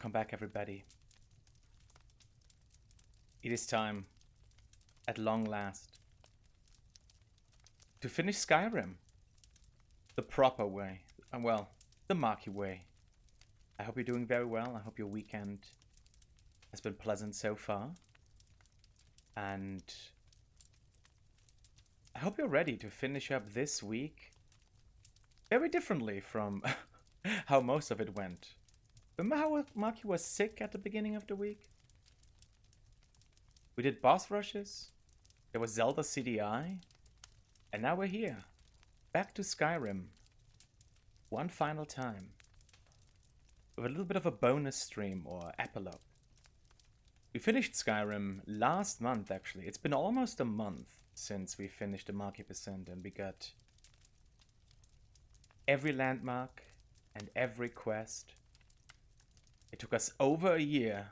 Welcome back, everybody. It is time, at long last, to finish Skyrim. The proper way. Well, the Marky way. I hope you're doing very well. I hope your weekend has been pleasant so far. And I hope you're ready to finish up this week very differently from how most of it went. Remember how Marky was sick at the beginning of the week? We did boss rushes, there was Zelda CDI, and now we're here. Back to Skyrim. One final time. With a little bit of a bonus stream or epilogue. We finished Skyrim last month, actually. It's been almost a month since we finished the Marky Percent, and we got every landmark and every quest. It took us over a year.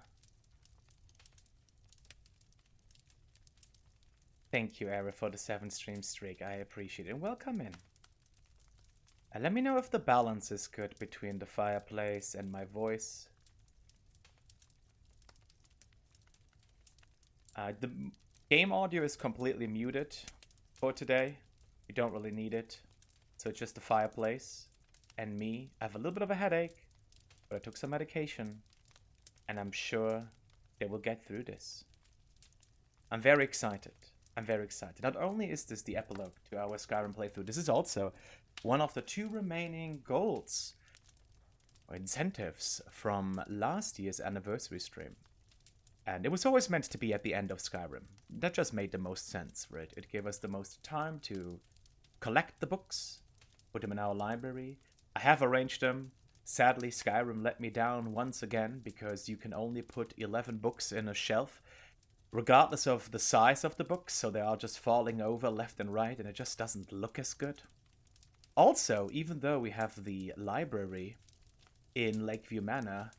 Thank you, Era, for the 7-stream streak. I appreciate it. And welcome in. And let me know if the balance is good between the fireplace and my voice. The game audio is completely muted for today. We don't really need it. So it's just the fireplace and me. I have a little bit of a headache, but I took some medication. And I'm sure they will get through this. I'm very excited. I'm very excited. Not only is this the epilogue to our Skyrim playthrough, this is also one of the 2 remaining goals or incentives from last year's anniversary stream. And it was always meant to be at the end of Skyrim. That just made the most sense, right? It gave us the most time to collect the books, put them in our library. I have arranged them. Sadly, Skyrim let me down once again because you can only put 11 books in a shelf, regardless of the size of the books, so they are just falling over left and right, and it just doesn't look as good. Also, even though we have the library in Lakeview Manor,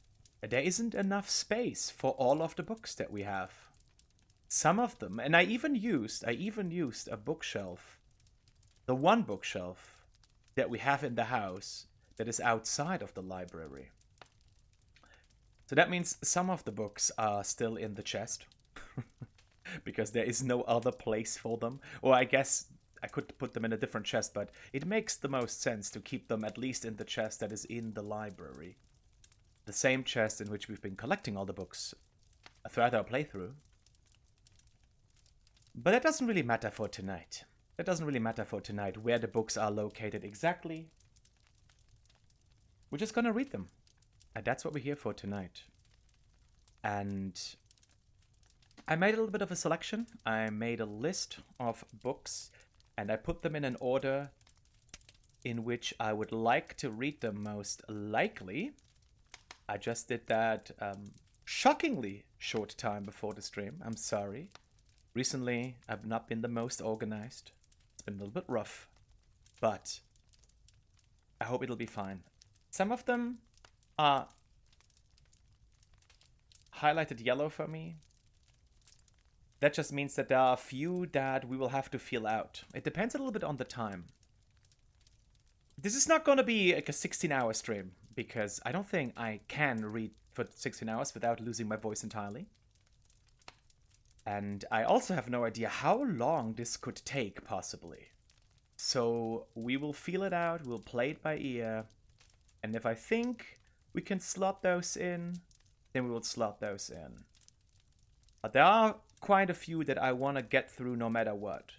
there isn't enough space for all of the books that we have. Some of them, and I even used a bookshelf, the one bookshelf that we have in the house that is outside of the library. So that means some of the books are still in the chest. Because there is no other place for them. Or I guess I could put them in a different chest, but it makes the most sense to keep them at least in the chest that is in the library. The same chest in which we've been collecting all the books throughout our playthrough. But that doesn't really matter for tonight. That doesn't really matter for tonight where the books are located exactly. We're just gonna read them. And that's what we're here for tonight. And I made a little bit of a selection. I made a list of books, and I put them in an order in which I would like to read them most likely. I just did that shockingly short time before the stream. I'm sorry. Recently, I've not been the most organized. It's been a little bit rough, but I hope it'll be fine. Some of them are highlighted yellow for me. That just means that there are a few that we will have to fill out. It depends a little bit on the time. This is not going to be like a 16-hour stream, because I don't think I can read for 16 hours without losing my voice entirely. And I also have no idea how long this could take, possibly. So we will feel it out, we'll play it by ear, and if I think we can slot those in, then we will slot those in. But there are quite a few that I want to get through no matter what.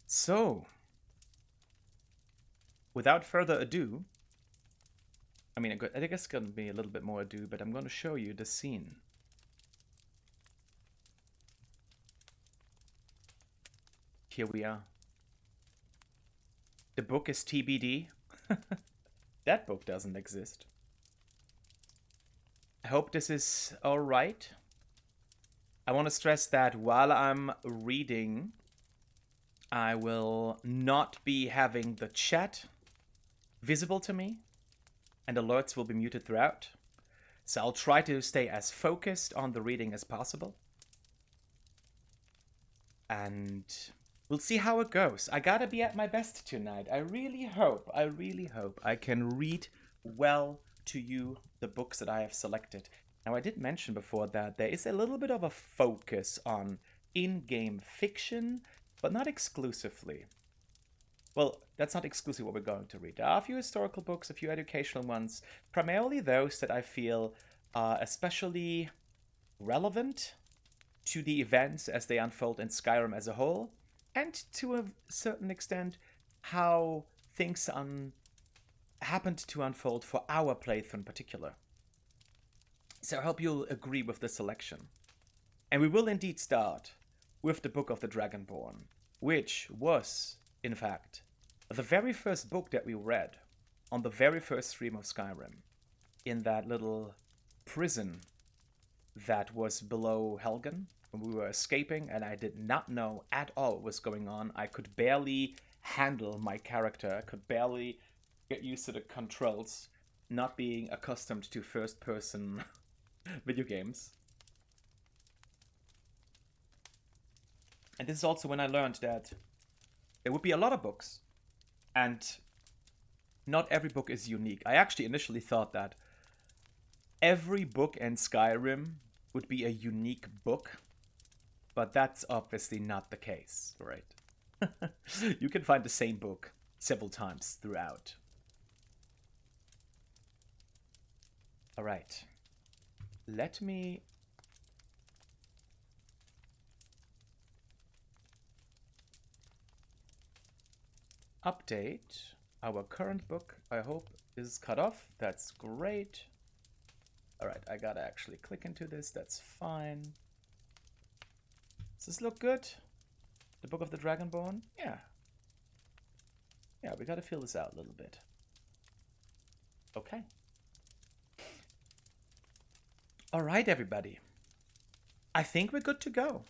So, without further ado, I mean, I guess it's going to be a little bit more ado, but I'm going to show you the scene. Here we are. The book is TBD. That book doesn't exist. I hope this is alright. I want to stress that while I'm reading, I will not be having the chat visible to me, and alerts will be muted throughout. So I'll try to stay as focused on the reading as possible. And we'll see how it goes. I gotta be at my best tonight. I really hope I can read well to you the books that I have selected. Now, I did mention before that there is a little bit of a focus on in game fiction, but not exclusively. Well, that's not exclusively what we're going to read. There are a few historical books, a few educational ones, primarily those that I feel are especially relevant to the events as they unfold in Skyrim as a whole, and to a certain extent, how things happened to unfold for our playthrough in particular. So I hope you'll agree with this selection. And we will indeed start with the Book of the Dragonborn, which was, in fact, the very first book that we read on the very first stream of Skyrim, in that little prison that was below Helgen when we were escaping, and I did not know at all what was going on. I could barely handle my character. I could barely get used to the controls, not being accustomed to first-person video games. And this is also when I learned that there would be a lot of books, and not every book is unique. I actually initially thought that every book in Skyrim would be a unique book, but that's obviously not the case, right? You can find the same book several times throughout. All right. Let me update our current book. I hope is cut off. That's great. All right, I gotta actually click into this. That's fine. Does this look good? The Book of the Dragonborn? Yeah. Yeah, we gotta feel this out a little bit. Okay. All right, everybody. I think we're good to go.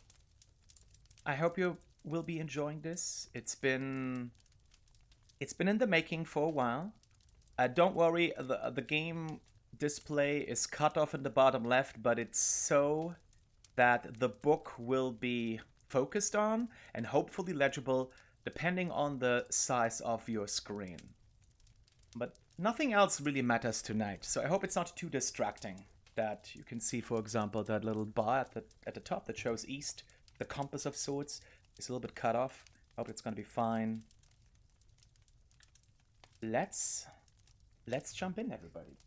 I hope you will be enjoying this. It's been in the making for a while. Don't worry, the game display is cut off in the bottom left, but it's so that the book will be focused on and hopefully legible depending on the size of your screen. But nothing else really matters tonight, so I hope it's not too distracting. That you can see, for example, that little bar at the top that shows east, the compass of sorts, is a little bit cut off. Hope it's gonna be fine. Let's jump in, everybody.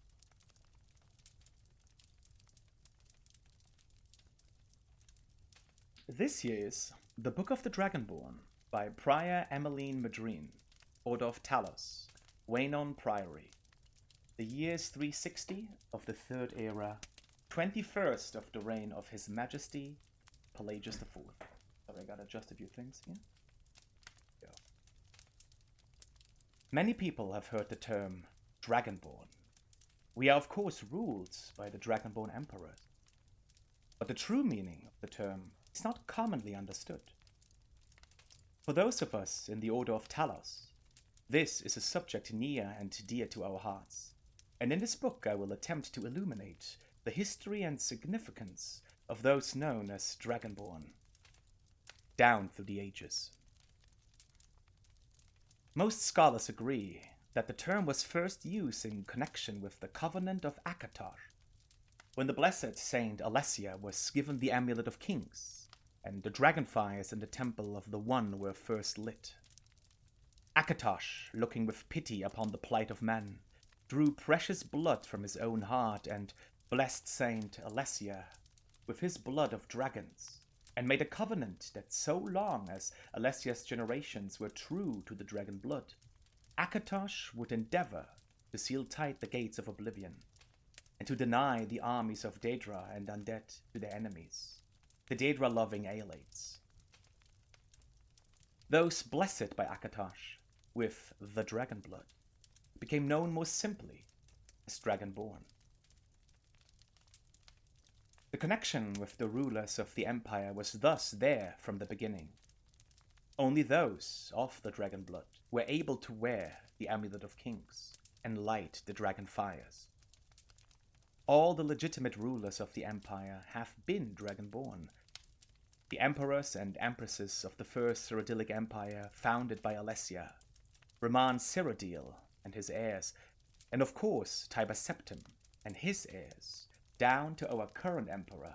This is The Book of the Dragonborn by Prior Emmeline Madrine, Order of Talos, Waynon Priory. The year is 360 of the Third Era, 21st of the reign of His Majesty Pelagius IV. So I gotta adjust a few things here. Go. Many people have heard the term Dragonborn. We are of course ruled by the Dragonborn Emperors. But the true meaning of the term is not commonly understood. For those of us in the Order of Talos, this is a subject near and dear to our hearts, and in this book I will attempt to illuminate the history and significance of those known as Dragonborn, down through the ages. Most scholars agree that the term was first used in connection with the Covenant of Akatar, when the blessed Saint Alessia was given the Amulet of Kings, and the dragonfires in the Temple of the One were first lit. Akatosh, looking with pity upon the plight of man, drew precious blood from his own heart and blessed Saint Alessia with his blood of dragons, and made a covenant that so long as Alessia's generations were true to the dragon blood, Akatosh would endeavor to seal tight the gates of oblivion, and to deny the armies of Daedra and undead to their enemies, the Daedra-loving Aelates. Those blessed by Akatosh with the dragon blood became known most simply as Dragonborn. The connection with the rulers of the Empire was thus there from the beginning. Only those of the dragon blood were able to wear the Amulet of Kings and light the dragon fires. All the legitimate rulers of the Empire have been Dragonborn. The emperors and empresses of the First Cyrodiilic Empire, founded by Alessia, Raman Cyrodiil and his heirs, and of course Tiber Septim and his heirs, down to our current emperor,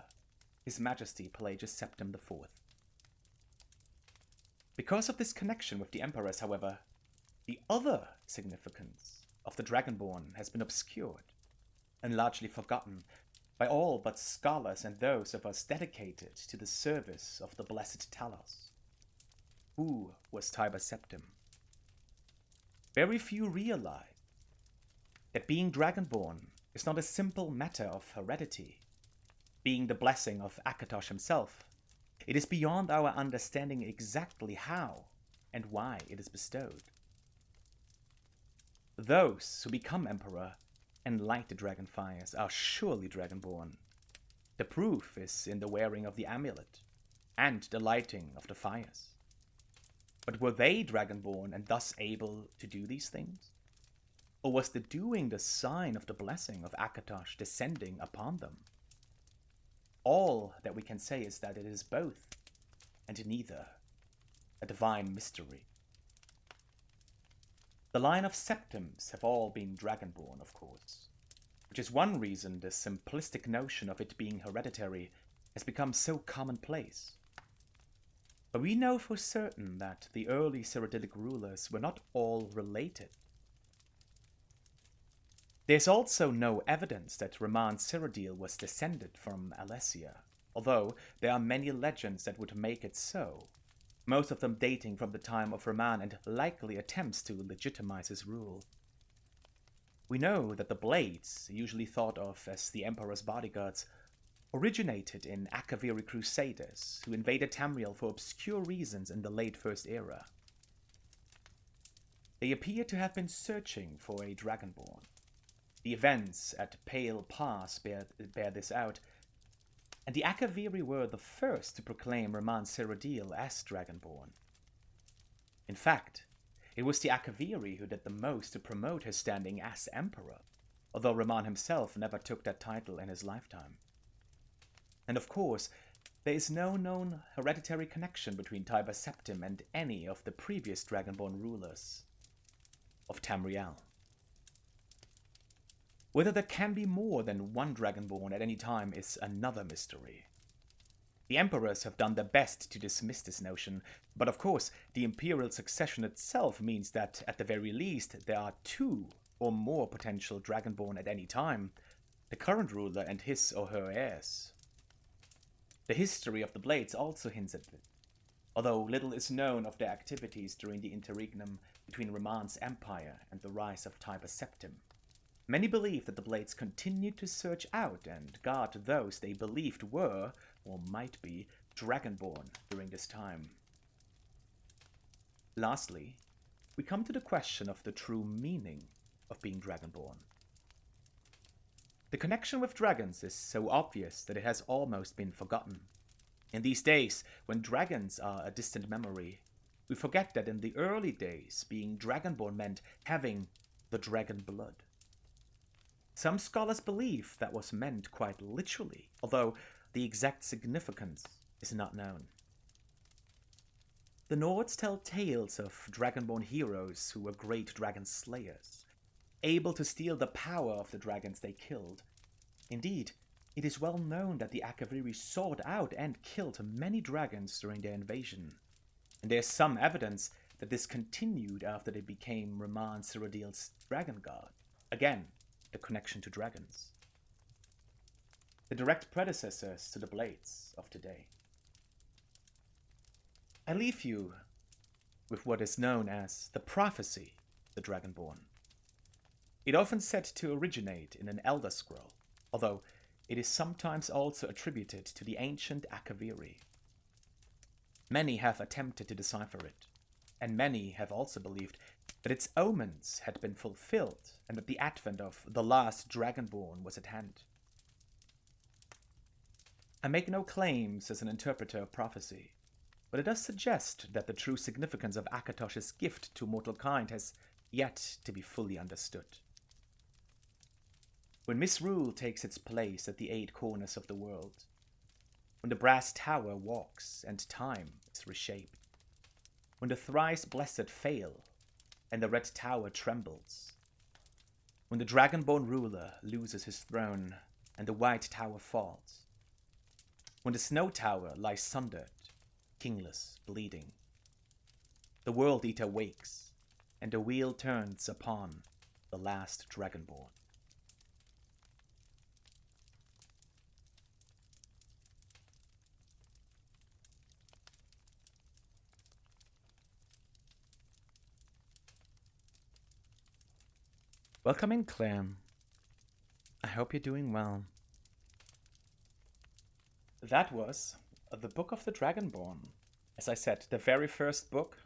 His Majesty Pelagius Septim IV. Because of this connection with the emperors, however, the other significance of the Dragonborn has been obscured and largely forgotten by all but scholars and those of us dedicated to the service of the blessed Talos. Who was Tiber Septim? Very few realize that being Dragonborn is not a simple matter of heredity, being the blessing of Akatosh himself. It is beyond our understanding exactly how and why it is bestowed. Those who become emperor and light the dragon fires are surely Dragonborn. The proof is in the wearing of the amulet and the lighting of the fires. But were they Dragonborn and thus able to do these things? Or was the doing the sign of the blessing of Akatosh descending upon them? All that we can say is that it is both, and neither, a divine mystery. The line of Septims have all been Dragonborn, of course, which is one reason the simplistic notion of it being hereditary has become so commonplace. But we know for certain that the early Cyrodiilic rulers were not all related. There's also no evidence that Raman Cyrodiil was descended from Alessia, although there are many legends that would make it so, most of them dating from the time of Raman and likely attempts to legitimize his rule. We know that the Blades, usually thought of as the Emperor's bodyguards, originated in Akaviri crusaders who invaded Tamriel for obscure reasons in the late First Era. They appear to have been searching for a Dragonborn. The events at Pale Pass bear this out, and the Akaviri were the first to proclaim Raman Cyrodiil as Dragonborn. In fact, it was the Akaviri who did the most to promote his standing as Emperor, although Raman himself never took that title in his lifetime. And of course, there is no known hereditary connection between Tiber Septim and any of the previous Dragonborn rulers of Tamriel. Whether there can be more than one Dragonborn at any time is another mystery. The emperors have done their best to dismiss this notion, but of course, the imperial succession itself means that, at the very least, there are two or more potential Dragonborn at any time, the current ruler and his or her heirs. The history of the Blades also hints at it, although little is known of their activities during the interregnum between Raman's empire and the rise of Tiber Septim. Many believe that the Blades continued to search out and guard those they believed were, or might be, Dragonborn during this time. Lastly, we come to the question of the true meaning of being Dragonborn. The connection with dragons is so obvious that it has almost been forgotten. In these days, when dragons are a distant memory, we forget that in the early days, being Dragonborn meant having the dragon blood. Some scholars believe that was meant quite literally, although the exact significance is not known. The Nords tell tales of Dragonborn heroes who were great dragon slayers, able to steal the power of the dragons they killed. Indeed, it is well known that the Akaviri sought out and killed many dragons during their invasion, and there is some evidence that this continued after they became Raman Cyrodiil's dragon guard. Again, the connection to dragons. The direct predecessors to the Blades of today. I leave you with what is known as the prophecy of the Dragonborn. It often said to originate in an Elder Scroll, although it is sometimes also attributed to the ancient Akaviri. Many have attempted to decipher it, and many have also believed that its omens had been fulfilled and that the advent of the last Dragonborn was at hand. I make no claims as an interpreter of prophecy, but it does suggest that the true significance of Akatosh's gift to mortal kind has yet to be fully understood. When misrule takes its place at the 8 corners of the world, when the brass tower walks and time is reshaped, when the thrice blessed fail and the red tower trembles, when the Dragonborn ruler loses his throne and the White Tower falls, when the Snow Tower lies sundered, kingless, bleeding, the World Eater wakes, and the wheel turns upon the last Dragonborn. Welcome in, Claire. I hope you're doing well. That was the Book of the Dragonborn. As I said, the very first book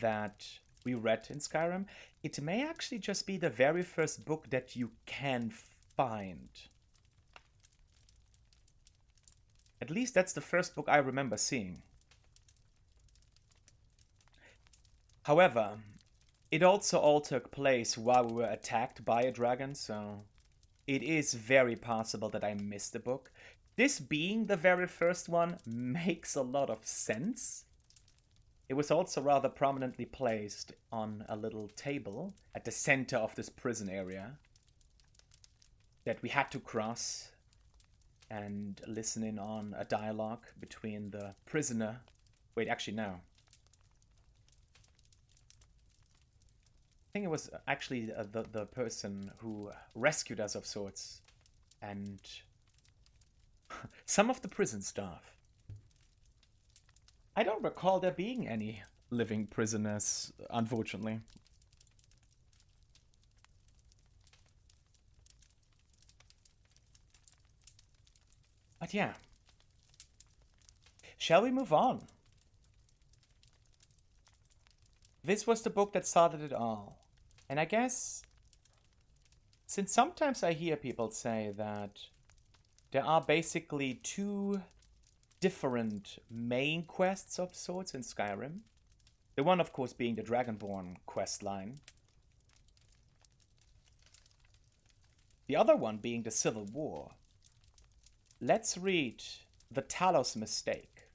that we read in Skyrim. It may actually just be the very first book that you can find. At least that's the first book I remember seeing. However, it also all took place while we were attacked by a dragon, so it is very possible that I missed the book. This being the very first one makes a lot of sense. It was also rather prominently placed on a little table at the center of this prison area that we had to cross and listen in on a dialogue between the prisoner. Wait, actually, no. I think it was actually the person who rescued us of sorts and some of the prison staff. I don't recall there being any living prisoners, unfortunately. But yeah. Shall we move on? This was the book that started it all. And I guess, since sometimes I hear people say that there are basically two different main quests of sorts in Skyrim. The one, of course, being the Dragonborn quest line. The other one being the Civil War. Let's read the Talos Mistake.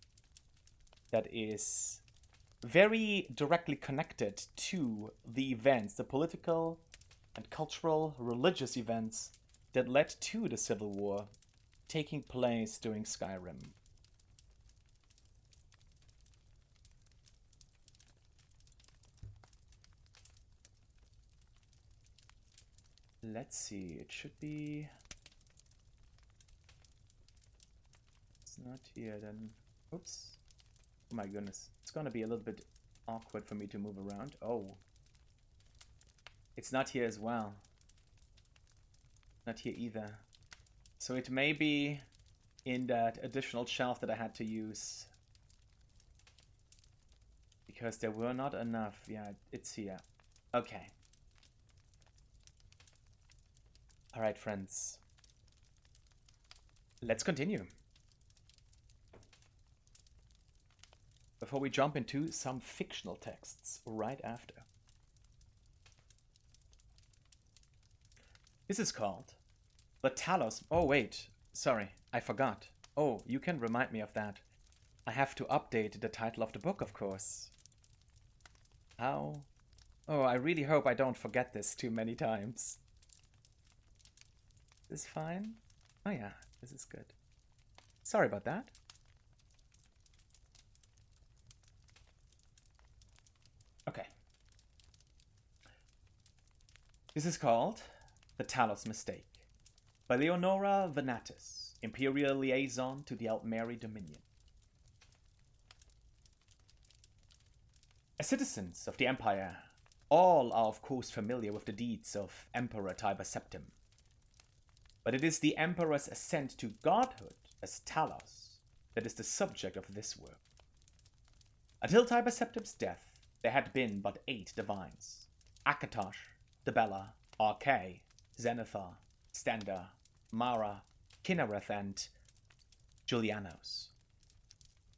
That is very directly connected to the events, the political and cultural, religious events that led to the Civil War taking place during Skyrim. Let's see, it should be... It's not here then. Oops. Oh my goodness. It's gonna be a little bit awkward for me to move around. Oh. It's not here as well. Not here either. So it may be in that additional shelf that I had to use. Because there were not enough. Yeah, it's here. Okay. Alright, friends. Let's continue. Before we jump into some fictional texts right after. This is called The Talos... Oh, wait. Sorry, I forgot. Oh, you can remind me of that. I have to update the title of the book, of course. How? Oh, I really hope I don't forget this too many times. Is this fine? Oh yeah, this is good. Sorry about that. Okay. This is called The Talos Mistake by Leonora Venatus, Imperial Liaison to the Altmeri Dominion. As citizens of the Empire, all are of course familiar with the deeds of Emperor Tiber Septim. But it is the Emperor's ascent to godhood as Talos that is the subject of this work. Until Tiber Septim's death, there had been but 8 divines: Akatosh, Debella, Arkay, Zenithar, Stenda, Mara, Kinnereth, and Julianos.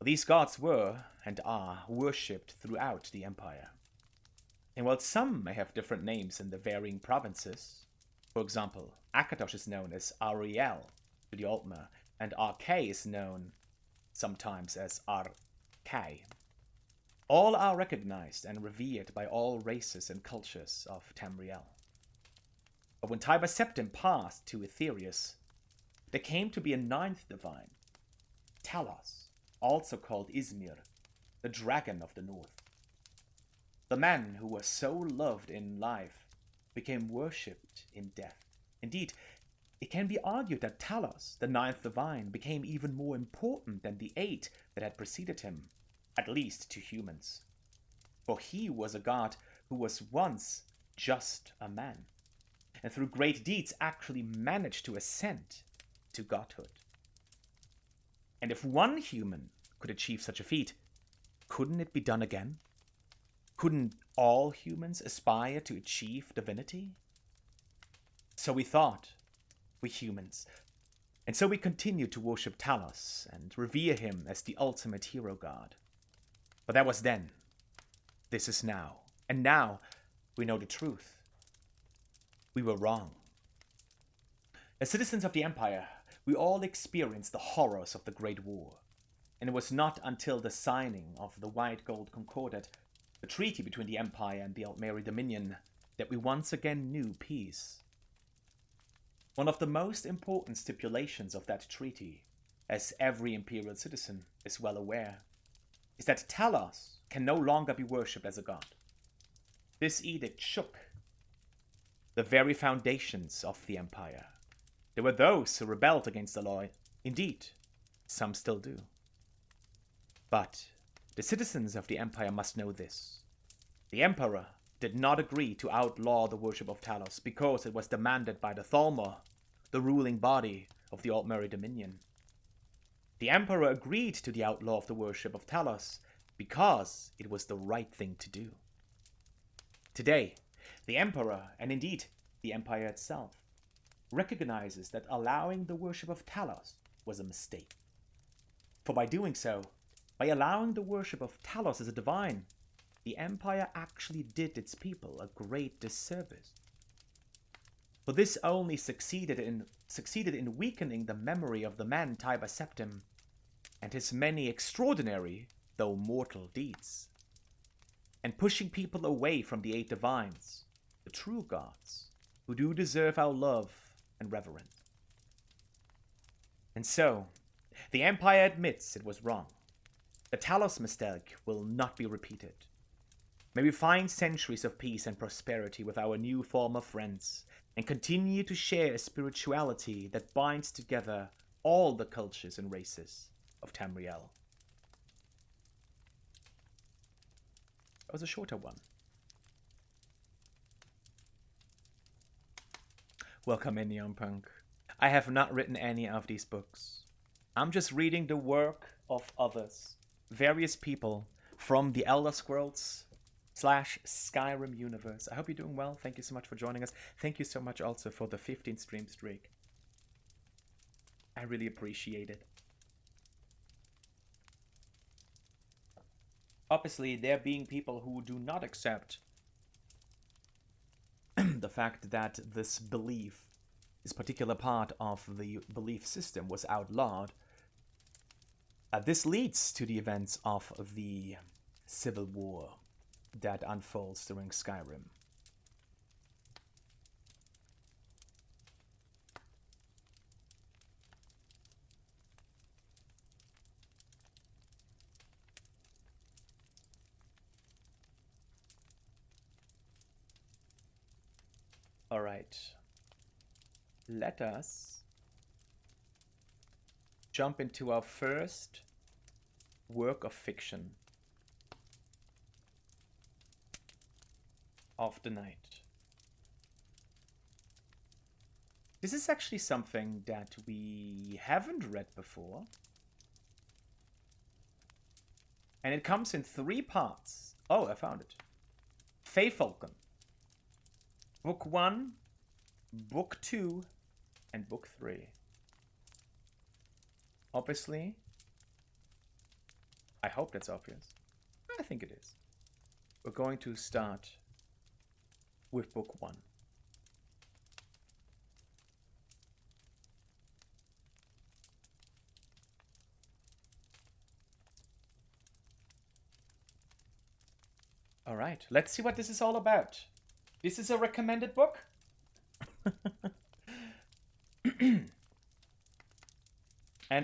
These gods were, and are, worshipped throughout the Empire. And while some may have different names in the varying provinces, for example, Akatosh is known as Ariel to the Altmer, and Arkay is known sometimes as Arkay. All are recognized and revered by all races and cultures of Tamriel. But when Tiber Septim passed to Aetherius, there came to be a ninth divine, Talos, also called Izmir, the dragon of the north. The man who was so loved in life became worshipped in death. Indeed, it can be argued that Talos, the ninth divine, became even more important than the 8 that had preceded him, at least to humans. For he was a god who was once just a man, and through great deeds actually managed to ascend to godhood. And if one human could achieve such a feat, couldn't it be done again? Couldn't all humans aspire to achieve divinity? So we thought, we humans, and so we continued to worship Talos and revere him as the ultimate hero god. But that was then. This is now. And now we know the truth. We were wrong. As citizens of the Empire, we all experienced the horrors of the Great War. And it was not until the signing of the White Gold Concordat, the treaty between the Empire and the Altmeri Dominion, that we once again knew peace. One of the most important stipulations of that treaty, as every Imperial citizen is well aware, is that Talos can no longer be worshipped as a god. This edict shook the very foundations of the Empire. There were those who rebelled against the law. Indeed, some still do. But the citizens of the Empire must know this. The Emperor did not agree to outlaw the worship of Talos because it was demanded by the Thalmor, the ruling body of the Altmeri Dominion. The Emperor agreed to the outlaw of the worship of Talos because it was the right thing to do. Today, the Emperor, and indeed the Empire itself, recognizes that allowing the worship of Talos was a mistake. For by doing so, by allowing the worship of Talos as a divine, the Empire actually did its people a great disservice. For this only succeeded in weakening the memory of the man Tiber Septim and his many extraordinary, though mortal, deeds, and pushing people away from the 8 divines, the true gods, who do deserve our love and reverence. And so, the Empire admits it was wrong. The Talos mistake will not be repeated. May we find centuries of peace and prosperity with our new former friends, and continue to share a spirituality that binds together all the cultures and races of Tamriel. That was a shorter one. Welcome in, Neon Punk. I have not written any of these books. I'm just reading the work of others, various people from the Elder Scrolls / Skyrim universe. I hope you're doing well. Thank you so much for joining us. Thank you so much also for the 15 stream streak. I really appreciate it. Obviously, there being people who do not accept the fact that this belief, this particular part of the belief system was outlawed, this leads to the events of the Civil War that unfolds during Skyrim. All right. Let us jump into our first work of fiction of the night. This is actually something that we haven't read before. And it comes in 3 parts. Oh, I found it. Fey Falcon. Book 1, Book 2, and Book 3. Obviously, I hope that's obvious. I think it is. We're going to start with Book 1. All right, let's see what this is all about. This is a recommended book. And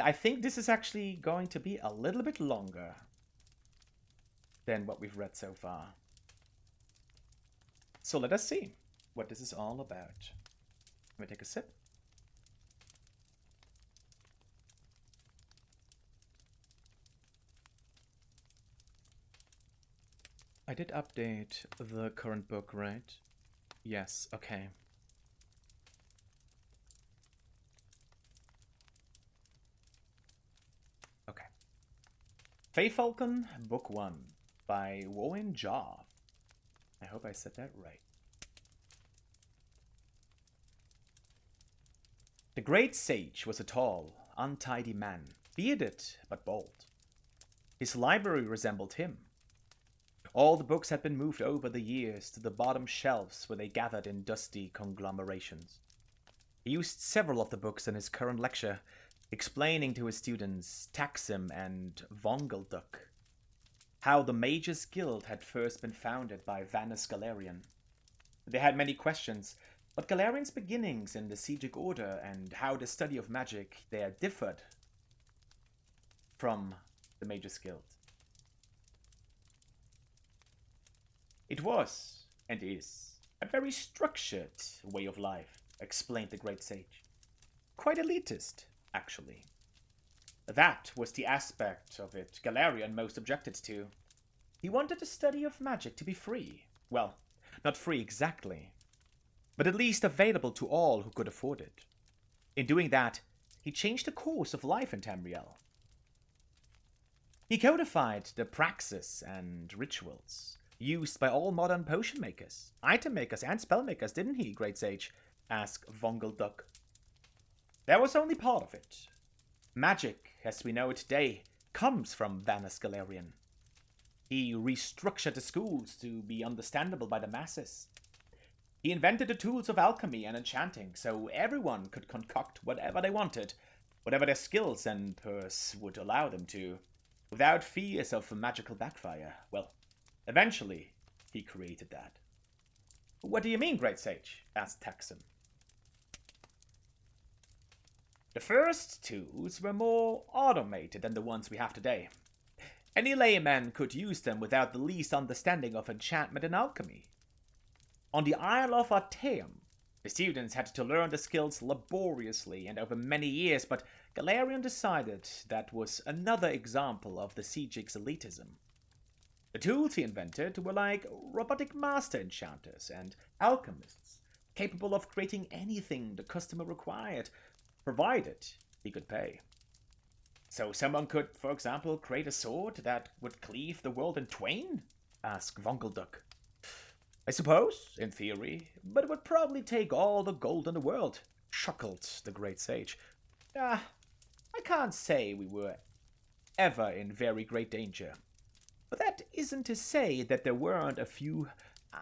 I think this is actually going to be a little bit longer than what we've read so far. So let us see what this is all about. Let me take a sip. I did update the current book, right? Yes, okay. Okay. Fae Falcon, Book 1, by Woen Jaw. I hope I said that right. The great sage was a tall, untidy man, bearded but bald. His library resembled him. All the books had been moved over the years to the bottom shelves where they gathered in dusty conglomerations. He used several of the books in his current lecture, explaining to his students Taxim and Vongelduk, how the Mages Guild had first been founded by Vanus Galerian. They had many questions, but Galerian's beginnings in the Sigic Order and how the study of magic there differed from the Mages Guild. It was, and is, a very structured way of life, explained the great sage. Quite elitist, actually. That was the aspect of it Galerian most objected to. He wanted the study of magic to be free. Well, not free exactly, but at least available to all who could afford it. In doing that, he changed the course of life in Tamriel. He codified the praxis and rituals used by all modern potion makers, item makers, and spell makers, didn't he, great sage? Asked Vongelduk. That was only part of it. Magic, as we know it today, comes from Vanus Galerian. He restructured the schools to be understandable by the masses. He invented the tools of alchemy and enchanting, so everyone could concoct whatever they wanted, whatever their skills and purse would allow them to, without fears of a magical backfire. Well, eventually, he created that. What do you mean, great sage? Asked Taxim. The first tools were more automated than the ones we have today. Any layman could use them without the least understanding of enchantment and alchemy. On the Isle of Artaeum, the students had to learn the skills laboriously and over many years, but Galerian decided that was another example of the Sijik's elitism. The tools he invented were like robotic master enchanters and alchemists, capable of creating anything the customer required, provided he could pay. So someone could, for example, create a sword that would cleave the world in twain? Asked Vongelduk. I suppose, in theory, but it would probably take all the gold in the world, chuckled the great sage. I can't say we were ever in very great danger. But that isn't to say that there weren't a few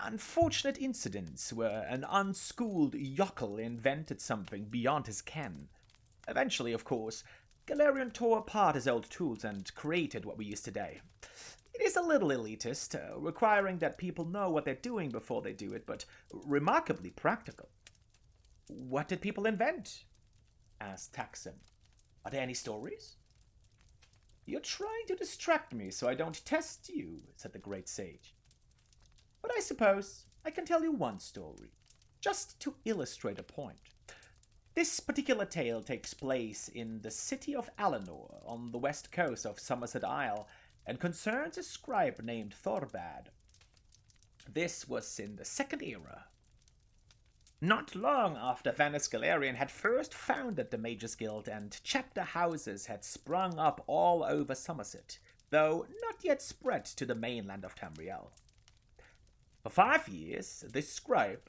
unfortunate incidents where an unschooled yokel invented something beyond his ken. Eventually, of course, Galerian tore apart his old tools and created what we use today. It is a little elitist, requiring that people know what they're doing before they do it, but remarkably practical. What did people invent? Asked Taxim. Are there any stories? You're trying to distract me so I don't test you, said the great sage. But I suppose I can tell you one story, just to illustrate a point. This particular tale takes place in the city of Alinor, on the west coast of Somerset Isle, and concerns a scribe named Thorbad. This was in the Second Era. Not long after Vanus Galerian had first founded the Mages Guild, and chapter houses had sprung up all over Somerset, though not yet spread to the mainland of Tamriel. For 5 years, this scribe,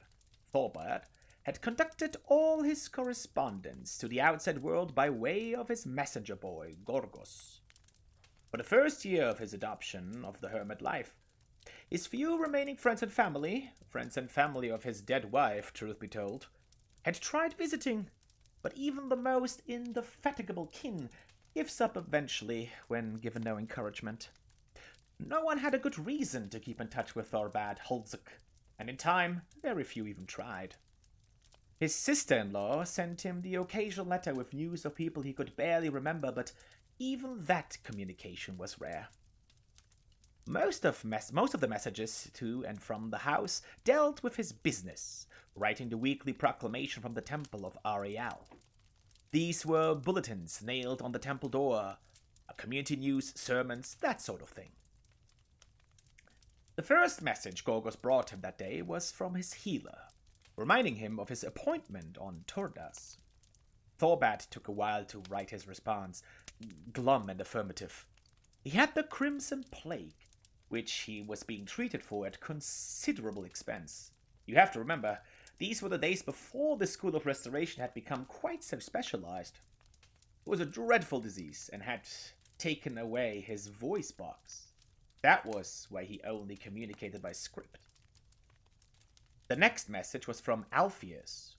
Thorbad, had conducted all his correspondence to the outside world by way of his messenger boy, Gorgos. For the first year of his adoption of the hermit life, his few remaining friends and family of his dead wife, truth be told, had tried visiting, but even the most indefatigable kin gives up eventually when given no encouragement. No one had a good reason to keep in touch with Thorbad Holzuk, and in time, very few even tried. His sister-in-law sent him the occasional letter with news of people he could barely remember, but even that communication was rare. Most of the messages to and from the house dealt with his business, writing the weekly proclamation from the temple of Ariel. These were bulletins nailed on the temple door, community news, sermons, that sort of thing. The first message Gorgos brought him that day was from his healer, reminding him of his appointment on Turdas. Thorbat took a while to write his response, glum and affirmative. He had the Crimson Plague, which he was being treated for at considerable expense. You have to remember, these were the days before the School of Restoration had become quite so specialized. It was a dreadful disease and had taken away his voice box. That was why he only communicated by script. The next message was from Alpheus,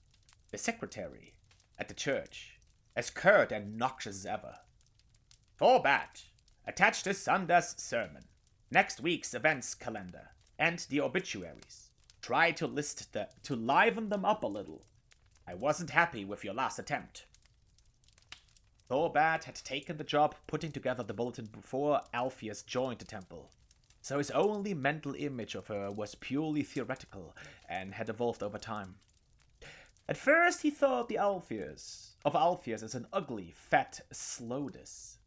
the secretary, at the church, as curt and noxious as ever. Thorbat, attach to Sunday's sermon, next week's events calendar, and the obituaries. Try to liven them up a little. I wasn't happy with your last attempt. Thorbat had taken the job putting together the bulletin before Alpheus joined the temple, so his only mental image of her was purely theoretical and had evolved over time. At first he thought of Alpheus as an ugly, fat Slodus,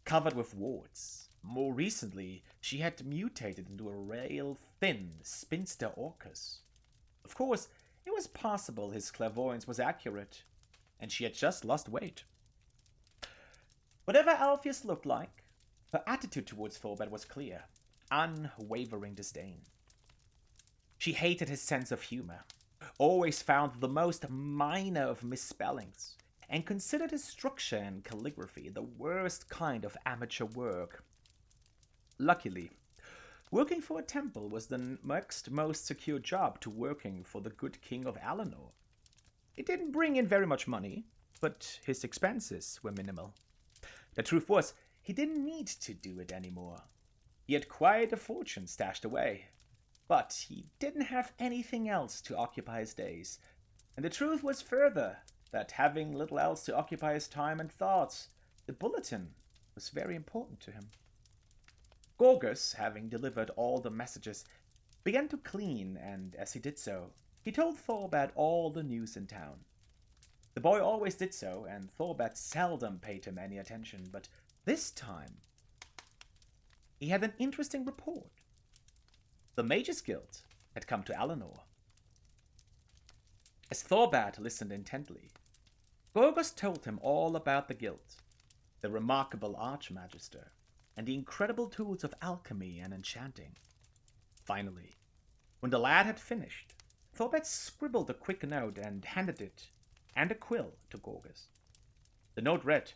covered with warts. More recently, she had mutated into a rail thin spinster Orcus. Of course, it was possible his clairvoyance was accurate, and she had just lost weight. Whatever Alpheus looked like, her attitude towards Thorbat was clear, unwavering disdain. She hated his sense of humor, always found the most minor of misspellings, and considered his structure and calligraphy the worst kind of amateur work. Luckily, working for a temple was the next most secure job to working for the good king of Alinor. It didn't bring in very much money, but his expenses were minimal. The truth was, he didn't need to do it anymore. He had quite a fortune stashed away, but he didn't have anything else to occupy his days. And the truth was further that having little else to occupy his time and thoughts, the bulletin was very important to him. Gorgos, having delivered all the messages, began to clean, and as he did so, he told Thorbat all the news in town. The boy always did so, and Thorbat seldom paid him any attention, but this time he had an interesting report. The Mages Guild had come to Alinor. As Thorbat listened intently, Gorgos told him all about the guild, the remarkable Archmagister, and the incredible tools of alchemy and enchanting. Finally, when the lad had finished, Thorbat scribbled a quick note and handed it and a quill to Gorgos. The note read,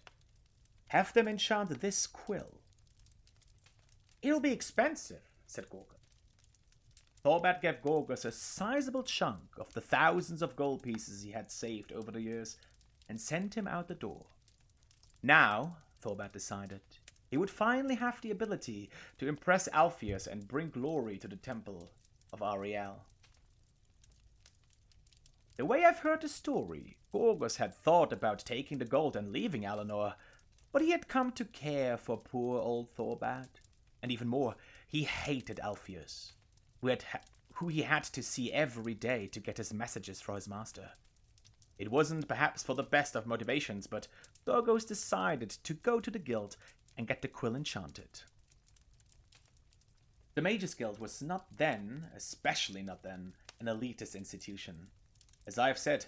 "Have them enchant this quill." "It'll be expensive," said Gorgos. Thorbat gave Gorgos a sizable chunk of the thousands of gold pieces he had saved over the years and sent him out the door. Now, Thorbat decided, he would finally have the ability to impress Alpheus and bring glory to the temple of Ariel. The way I've heard the story, Gorgos had thought about taking the gold and leaving Alinor, but he had come to care for poor old Thorbat. And even more, he hated Alpheus, who he had to see every day to get his messages for his master. It wasn't perhaps for the best of motivations, but Gorgos decided to go to the guild and get the quill enchanted. The Mages Guild was not then, especially not then, an elitist institution, as I have said.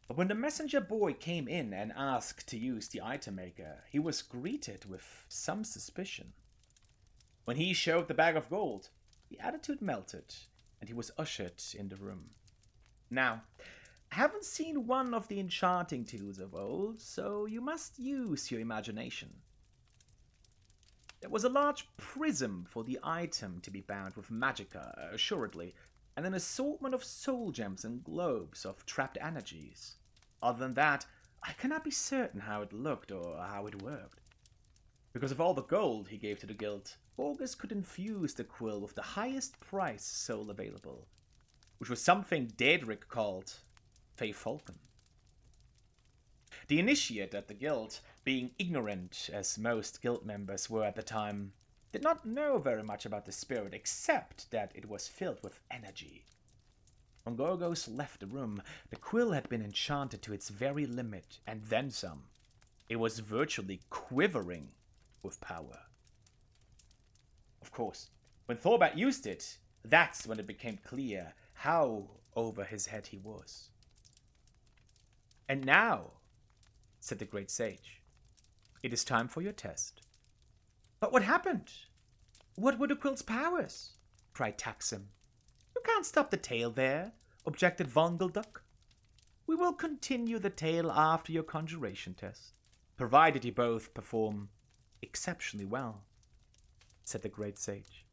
But when the messenger boy came in and asked to use the item maker, he was greeted with some suspicion. When he showed the bag of gold, the attitude melted, and he was ushered in the room. Now, I haven't seen one of the enchanting tools of old, so you must use your imagination. There was a large prism for the item to be bound with magicka, assuredly, and an assortment of soul gems and globes of trapped energies. Other than that, I cannot be certain how it looked or how it worked. Because of all the gold he gave to the guild, Gorgos could infuse the quill with the highest price soul available, which was something Daedric called Fae Falcon. The initiate at the guild, being ignorant as most guild members were at the time, did not know very much about the spirit except that it was filled with energy. When Gorgos left the room, the quill had been enchanted to its very limit, and then some. It was virtually quivering with power. Of course, when Thorbat used it, that's when it became clear how over his head he was. And now, said the great sage, it is time for your test. But what happened? What were the quill's powers? Cried Taxim. You can't stop the tale there, objected Vongelduck. We will continue the tale after your conjuration test, provided you both perform exceptionally well, said the great sage.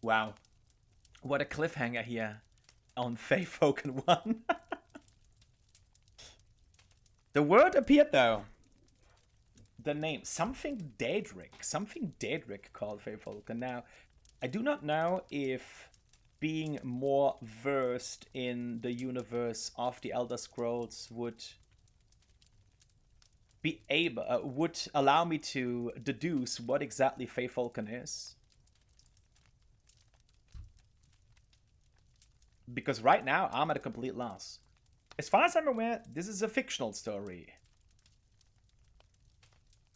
Wow, what a cliffhanger here on Fae Falcon 1. The word appeared though. The name, something Daedric called Fae Falcon. Now, I do not know if being more versed in the universe of the Elder Scrolls would allow me to deduce what exactly Fae Falcon is. Because right now, I'm at a complete loss. As far as I'm aware, this is a fictional story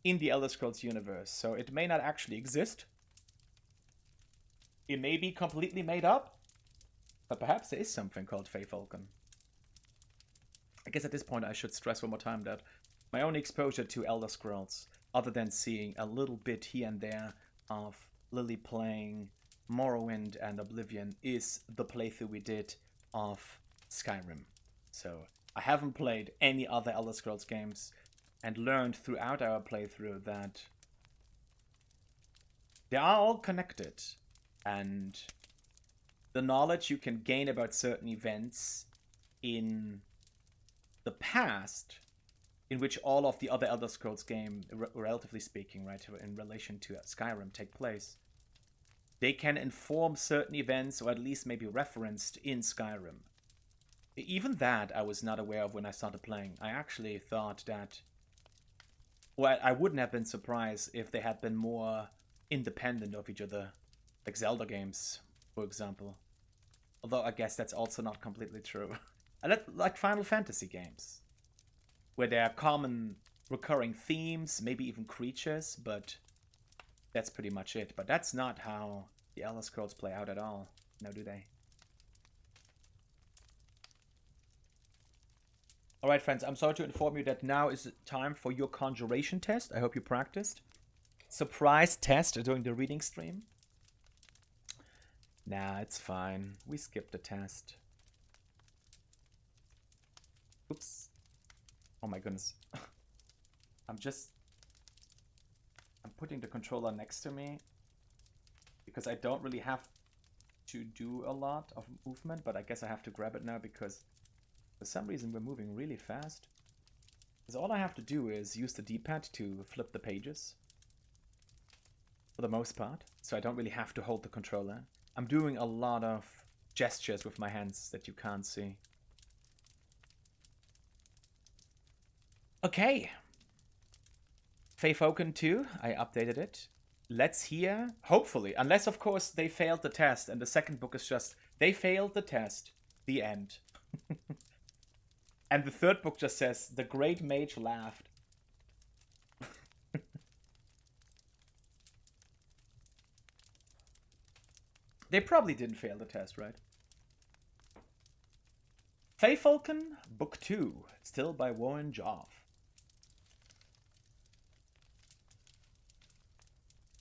in the Elder Scrolls universe, so it may not actually exist. It may be completely made up, but perhaps there is something called Fae Falcon. I guess at this point I should stress one more time that my only exposure to Elder Scrolls, other than seeing a little bit here and there of Lily playing Morrowind and Oblivion, is the playthrough we did of Skyrim. So I haven't played any other Elder Scrolls games and learned throughout our playthrough that they are all connected, and the knowledge you can gain about certain events in the past, in which all of the other Elder Scrolls games, relatively speaking, right, in relation to Skyrim, take place, they can inform certain events, or at least maybe referenced in Skyrim. Even that I was not aware of when I started playing. I actually thought that, well, I wouldn't have been surprised if they had been more independent of each other, like Zelda games, for example. Although I guess that's also not completely true. Like Final Fantasy games, where there are common recurring themes, maybe even creatures, but that's pretty much it. But that's not how the Elder Scrolls play out at all. No, do they? Alright, friends, I'm sorry to inform you that now is time for your conjuration test. I hope you practiced. Surprise test during the reading stream. Nah, it's fine. We skipped the test. Oops. Oh my goodness. I'm putting the controller next to me because I don't really have to do a lot of movement, but I guess I have to grab it now because for some reason we're moving really fast. Because all I have to do is use the D-pad to flip the pages for the most part, so I don't really have to hold the controller. I'm doing a lot of gestures with my hands that you can't see. Okay. Fae Falcon 2, I updated it. Let's hear, hopefully, unless of course they failed the test and the second book is just, they failed the test, the end. And the third book just says, the great mage laughed. They probably didn't fail the test, right? Fae Falcon, Book 2, still by Warren Joff.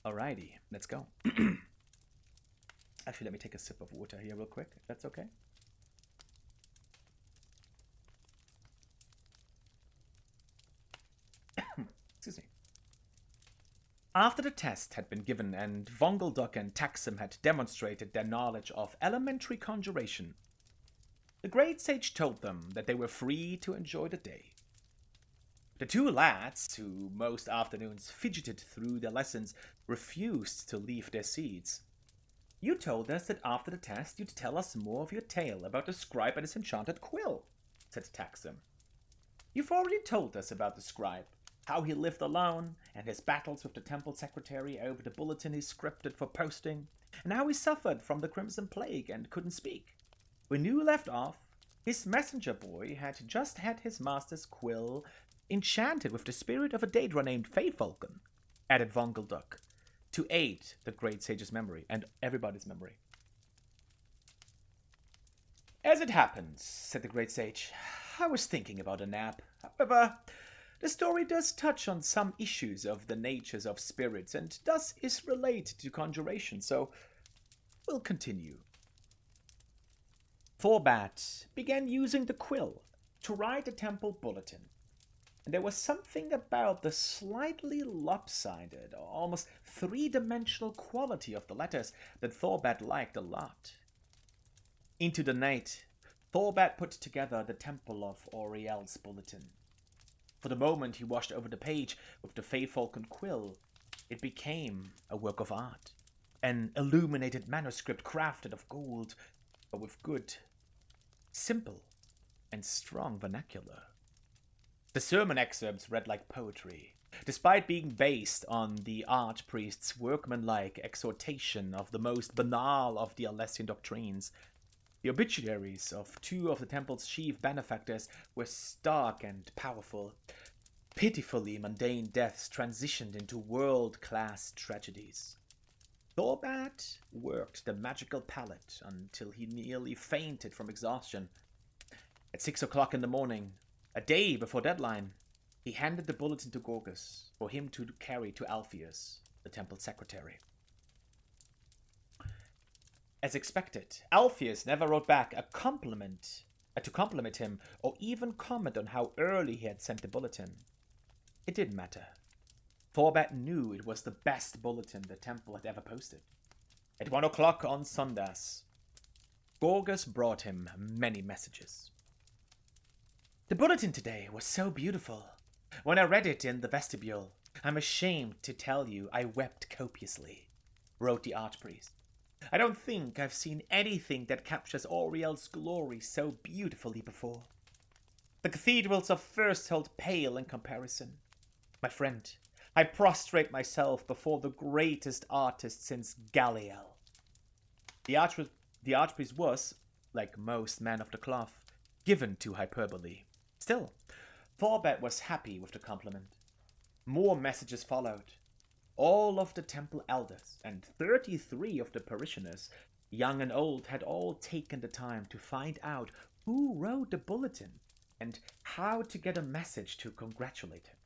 Alrighty, let's go. Actually, let me take a sip of water here real quick, if that's okay. Excuse me. After the test had been given and Vongelduck and Taxim had demonstrated their knowledge of elementary conjuration, the great sage told them that they were free to enjoy the day. The two lads, who most afternoons fidgeted through their lessons, refused to leave their seats. You told us that after the test you'd tell us more of your tale about the scribe and his enchanted quill, said Taxim. You've already told us about the scribe, how he lived alone, and his battles with the temple secretary over the bulletin he scripted for posting, and how he suffered from the Crimson Plague and couldn't speak. When you left off, his messenger boy had just had his master's quill enchanted with the spirit of a Daedra named Feyfalcon, added Vongelduck, to aid the great sage's memory and everybody's memory. As it happens, said the great sage, I was thinking about a nap. However, the story does touch on some issues of the natures of spirits and thus is related to conjuration, so we'll continue. Thorbat began using the quill to write the temple bulletin, and there was something about the slightly lopsided, almost three-dimensional quality of the letters that Thorbat liked a lot. Into the night, Thorbat put together the Temple of Auriel's bulletin. For the moment he washed over the page with the Feyfalcon quill, it became a work of art, an illuminated manuscript crafted of gold, but with good, simple, and strong vernacular. The sermon excerpts read like poetry, despite being based on the archpriest's workmanlike exhortation of the most banal of the Alessian doctrines. The obituaries of two of the temple's chief benefactors were stark and powerful. Pitifully mundane deaths transitioned into world-class tragedies. Thorbat worked the magical palette until he nearly fainted from exhaustion. At 6 o'clock in the morning, a day before deadline, he handed the bulletin to Gorgas for him to carry to Alpheus, the temple secretary. As expected, Alpheus never wrote back to compliment him or even comment on how early he had sent the bulletin. It didn't matter. Thorbat knew it was the best bulletin the temple had ever posted. At 1 o'clock on Sundas, Gorgas brought him many messages. The bulletin today was so beautiful. When I read it in the vestibule, I'm ashamed to tell you I wept copiously, wrote the archpriest. I don't think I've seen anything that captures Auriel's glory so beautifully before. The cathedrals are first held pale in comparison. My friend, I prostrate myself before the greatest artist since Galliel. The archpriest was, like most men of the cloth, given to hyperbole. Still, Thorbat was happy with the compliment. More messages followed. All of the temple elders and 33 of the parishioners, young and old, had all taken the time to find out who wrote the bulletin and how to get a message to congratulate him.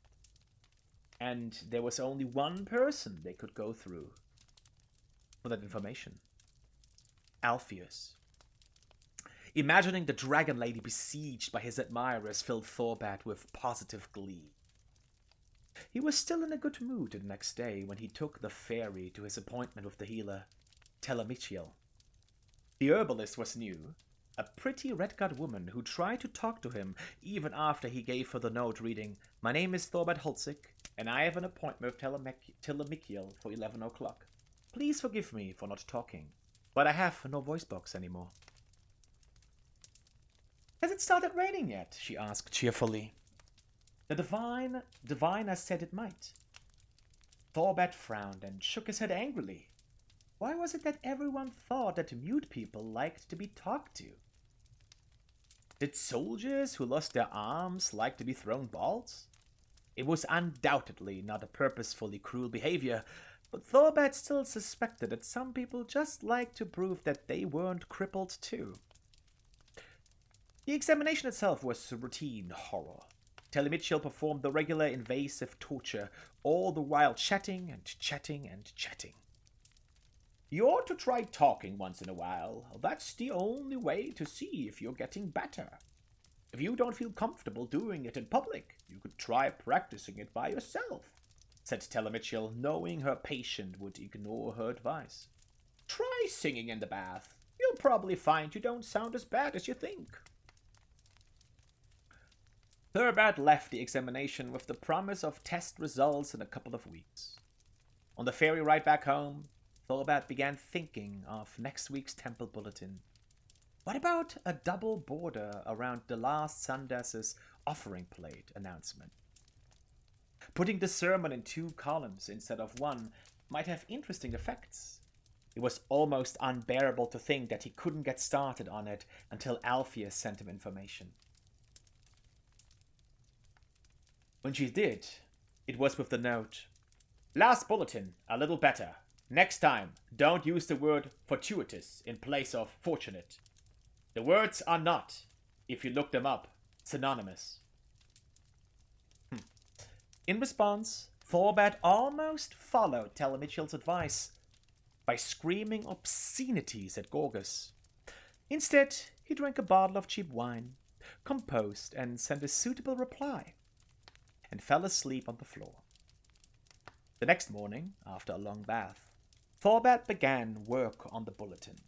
And there was only one person they could go through for that information. Alpheus. Imagining the dragon lady besieged by his admirers filled Thorbat with positive glee. He was still in a good mood the next day when he took the fairy to his appointment with the healer, Telemichiel. The herbalist was new, a pretty red-clad woman who tried to talk to him even after he gave her the note reading, "My name is Thorbat Holtzik, and I have an appointment with Telemichiel for 11 o'clock. Please forgive me for not talking, but I have no voice box anymore." "Has it started raining yet?" she asked cheerfully. The diviner said it might. Thorbat frowned and shook his head angrily. Why was it that everyone thought that mute people liked to be talked to? Did soldiers who lost their arms like to be thrown balls? It was undoubtedly not a purposefully cruel behavior, but Thorbat still suspected that some people just liked to prove that they weren't crippled too. The examination itself was routine horror. Telemichiel performed the regular invasive torture, all the while chatting and chatting and chatting. "You ought to try talking once in a while. That's the only way to see if you're getting better. If you don't feel comfortable doing it in public, you could try practicing it by yourself," said Telemichiel, knowing her patient would ignore her advice. "Try singing in the bath. You'll probably find you don't sound as bad as you think." Thorbat left the examination with the promise of test results in a couple of weeks. On the ferry ride back home, Thorbat began thinking of next week's temple bulletin. What about a double border around the last Sundas's offering plate announcement? Putting the sermon in 2 columns instead of 1 might have interesting effects. It was almost unbearable to think that he couldn't get started on it until Alpheus sent him information. When she did, it was with the note, "Last bulletin, a little better. Next time, don't use the word fortuitous in place of fortunate. The words are not, if you look them up, synonymous." In response, Thorbat almost followed Telemachiel's advice by screaming obscenities at Gorgus. Instead, he drank a bottle of cheap wine, composed and sent a suitable reply, and fell asleep on the floor. The next morning, after a long bath, Thorbat began work on the bulletin.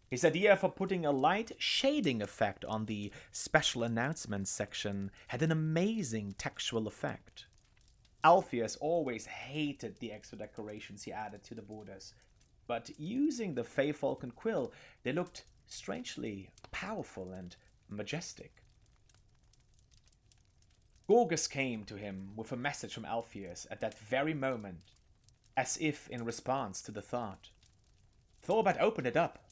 His idea for putting a light shading effect on the special announcements section had an amazing textual effect. Alpheus always hated the extra decorations he added to the borders, but using the Fey Falcon quill, they looked strangely powerful and majestic. Gorgus came to him with a message from Alpheus at that very moment, as if in response to the thought. Thorbat opened it up.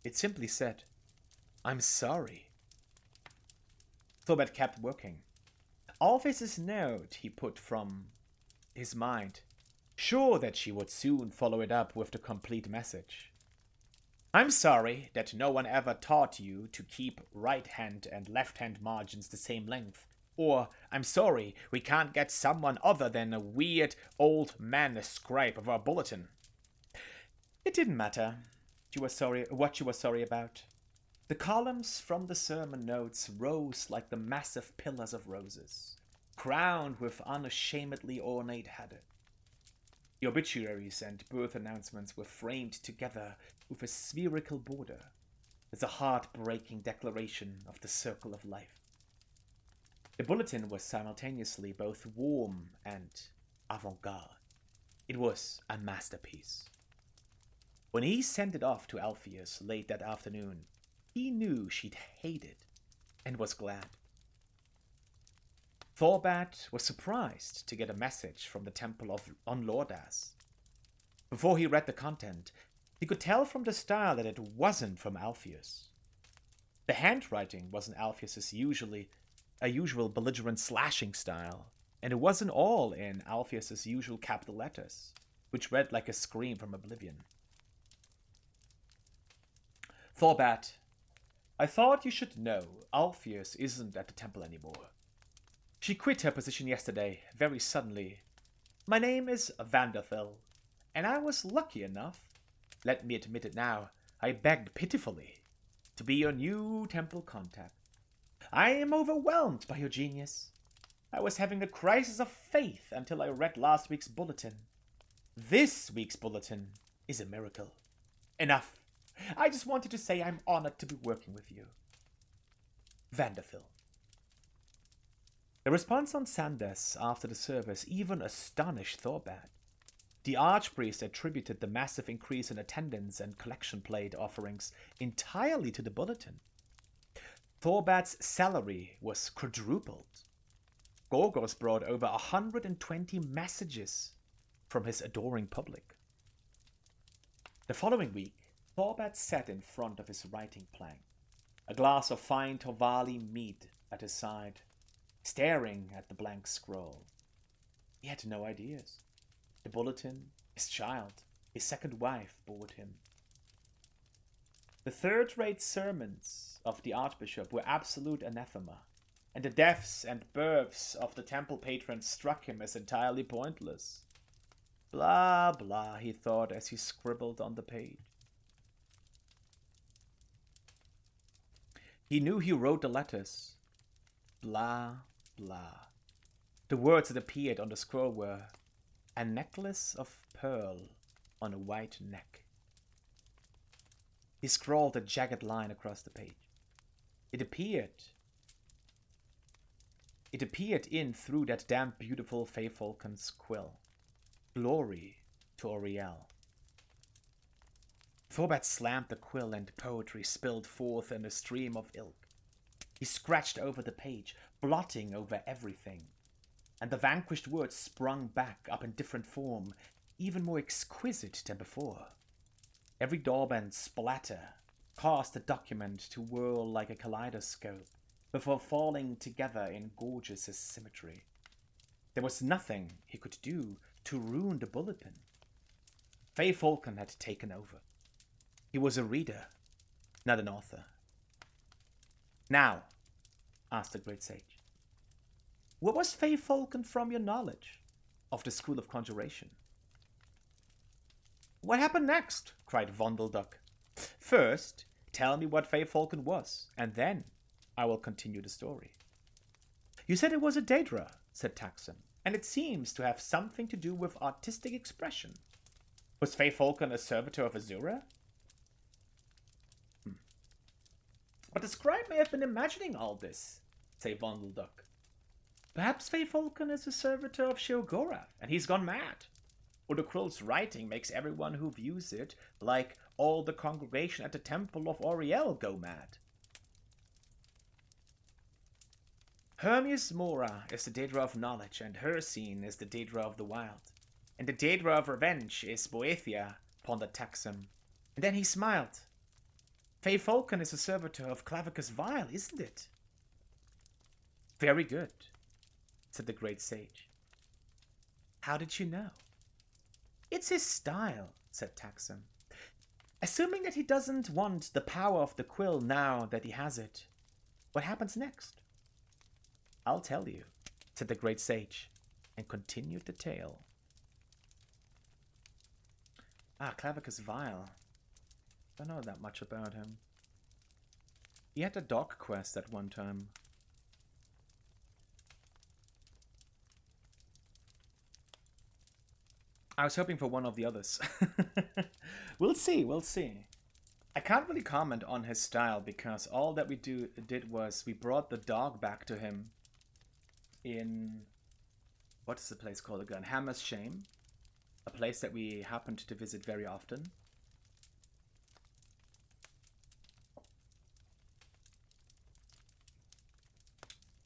It simply said, "I'm sorry." Thorbat kept working. Alpheus's note he put from his mind, sure that she would soon follow it up with the complete message. "I'm sorry that no one ever taught you to keep right-hand and left-hand margins the same length. Or, I'm sorry we can't get someone other than a weird old man scribe of our bulletin." It didn't matter what you were sorry about. The columns from the sermon notes rose like the massive pillars of roses, crowned with unashamedly ornate header. The obituaries and birth announcements were framed together with a spherical border, as a heart-breaking declaration of the circle of life. The bulletin was simultaneously both warm and avant-garde. It was a masterpiece. When he sent it off to Alpheus late that afternoon, he knew she'd hate it, and was glad. Thorbat was surprised to get a message from the temple on Lordas. Before he read the content, he could tell from the style that it wasn't from Alpheus. The handwriting wasn't Alpheus's usual belligerent slashing style, and it wasn't all in Alpheus's usual capital letters, which read like a scream from oblivion. "Thorbat, I thought you should know Alpheus isn't at the temple anymore. She quit her position yesterday, very suddenly. My name is Vanderthel, and I was lucky enough, let me admit it now, I begged pitifully, to be your new temple contact. I am overwhelmed by your genius. I was having a crisis of faith until I read last week's bulletin. This week's bulletin is a miracle. Enough. I just wanted to say I'm honored to be working with you. Vanderthel." The response on Sandas after the service even astonished Thorbat. The archpriest attributed the massive increase in attendance and collection plate offerings entirely to the bulletin. Thorbat's salary was quadrupled. Gorgos brought over 120 messages from his adoring public. The following week, Thorbat sat in front of his writing plank, a glass of fine Tovali mead at his side, staring at the blank scroll. He had no ideas. The bulletin, his child, his second wife bored him. The third-rate sermons of the Archbishop were absolute anathema, and the deaths and births of the temple patrons struck him as entirely pointless. Blah, blah, he thought as he scribbled on the page. He knew he wrote the letters. Blah, blah. The words that appeared on the scroll were, "A necklace of pearl on a white neck." He scrawled a jagged line across the page. It appeared in through that damn beautiful Fey Falcon's quill. Glory to Oriel. Thorbat slammed the quill and poetry spilled forth in a stream of ilk. He scratched over the page, blotting over everything, and the vanquished words sprung back up in different form, even more exquisite than before. Every daub and splatter caused the document to whirl like a kaleidoscope before falling together in gorgeous symmetry. There was nothing he could do to ruin the bulletin. Faye Falcon had taken over. He was a reader, not an author. Now, asked the great sage, where was Faye Falcon from your knowledge of the School of Conjuration? What happened next? Cried Vondelduck. First, tell me what Faye Falcon was, and then I will continue the story. You said it was a Daedra, said Taxon, and it seems to have something to do with artistic expression. Was Faye Falcon a servitor of Azura? But the scribe may have been imagining all this, said Vondelduck. Perhaps Faye Falcon is a servitor of Sheogorath, and he's gone mad. Or the Quill's writing makes everyone who views it, like all the congregation at the Temple of Auriel, go mad. Hermias Mora is the Daedra of knowledge, and Hircine is the Daedra of the wild. And the Daedra of revenge is Boethia, pondered Taxum. And then he smiled. Faye Falcon is a servitor of Clavicus Vile, isn't it? Very good, said the great sage. How did you know? It's his style, said Taxum. Assuming that he doesn't want the power of the quill now that he has it, what happens next? I'll tell you, said the great sage, and continued the tale. Clavicus Vile. Don't know that much about him. He had a dog quest at one time. I was hoping for one of the others. We'll see, we'll see. I can't really comment on his style because all that we did was we brought the dog back to him in... what is the place called again? Hammer's Shame. A place that we happened to visit very often.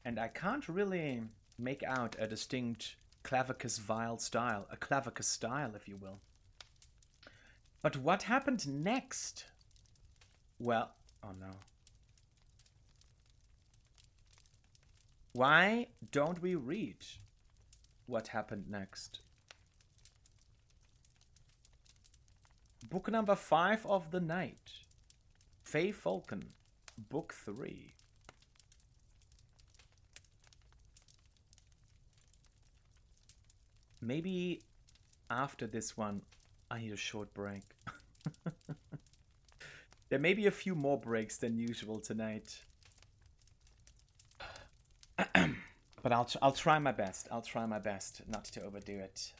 And I can't really make out a distinct Clavicus Vile style. A Clavicus style, if you will. But what happened next? Well, oh no. Why don't we read what happened next? Book number 5 of the night. Faye Falcon, book 3. Maybe after this one, I need a short break. There may be a few more breaks than usual tonight. But I'll try my best. I'll try my best not to overdo it.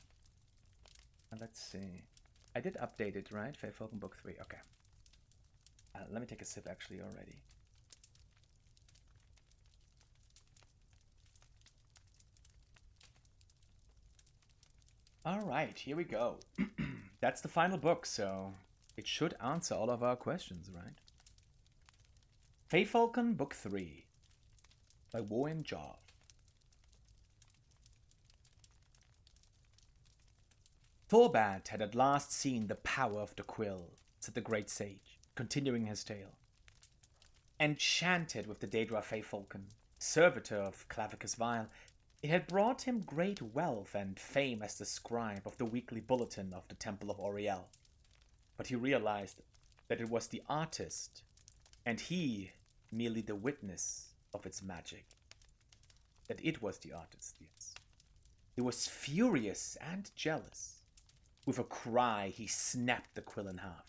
And let's see. I did update it, right? Faye Falcon book 3. Okay. Let me take a sip actually already. Alright, here we go. That's the final book, so it should answer all of our questions, right? Faye Falcon book 3 by Warren Jarv. Thorbat had at last seen the power of the quill, said the great sage, continuing his tale. Enchanted with the Daedra Faye Falcon, servitor of Clavicus Vile, it had brought him great wealth and fame as the scribe of the weekly bulletin of the Temple of Auriel. But he realized that it was the artist, and he merely the witness of its magic. That it was the artist, yes. He was furious and jealous. With a cry, he snapped the quill in half.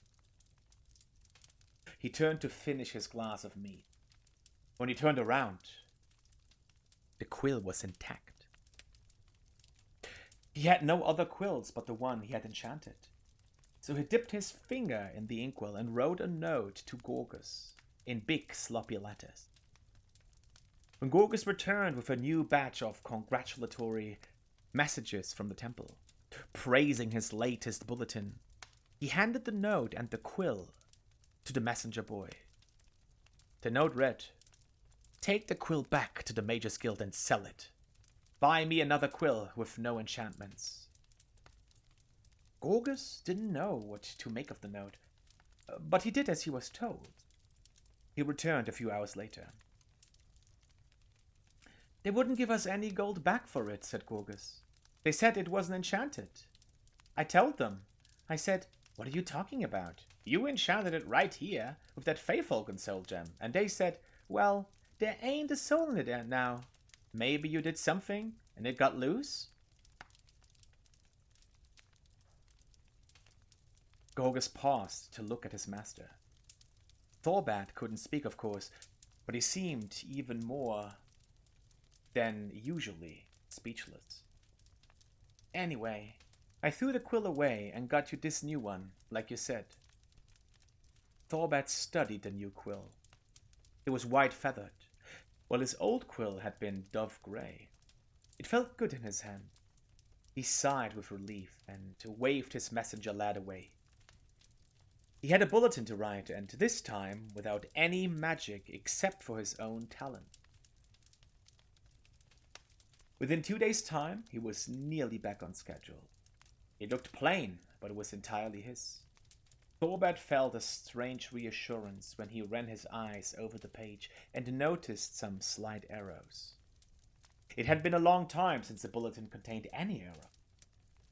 He turned to finish his glass of mead. When he turned around, the quill was intact. He had no other quills but the one he had enchanted. So he dipped his finger in the inkwell and wrote a note to Gorgus in big sloppy letters. When Gorgus returned with a new batch of congratulatory messages from the temple, praising his latest bulletin, He handed the note and the quill to the messenger boy. The note read, "Take the quill back to the Mage's Guild and sell it. Buy me another quill with no enchantments." Gorgus didn't know what to make of the note, but he did as he was told. He returned a few hours later. "They wouldn't give us any gold back for it," said Gorgus. "They said it wasn't enchanted. I told them. I said, 'What are you talking about? You enchanted it right here with that Feyfolken soul gem.' And they said, 'Well, there ain't a soul in it now. Maybe you did something and it got loose?'" Gorgus paused to look at his master. Thorbat couldn't speak, of course, but he seemed even more than usually speechless. "Anyway, I threw the quill away and got you this new one, like you said." Thorbat studied the new quill. It was white-feathered, while his old quill had been dove-gray. It felt good in his hand. He sighed with relief and waved his messenger lad away. He had a bulletin to write, and this time without any magic except for his own talent. Within 2 days' time, he was nearly back on schedule. It looked plain, but it was entirely his. Thorbat felt a strange reassurance when he ran his eyes over the page and noticed some slight errors. It had been a long time since the bulletin contained any error.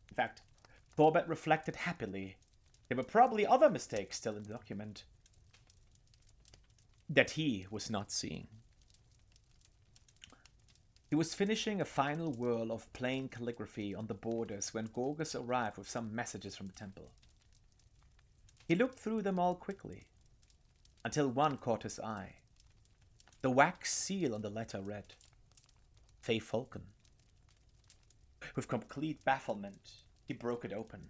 In fact, Thorbat reflected happily. There were probably other mistakes still in the document that he was not seeing. He was finishing a final whirl of plain calligraphy on the borders when Gorgus arrived with some messages from the temple. He looked through them all quickly, until one caught his eye. The wax seal on the letter read, "Feyfolken." With complete bafflement, he broke it open.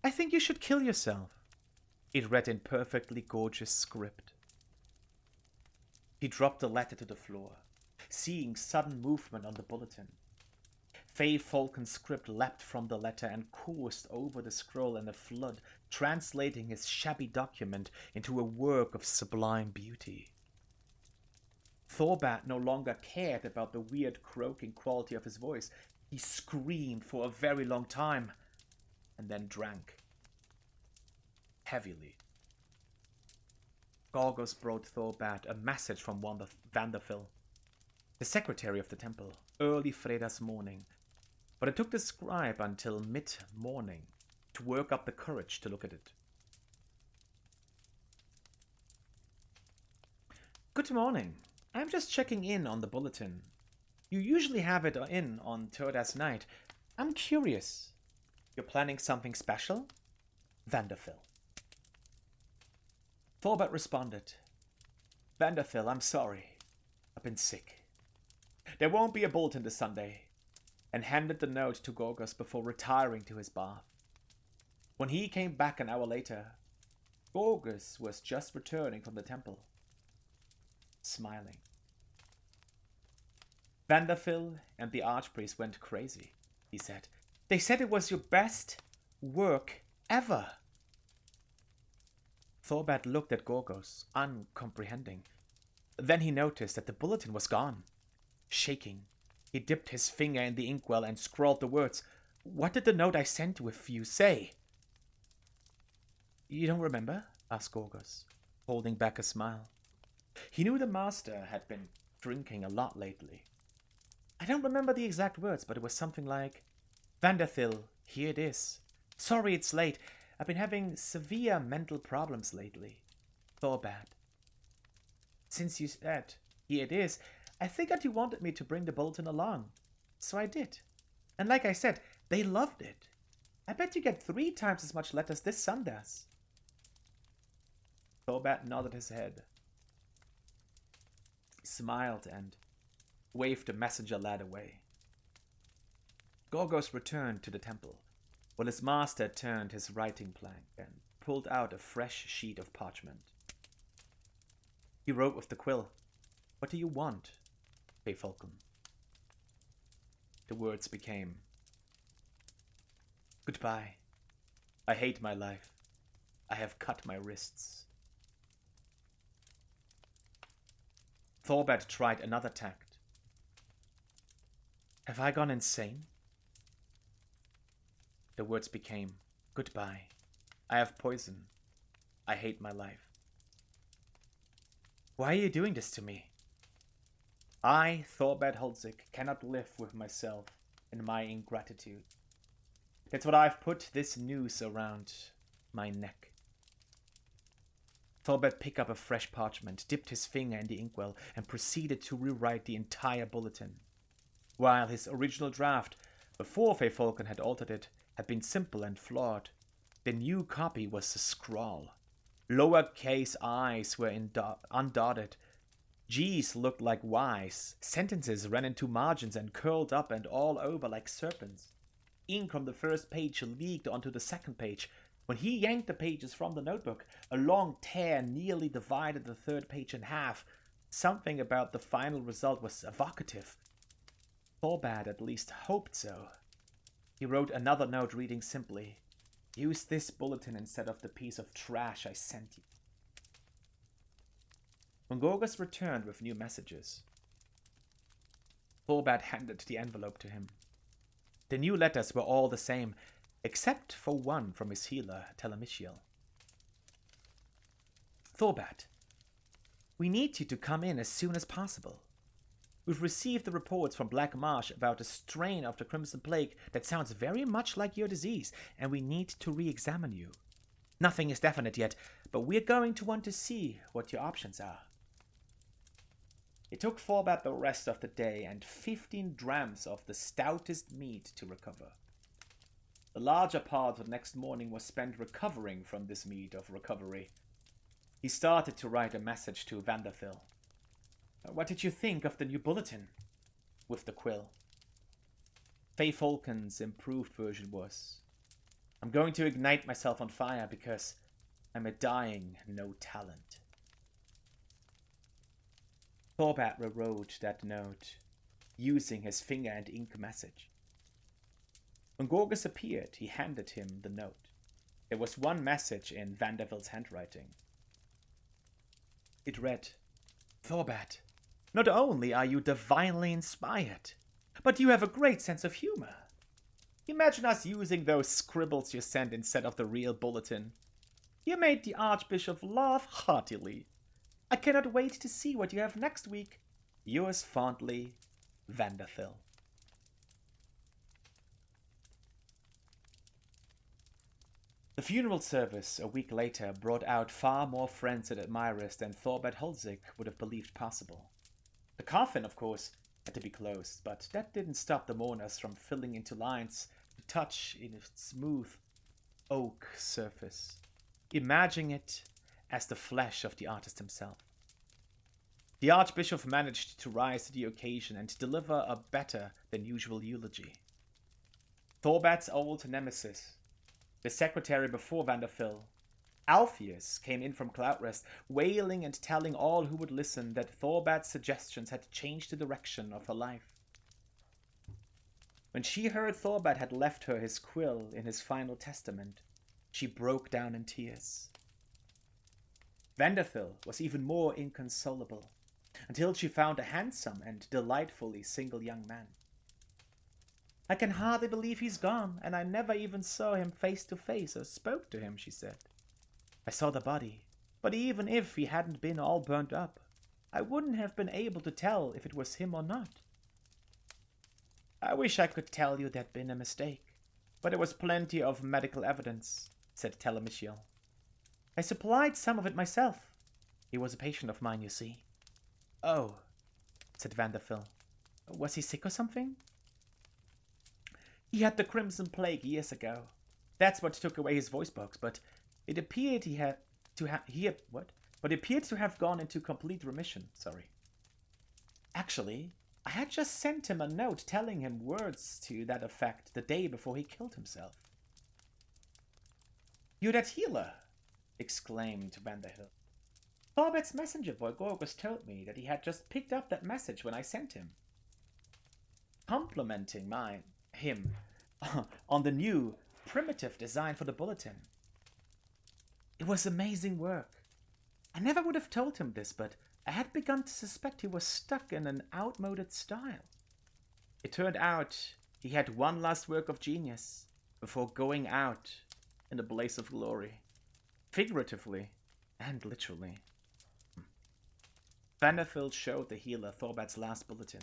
"I think you should kill yourself," it read in perfectly gorgeous script. He dropped the letter to the floor, seeing sudden movement on the bulletin. Feyfolken script leapt from the letter and coursed over the scroll in a flood, translating his shabby document into a work of sublime beauty. Thorbat no longer cared about the weird croaking quality of his voice. He screamed for a very long time, and then drank. Heavily. Gorgus brought Thorbat a message from Vanderfil, the secretary of the temple, early Freda's morning, but it took the scribe until mid-morning to work up the courage to look at it. "Good morning. I'm just checking in on the bulletin. You usually have it in on Turdas night. I'm curious. You're planning something special?" Vanderfil. Thorbat responded, "Vanderfil, I'm sorry. I've been sick. There won't be a bulletin this Sunday," and handed the note to Gorgus before retiring to his bath. When he came back an hour later, Gorgus was just returning from the temple, smiling. "Vanderfil and the archpriest went crazy," he said. "They said it was your best work ever." Thorbat looked at Gorgus, uncomprehending. Then he noticed that the bulletin was gone. Shaking, he dipped his finger in the inkwell and scrawled the words. "What did the note I sent with you say?" "You don't remember?" asked Gorgus, holding back a smile. He knew the master had been drinking a lot lately. "I don't remember the exact words, but it was something like, 'Vanderfil, here it is. Sorry it's late. I've been having severe mental problems lately. Thorbat. Since you said, here it is, I figured you wanted me to bring the bulletin along. So I did. And like I said, they loved it. I bet you get 3 times as much letters this son does." Thorbat nodded his head, smiled, and waved the messenger lad away. Gorgus returned to the temple, while his master turned his writing plank and pulled out a fresh sheet of parchment. He wrote with the quill, "What do you want, Feyfolken?" The words became, Goodbye. I hate my life. I have cut my wrists. Thorbad tried another tact. Have I gone insane? The words became, goodbye. I have poison. I hate my life. Why are you doing this to me? I, Thorbad Holzik, cannot live with myself and my ingratitude. That's what I've put this noose around my neck. Thorbad picked up a fresh parchment, dipped his finger in the inkwell, and proceeded to rewrite the entire bulletin. While his original draft, before Faye Falcon had altered it, had been simple and flawed, the new copy was a scrawl. Lowercase i's were undotted. G's looked like y's. Sentences ran into margins and curled up and all over like serpents. Ink from the first page leaked onto the second page. When he yanked the pages from the notebook, a long tear nearly divided the third page in half. Something about the final result was evocative. Thorbad at least hoped so. He wrote another note reading simply, use this bulletin instead of the piece of trash I sent you. When Gorgas returned with new messages, Thorbad handed the envelope to him. The new letters were all the same, except for one from his healer, Telemichiel. Thorbad, we need you to come in as soon as possible. We've received the reports from Black Marsh about a strain of the Crimson Plague that sounds very much like your disease, and we need to re-examine you. Nothing is definite yet, but we're going to want to see what your options are. It took Thorbad the rest of the day and 15 drams of the stoutest meat to recover. The larger part of the next morning was spent recovering from this meat of recovery. He started to write a message to Vanderfil. What did you think of the new bulletin? With the quill. Faye Falcon's improved version was, I'm going to ignite myself on fire because I'm a dying no talent. Thorbad rewrote that note, using his finger and ink message. When Gorgas appeared, he handed him the note. There was one message in Vandervil's handwriting. It read, Thorbad, not only are you divinely inspired, but you have a great sense of humor. Imagine us using those scribbles you sent instead of the real bulletin. You made the Archbishop laugh heartily. I cannot wait to see what you have next week. Yours fondly, Vanderfil. The funeral service a week later brought out far more friends and admirers than Thorbad Holzik would have believed possible. The coffin, of course, had to be closed, but that didn't stop the mourners from filling into lines to touch in its smooth oak surface, imagining it as the flesh of the artist himself. The Archbishop managed to rise to the occasion and deliver a better than usual eulogy. Thorbad's old nemesis, the secretary before Vanderfil, Alpheus, came in from Cloudrest, wailing and telling all who would listen that Thorbad's suggestions had changed the direction of her life. When she heard Thorbad had left her his quill in his final testament, she broke down in tears. Vanderfil was even more inconsolable, until she found a handsome and delightfully single young man. I can hardly believe he's gone, and I never even saw him face to face or spoke to him, she said. I saw the body, but even if he hadn't been all burnt up, I wouldn't have been able to tell if it was him or not. I wish I could tell you there'd been a mistake, but there was plenty of medical evidence, said Telemichiel. I supplied some of it myself. He was a patient of mine, you see. Oh, said Vanderfil. Was he sick or something? He had the Crimson Plague years ago. That's what took away his voice box, but it appeared But appeared to have gone into complete remission, sorry. Actually, I had just sent him a note telling him words to that effect the day before he killed himself. You that healer, exclaimed Vanderhill. Thorbad's messenger boy Gorgas told me that he had just picked up that message when I sent him. Complimenting him on the new primitive design for the bulletin. It was amazing work. I never would have told him this, but I had begun to suspect he was stuck in an outmoded style. It turned out he had one last work of genius before going out in a blaze of glory. Figuratively and literally. Vanderbilt showed the healer Thorbat's last bulletin,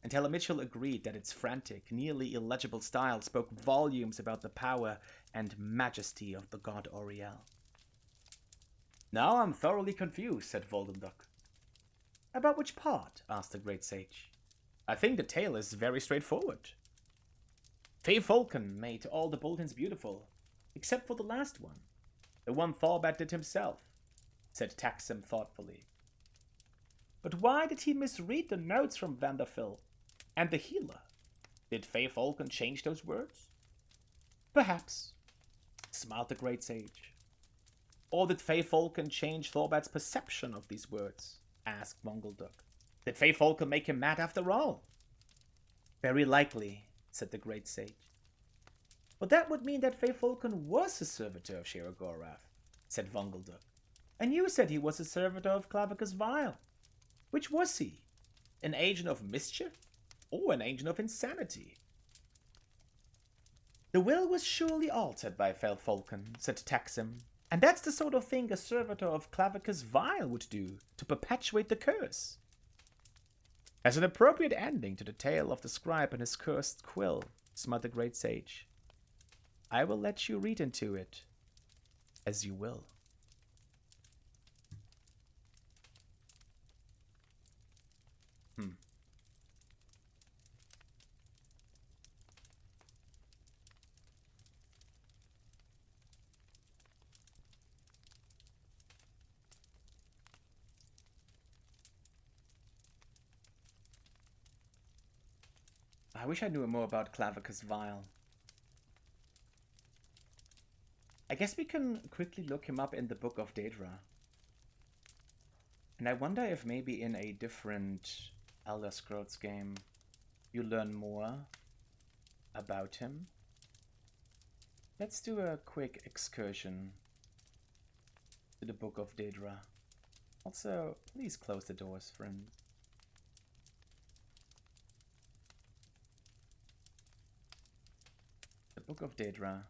and Taylor Mitchell agreed that its frantic, nearly illegible style spoke volumes about the power and majesty of the god Oriel. "Now I'm thoroughly confused," said Voldenduck. "About which part?" asked the great sage. "I think the tale is very straightforward. Fay Falcon made all the bulletins beautiful, except for the last one, the one Thorbat did himself," said Taxim thoughtfully. "But why did he misread the notes from Vanderbilt and the healer? Did Fay Falcon change those words?" "Perhaps," smiled the great sage. "Or did Fay Falcon change Thorbat's perception of these words?" asked Mongolduck. "Did Fay Falcon make him mad after all?" "Very likely," said the great sage. "But that would mean that Fay Falcon was a servitor of Sheogorath," said Mongolduck. "And you said he was a servitor of Clavicus Vile. Which was he? An agent of mischief or an agent of insanity?" "The will was surely altered by Fay Falcon," said Taxim. "And that's the sort of thing a servitor of Clavicus Vile would do to perpetuate the curse." "As an appropriate ending to the tale of the scribe and his cursed quill," smiled the great sage. "I will let you read into it as you will." I wish I knew more about Clavicus Vile. I guess we can quickly look him up in the Book of Daedra. And I wonder if maybe in a different Elder Scrolls game you learn more about him. Let's do a quick excursion to the Book of Daedra. Also, please close the doors, friend. The Book of Daedra.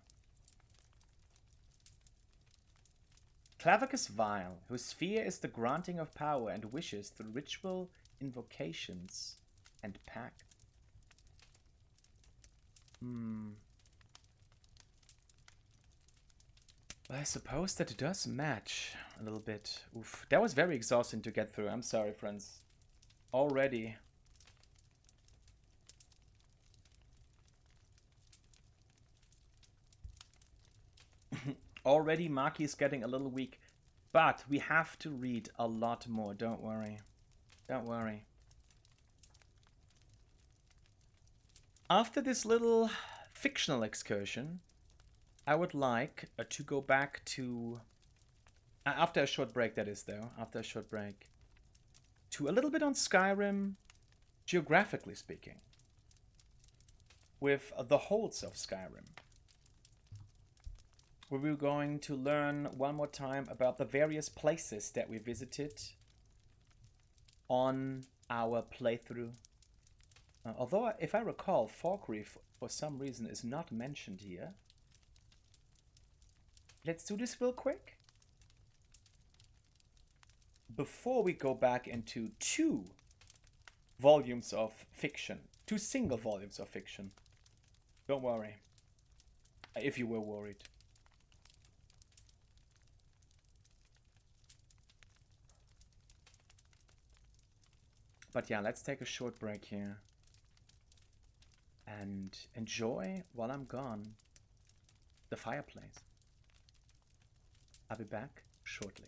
Clavicus Vile, whose sphere is the granting of power and wishes through ritual invocations and pact. Well, I suppose that it does match a little bit. Oof, that was very exhausting to get through. I'm sorry, friends. Already. Already Maki is getting a little weak, but we have to read a lot more, don't worry. Don't worry. After this little fictional excursion, I would like to go back to, after a short break that is though, after a short break, to a little bit on Skyrim, geographically speaking, with the holds of Skyrim. We're going to learn one more time about the various places that we visited on our playthrough. Although, if I recall, Falkreath for some reason is not mentioned here. Let's do this real quick. Before we go back into two volumes of fiction, two single volumes of fiction. Don't worry, if you were worried. But yeah, let's take a short break here and enjoy, while I'm gone, the fireplace. I'll be back shortly.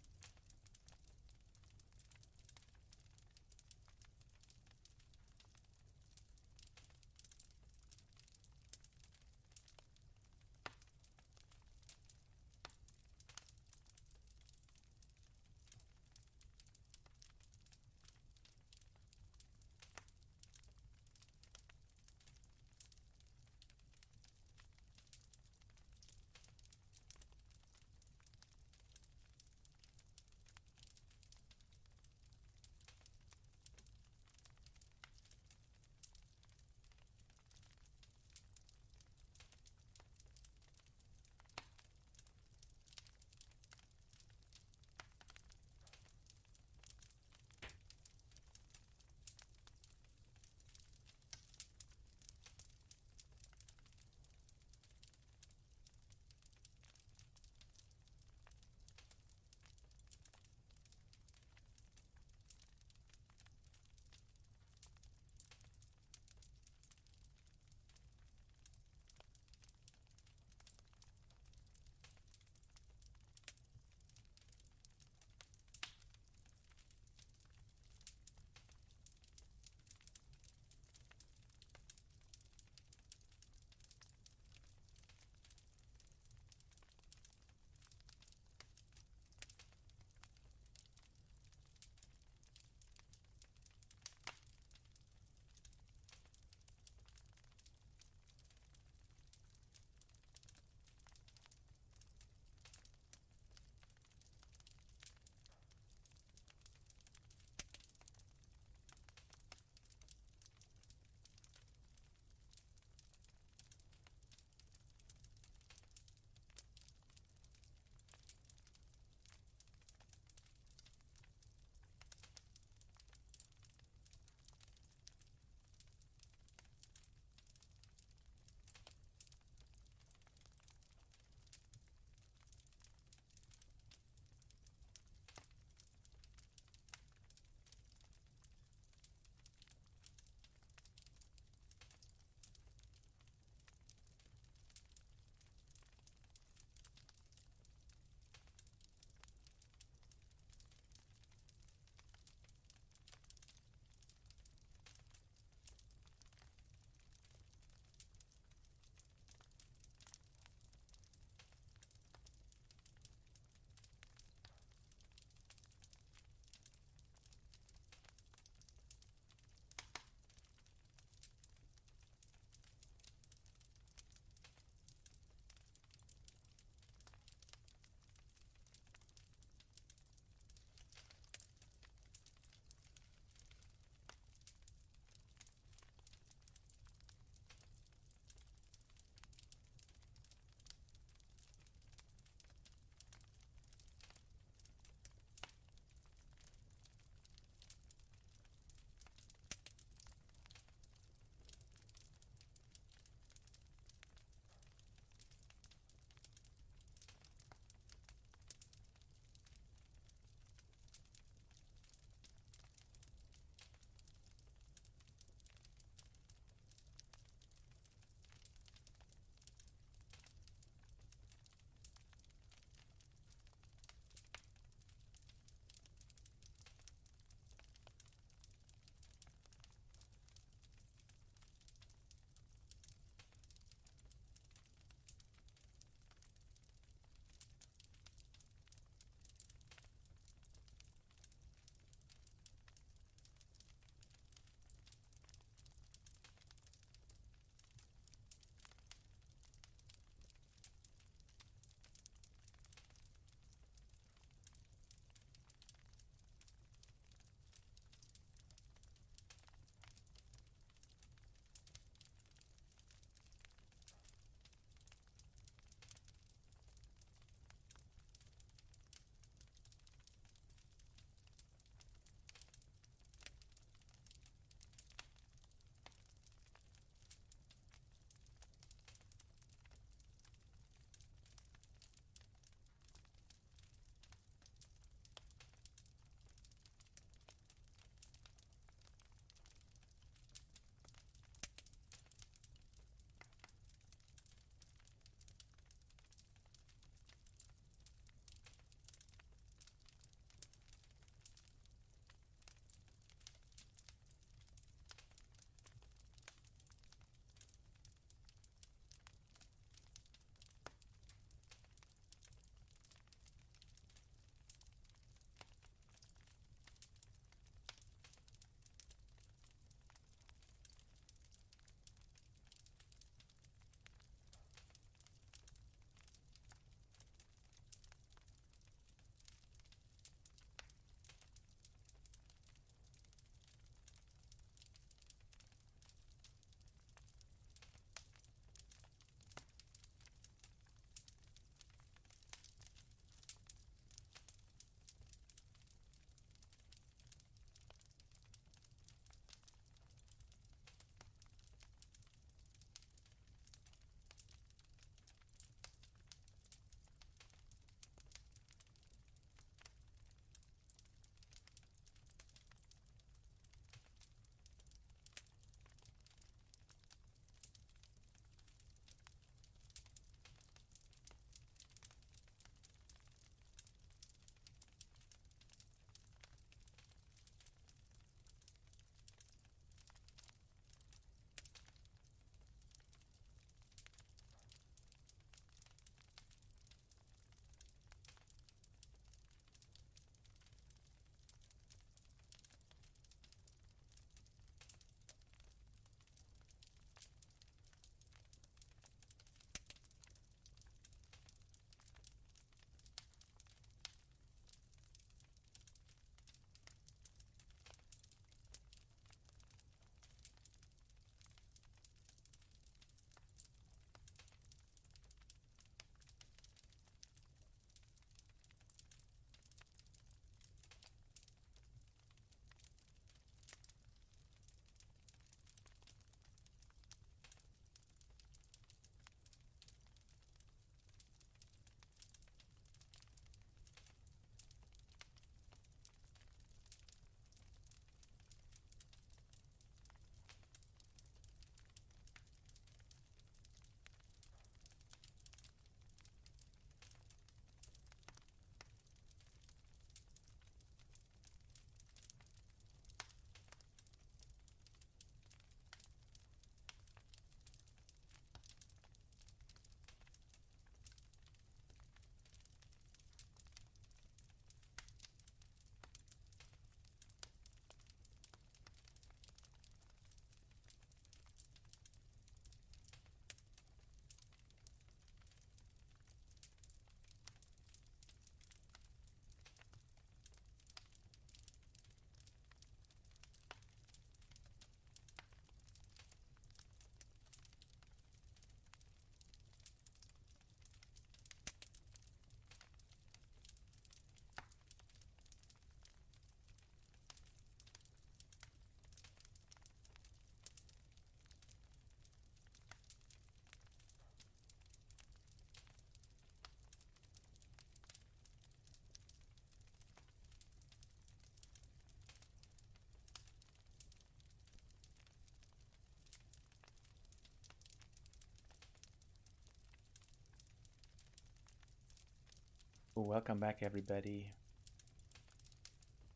Welcome back, everybody,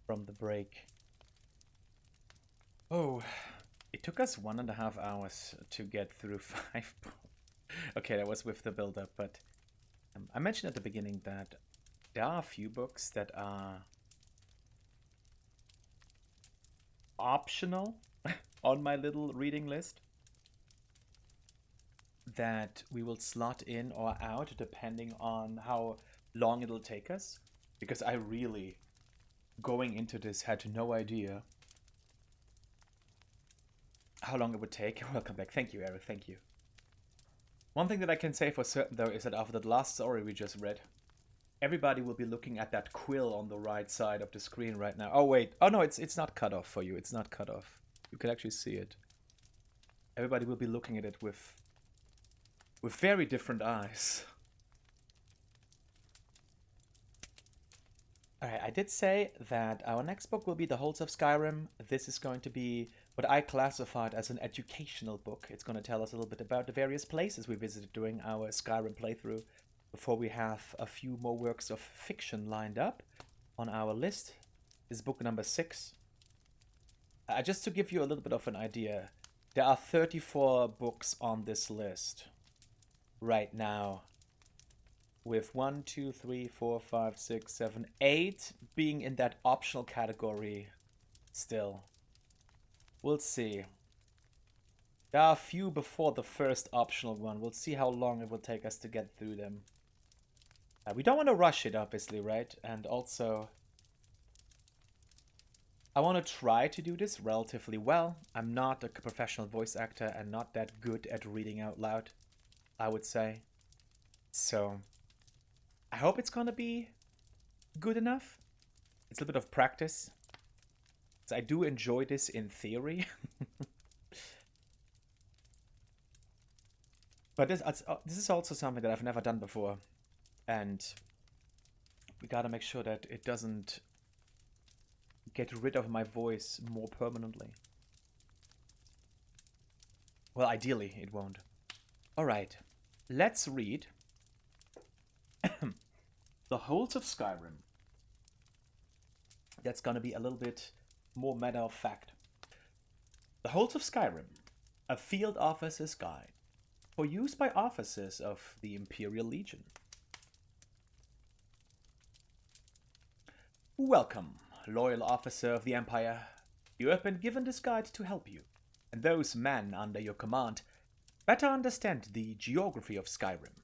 from the break. Oh, it took us 1.5 hours to get through 5 books. Okay, that was with the build-up, but I mentioned at the beginning that there are a few books that are optional on my little reading list that we will slot in or out depending on how long it'll take us, because I really, going into this, had no idea how long it would take. Welcome back. Thank you, Eric. Thank you. One thing that I can say for certain, though, is that after the last story we just read, everybody will be looking at that quill on the right side of the screen right now. Oh, wait. Oh, no, it's not cut off for you. It's not cut off. You can actually see it. Everybody will be looking at it with very different eyes. Alright, I did say that our next book will be The Holds of Skyrim. This is going to be what I classified as an educational book. It's going to tell us a little bit about the various places we visited during our Skyrim playthrough before we have a few more works of fiction lined up on our list. This is book number 6. Just to give you a little bit of an idea, there are 34 books on this list right now, with 1, 2, 3, 4, 5, 6, 7, 8 being in that optional category still. We'll see. There are a few before the first optional one. We'll see how long it will take us to get through them. We don't want to rush it, obviously, right? And also, I want to try to do this relatively well. I'm not a professional voice actor and not that good at reading out loud, I would say. So I hope it's gonna be good enough. It's a little bit of practice. So I do enjoy this in theory. But this is also something that I've never done before. And we gotta make sure that it doesn't get rid of my voice more permanently. Well, ideally it won't. Alright, let's read The Holds of Skyrim. That's gonna be a little bit more matter of fact. The Holds of Skyrim, a field officer's guide for use by officers of the Imperial Legion. Welcome, loyal officer of the Empire. You have been given this guide to help you, and those men under your command, better understand the geography of Skyrim.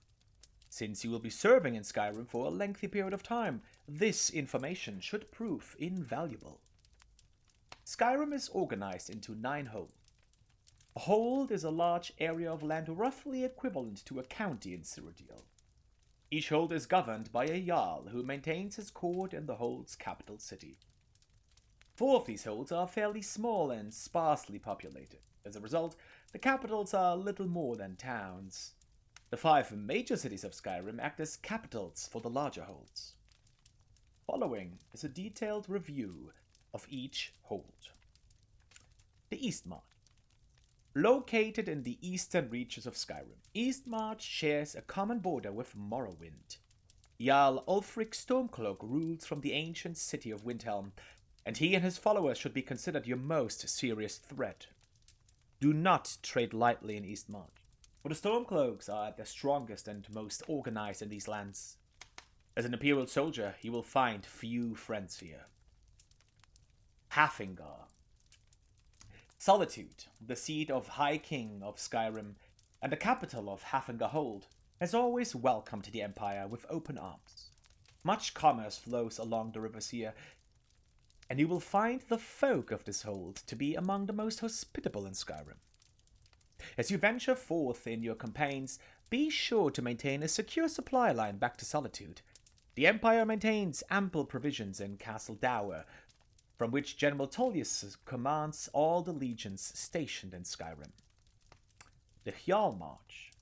Since you will be serving in Skyrim for a lengthy period of time, this information should prove invaluable. Skyrim is organized into 9 holds. A hold is a large area of land roughly equivalent to a county in Cyrodiil. Each hold is governed by a Jarl who maintains his court in the hold's capital city. 4 of these holds are fairly small and sparsely populated. As a result, the capitals are little more than towns. The 5 major cities of Skyrim act as capitals for the larger holds. Following is a detailed review of each hold. The Eastmarch. Located in the eastern reaches of Skyrim, Eastmarch shares a common border with Morrowind. Jarl Ulfric Stormcloak rules from the ancient city of Windhelm, and he and his followers should be considered your most serious threat. Do not trade lightly in Eastmarch, for the Stormcloaks are at their strongest and most organized in these lands. As an Imperial soldier, you will find few friends here. Hafingar. Solitude, the seat of High King of Skyrim and the capital of Hafingar Hold, has always welcomed the Empire with open arms. Much commerce flows along the rivers here, and you will find the folk of this hold to be among the most hospitable in Skyrim. As you venture forth in your campaigns, be sure to maintain a secure supply line back to Solitude. The Empire maintains ample provisions in Castle Dower, from which General Tullius commands all the legions stationed in Skyrim. The Hjalmarch.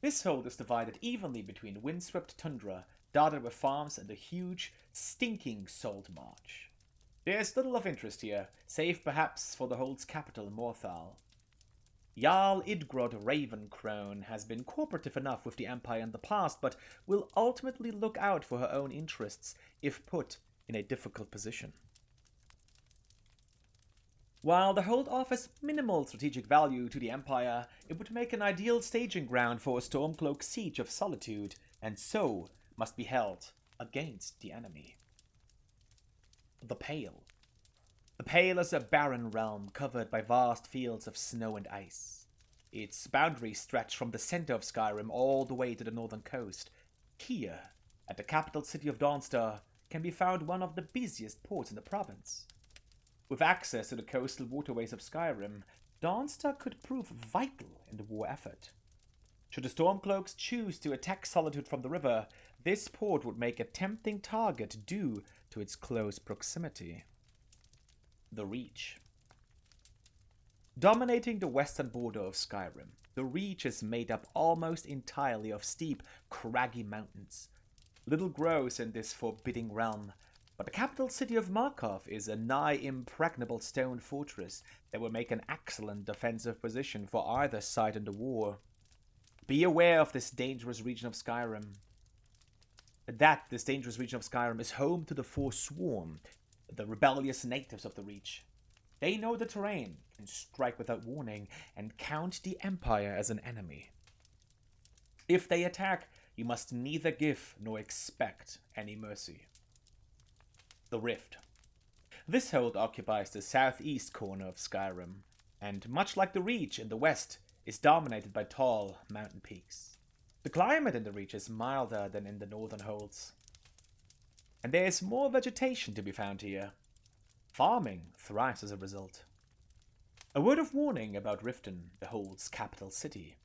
This hold is divided evenly between windswept tundra, dotted with farms, and a huge, stinking salt marsh. There is little of interest here, save perhaps for the hold's capital, Morthal. Jarl Idgrod Ravencrone has been cooperative enough with the Empire in the past, but will ultimately look out for her own interests if put in a difficult position. While the hold offers minimal strategic value to the Empire, it would make an ideal staging ground for a Stormcloak siege of Solitude, and so must be held against the enemy. The Pale. The Pale is a barren realm covered by vast fields of snow and ice. Its boundaries stretch from the center of Skyrim all the way to the northern coast. Here, at the capital city of Dawnstar, can be found one of the busiest ports in the province. With access to the coastal waterways of Skyrim, Dawnstar could prove vital in the war effort. Should the Stormcloaks choose to attack Solitude from the river, this port would make a tempting target due to its close proximity. The Reach. Dominating the western border of Skyrim, the Reach is made up almost entirely of steep, craggy mountains. Little grows in this forbidding realm, but the capital city of Markov is a nigh impregnable stone fortress that will make an excellent defensive position for either side in the war. Be aware of this dangerous region of Skyrim. This dangerous region of Skyrim is home to the Forsworn, the rebellious natives of the Reach. They know the terrain, can strike without warning, and count the Empire as an enemy. If they attack, you must neither give nor expect any mercy. The Rift. This hold occupies the southeast corner of Skyrim, and much like the Reach in the west, is dominated by tall mountain peaks. The climate in the Reach is milder than in the northern holds, and there is more vegetation to be found here. Farming thrives as a result. A word of warning about Riften, the hold's capital city.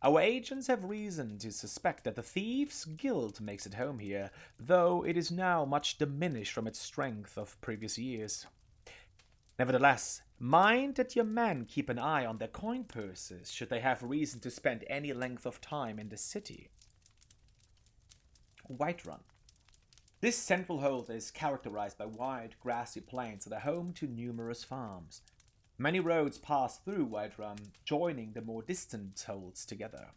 Our agents have reason to suspect that the Thieves' Guild makes it home here, though it is now much diminished from its strength of previous years. Nevertheless, mind that your men keep an eye on their coin purses should they have reason to spend any length of time in the city. Whiterun. This central hold is characterized by wide, grassy plains that are home to numerous farms. Many roads pass through Whiterun, joining the more distant holds together.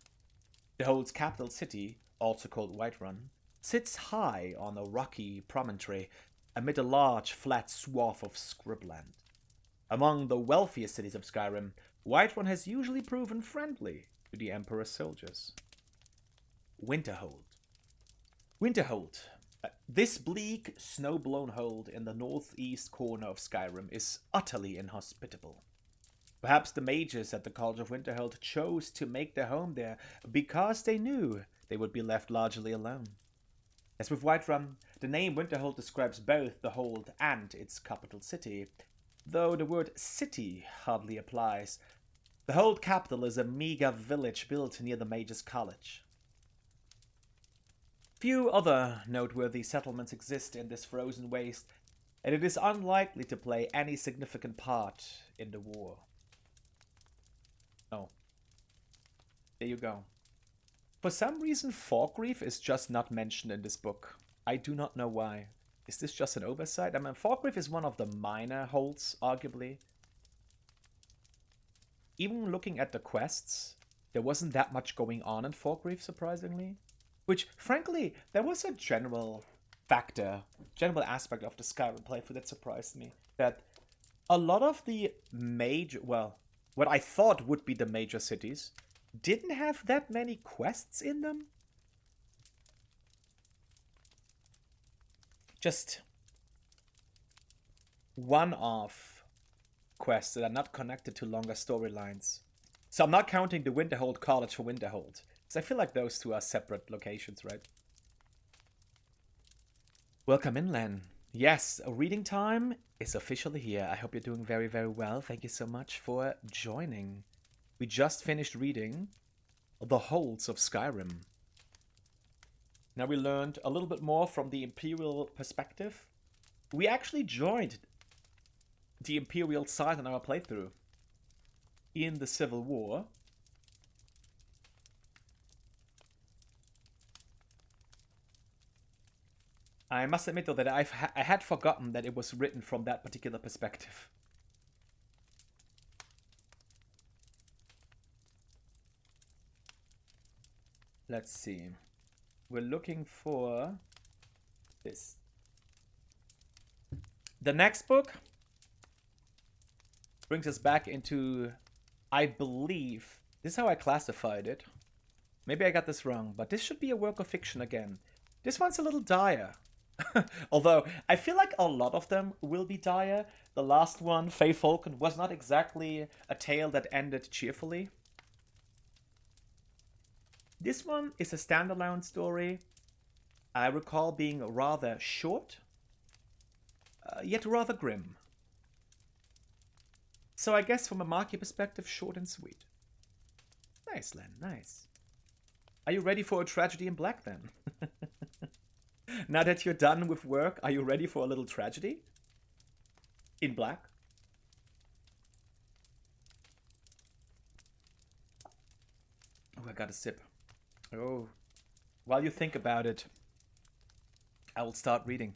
The hold's capital city, also called Whiterun, sits high on a rocky promontory amid a large, flat swath of scribland. Among the wealthiest cities of Skyrim, Whiterun has usually proven friendly to the Emperor's soldiers. Winterhold. Winterhold. This bleak, snow-blown hold in the northeast corner of Skyrim is utterly inhospitable. Perhaps the mages at the College of Winterhold chose to make their home there because they knew they would be left largely alone. As with Whiterun, the name Winterhold describes both the hold and its capital city, though the word city hardly applies. The hold capital is a meager village built near the Mages' College. Few other noteworthy settlements exist in this frozen waste, and it is unlikely to play any significant part in the war. Oh. There you go. For some reason, Falkreath is just not mentioned in this book. I do not know why. Is this just an oversight? I mean, Falkreath is one of the minor holds, arguably. Even looking at the quests, there wasn't that much going on in Falkreath, surprisingly. Which, frankly, there was a general aspect of the Skyrim playthrough that surprised me. That a lot of the what I thought would be the major cities, didn't have that many quests in them. Just one-off quests that are not connected to longer storylines. So I'm not counting the Winterhold College for Winterhold. Because I feel like those two are separate locations, right? Welcome in, Len. Yes, reading time is officially here. I hope you're doing very, very well. Thank you so much for joining. We just finished reading The Holds of Skyrim. Now we learned a little bit more from the Imperial perspective. We actually joined the Imperial side in our playthrough in the Civil War. I must admit, though, that I had forgotten that it was written from that particular perspective. Let's see. We're looking for this. The next book brings us back into, I believe, this is how I classified it. Maybe I got this wrong, but this should be a work of fiction again. This one's a little dire. Although, I feel like a lot of them will be dire. The last one, Faye Falcon, was not exactly a tale that ended cheerfully. This one is a standalone story. I recall being rather short, yet rather grim. So I guess from a market perspective, short and sweet. Nice, Len, nice. Are you ready for a tragedy in black then? Now that you're done with work, are you ready for a little tragedy? In black? Oh, I got a sip. Oh, while you think about it, I will start reading.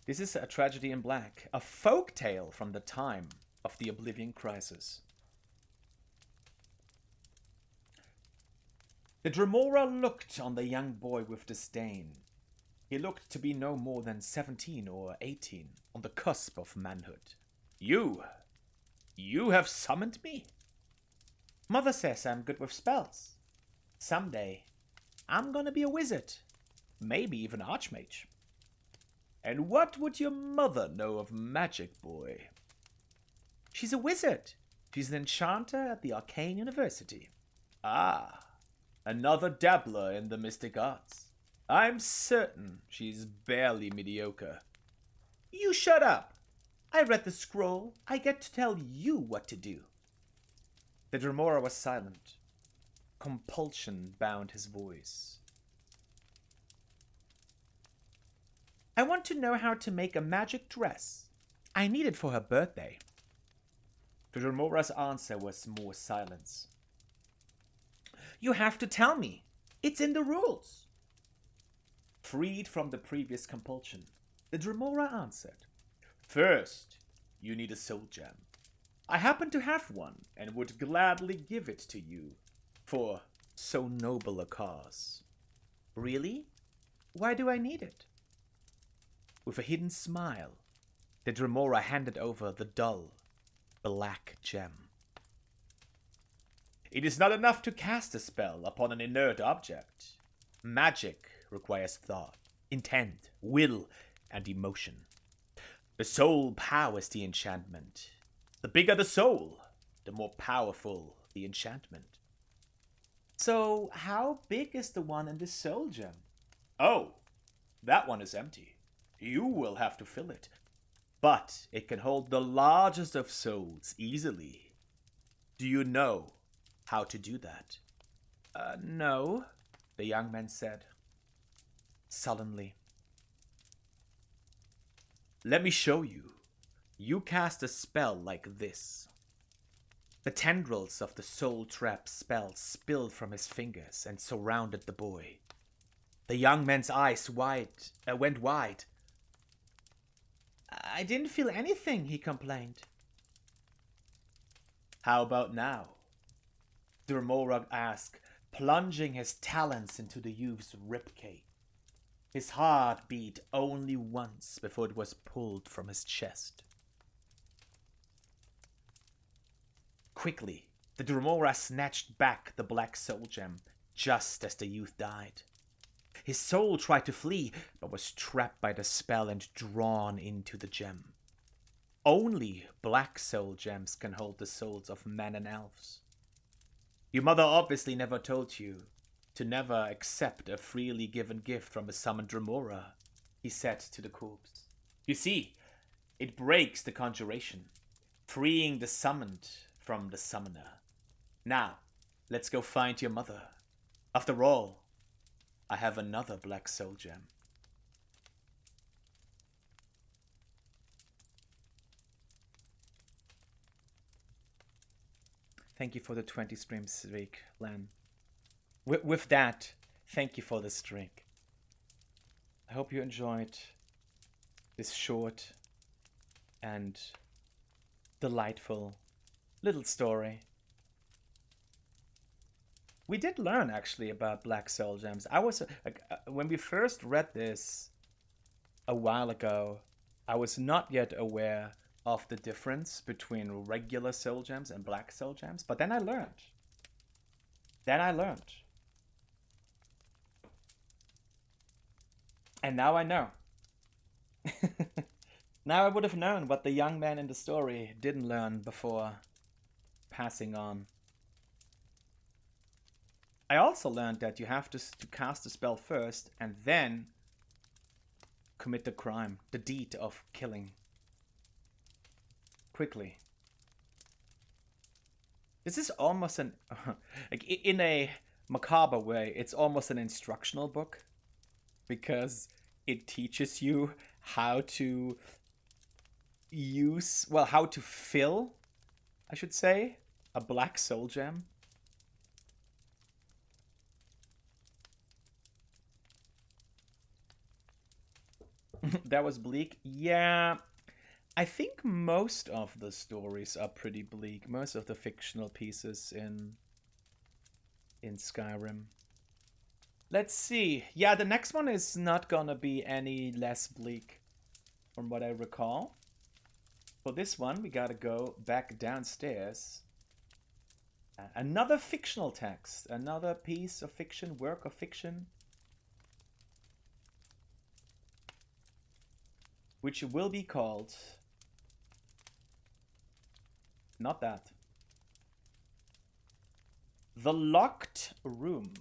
This is a tragedy in black, a folk tale from the time of the Oblivion Crisis. The Dremora looked on the young boy with disdain. He looked to be no more than 17 or 18, on the cusp of manhood. You have summoned me? Mother says I'm good with spells. Someday, I'm gonna be a wizard. Maybe even archmage. And what would your mother know of magic, boy? She's a wizard. She's an enchanter at the Arcane University. Ah, another dabbler in the mystic arts. I'm certain she's barely mediocre. You shut up. I read the scroll. I get to tell you what to do. The Dremora was silent. Compulsion bound his voice. I want to know how to make a magic dress. I need it for her birthday. The Dremora's answer was more silence. You have to tell me. It's in the rules. Freed from the previous compulsion, the Dremora answered. First, you need a soul gem. I happen to have one and would gladly give it to you for so noble a cause. Really? Why do I need it? With a hidden smile, the Dremora handed over the dull, black gem. It is not enough to cast a spell upon an inert object. Magic requires thought, intent, will, and emotion. The soul powers the enchantment. The bigger the soul, the more powerful the enchantment. So, how big is the one in the soul gem? Oh, that one is empty. You will have to fill it. But it can hold the largest of souls easily. Do you know how to do that? No, the young man said, sullenly. Let me show you. You cast a spell like this. The tendrils of the soul trap spell spilled from his fingers and surrounded the boy. The young man's eyes went wide. I didn't feel anything, he complained. How about now? Dremora asked, plunging his talons into the youth's ribcage. His heart beat only once before it was pulled from his chest. Quickly, the Dremora snatched back the black soul gem just as the youth died. His soul tried to flee, but was trapped by the spell and drawn into the gem. Only black soul gems can hold the souls of men and elves. Your mother obviously never told you to never accept a freely given gift from a summoned Dremora, he said to the corpse. You see, it breaks the conjuration, freeing the summoned from the summoner. Now, let's go find your mother. After all, I have another black soul gem. Thank you for the 20 streams this week, Len. With that, thank you for this drink. I hope you enjoyed this short and delightful little story. We did learn actually about black soul gems. I was when we first read this a while ago, I was not yet aware of the difference between regular soul gems and black soul gems, but then I learned. And now I know. Now I would have known what the young man in the story didn't learn before passing on. I also learned that you have to cast the spell first and then commit the crime, the deed of killing. Quickly. This is almost an, like in a macabre way, it's almost an instructional book. Because it teaches you how to use, well, how to fill, I should say, a black soul gem. That was bleak. Yeah, I think most of the stories are pretty bleak. Most of the fictional pieces in Skyrim. Let's see. Yeah, the next one is not gonna be any less bleak from what I recall. For this one, we gotta go back downstairs. Another fictional text. Another piece of fiction, work of fiction. Which will be called... Not that. The Locked Room.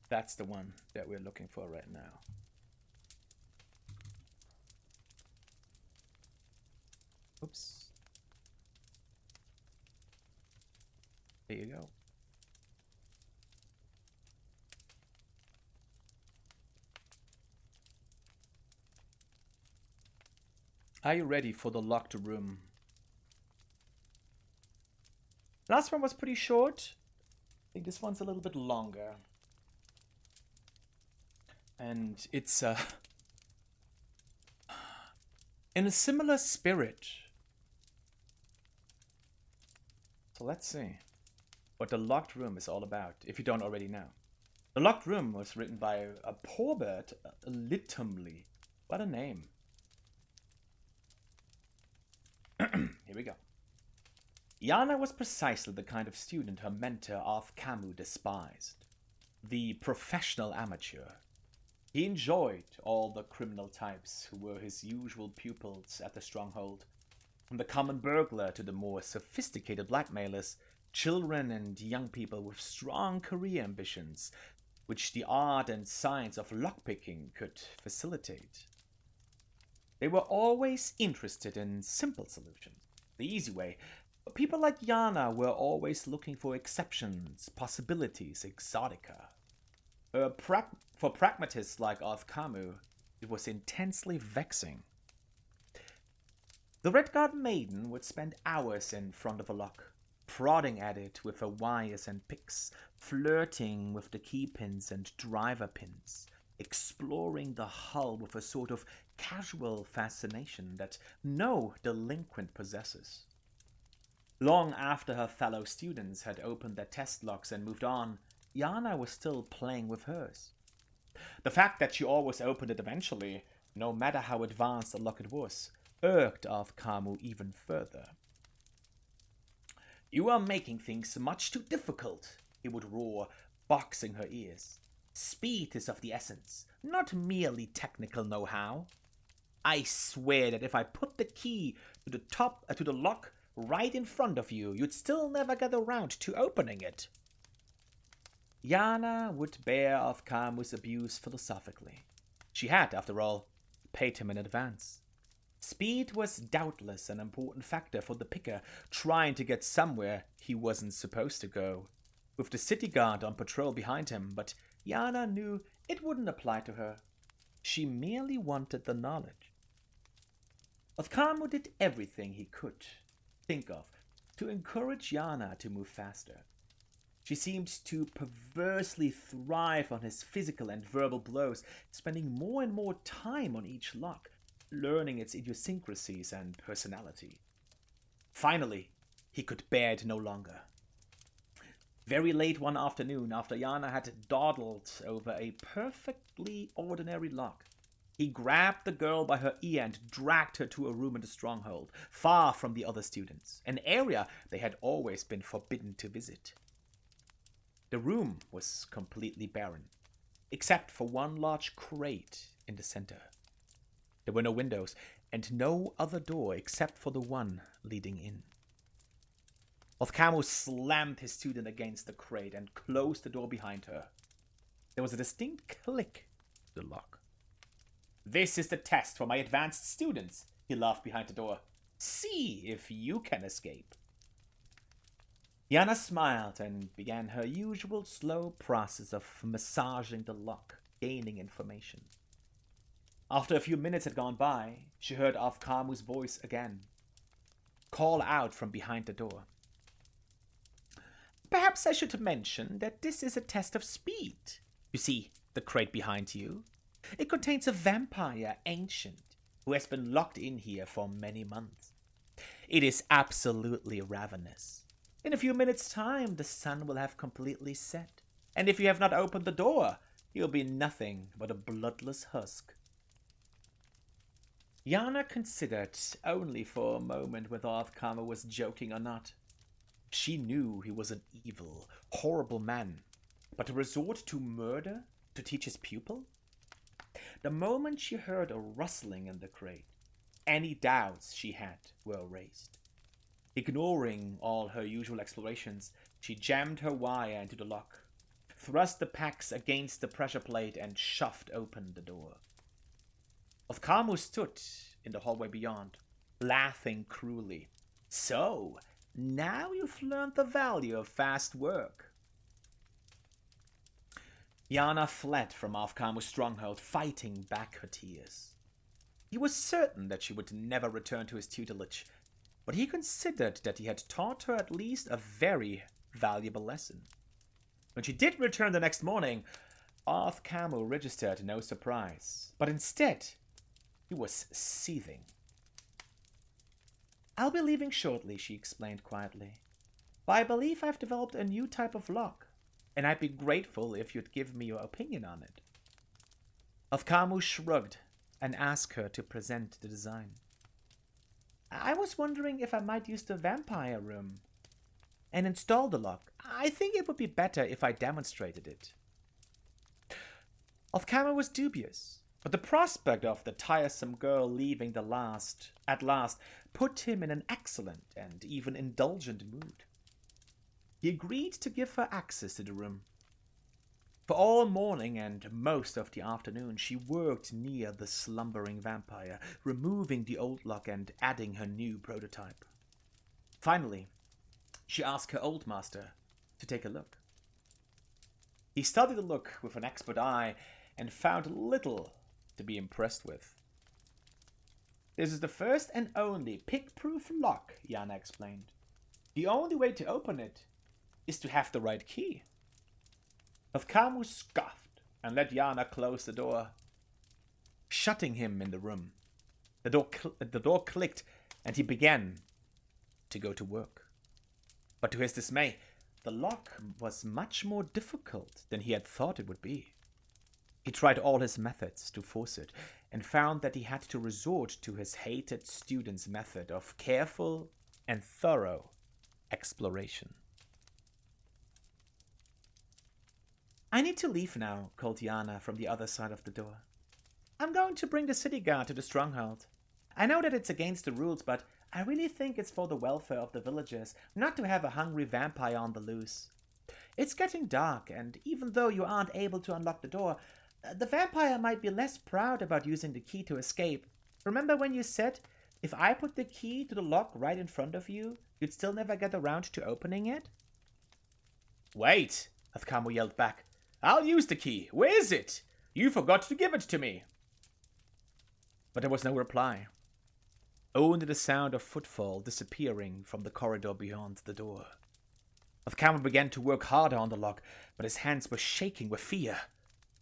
That's the one that we're looking for right now. Oops. There you go. Are you ready for the locked room? Last one was pretty short. I think this one's a little bit longer. And it's in a similar spirit. So let's see what the locked room is all about, if you don't already know. The Locked Room was written by a Porbert Littomly. What a name. Here we go. Yana was precisely the kind of student her mentor Arth Camus despised. The professional amateur. He enjoyed all the criminal types who were his usual pupils at the stronghold. From the common burglar to the more sophisticated blackmailers, children and young people with strong career ambitions, which the art and science of lockpicking could facilitate. They were always interested in simple solutions, the easy way. But people like Yana were always looking for exceptions, possibilities, exotica. For pragmatists like Arth Camus, it was intensely vexing. The Red-Guard maiden would spend hours in front of a lock, prodding at it with her wires and picks, flirting with the key pins and driver pins, exploring the hull with a sort of casual fascination that no delinquent possesses. Long after her fellow students had opened their test locks and moved on, Yana was still playing with hers. The fact that she always opened it eventually, no matter how advanced a lock it was, irked Arth Camus even further. "You are making things much too difficult," he would roar, boxing her ears. "Speed is of the essence, not merely technical know-how. I swear that if I put the key to the lock right in front of you, you'd still never get around to opening it." Yana would bear Arth Camus' abuse philosophically. She had, after all, paid him in advance. Speed was doubtless an important factor for the picker trying to get somewhere he wasn't supposed to go, with the city guard on patrol behind him, but Yana knew it wouldn't apply to her. She merely wanted the knowledge. Arth Camus did everything he could think of to encourage Yana to move faster. She seemed to perversely thrive on his physical and verbal blows, spending more and more time on each lock, learning its idiosyncrasies and personality. Finally, he could bear it no longer. Very late one afternoon, after Yana had dawdled over a perfectly ordinary lock, he grabbed the girl by her ear and dragged her to a room in the stronghold, far from the other students, an area they had always been forbidden to visit. The room was completely barren, except for one large crate in the center. There were no windows, and no other door except for the one leading in. Othkamo slammed his student against the crate and closed the door behind her. There was a distinct click to the lock. "This is the test for my advanced students," he laughed behind the door. "See if you can escape." Yana smiled and began her usual slow process of massaging the lock, gaining information. After a few minutes had gone by, she heard Othkamo's voice again, call out from behind the door. "Perhaps I should mention that this is a test of speed. You see, the crate behind you? It contains a vampire ancient who has been locked in here for many months. It is absolutely ravenous. In a few minutes' time, the sun will have completely set, and if you have not opened the door, you'll be nothing but a bloodless husk." Yana considered only for a moment whether Othkamo was joking or not. She knew he was an evil, horrible man, but to resort to murder to teach his pupil? The moment she heard a rustling in the crate, any doubts she had were erased. Ignoring all her usual explorations, she jammed her wire into the lock, thrust the packs against the pressure plate, and shoved open the door. Othkamo stood in the hallway beyond, laughing cruelly. "So, now you've learned the value of fast work." Yana fled from Othkamo's stronghold, fighting back her tears. He was certain that she would never return to his tutelage, but he considered that he had taught her at least a very valuable lesson. When she did return the next morning, Othkamo registered no surprise, but instead, he was seething. "I'll be leaving shortly," she explained quietly. "But I believe I've developed a new type of lock, and I'd be grateful if you'd give me your opinion on it." Othkamo shrugged and asked her to present the design. "I was wondering if I might use the vampire room and install the lock. I think it would be better if I demonstrated it." Othkamo was dubious, but the prospect of the tiresome girl leaving at last put him in an excellent and even indulgent mood. He agreed to give her access to the room. For all morning and most of the afternoon, she worked near the slumbering vampire, removing the old lock and adding her new prototype. Finally, she asked her old master to take a look. He studied the look with an expert eye and found little to be impressed with. "This is the first and only pick-proof lock," Yana explained. "The only way to open it is to have the right key." Othkamo scoffed and let Yana close the door, shutting him in the room. The door clicked and he began to go to work. But to his dismay, the lock was much more difficult than he had thought it would be. He tried all his methods to force it and found that he had to resort to his hated student's method of careful and thorough exploration. "I need to leave now," called Yana from the other side of the door. "I'm going to bring the city guard to the stronghold. I know that it's against the rules, but I really think it's for the welfare of the villagers not to have a hungry vampire on the loose. It's getting dark, and even though you aren't able to unlock the door, the vampire might be less proud about using the key to escape. Remember when you said, if I put the key to the lock right in front of you, you'd still never get around to opening it?" "Wait!" Othkamo yelled back. "I'll use the key. Where is it? You forgot to give it to me." But there was no reply. Only the sound of footfall disappearing from the corridor beyond the door. Othkamo began to work harder on the lock, but his hands were shaking with fear.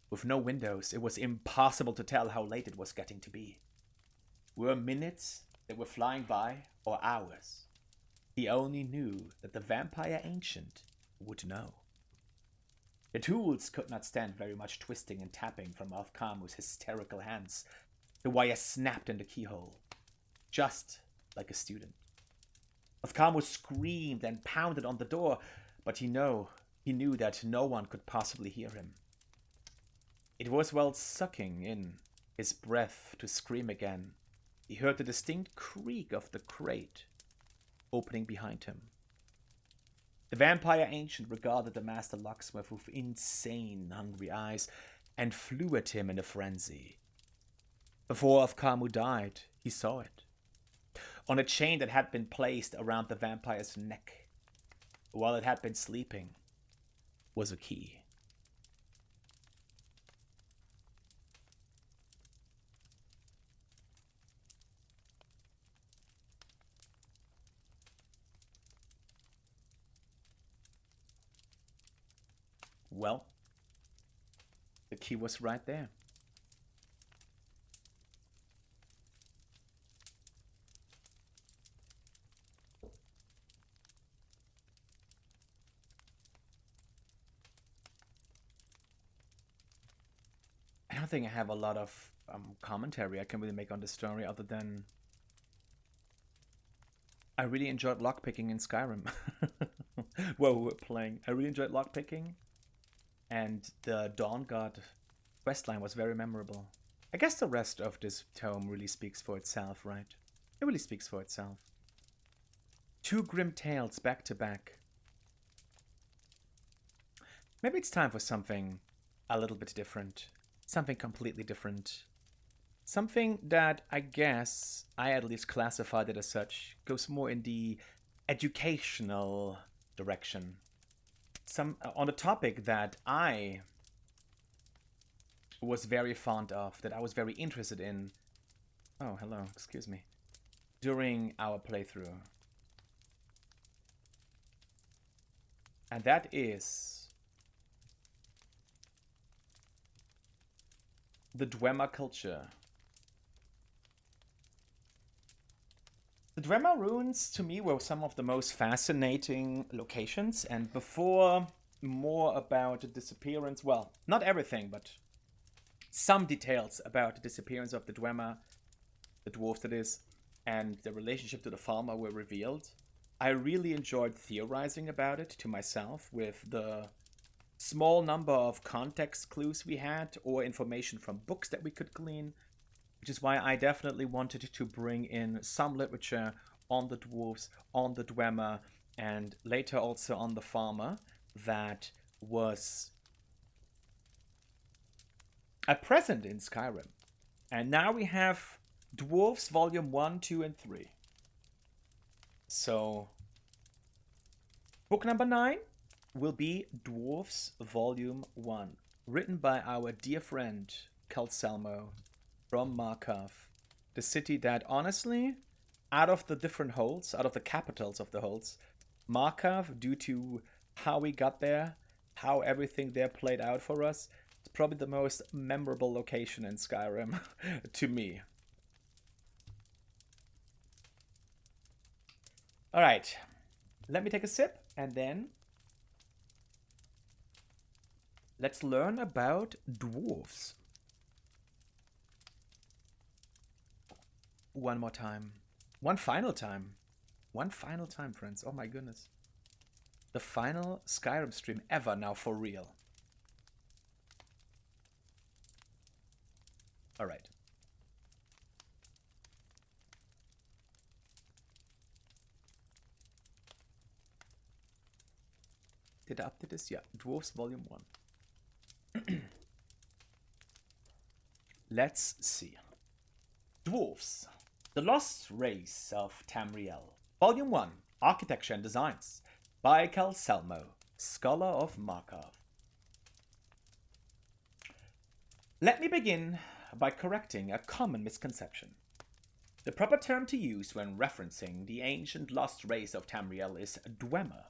With no windows, it was impossible to tell how late it was getting to be. were minutes that were flying by, or hours. He only knew that the vampire ancient would know. The tools could not stand very much twisting and tapping from Alfkamu's hysterical hands. The wire snapped in the keyhole, just like a student. Alfkamu screamed and pounded on the door, but he knew that no one could possibly hear him. It was while sucking in his breath to scream again, he heard the distinct creak of the crate opening behind him. The vampire ancient regarded the master locksmith with insane, hungry eyes and flew at him in a frenzy. Before Alfkamu died, he saw it. On a chain that had been placed around the vampire's neck, while it had been sleeping, was a key. Well, the key was right there. I don't think I have a lot of commentary I can really make on the story other than I really enjoyed lockpicking in Skyrim. While we were playing, I really enjoyed lockpicking. And the Dawn God questline was very memorable. I guess the rest of this tome really speaks for itself, right? It really speaks for itself. 2 grim tales back to back. Maybe it's time for something a little bit different. Something completely different. Something that I guess I at least classified it as such goes more in the educational direction. On a topic that I was very fond of, that I was very interested in. Oh, hello, excuse me. During our playthrough. And that is the Dwemer culture. The Dwemer ruins, to me, were some of the most fascinating locations, and before more about the disappearance, well, not everything, but some details about the disappearance of the Dwemer, the dwarves that is, and the relationship to the farmer were revealed, I really enjoyed theorizing about it to myself with the small number of context clues we had or information from books that we could glean. Which is why I definitely wanted to bring in some literature on the dwarves, on the Dwemer, and later also on the farmer that was present in Skyrim. And now we have Dwarves Volume 1, 2, and 3. So, book number 9 will be Dwarves Volume 1, written by our dear friend Calcelmo, from Markov, the city that, honestly, out of the different holds, out of the capitals of the holds, Markov, due to how we got there, how everything there played out for us, is probably the most memorable location in Skyrim, to me. Alright, let me take a sip, and then let's learn about dwarves. One more time. One final time. One final time, friends. Oh my goodness. The final Skyrim stream ever now, for real. Alright. Did I update this? Yeah. Dwarves Volume 1. Let's see. Dwarves. The Lost Race of Tamriel. Volume 1. Architecture and Designs. By Calcelmo, Scholar of Markov. Let me begin by correcting a common misconception. The proper term to use when referencing the ancient lost race of Tamriel is Dwemer.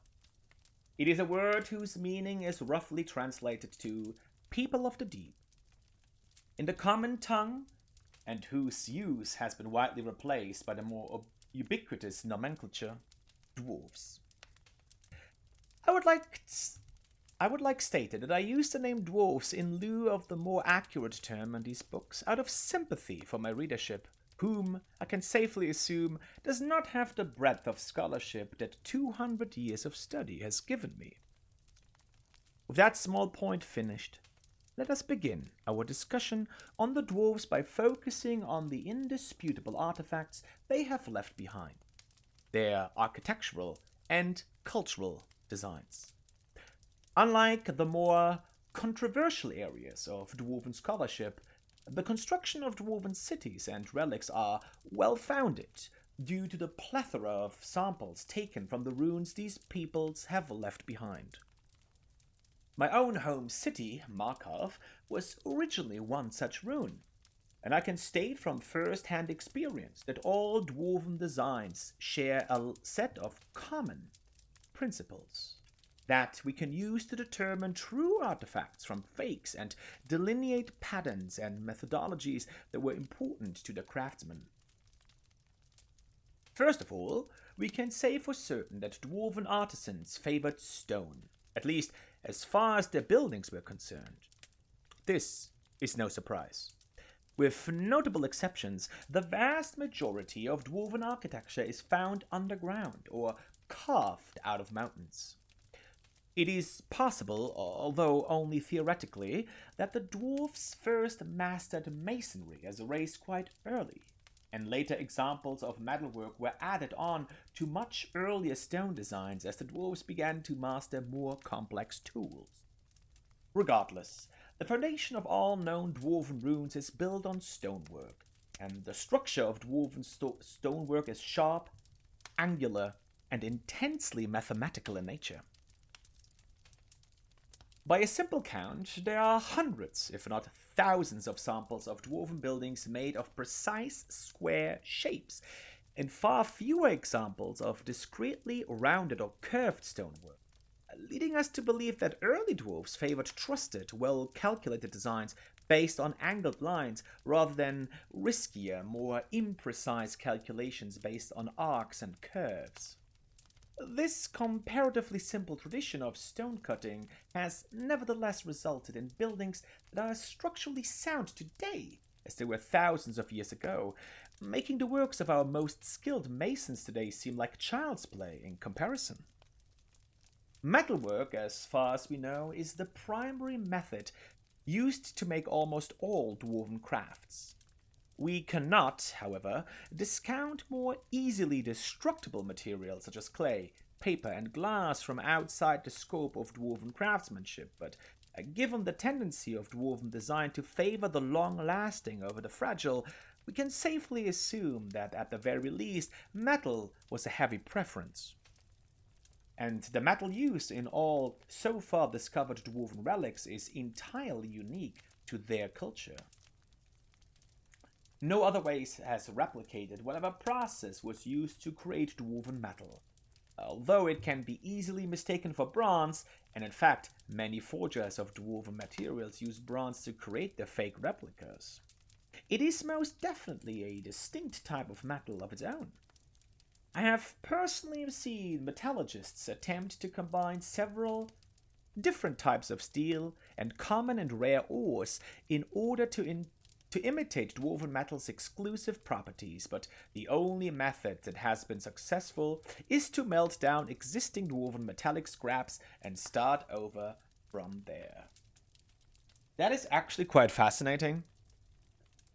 It is a word whose meaning is roughly translated to people of the deep. In the common tongue, and whose use has been widely replaced by the more ubiquitous nomenclature, dwarves. I would like stated that I use the name dwarves in lieu of the more accurate term in these books out of sympathy for my readership, whom I can safely assume does not have the breadth of scholarship that 200 years of study has given me. With that small point finished, let us begin our discussion on the dwarves by focusing on the indisputable artifacts they have left behind, their architectural and cultural designs. Unlike the more controversial areas of dwarven scholarship, the construction of dwarven cities and relics are well-founded due to the plethora of samples taken from the ruins these peoples have left behind. My own home city, Markov, was originally one such ruin, and I can state from first-hand experience that all dwarven designs share a set of common principles that we can use to determine true artifacts from fakes and delineate patterns and methodologies that were important to the craftsman. First of all, we can say for certain that dwarven artisans favored stone, at least as far as their buildings were concerned. This is no surprise. With notable exceptions, the vast majority of dwarven architecture is found underground or carved out of mountains. It is possible, although only theoretically, that the dwarves first mastered masonry as a race quite early, and later examples of metalwork were added on to much earlier stone designs as the dwarves began to master more complex tools. Regardless, the foundation of all known dwarven ruins is built on stonework, and the structure of dwarven stonework is sharp, angular, and intensely mathematical in nature. By a simple count, there are hundreds, if not thousands, of samples of dwarven buildings made of precise square shapes, and far fewer examples of discretely rounded or curved stonework, leading us to believe that early dwarves favored trusted, well-calculated designs based on angled lines rather than riskier, more imprecise calculations based on arcs and curves. This comparatively simple tradition of stone cutting has nevertheless resulted in buildings that are structurally sound today, as they were thousands of years ago, making the works of our most skilled masons today seem like child's play in comparison. Metalwork, as far as we know, is the primary method used to make almost all dwarven crafts. We cannot, however, discount more easily destructible materials such as clay, paper, and glass from outside the scope of dwarven craftsmanship, but given the tendency of dwarven design to favor the long-lasting over the fragile, we can safely assume that at the very least, metal was a heavy preference. And the metal used in all so far discovered dwarven relics is entirely unique to their culture. No other race has replicated whatever process was used to create dwarven metal, although it can be easily mistaken for bronze, and in fact, many forgers of dwarven materials use bronze to create their fake replicas. It is most definitely a distinct type of metal of its own. I have personally seen metallurgists attempt to combine several different types of steel and common and rare ores in order to imitate dwarven metal's exclusive properties, but the only method that has been successful is to melt down existing dwarven metallic scraps and start over from there. That is actually quite fascinating,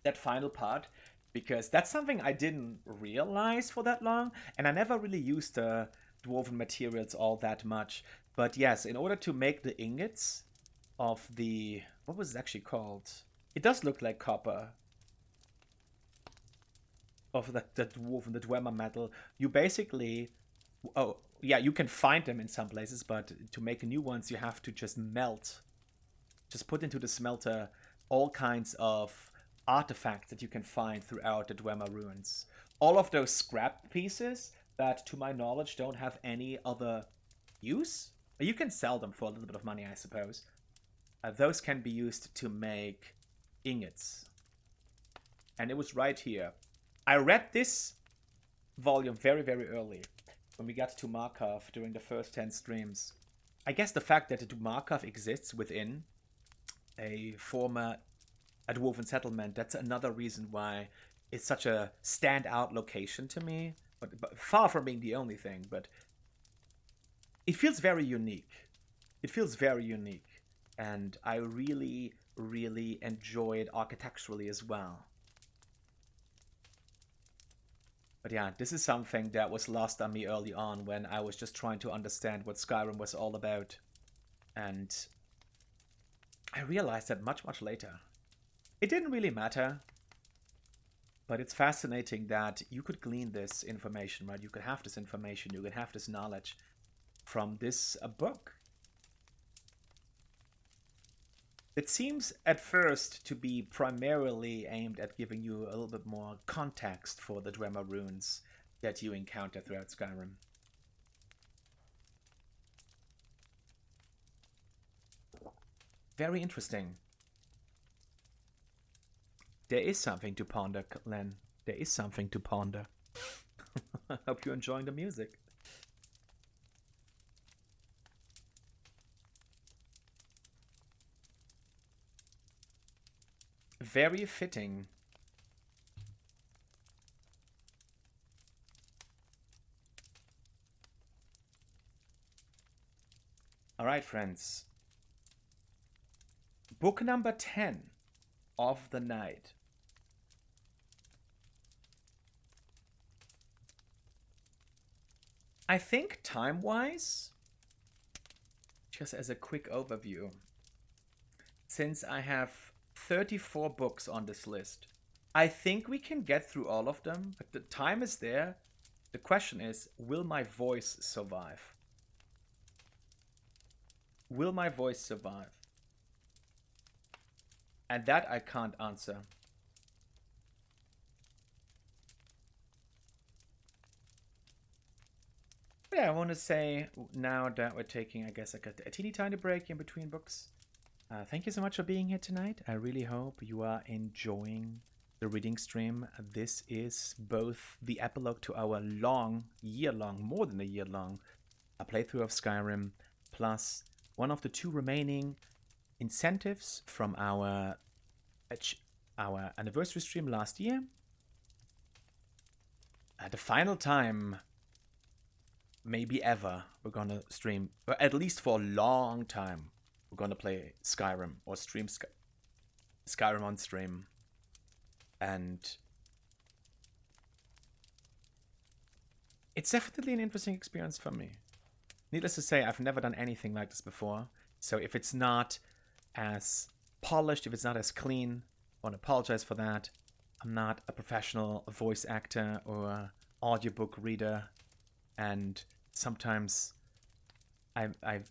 that final part, because that's something I didn't realize for that long, and I never really used the dwarven materials all that much. But yes, in order to make the ingots of the... what was it actually called? It does look like copper. Of the dwarven, the dwemer metal. You basically... oh, yeah, you can find them in some places, but to make new ones, you have to just melt. Just put into the smelter all kinds of artifacts that you can find throughout the Dwemer ruins. All of those scrap pieces that, to my knowledge, don't have any other use. You can sell them for a little bit of money, I suppose. Those can be used to make ingots. And it was right here. I read this volume very, very early when we got to Markov during the first 10 streams. I guess the fact that the Markov exists within a former Dwarven settlement, that's another reason why it's such a standout location to me. But far from being the only thing, but it feels very unique. It feels very unique. And I really, really enjoy it architecturally as well. But yeah, this is something that was lost on me early on when I was just trying to understand what Skyrim was all about. And I realized that much, much later. It didn't really matter. But it's fascinating that you could glean this information, right? You could have this information, you could have this knowledge from this book. It seems at first to be primarily aimed at giving you a little bit more context for the Dremel runes that you encounter throughout Skyrim. Very interesting. There is something to ponder, Len. There is something to ponder. I hope you're enjoying the music. Very fitting. All right, friends. Book number 10 of the night. I think time-wise, just as a quick overview, since I have 34 books on this list, I think we can get through all of them, but the time is there. The question is, will my voice survive? Will my voice survive? And that I can't answer. Yeah, I want to say now that we're taking, I guess, like a teeny tiny break in between books. Thank you so much for being here tonight. I really hope you are enjoying the reading stream. This is both the epilogue to our long, year-long, more than a year-long, playthrough of Skyrim, plus one of the 2 remaining incentives from our anniversary stream last year. At the final time, maybe ever, we're gonna stream, or at least for a long time, we're gonna play Skyrim or stream Skyrim on stream. And it's definitely an interesting experience for me. Needless to say, I've never done anything like this before. So if it's not as polished, if it's not as clean, I want to apologize for that. I'm not a professional voice actor or audiobook reader. And sometimes I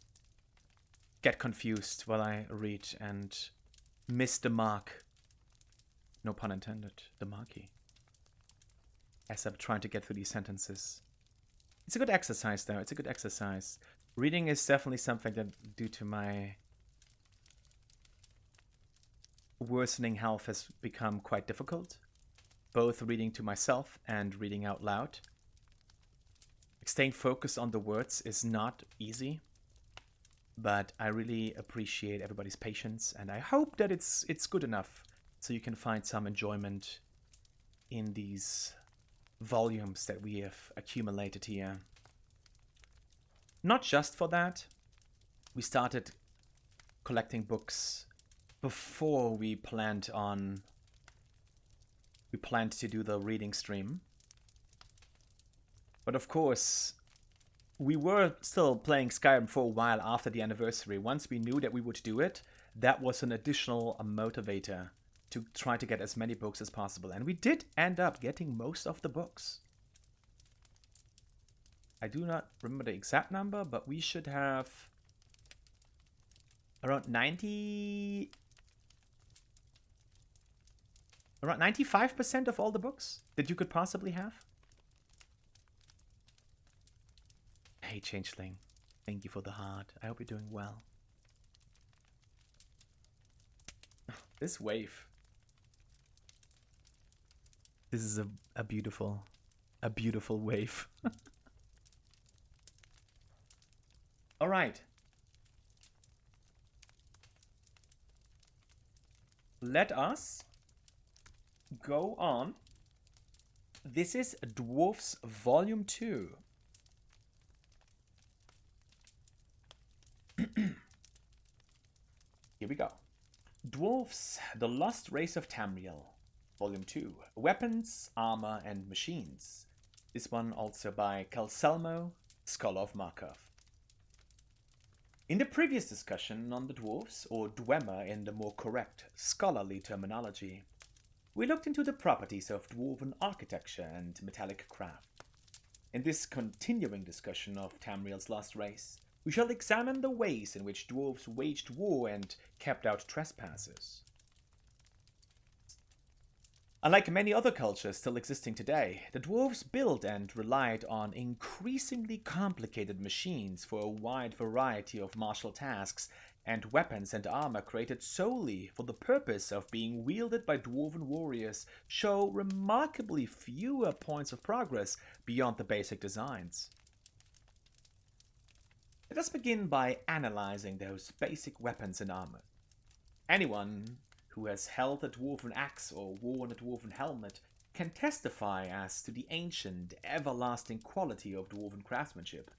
get confused while I read and miss the mark. No pun intended, the marquee. As I'm trying to get through these sentences. It's a good exercise, though. It's a good exercise. Reading is definitely something that, due to my worsening health, has become quite difficult. Both reading to myself and reading out loud. Staying focused on the words is not easy. But I really appreciate everybody's patience, and I hope that it's good enough so you can find some enjoyment in these volumes that we have accumulated here. Not just for that, we started collecting books before we planned to do the reading stream. But of course, we were still playing Skyrim for a while after the anniversary. Once we knew that we would do it, that was an additional motivator to try to get as many books as possible. And we did end up getting most of the books. I do not remember the exact number, but we should have around 95% of all the books that you could possibly have. Hey, Changeling. Thank you for the heart. I hope you're doing well. This wave. This is a beautiful wave. All right. Let us go on. This is Dwarfs Volume 2. Here we go. Dwarfs, the Lost Race of Tamriel, Volume 2. Weapons, Armor, and Machines. This one also by Calcelmo, Scholar of Markov. In the previous discussion on the dwarves, or Dwemer in the more correct scholarly terminology, we looked into the properties of dwarven architecture and metallic craft. In this continuing discussion of Tamriel's lost race, we shall examine the ways in which dwarves waged war and kept out trespassers. Unlike many other cultures still existing today, the dwarves built and relied on increasingly complicated machines for a wide variety of martial tasks and weapons and armor created solely for the purpose of being wielded by dwarven warriors show remarkably fewer points of progress beyond the basic designs. Let us begin by analyzing those basic weapons and armor. Anyone who has held a dwarven axe or worn a dwarven helmet can testify as to the ancient, everlasting quality of dwarven craftsmanship.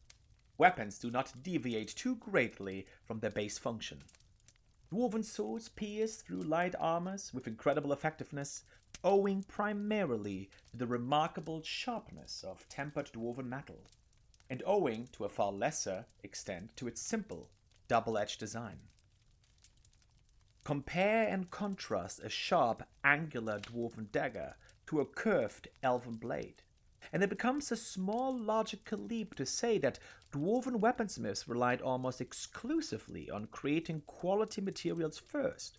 Weapons do not deviate too greatly from their base function. Dwarven swords pierce through light armors with incredible effectiveness, owing primarily to the remarkable sharpness of tempered dwarven metal, and owing to a far lesser extent to its simple, double-edged design. Compare and contrast a sharp, angular dwarven dagger to a curved elven blade, and it becomes a small logical leap to say that dwarven weaponsmiths relied almost exclusively on creating quality materials first,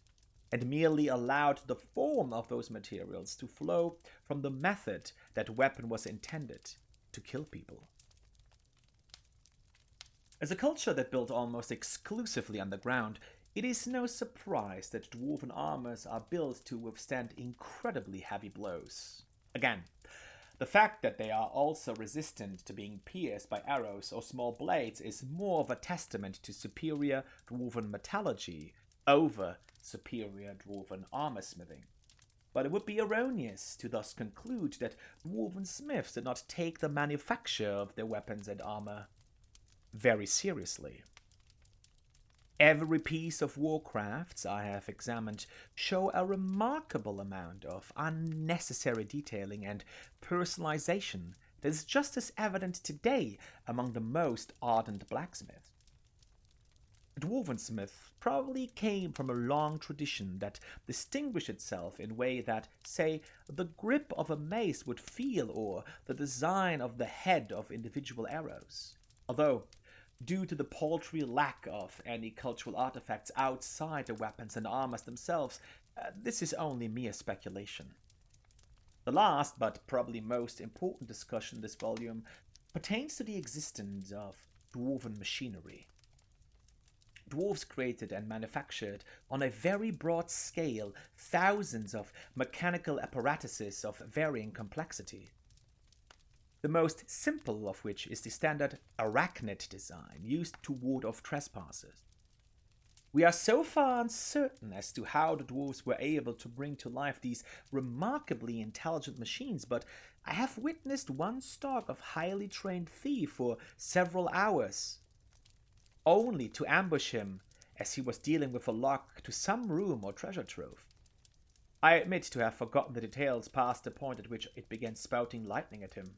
and merely allowed the form of those materials to flow from the method that weapon was intended to kill people. As a culture that built almost exclusively underground, it is no surprise that dwarven armors are built to withstand incredibly heavy blows. Again, the fact that they are also resistant to being pierced by arrows or small blades is more of a testament to superior dwarven metallurgy over superior dwarven armor smithing. But it would be erroneous to thus conclude that dwarven smiths did not take the manufacture of their weapons and armor very seriously. Every piece of warcrafts I have examined show a remarkable amount of unnecessary detailing and personalization that is just as evident today among the most ardent blacksmiths. The dwarven smith probably came from a long tradition that distinguished itself in a way that, say, the grip of a mace would feel or the design of the head of individual arrows. Although, due to the paltry lack of any cultural artifacts outside the weapons and armors themselves, this is only mere speculation. The last, but probably most important discussion in this volume pertains to the existence of dwarven machinery. Dwarves created and manufactured on a very broad scale thousands of mechanical apparatuses of varying complexity. The most simple of which is the standard arachnid design used to ward off trespassers. We are so far uncertain as to how the dwarves were able to bring to life these remarkably intelligent machines, but I have witnessed one stalk of highly trained thief for several hours, only to ambush him as he was dealing with a lock to some room or treasure trove. I admit to have forgotten the details past the point at which it began spouting lightning at him.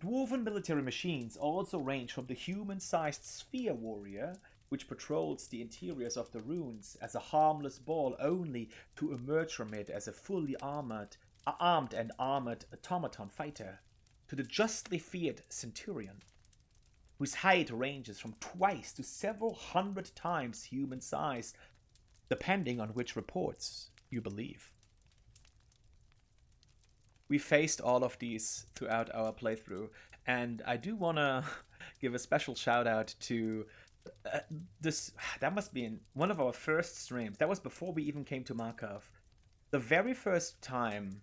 Dwarven military machines also range from the human-sized sphere warrior, which patrols the interiors of the ruins as a harmless ball only to emerge from it as a fully armed and armored automaton fighter, to the justly feared centurion, whose height ranges from twice to several hundred times human size, depending on which reports you believe. We faced all of these throughout our playthrough, and I do want to give a special shout out to this. That must be in one of our first streams. That was before we even came to Markov. the very first time,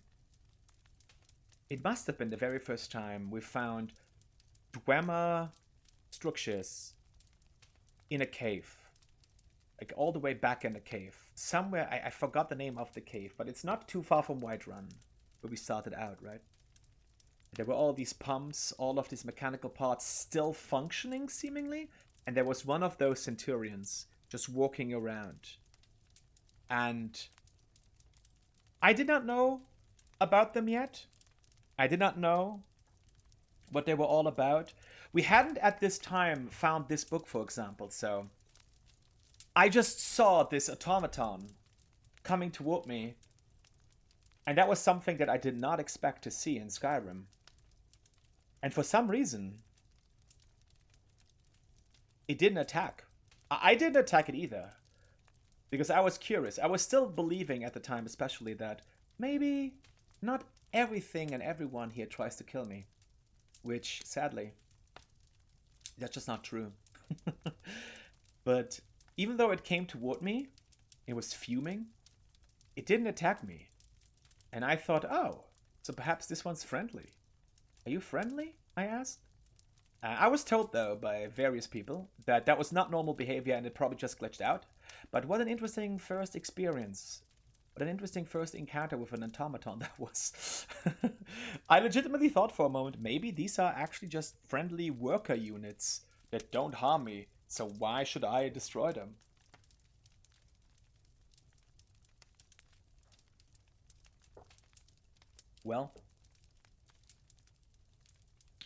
it must have been the very first time we found Dwemer structures in a cave. Like all the way back in the cave. Somewhere, I forgot the name of the cave, but it's not too far from Whiterun, where we started out, right? There were all these pumps, all of these mechanical parts still functioning, seemingly. And there was one of those Centurions just walking around. And I did not know about them yet. I did not know what they were all about. We hadn't at this time found this book, for example, so I just saw this automaton coming toward me, and that was something that I did not expect to see in Skyrim. And for some reason, it didn't attack. I didn't attack it either, because I was curious. I was still believing at the time, especially, that maybe not everything and everyone here tries to kill me, which, sadly, that's just not true. But even though it came toward me, it was fuming, it didn't attack me. And I thought, oh, so perhaps this one's friendly. Are you friendly? I asked. I was told, though, by various people that that was not normal behavior and it probably just glitched out. But what an interesting first experience. What an interesting first encounter with an automaton that was. I legitimately thought for a moment, maybe these are actually just friendly worker units that don't harm me, so why should I destroy them? Well,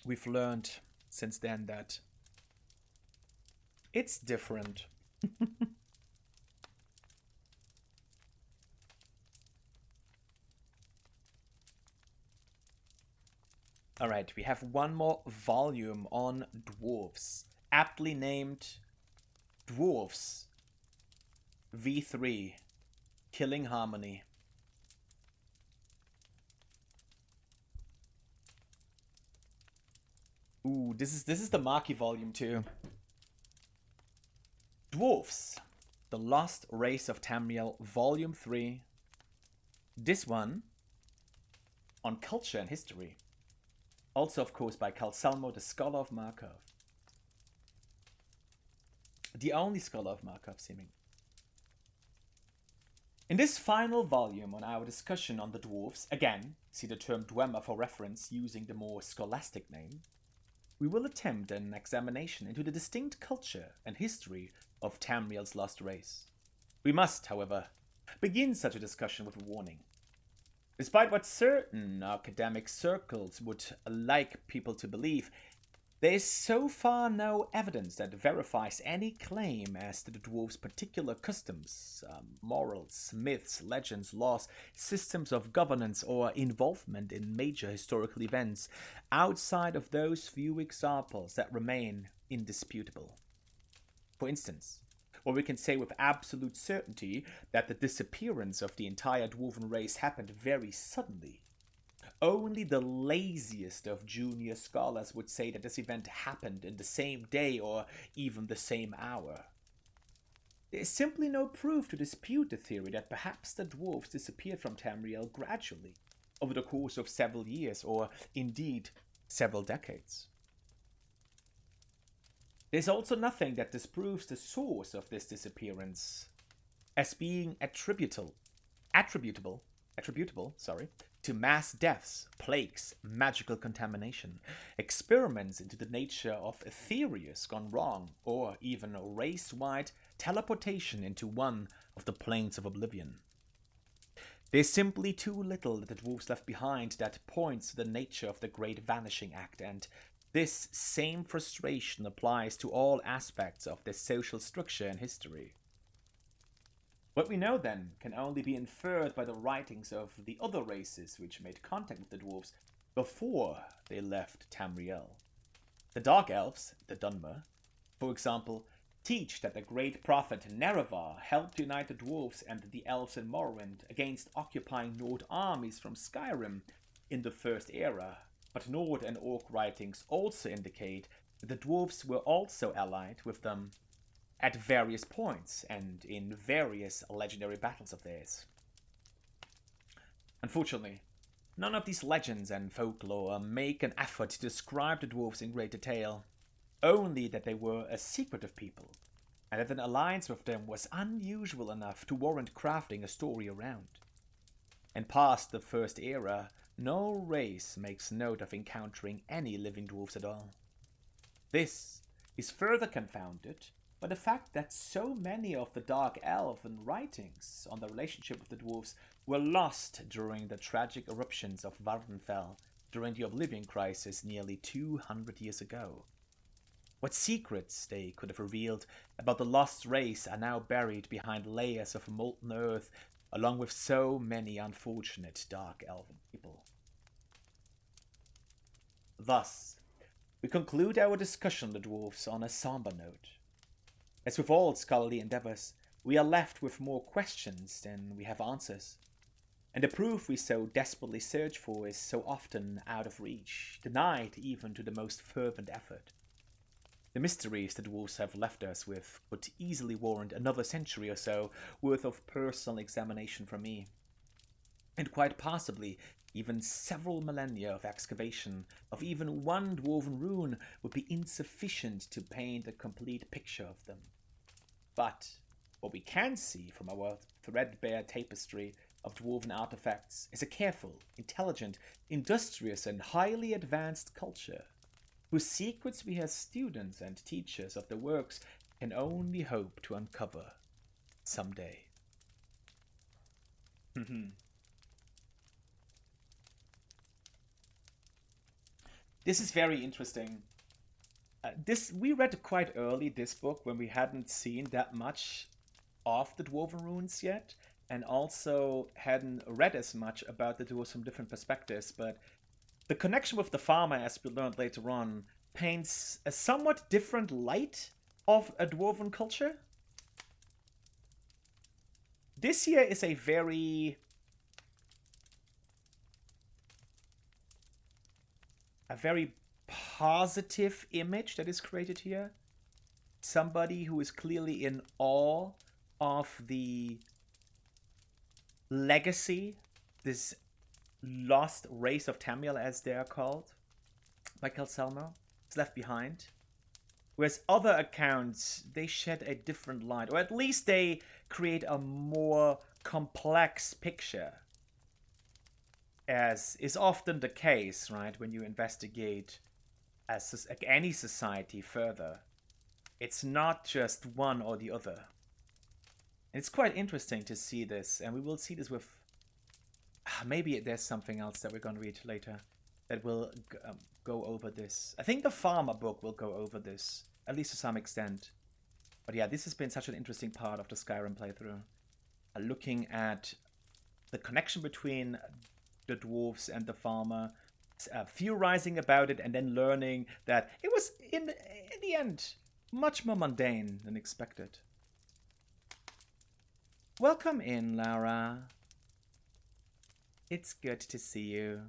we've learned since then that it's different. Alright, we have one more volume on dwarves, aptly named Dwarves V3 Killing Harmony. Ooh, this is the Marquee volume too. Dwarves, The Lost Race of Tamriel, Volume 3. This one on culture and history. Also, of course, by Calsalmo, the Scholar of Markov. The only Scholar of Markov, seeming. In this final volume on our discussion on the dwarves, again, see the term Dwemer for reference using the more scholastic name, we will attempt an examination into the distinct culture and history of Tamriel's lost race. We must, however, begin such a discussion with a warning. Despite what certain academic circles would like people to believe, there is so far no evidence that verifies any claim as to the dwarves' particular customs, morals, myths, legends, laws, systems of governance, or involvement in major historical events, outside of those few examples that remain indisputable. For instance, or we can say with absolute certainty that the disappearance of the entire dwarven race happened very suddenly. Only the laziest of junior scholars would say that this event happened in the same day or even the same hour. There is simply no proof to dispute the theory that perhaps the dwarves disappeared from Tamriel gradually, over the course of several years or indeed several decades. There's also nothing that disproves the source of this disappearance as being attributable to mass deaths, plagues, magical contamination, experiments into the nature of Aetherius gone wrong, or even race-wide teleportation into one of the planes of oblivion. There's simply too little that the dwarves left behind that points to the nature of the Great Vanishing Act, and this same frustration applies to all aspects of their social structure and history. What we know, then, can only be inferred by the writings of the other races which made contact with the dwarves before they left Tamriel. The Dark Elves, the Dunmer, for example, teach that the great prophet Nerevar helped unite the dwarves and the elves in Morrowind against occupying Nord armies from Skyrim in the First Era, but Nord and Orc writings also indicate that the dwarves were also allied with them at various points and in various legendary battles of theirs. Unfortunately, none of these legends and folklore make an effort to describe the dwarves in great detail, only that they were a secretive people, and that an alliance with them was unusual enough to warrant crafting a story around. And past the First Era, no race makes note of encountering any living dwarves at all. This is further confounded by the fact that so many of the Dark Elven writings on the relationship with the dwarves were lost during the tragic eruptions of Vardenfell during the Oblivion Crisis nearly 200 years ago. What secrets they could have revealed about the lost race are now buried behind layers of molten earth, along with so many unfortunate Dark Elven people. Thus, we conclude our discussion on the dwarves on a somber note. As with all scholarly endeavors, we are left with more questions than we have answers, and the proof we so desperately search for is so often out of reach, denied even to the most fervent effort. The mysteries the dwarves have left us with could easily warrant another century or so worth of personal examination from me, and quite possibly even several millennia of excavation of even one dwarven rune would be insufficient to paint a complete picture of them. But what we can see from our threadbare tapestry of dwarven artifacts is a careful, intelligent, industrious, and highly advanced culture, whose secrets we as students and teachers of the works can only hope to uncover someday. This is very interesting. This we read quite early, this book, when we hadn't seen that much of the dwarven runes yet, and also hadn't read as much about the dwarves from different perspectives. But the connection with the farmer, as we learned later on, paints a somewhat different light of a dwarven culture. This here is a very positive image that is created here. Somebody who is clearly in awe of the legacy, this lost race of Tamriel, as they are called, by Calcelmo, is left behind. Whereas other accounts, they shed a different light, or at least they create a more complex picture, as is often the case, right, when you investigate any society further. It's not just one or the other. It's quite interesting to see this, and we will see this with... maybe there's something else that we're going to read later that will go over this. I think the Farmer book will go over this, at least to some extent. But yeah, this has been such an interesting part of the Skyrim playthrough. Looking at the connection between the dwarves and the farmer, theorizing about it, and then learning that it was, in the end, much more mundane than expected. Welcome in, Laura. It's good to see you.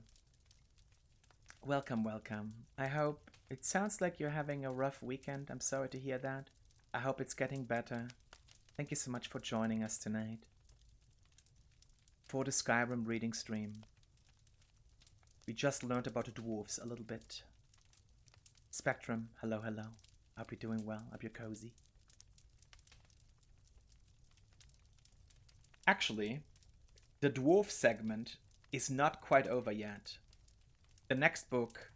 Welcome, welcome. I hope... It sounds like you're having a rough weekend. I'm sorry to hear that. I hope it's getting better. Thank you so much for joining us tonight for the Skyrim reading stream. We just learned about the dwarves a little bit. Spectrum, hello, hello. Hope you're doing well. Hope you're cozy. Actually, the dwarf segment is not quite over yet. The next book...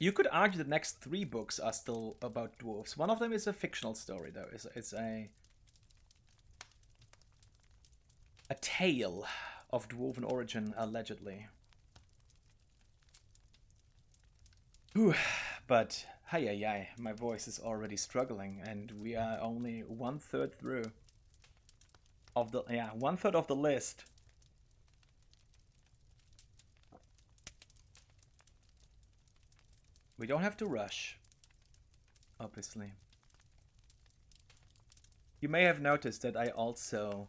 You could argue the next 3 books are still about dwarves. One of them is a fictional story, though. It's a tale of dwarven origin, allegedly. Ooh, but, hi, my voice is already struggling, and we are only 1/3 through. Of the 1/3 of the list. We don't have to rush, obviously. You may have noticed that I also,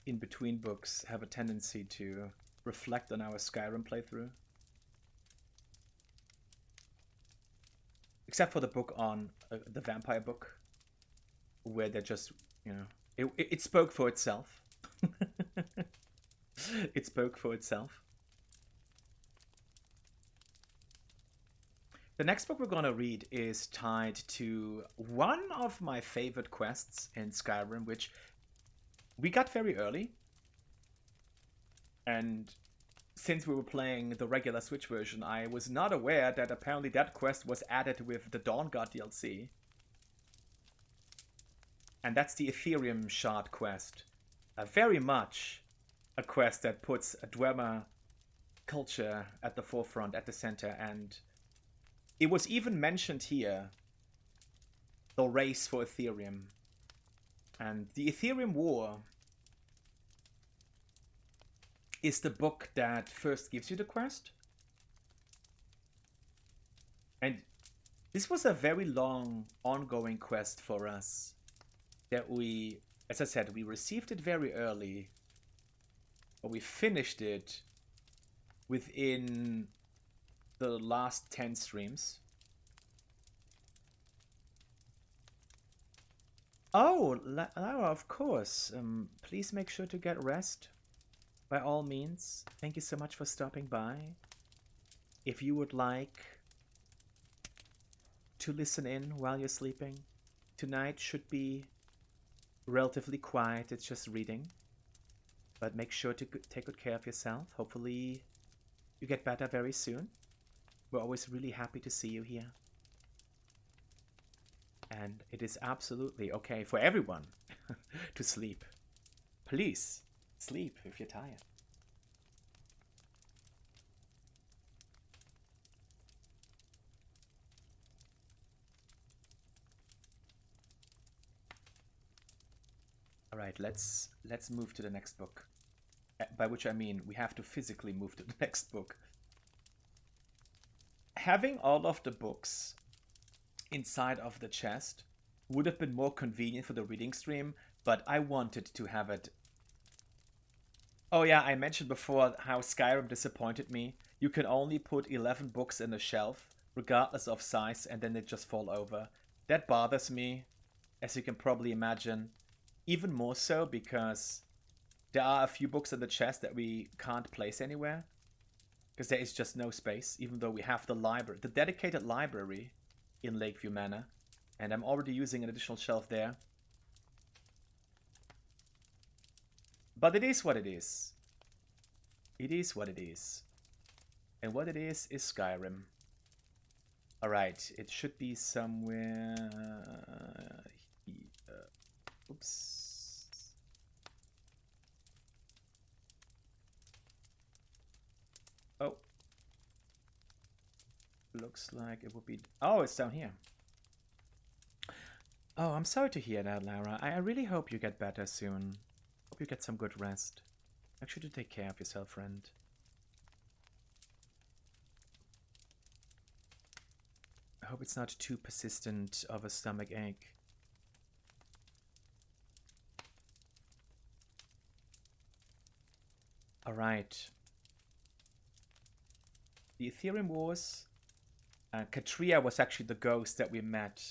in between books, have a tendency to reflect on our Skyrim playthrough. Except for the book on the vampire book, where they're just, it spoke for itself. It spoke for itself. The next book we're gonna read is tied to one of my favorite quests in Skyrim, which we got very early. And since we were playing the regular Switch version, I was not aware that apparently that quest was added with the Dawn God DLC. And that's the Ethereum Shard quest. Very much a quest that puts a Dwemer culture at the forefront, at the center, and it was even mentioned here, the race for Ethereum. And the Ethereum War is the book that first gives you the quest. And this was a very long, ongoing quest for us. That we, as I said, we received it very early. But we finished it within the last 10 streams. Oh, Lara, of course. Please make sure to get rest. By all means. Thank you so much for stopping by. If you would like to listen in while you're sleeping, tonight should be relatively quiet. It's just reading. But make sure to take good care of yourself. Hopefully you get better very soon. We're always really happy to see you here. And it is absolutely okay for everyone to sleep. Please, sleep if you're tired. All right, let's move to the next book. By which I mean we have to physically move to the next book. Having all of the books inside of the chest would have been more convenient for the reading stream, but I wanted to have it. Oh yeah, I mentioned before how Skyrim disappointed me. You can only put 11 books in a shelf, regardless of size, and then they just fall over. That bothers me, as you can probably imagine. Even more so because there are a few books in the chest that we can't place anywhere. Because there is just no space, even though we have the library, the dedicated library in Lakeview Manor. And I'm already using an additional shelf there. But it is what it is. It is what it is. And what it is Skyrim. Alright, it should be somewhere here. Oops. Oh. Looks like it would be... Oh, it's down here. Oh, I'm sorry to hear that, Lara. I really hope you get better soon. Hope you get some good rest. Make sure to take care of yourself, friend. I hope it's not too persistent of a stomach ache. Alright. The Ethereum Wars. Katria was actually the ghost that we met,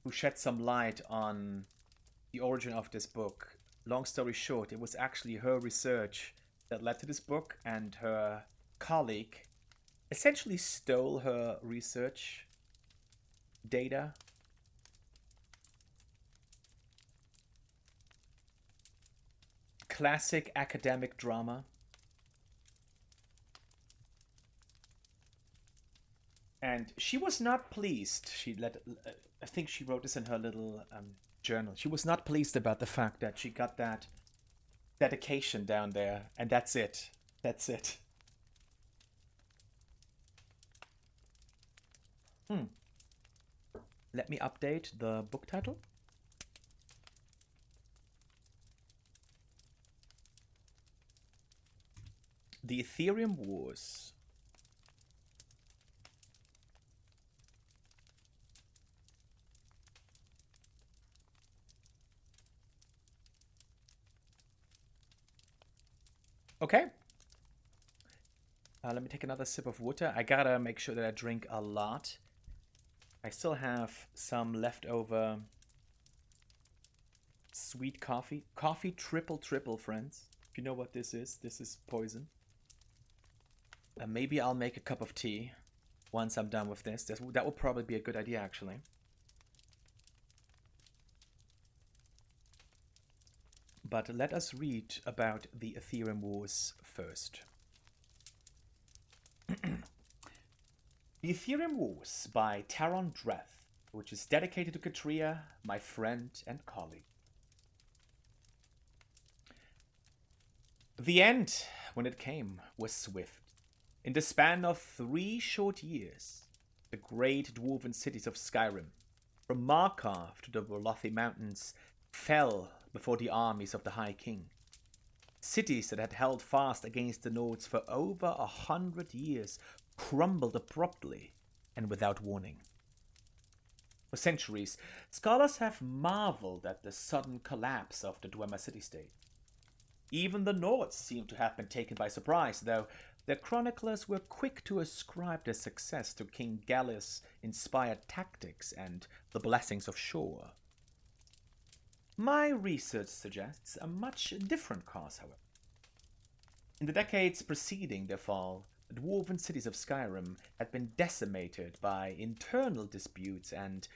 who shed some light on the origin of this book. Long story short, it was actually her research that led to this book, and her colleague essentially stole her research data. Classic academic drama. And she was not pleased. I think she wrote this in her little journal. She was not pleased about the fact that she got that dedication down there, and that's it. That's it. Let me update the book title. The Ethereum Wars. Okay. Let me take another sip of water. I gotta make sure that I drink a lot. I still have some leftover sweet coffee. Coffee triple, friends. If you know what this is poison. Maybe I'll make a cup of tea once I'm done with this. That will probably be a good idea, actually. But let us read about the Ethereum Wars first. The Ethereum Wars by Taron Dreth, which is dedicated to Katria, my friend and colleague. The end, when it came, was swift. In the span of 3 short years, the great dwarven cities of Skyrim, from Markarth to the Wolothi Mountains, fell before the armies of the High King. Cities that had held fast against the Nords for over 100 years crumbled abruptly and without warning. For centuries, scholars have marveled at the sudden collapse of the Dwemer city-state. Even the Nords seem to have been taken by surprise, though their chroniclers were quick to ascribe their success to King Galli's inspired tactics and the blessings of Shor. My research suggests a much different cause, however. In the decades preceding their fall, the dwarven cities of Skyrim had been decimated by internal disputes and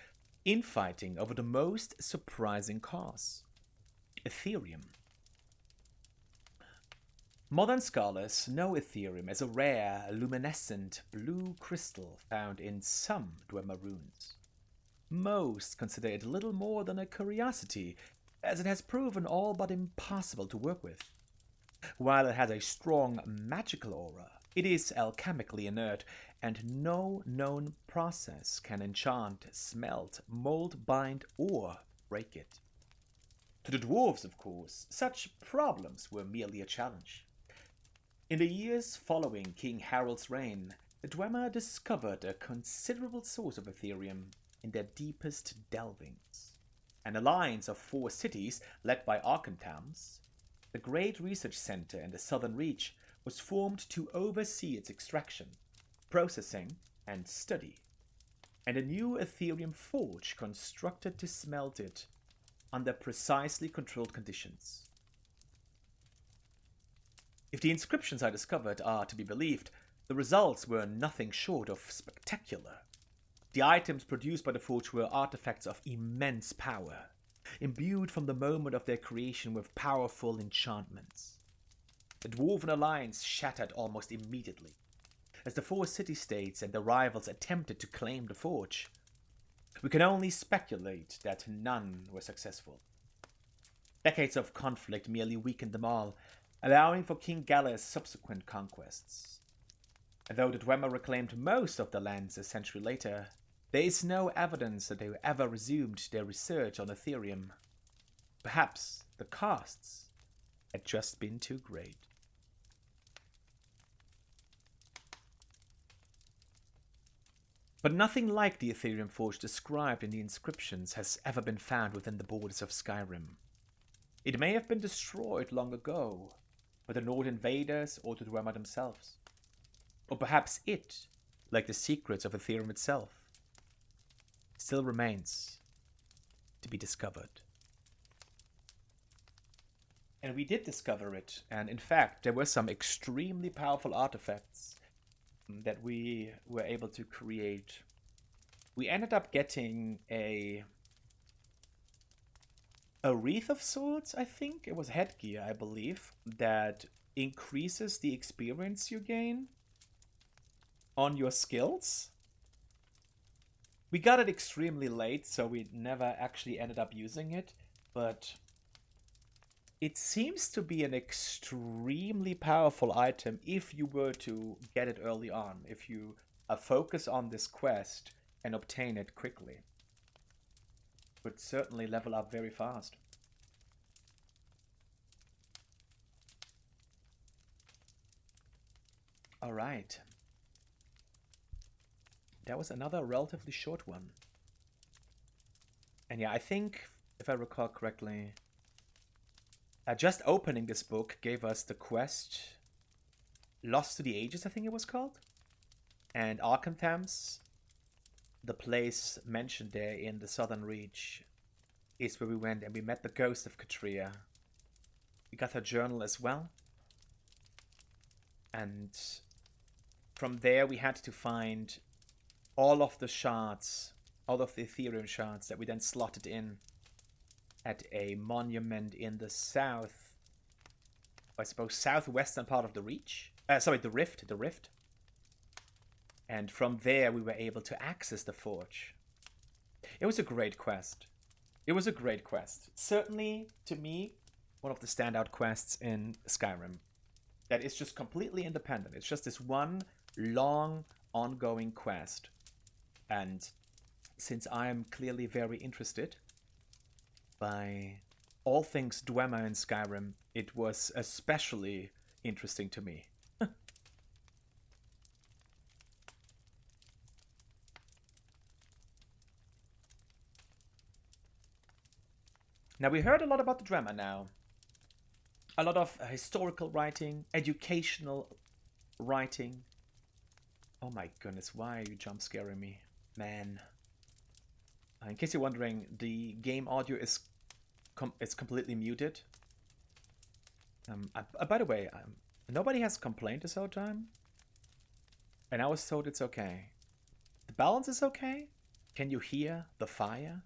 infighting over the most surprising cause: Ethereum. Modern scholars know Ethereum as a rare, luminescent blue crystal found in some Dwemer runes. Most consider it little more than a curiosity, as it has proven all but impossible to work with. While it has a strong magical aura, it is alchemically inert, and no known process can enchant, smelt, mold, bind, or break it. To the dwarves, of course, such problems were merely a challenge. In the years following King Harald's reign, the Dwemer discovered a considerable source of Ethereum in their deepest delvings. An alliance of 4 cities, led by Arkhantams, the great research center in the southern reach, was formed to oversee its extraction, processing, and study, and a new Ethereum forge constructed to smelt it under precisely controlled conditions. If the inscriptions I discovered are to be believed, the results were nothing short of spectacular. The items produced by the forge were artifacts of immense power, imbued from the moment of their creation with powerful enchantments. The Dwarven alliance shattered almost immediately, as the 4 city-states and their rivals attempted to claim the forge. We can only speculate that none were successful. Decades of conflict merely weakened them all, allowing for King Galli's subsequent conquests. And though the Dwemer reclaimed most of the lands a century later, there is no evidence that they ever resumed their research on Ethereum. Perhaps the costs had just been too great. But nothing like the Ethereum forge described in the inscriptions has ever been found within the borders of Skyrim. It may have been destroyed long ago by the Nord invaders or the Dwemer themselves. Or perhaps it, like the secrets of Ethereum itself, still remains to be discovered. And we did discover it, and in fact there were some extremely powerful artifacts that we were able to create. We ended up getting a wreath of sorts, I think. It was headgear, I believe, that increases the experience you gain on your skills. We got it extremely late, so we never actually ended up using it, but it seems to be an extremely powerful item if you were to get it early on, if you focus on this quest and obtain it quickly. Would certainly level up very fast. All right. That was another relatively short one. And yeah, I think, if I recall correctly, just opening this book gave us the quest Lost to the Ages, I think it was called. And Arkhantams, the place mentioned there in the Southern Reach, is where we went and we met the ghost of Katria. We got her journal as well. And from there, we had to find all of the shards, all of the Ethereum shards that we then slotted in at a monument in the south, I suppose, southwestern part of the Reach. The Rift. And from there, we were able to access the Forge. It was a great quest. Certainly, to me, one of the standout quests in Skyrim. That is just completely independent. It's just this one long, ongoing quest. And since I am clearly very interested by all things Dwemer in Skyrim, it was especially interesting to me. Now, we heard a lot about the Dwemer now. A lot of historical writing, educational writing. Oh my goodness, why are you jump scaring me? Man. In case you're wondering, the game audio is completely muted. By the way, nobody has complained this whole time. And I was told it's okay. The balance is okay? Can you hear the fire?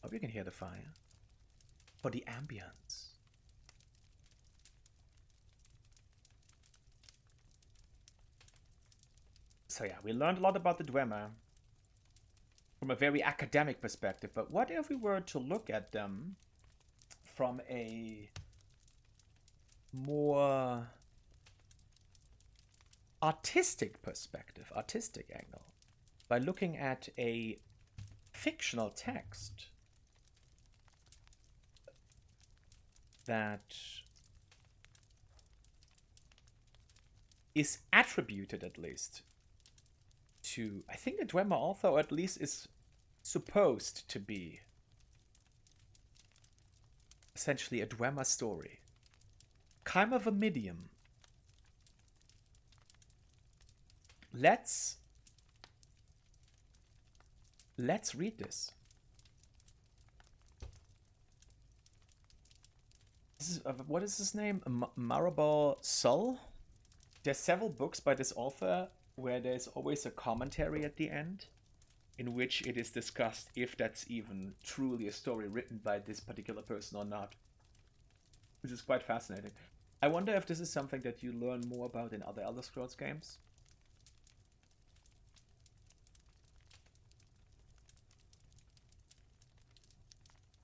Hope you can hear the fire. For the ambience. So yeah, we learned a lot about the Dwemer from a very academic perspective, but what if we were to look at them from a more artistic perspective, artistic angle, by looking at a fictional text that is attributed, at least, to, I think the Dwemer author, or at least is supposed to be essentially a Dwemer story. Keimer Vermidium. Let's read this. This is, what is his name? Marable Sol? There's several books by this author where there's always a commentary at the end in which it is discussed if that's even truly a story written by this particular person or not, which is quite fascinating. I wonder if this is something that you learn more about in other Elder Scrolls games.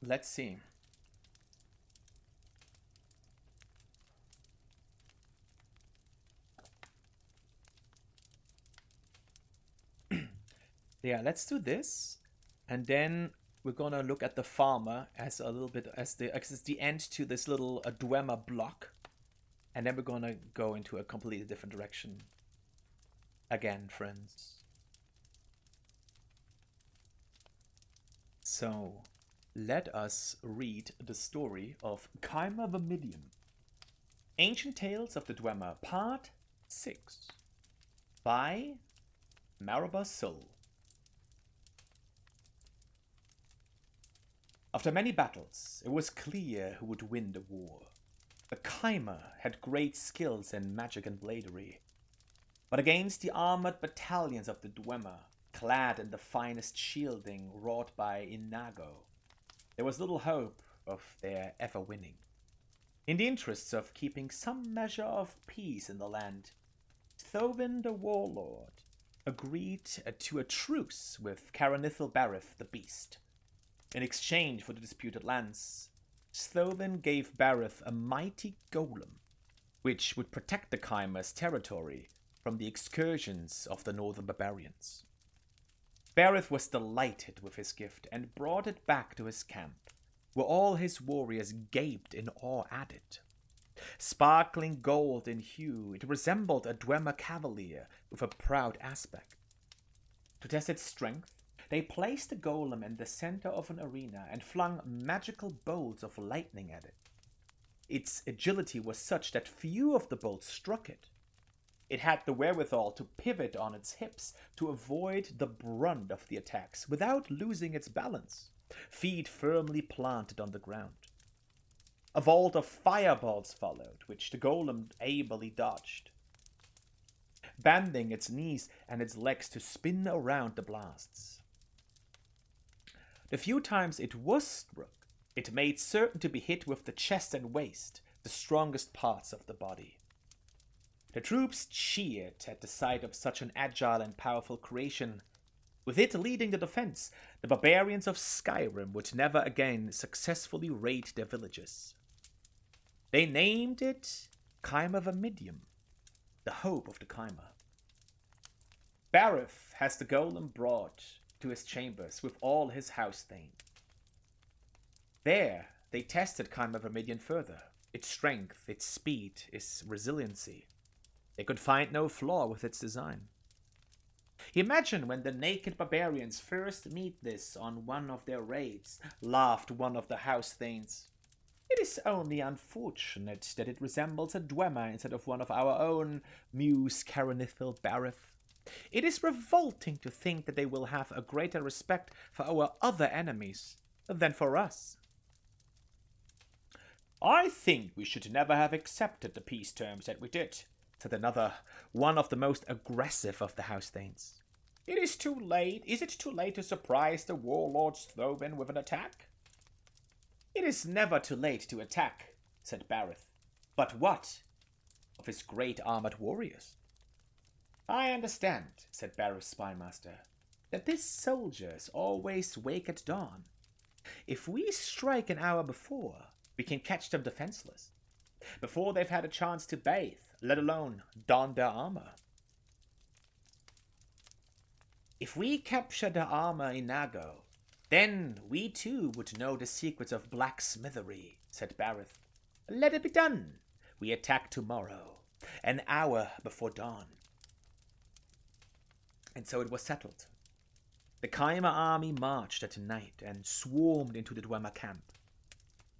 Let's see. Yeah, let's do this, and then we're gonna look at the farmer as a little bit as the end to this little Dwemer block, and then we're gonna go into a completely different direction. Again, friends. So, let us read the story of Keimer Vermidium. Ancient Tales of the Dwemer, Part 6, by Marable Sol. After many battles, it was clear who would win the war. The Keimer had great skills in magic and bladery, but against the armored battalions of the Dwemer, clad in the finest shielding wrought by Inago, there was little hope of their ever winning. In the interests of keeping some measure of peace in the land, Thovin the Warlord agreed to a truce with Caranithal Barith the Beast. In exchange for the disputed lands, Thovin gave Barith a mighty golem, which would protect the Keimer's territory from the excursions of the northern barbarians. Barith was delighted with his gift and brought it back to his camp, where all his warriors gaped in awe at it. Sparkling gold in hue, it resembled a Dwemer cavalier with a proud aspect. To test its strength, they placed the golem in the center of an arena and flung magical bolts of lightning at it. Its agility was such that few of the bolts struck it. It had the wherewithal to pivot on its hips to avoid the brunt of the attacks without losing its balance, feet firmly planted on the ground. A vault of fireballs followed, which the golem ably dodged, bending its knees and its legs to spin around the blasts. The few times it was struck, it made certain to be hit with the chest and waist, the strongest parts of the body. The troops cheered at the sight of such an agile and powerful creation. With it leading the defense, the barbarians of Skyrim would never again successfully raid their villages. They named it Kaima Vermidium, the hope of the Kaima. Bareth has the golem brought to his chambers with all his house thane. There, they tested Kaima Vermidium further, its strength, its speed, its resiliency. They could find no flaw with its design. Imagine when the naked barbarians first meet this on one of their raids, laughed one of the house thanes. It is only unfortunate that it resembles a Dwemer instead of one of our own, mused Caranithil Bareth. It is revolting to think that they will have a greater respect for our other enemies than for us. I think we should never have accepted the peace terms that we did, said another, one of the most aggressive of the house thanes. It is too late. Is it too late to surprise the warlord Sloven with an attack? It is never too late to attack, said Bareth. But what of his great armored warriors? I understand, said Bareth's spymaster, that these soldiers always wake at dawn. If we strike an hour before, we can catch them defenseless, before they've had a chance to bathe, let alone don their armor. If we capture the armor in Nago, then we too would know the secrets of blacksmithery, said Bareth. Let it be done. We attack tomorrow, an hour before dawn. And so it was settled. The Kaima army marched at night and swarmed into the Dwemer camp.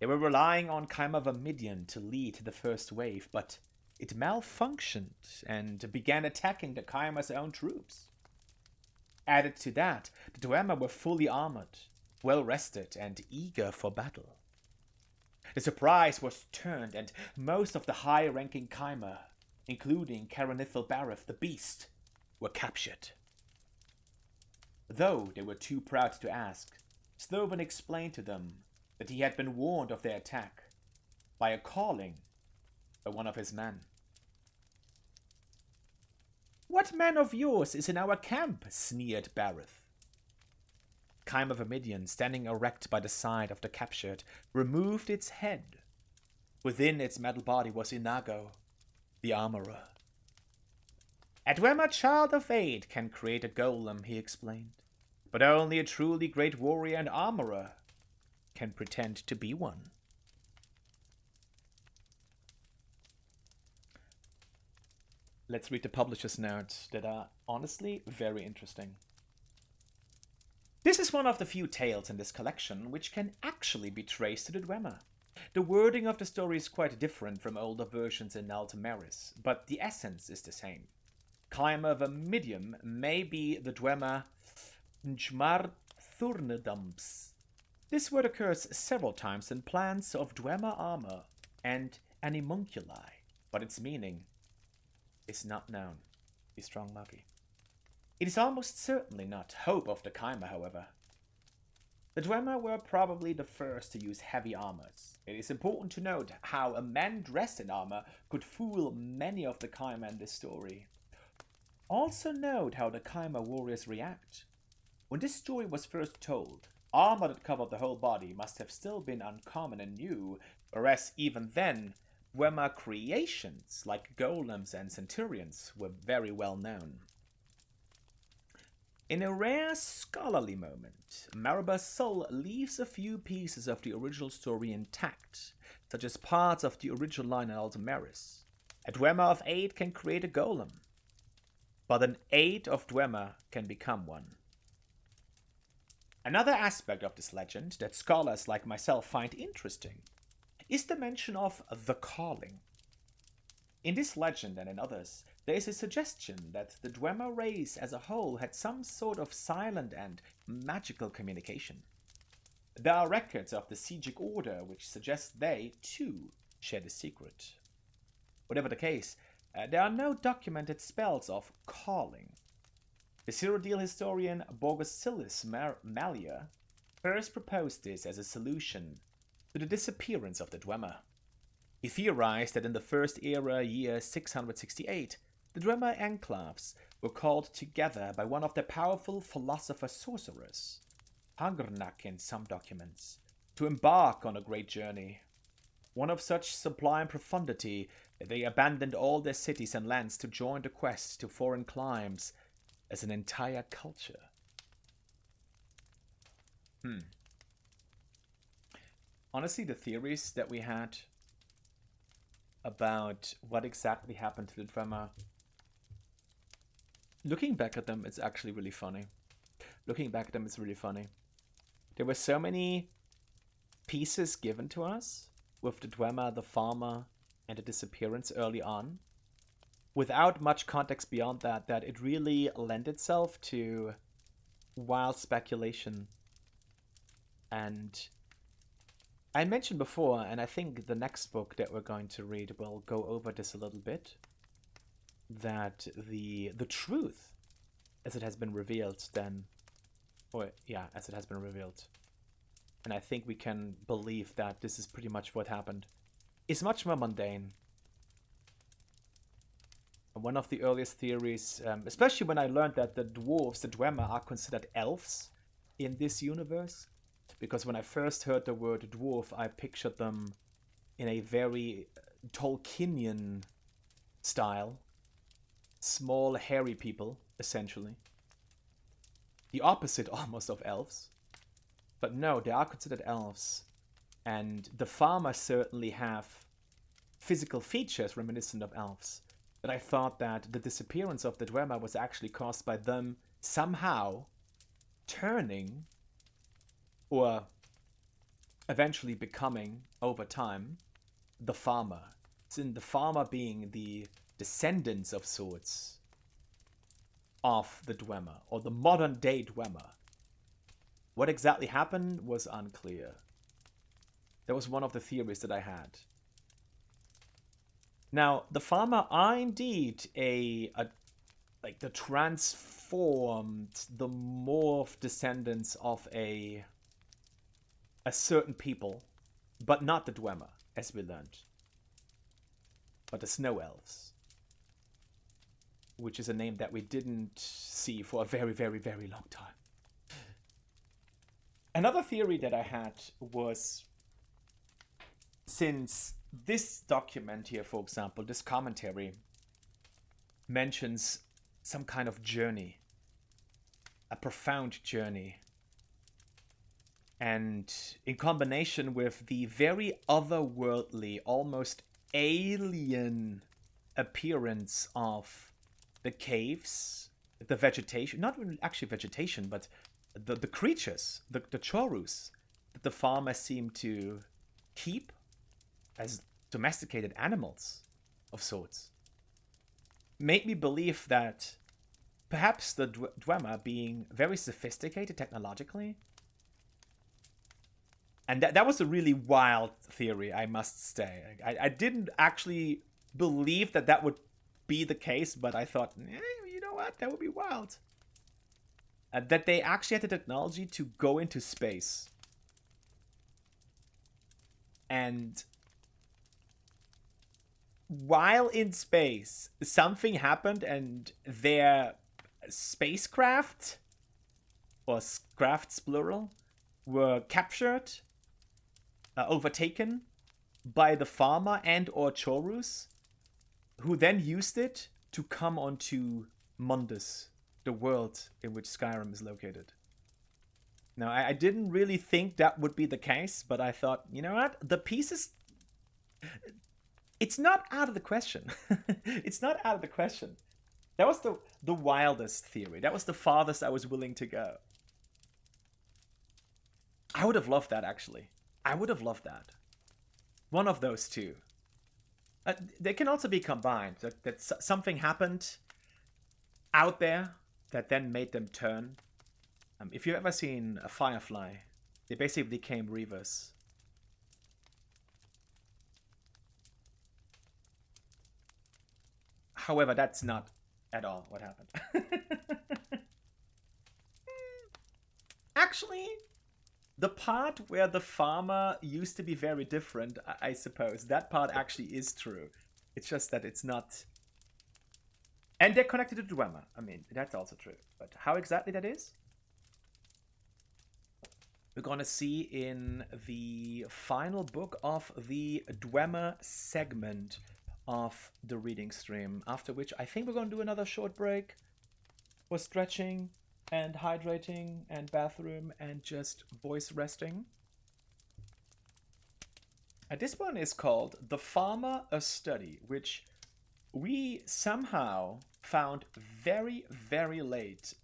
They were relying on Kaima Vermidium to lead the first wave, but it malfunctioned and began attacking the Kaima's own troops. Added to that, the Dwemer were fully armored, well rested, and eager for battle. The surprise was turned, and most of the high-ranking Kaima, including Caranithil Bareth the Beast, were captured. Though they were too proud to ask, Sloven explained to them that he had been warned of their attack by a calling by one of his men. What man of yours is in our camp? Sneered Bareth. Kaima Vermidium, standing erect by the side of the captured, removed its head. Within its metal body was Inago, the armorer. A Dwemer child of 8 can create a golem, he explained, but only a truly great warrior and armorer can pretend to be one. Let's read the publisher's notes that are honestly very interesting. This is one of the few tales in this collection which can actually be traced to the Dwemer. The wording of the story is quite different from older versions in Ultimaris, but the essence is the same. Kaima Vermidium may be the Dwemer Njmarthurnedumps. This word occurs several times in plans of Dwemer armor and animunculi, but its meaning is not known. Be strong, Lucky. It is almost certainly not hope of the Kaima, however. The Dwemer were probably the first to use heavy armors. It is important to note how a man dressed in armor could fool many of the Kaima in this story. Also note how the Kaima warriors react. When this story was first told, armor that covered the whole body must have still been uncommon and new, whereas even then, Dwemer creations like golems and centurions were very well known. In a rare scholarly moment, Maribor Sol leaves a few pieces of the original story intact, such as parts of the original line in Ultimaris. A Dwemer of 8 can create a golem, but an 8 of Dwemer can become one. Another aspect of this legend that scholars like myself find interesting is the mention of the calling. In this legend and in others, there is a suggestion that the Dwemer race as a whole had some sort of silent and magical communication. There are records of the Siegic Order which suggest they, too, share the secret. Whatever the case, there are no documented spells of calling. The Cyrodiil historian Borgosilis Malia first proposed this as a solution to the disappearance of the Dwemer. He theorized that in the First Era year 668, the Dwemer enclaves were called together by one of the powerful philosopher-sorcerers, Hagernak in some documents, to embark on a great journey. One of such sublime profundity that they abandoned all their cities and lands to join the quest to foreign climes as an entire culture. Honestly, the theories that we had about what exactly happened to the Dwemer, looking back at them, it's actually really funny. There were so many pieces given to us with the Dwemer, the farmer, and the disappearance early on, without much context beyond that, that it really lent itself to wild speculation. And I mentioned before, and I think the next book that we're going to read will go over this a little bit, that the truth, as it has been revealed then, as it has been revealed, and I think we can believe that this is pretty much what happened, is much more mundane. One of the earliest theories, especially when I learned that the dwarves, the Dwemer, are considered elves in this universe, because when I first heard the word dwarf, I pictured them in a very Tolkienian style. Small, hairy people, essentially. The opposite, almost, of elves. But no, they are considered elves. And the farmers certainly have physical features reminiscent of elves. But I thought that the disappearance of the Dwemer was actually caused by them somehow turning, or eventually becoming, over time, the farmer. The farmer being the descendants of sorts of the Dwemer, or the modern day Dwemer. What exactly happened was unclear. That was one of the theories that I had. Now, the farmer are indeed like the transformed, the morphed descendants of a certain people, but not the Dwemer, as we learned, but the Snow Elves, which is a name that we didn't see for a very, very, very long time. Another theory that I had was, since this document here, for example, this commentary, mentions some kind of journey, a profound journey, and in combination with the very otherworldly, almost alien appearance of the caves, the vegetation, not really actually vegetation, but the creatures, the chorus that the farmers seem to keep as domesticated animals of sorts, made me believe that perhaps the Dwemer, being very sophisticated technologically, and that was a really wild theory, I must say. I didn't actually believe that would be the case, but I thought, you know what, that would be wild. That they actually had the technology to go into space. And while in space, something happened and their spacecraft, or crafts plural, were captured, overtaken by the farmer and or Chorus, who then used it to come onto Mundus, the world in which Skyrim is located. Now, I didn't really think that would be the case, but I thought, you know what? The pieces... It's not out of the question. It's not out of the question. That was the wildest theory. That was the farthest I was willing to go. I would have loved that, actually. I would have loved that. One of those two. They can also be combined. That something happened out there that then made them turn. If you've ever seen a Firefly, They basically became Reavers. However, that's not at all what happened. Actually, the part where the farmer used to be very different, I suppose, that part actually is true. It's just that it's not. And they're connected to Dwemer. I mean, that's also true. But how exactly that is? We're gonna see in the final book of the Dwemer segment of the reading stream. After which I think we're gonna do another short break for stretching and hydrating and bathroom and just voice resting. And this one is called The Farmer a Study, which we somehow found very, very late.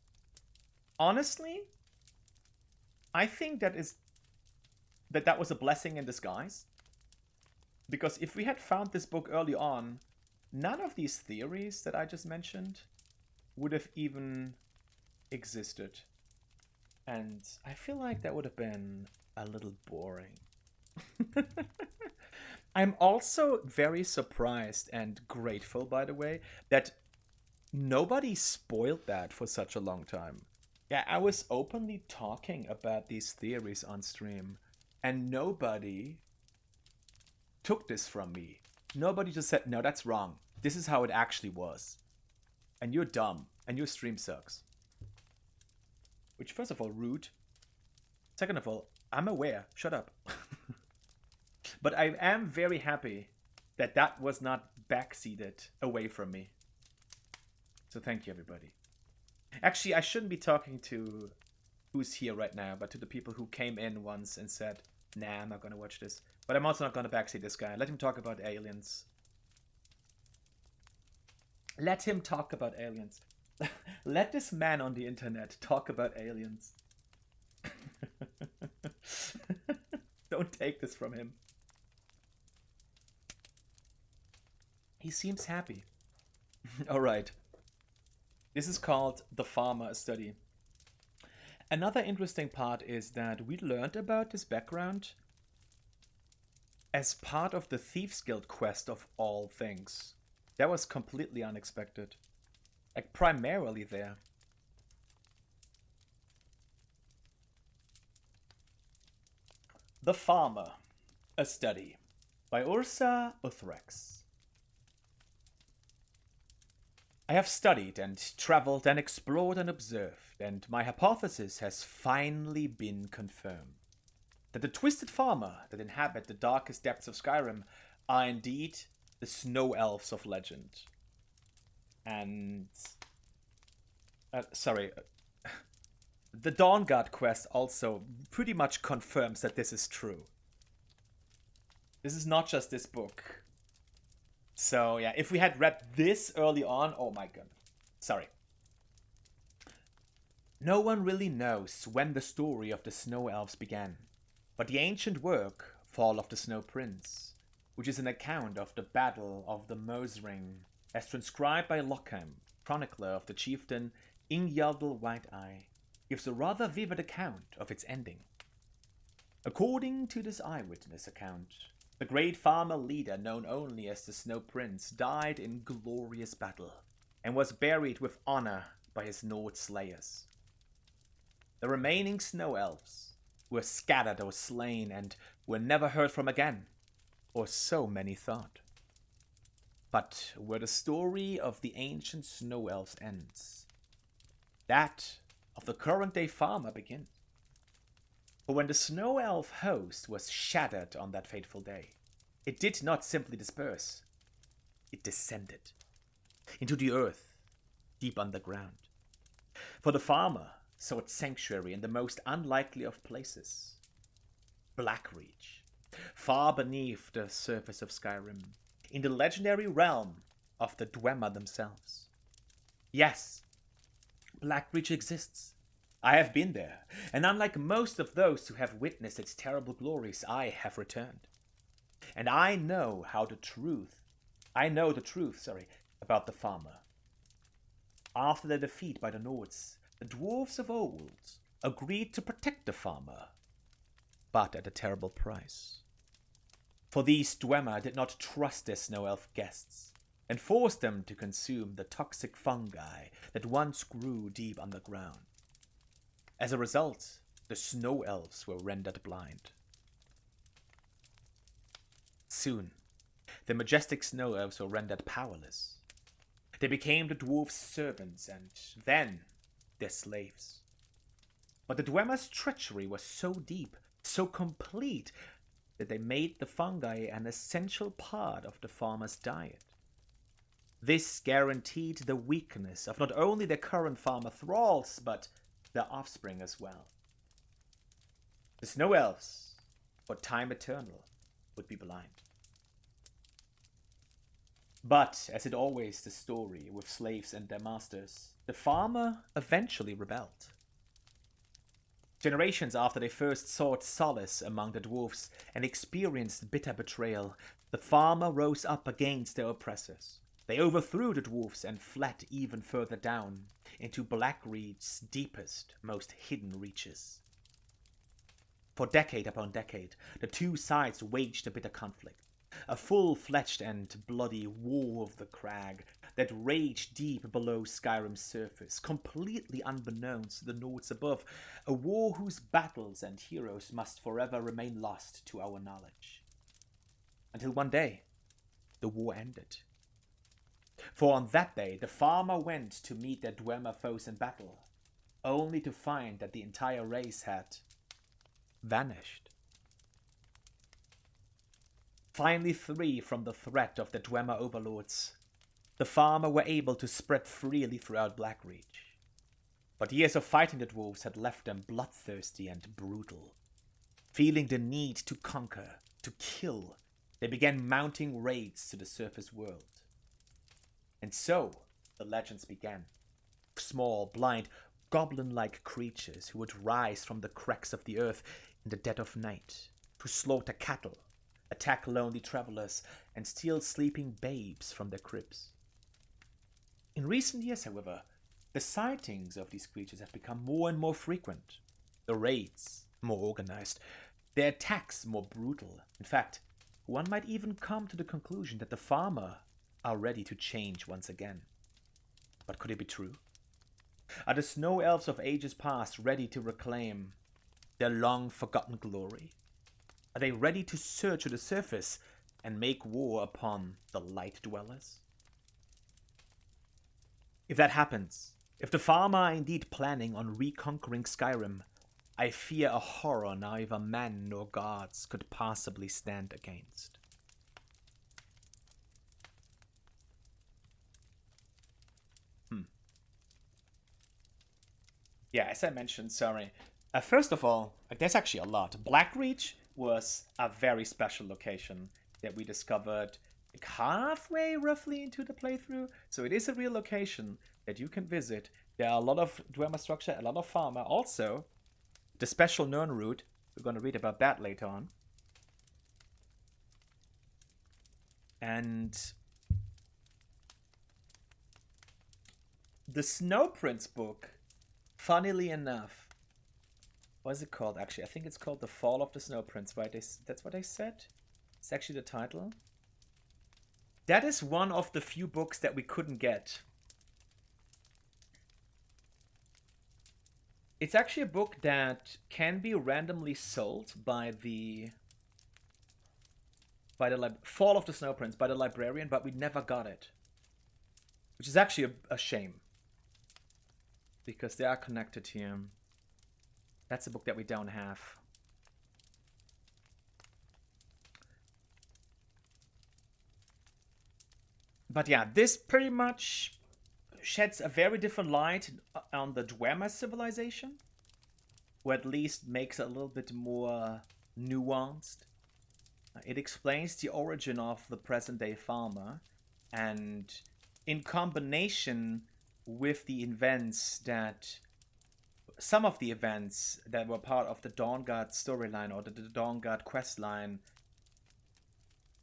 Honestly, I think that was a blessing in disguise. Because if we had found this book early on, none of these theories that I just mentioned would have even existed. And I feel like that would have been a little boring. I'm also very surprised and grateful, by the way, that nobody spoiled that for such a long time. Yeah, I was openly talking about these theories on stream, and nobody took this from me. Nobody just said, no, that's wrong. This is how it actually was. And you're dumb, and your stream sucks. Which, first of all, rude. Second of all, I'm aware. Shut up. But I am very happy that that was not backseated away from me. So thank you, everybody. Actually, I shouldn't be talking to who's here right now, but to the people who came in once and said, nah, I'm not going to watch this. But I'm also not going to backseat this guy. Let him talk about aliens. Let him talk about aliens. Let this man on the internet talk about aliens. Don't take this from him. He seems happy. All right. This is called The Farmer Study. Another interesting part is that we learned about this background as part of the Thieves Guild quest of all things. That was completely unexpected. Like, primarily there. The Farmer, a Study, by Ursa Uthrex. I have studied and traveled and explored and observed, and my hypothesis has finally been confirmed. That the twisted farmer that inhabit the darkest depths of Skyrim are indeed the snow elves of legend. And... the Dawnguard quest also pretty much confirms that this is true. This is not just this book. So yeah, if we had read this early on, oh my god. Sorry. No one really knows when the story of the Snow Elves began, but the ancient work, Fall of the Snow Prince, which is an account of the Battle of the Mosring, as transcribed by Lockham, chronicler of the chieftain Ingjaldal White-Eye, gives a rather vivid account of its ending. According to this eyewitness account, the great farmer leader known only as the Snow Prince died in glorious battle and was buried with honor by his Nord slayers. The remaining Snow Elves were scattered or slain and were never heard from again, or so many thought. But where the story of the ancient Snow Elves ends, that of the current-day farmer begins. For when the Snow Elf host was shattered on that fateful day, it did not simply disperse. It descended into the earth, deep underground. For the farmer sought sanctuary in the most unlikely of places, Blackreach, far beneath the surface of Skyrim, in the legendary realm of the Dwemer themselves. Yes, Blackreach exists. I have been there, and unlike most of those who have witnessed its terrible glories, I have returned. And I know the truth about the farmer. After their defeat by the Nords, the dwarves of old agreed to protect the farmer, but at a terrible price. For these Dwemer did not trust their snow elf guests, and forced them to consume the toxic fungi that once grew deep underground. As a result, the snow elves were rendered blind. Soon, the majestic snow elves were rendered powerless. They became the dwarves' servants and then their slaves. But the Dwemer's treachery was so deep, so complete, that they made the fungi an essential part of the farmer's diet. This guaranteed the weakness of not only their current farmer thralls, but their offspring as well. The snow elves, for time eternal, would be blind. But, as it always the story with slaves and their masters, the farmer eventually rebelled. Generations after they first sought solace among the dwarves and experienced bitter betrayal, the farmer rose up against their oppressors. They overthrew the dwarves and fled even further down into Blackreed's deepest, most hidden reaches. For decade upon decade, the two sides waged a bitter conflict. A full-fledged and bloody war of the crag that raged deep below Skyrim's surface, completely unbeknownst to the Nords above. A war whose battles and heroes must forever remain lost to our knowledge. Until one day, the war ended. For on that day, the farmer went to meet their Dwemer foes in battle, only to find that the entire race had vanished. Finally free from the threat of the Dwemer overlords, the farmer were able to spread freely throughout Blackreed. But years of fighting the dwarves had left them bloodthirsty and brutal. Feeling the need to conquer, to kill, they began mounting raids to the surface world. And so, the legends began. Small, blind, goblin-like creatures who would rise from the cracks of the earth in the dead of night to slaughter cattle, attack lonely travelers, and steal sleeping babes from their cribs. In recent years, however, the sightings of these creatures have become more and more frequent. The raids more organized, their attacks more brutal. In fact, one might even come to the conclusion that the farmer are ready to change once again. But could it be true? Are the snow elves of ages past ready to reclaim their long-forgotten glory? Are they ready to surge to the surface and make war upon the light dwellers? If that happens, if the farmer are indeed planning on reconquering Skyrim, I fear a horror neither men nor gods could possibly stand against. Yeah, as I mentioned, sorry. First of all, there's actually a lot. Blackreach was a very special location that we discovered like halfway roughly into the playthrough. So it is a real location that you can visit. There are a lot of Dwemer structure, a lot of farmer. Also, the special Nern route. We're going to read about that later on. And the Snow Prince book, funnily enough, what is it called actually? I think it's called The Fall of the Snow Prince, right? That's what they said? It's actually the title. That is one of the few books that we couldn't get. It's actually a book that can be randomly sold by the Fall of the Snow Prince by the librarian, but we never got it. Which is actually a shame. Because they are connected here. That's a book that we don't have. But yeah, this pretty much sheds a very different light on the Dwemer civilization. Or at least makes it a little bit more nuanced. It explains the origin of the present-day farmer. And in combination with the events that... Some of the events that were part of the Dawnguard storyline or the Dawnguard questline,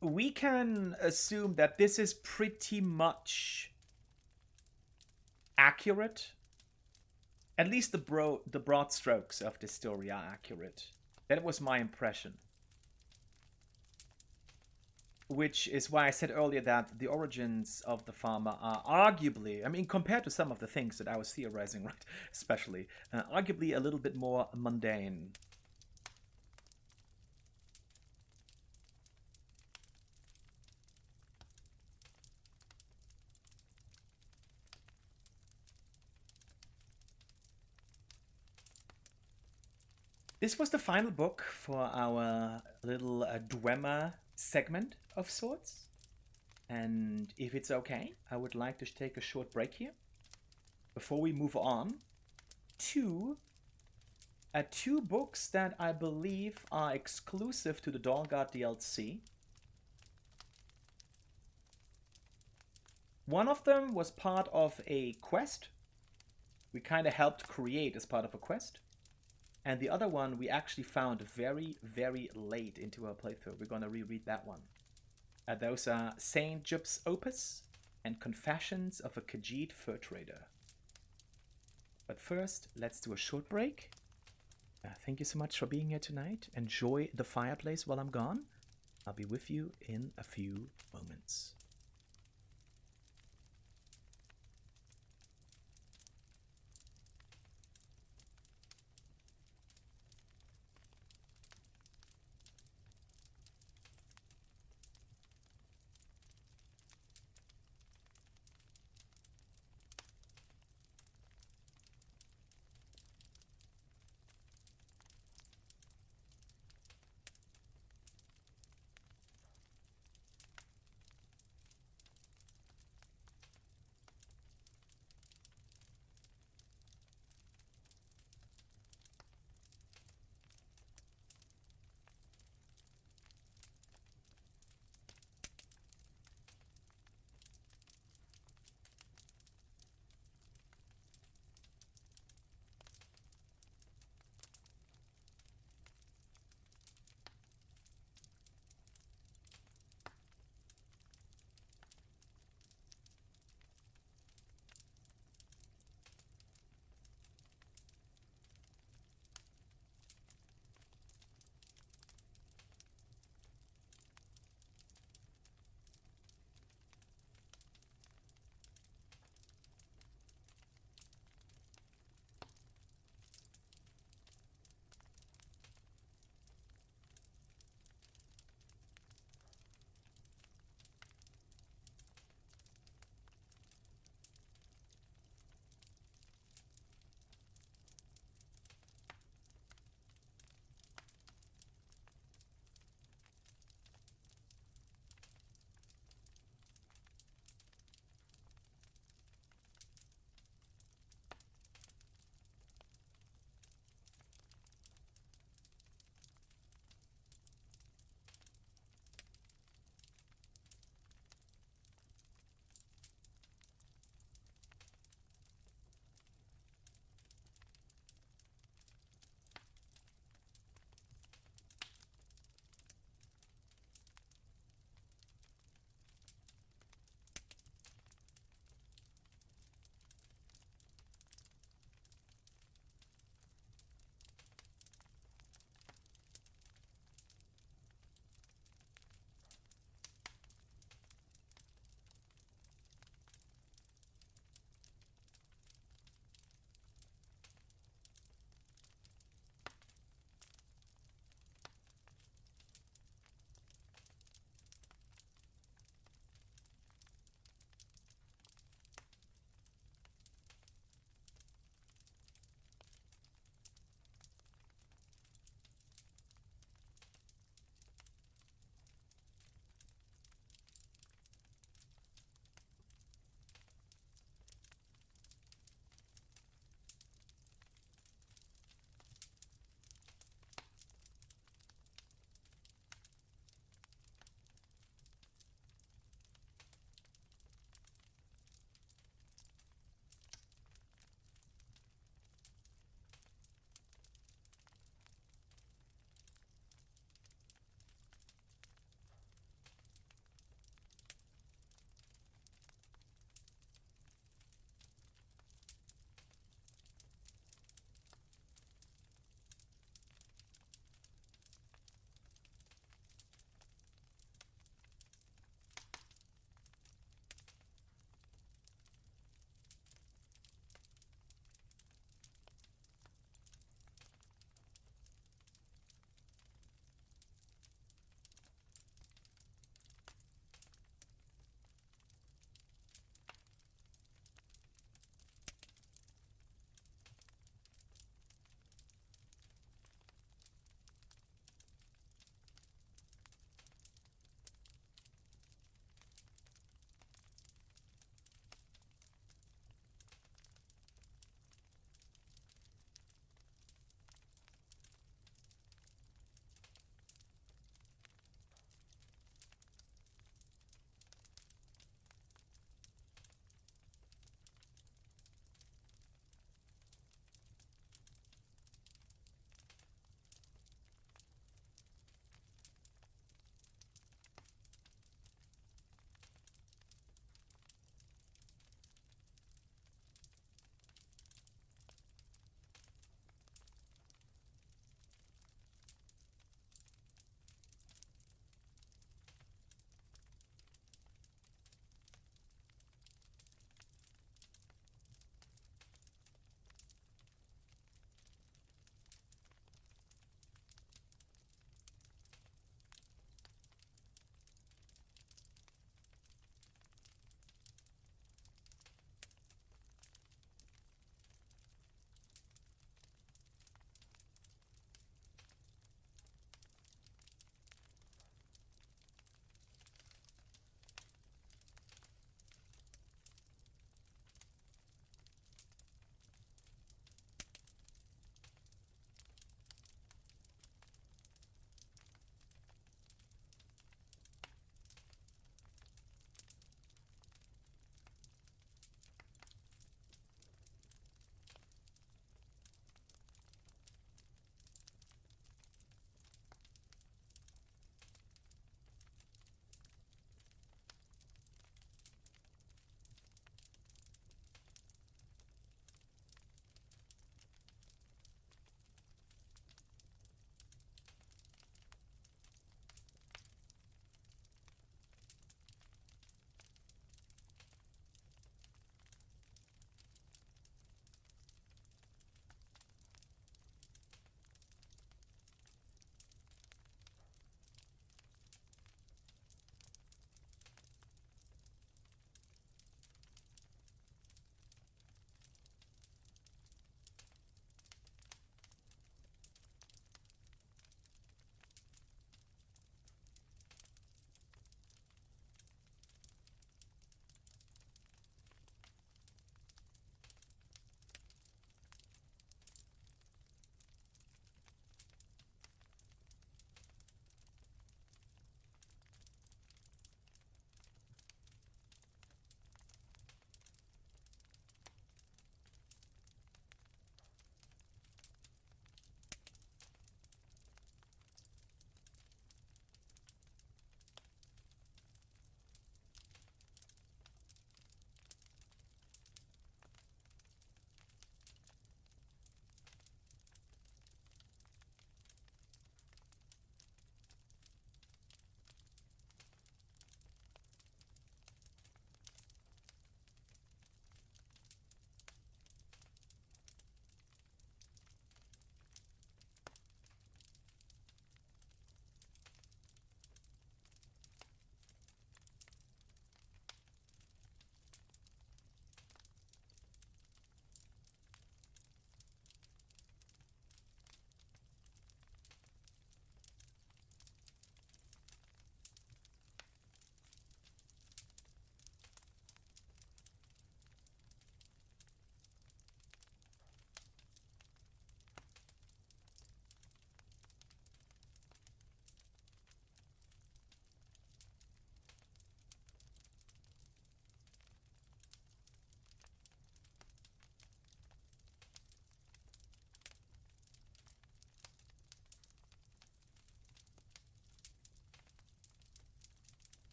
we can assume that this is pretty much accurate. At least the broad strokes of this story are accurate. That was my impression. Which is why I said earlier that the origins of the farmer are arguably, I mean, compared to some of the things that I was theorizing, right, especially, arguably a little bit more mundane. This was the final book for our little Dwemer segment of sorts. And if it's okay, I would like to take a short break here before we move on to two books that I believe are exclusive to the Dawnguard DLC. One of them was part of a quest we kind of helped create as part of a quest. And the other one we actually found very, very late into our playthrough. We're going to reread that one. Those are Saint Jup's Opus and Confessions of a Khajiit Fur Trader. But first, let's do a short break. Thank you so much for being here tonight. Enjoy the fireplace while I'm gone. I'll be with you in a few moments.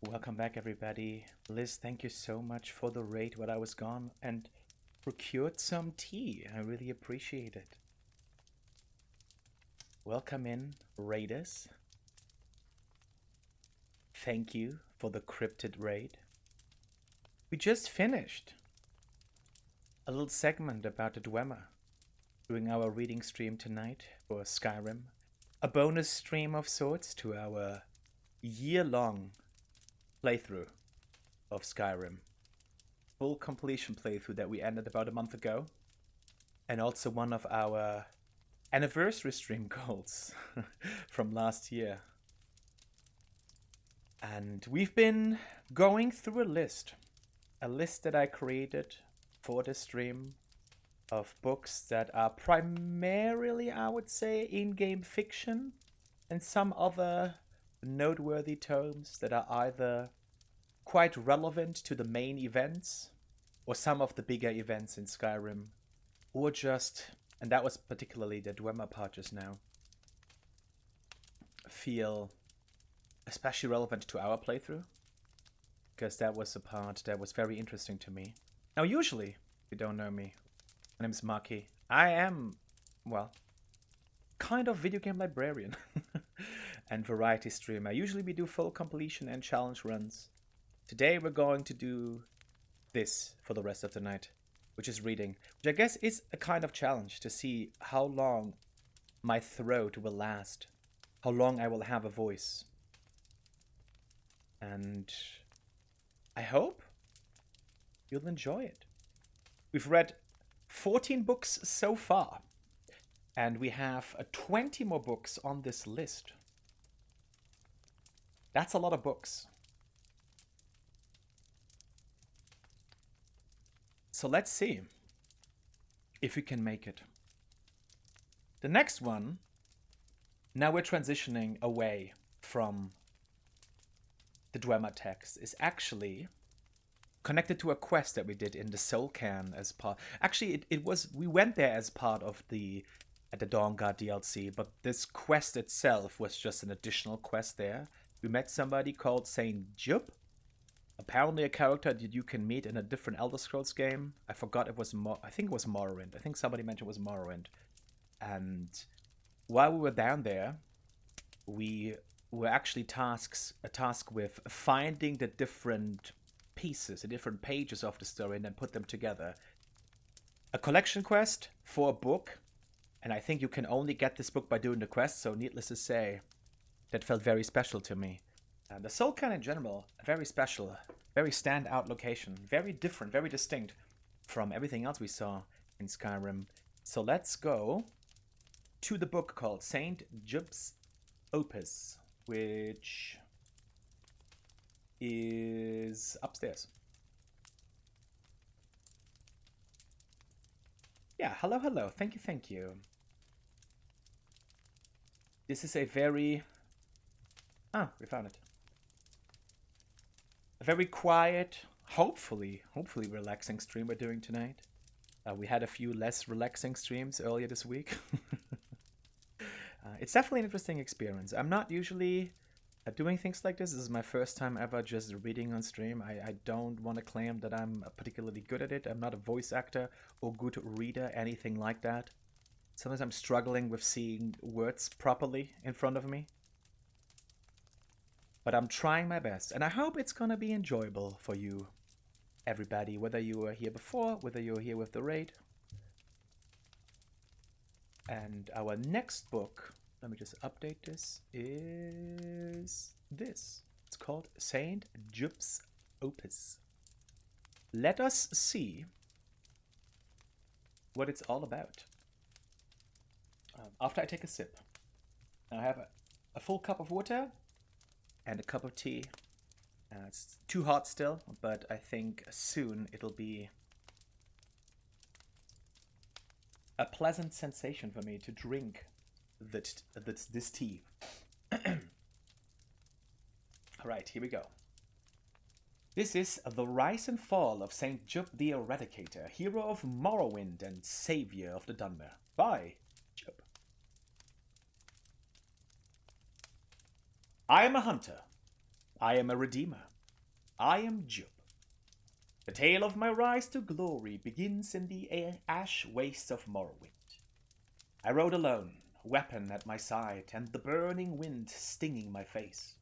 Welcome back, everybody. Liz, thank you so much for the raid while I was gone and procured some tea. I really appreciate it. Welcome in, raiders. Thank you for the cryptid raid. We just finished a little segment about the Dwemer doing our reading stream tonight for Skyrim. A bonus stream of sorts to our year-long playthrough of Skyrim. Full completion playthrough that we ended about a month ago. And also one of our anniversary stream goals from last year. And we've been going through a list that I created for the stream of books that are primarily, I would say, in-game fiction, and some other noteworthy tomes that are either quite relevant to the main events or some of the bigger events in Skyrim, or just, and that was particularly the Dwemer part just now, feel especially relevant to our playthrough, because that was a part that was very interesting to me. Now, usually, if you don't know me, my name is Maki. I am, well, kind of video game librarian and variety streamer. Usually we do full completion and challenge runs. Today we're going to do this for the rest of the night, which is reading, which I guess is a kind of challenge to see how long my throat will last, how long I will have a voice. And I hope you'll enjoy it. We've read 14 books so far, and we have 20 more books on this list. That's a lot of books. So let's see if we can make it. The next one, now we're transitioning away from the Dwemer text, is actually connected to a quest that we did in the Soul Can as part. Actually, it was, we went there as part of the Dawnguard DLC, but this quest itself was just an additional quest there. We met somebody called Saint Jub, apparently a character that you can meet in a different Elder Scrolls game. I forgot it was I think it was Morrowind. I think somebody mentioned it was Morrowind. And while we were down there, we were actually tasked with finding the different pieces, the different pages of the story, and then put them together. A collection quest for a book, and I think you can only get this book by doing the quest, so needless to say, that felt very special to me. The Soul Can in general, very special, very standout location, very different, very distinct from everything else we saw in Skyrim. So let's go to the book called Saint Jub's Opus, which is upstairs. Yeah, hello, hello. Thank you. This is a very... Ah, we found it. A very quiet, hopefully relaxing stream we're doing tonight. We had a few less relaxing streams earlier this week. It's definitely an interesting experience. I'm not usually doing things like this. This is my first time ever just reading on stream. I don't want to claim that I'm particularly good at it. I'm not a voice actor or good reader, anything like that. Sometimes I'm struggling with seeing words properly in front of me. But I'm trying my best, and I hope it's gonna be enjoyable for you, everybody, whether you were here before, whether you're here with the raid. And our next book, let me just update this, is this. It's called Saint Jub's Opus. Let us see what it's all about. After I take a sip, I have a full cup of water and a cup of tea. It's too hot still, but I think soon it'll be a pleasant sensation for me to drink this tea. Alright, here we go. This is The Rise and Fall of Saint Jub the Eradicator, hero of Morrowind and savior of the Dunmer, by Jub. I am a hunter. I am a redeemer. I am Jup. The tale of my rise to glory begins in the ash wastes of Morrowind. I rode alone, weapon at my side, and the burning wind stinging my face.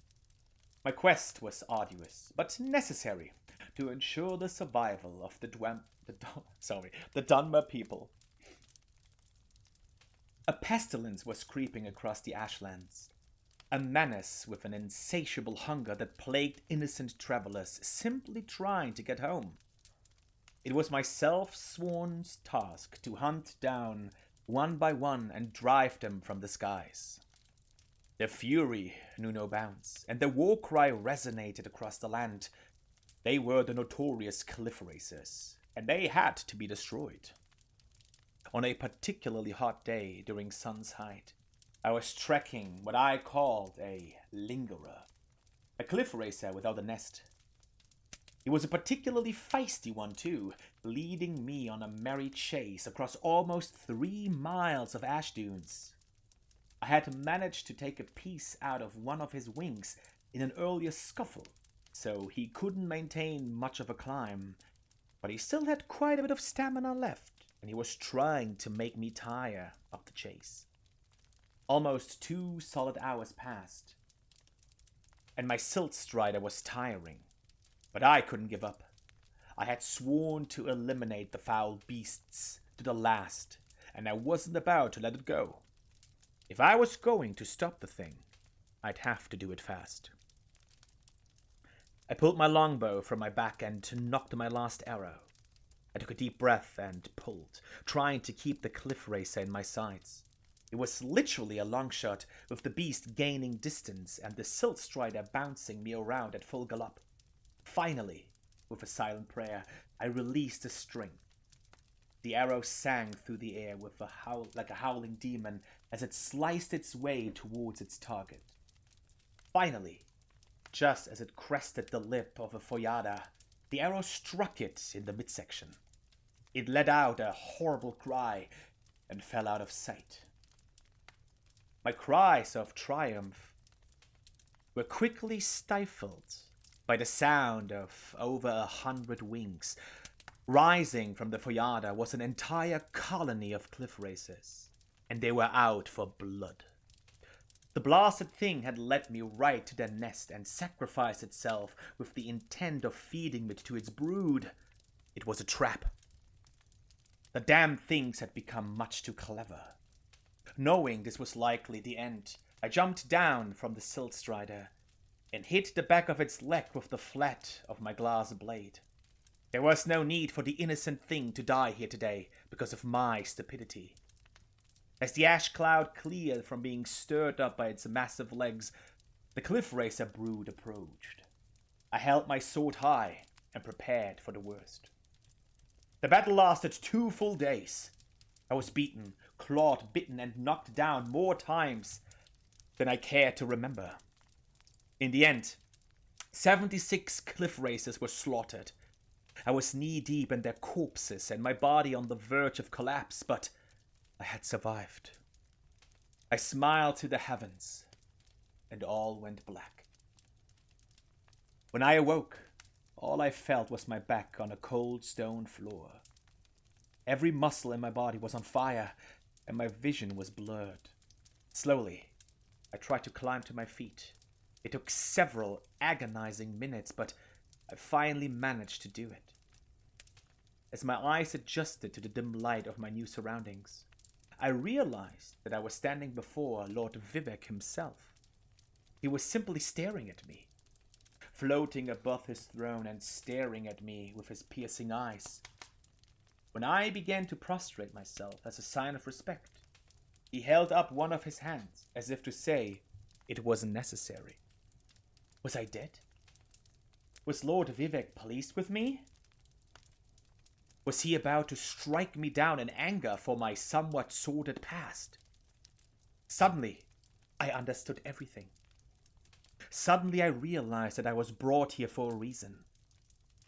My quest was arduous, but necessary to ensure the survival of the Dunmer people. A pestilence was creeping across the Ashlands, a menace with an insatiable hunger that plagued innocent travelers simply trying to get home. It was my self-sworn task to hunt down one by one and drive them from the skies. Their fury knew no bounds, and their war cry resonated across the land. They were the notorious cliff racers, and they had to be destroyed. On a particularly hot day during sun's height, I was trekking what I called a lingerer, a cliff racer without a nest. He was a particularly feisty one too, leading me on a merry chase across almost 3 miles of ash dunes. I had managed to take a piece out of one of his wings in an earlier scuffle, so he couldn't maintain much of a climb, but he still had quite a bit of stamina left, and he was trying to make me tire of the chase. Almost 2 solid hours passed, and my silt strider was tiring, but I couldn't give up. I had sworn to eliminate the foul beasts to the last, and I wasn't about to let it go. If I was going to stop the thing, I'd have to do it fast. I pulled my longbow from my back and knocked my last arrow. I took a deep breath and pulled, trying to keep the cliff racer in my sights. It was literally a long shot, with the beast gaining distance and the silt strider bouncing me around at full gallop. Finally, with a silent prayer, I released the string. The arrow sang through the air with a howl like a howling demon as it sliced its way towards its target. Finally, just as it crested the lip of a foyada, the arrow struck it in the midsection. It let out a horrible cry and fell out of sight. My cries of triumph were quickly stifled by the sound of over 100 wings. Rising from the foyada was an entire colony of cliff racers, and they were out for blood. The blasted thing had led me right to their nest and sacrificed itself with the intent of feeding it to its brood. It was a trap. The damn things had become much too clever. Knowing this was likely the end, I jumped down from the silt strider and hit the back of its leg with the flat of my glass blade. There was no need for the innocent thing to die here today because of my stupidity. As the ash cloud cleared from being stirred up by its massive legs, the cliff racer brood approached. I held my sword high and prepared for the worst. The battle lasted 2 full days. I was beaten, clawed, bitten, and knocked down more times than I care to remember. In the end, 76 cliff racers were slaughtered. I was knee-deep in their corpses and my body on the verge of collapse, but I had survived. I smiled to the heavens, and all went black. When I awoke, all I felt was my back on a cold stone floor. Every muscle in my body was on fire, and my vision was blurred. Slowly, I tried to climb to my feet. It took several agonizing minutes, but I finally managed to do it. As my eyes adjusted to the dim light of my new surroundings, I realized that I was standing before Lord Vivek himself. He was simply staring at me, floating above his throne and staring at me with his piercing eyes. When I began to prostrate myself as a sign of respect, he held up one of his hands as if to say it wasn't necessary. Was I dead? Was Lord Vivek pleased with me? Was he about to strike me down in anger for my somewhat sordid past? Suddenly, I understood everything. Suddenly I realized that I was brought here for a reason.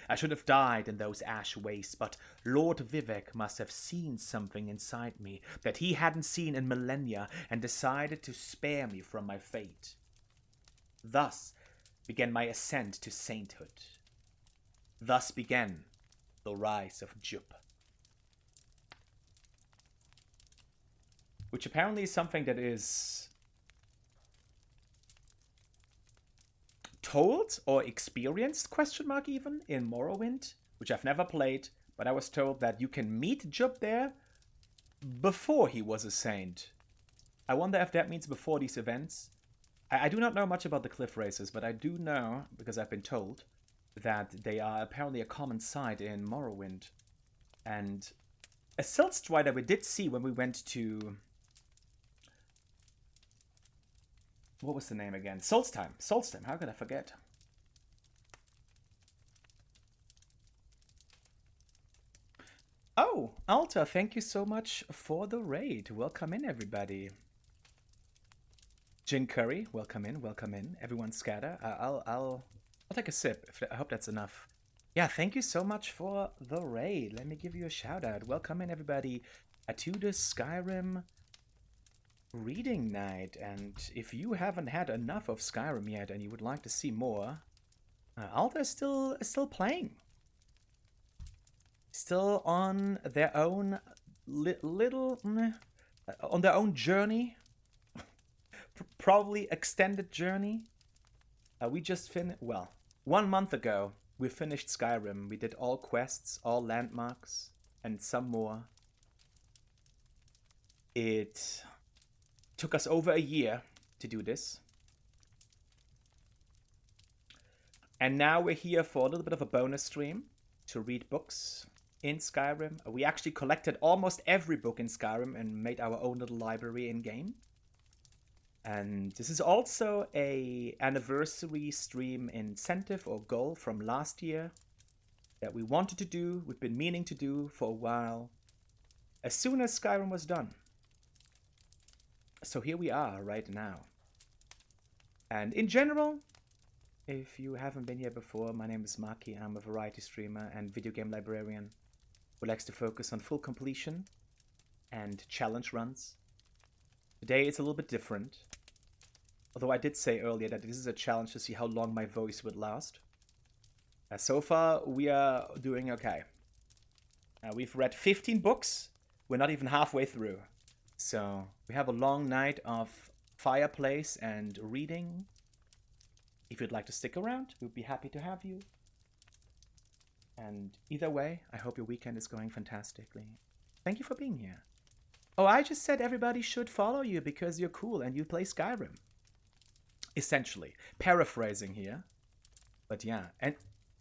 I should have died in those ash wastes, but Lord Vivek must have seen something inside me that he hadn't seen in millennia and decided to spare me from my fate. Thus began my ascent to sainthood, Thus began the rise of Jup. Which apparently is something that is told or experienced, question mark even, in Morrowind, which I've never played, but I was told that you can meet Jup there before he was a saint. I wonder if that means before these events. I do not know much about the cliff races, but I do know, because I've been told, that they are apparently a common sight in Morrowind. And a Silt Strider we did see when we went to... What was the name again? Solstheim. Solstheim, how could I forget? Oh, Alta, thank you so much for the raid. Welcome in, everybody. Jin Curry, welcome in, welcome in. Everyone scatter. I'll take a sip. I hope that's enough. Yeah, thank you so much for the raid. Let me give you a shout out. Welcome in, everybody, to the Skyrim reading night. And if you haven't had enough of Skyrim yet and you would like to see more, Alta is still playing. Still on their own on their own journey. Probably extended journey. We just finished, well, 1 month ago, we finished Skyrim. We did all quests, all landmarks, and some more. It took us over a year to do this. And now we're here for a little bit of a bonus stream to read books in Skyrim. We actually collected almost every book in Skyrim and made our own little library in-game. And this is also a anniversary stream incentive or goal from last year that we wanted to do, we've been meaning to do for a while, as soon as Skyrim was done. So here we are right now. And in general, if you haven't been here before, my name is Maki. I'm a variety streamer and video game librarian who likes to focus on full completion and challenge runs. Today it's a little bit different. Although I did say earlier that this is a challenge to see how long my voice would last. So far, we are doing okay. We've read 15 books. We're not even halfway through. So we have a long night of fireplace and reading. If you'd like to stick around, we'd be happy to have you. And either way, I hope your weekend is going fantastically. Thank you for being here. Oh, I just said everybody should follow you because you're cool and you play Skyrim. Essentially, paraphrasing here, but yeah, and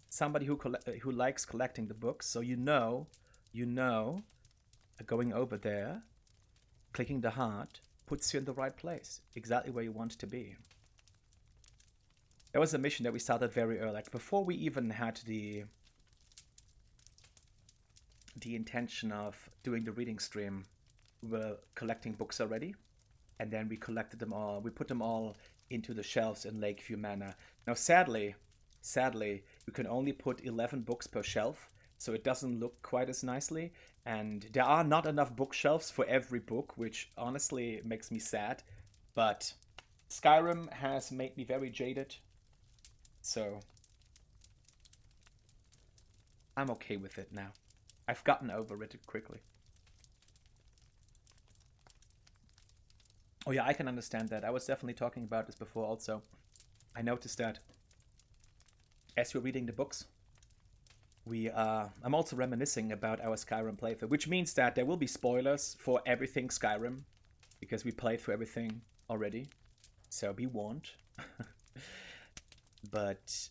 somebody who likes collecting the books, so you know, going over there, clicking the heart, puts you in the right place, exactly where you want to be. That was a mission that we started very early, like before we even had the intention of doing the reading stream. We were collecting books already, and then we collected them all. We put them all into the shelves in Lakeview Manor. Now, sadly, you can only put 11 books per shelf, so it doesn't look quite as nicely. And there are not enough bookshelves for every book, which honestly makes me sad. But Skyrim has made me very jaded, so I'm okay with it now. I've gotten over it quickly. Oh yeah, I can understand that. I was definitely talking about this before also. I noticed that as you're reading the books, I'm also reminiscing about our Skyrim playthrough, which means that there will be spoilers for everything Skyrim, because we played through everything already, so be warned. But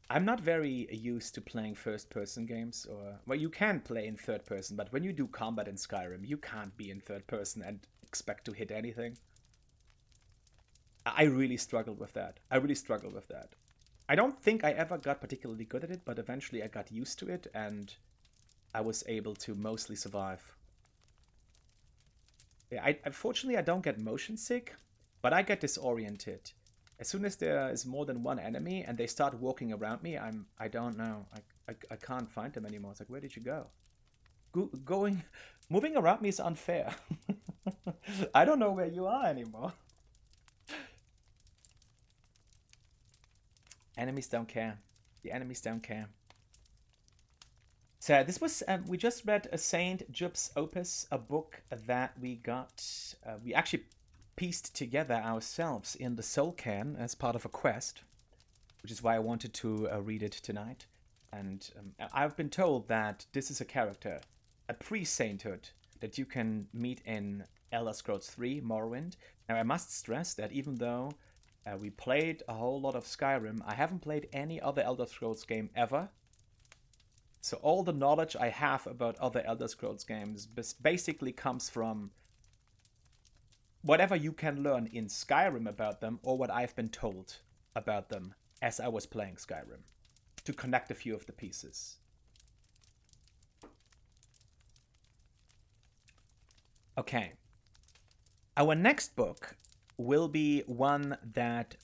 I'm not very used to playing first-person games, or... Well, you can play in third person, but when you do combat in Skyrim, you can't be in third person and expect to hit anything. I really struggled with that. I don't think I ever got particularly good at it, but eventually I got used to it, and I was able to mostly survive. Yeah, unfortunately, I don't get motion sick, but I get disoriented. As soon as there is more than one enemy and they start walking around me, I don't know. I can't find them anymore. It's like, where did you go? Moving around me is unfair. I don't know where you are anymore. Enemies don't care. The enemies don't care. So this was, we just read a Saint Jup's Opus, a book that we got, we actually pieced together ourselves in the Soul Can as part of a quest, which is why I wanted to read it tonight. And I've been told that this is a character, a pre-sainthood, that you can meet in Elder Scrolls 3 Morrowind. Now I must stress that even though we played a whole lot of Skyrim, I haven't played any other Elder Scrolls game ever. So all the knowledge I have about other Elder Scrolls games basically comes from whatever you can learn in Skyrim about them, or what I've been told about them as I was playing Skyrim, to connect a few of the pieces. Okay. Our next book will be one that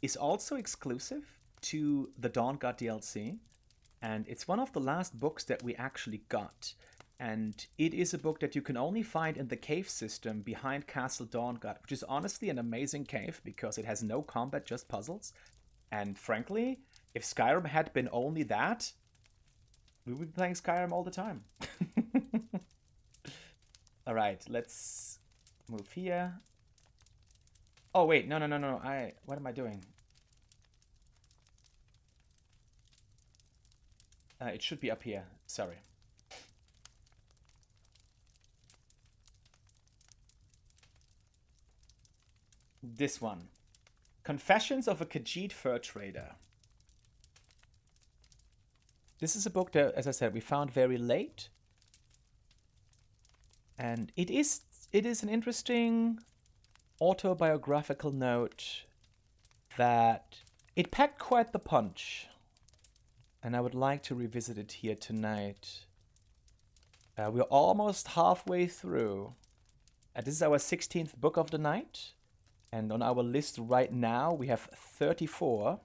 is also exclusive to the Dawn God DLC. And it's one of the last books that we actually got. And it is a book that you can only find in the cave system behind Castle Dawnguard, which is honestly an amazing cave because it has no combat, just puzzles. And frankly, if Skyrim had been only that, we would be playing Skyrim all the time. All right, let's move here. Oh, wait, no. What am I doing? It should be up here. Sorry. This one. Confessions of a Khajiit Fur Trader. This is a book that, as I said, we found very late. And it is an interesting autobiographical note that it packed quite the punch. And I would like to revisit it here tonight. We're almost halfway through. This is our 16th book of the night. And on our list right now, we have 34.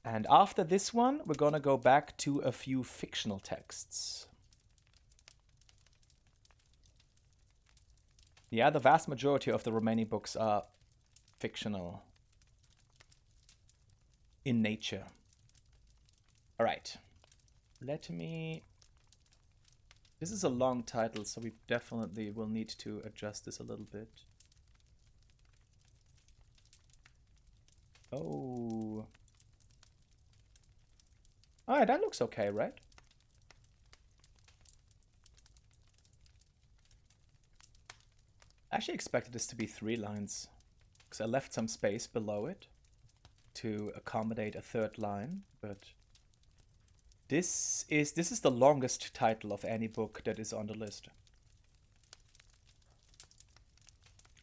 And after this one, we're going to go back to a few fictional texts. Yeah, the vast majority of the remaining books are fictional in nature. All right, let me... This is a long title, so we definitely will need to adjust this a little bit. Oh. All right, that looks okay, right? I actually expected this to be 3 lines, because I left some space below it to accommodate a 3rd line, but this is the longest title of any book that is on the list.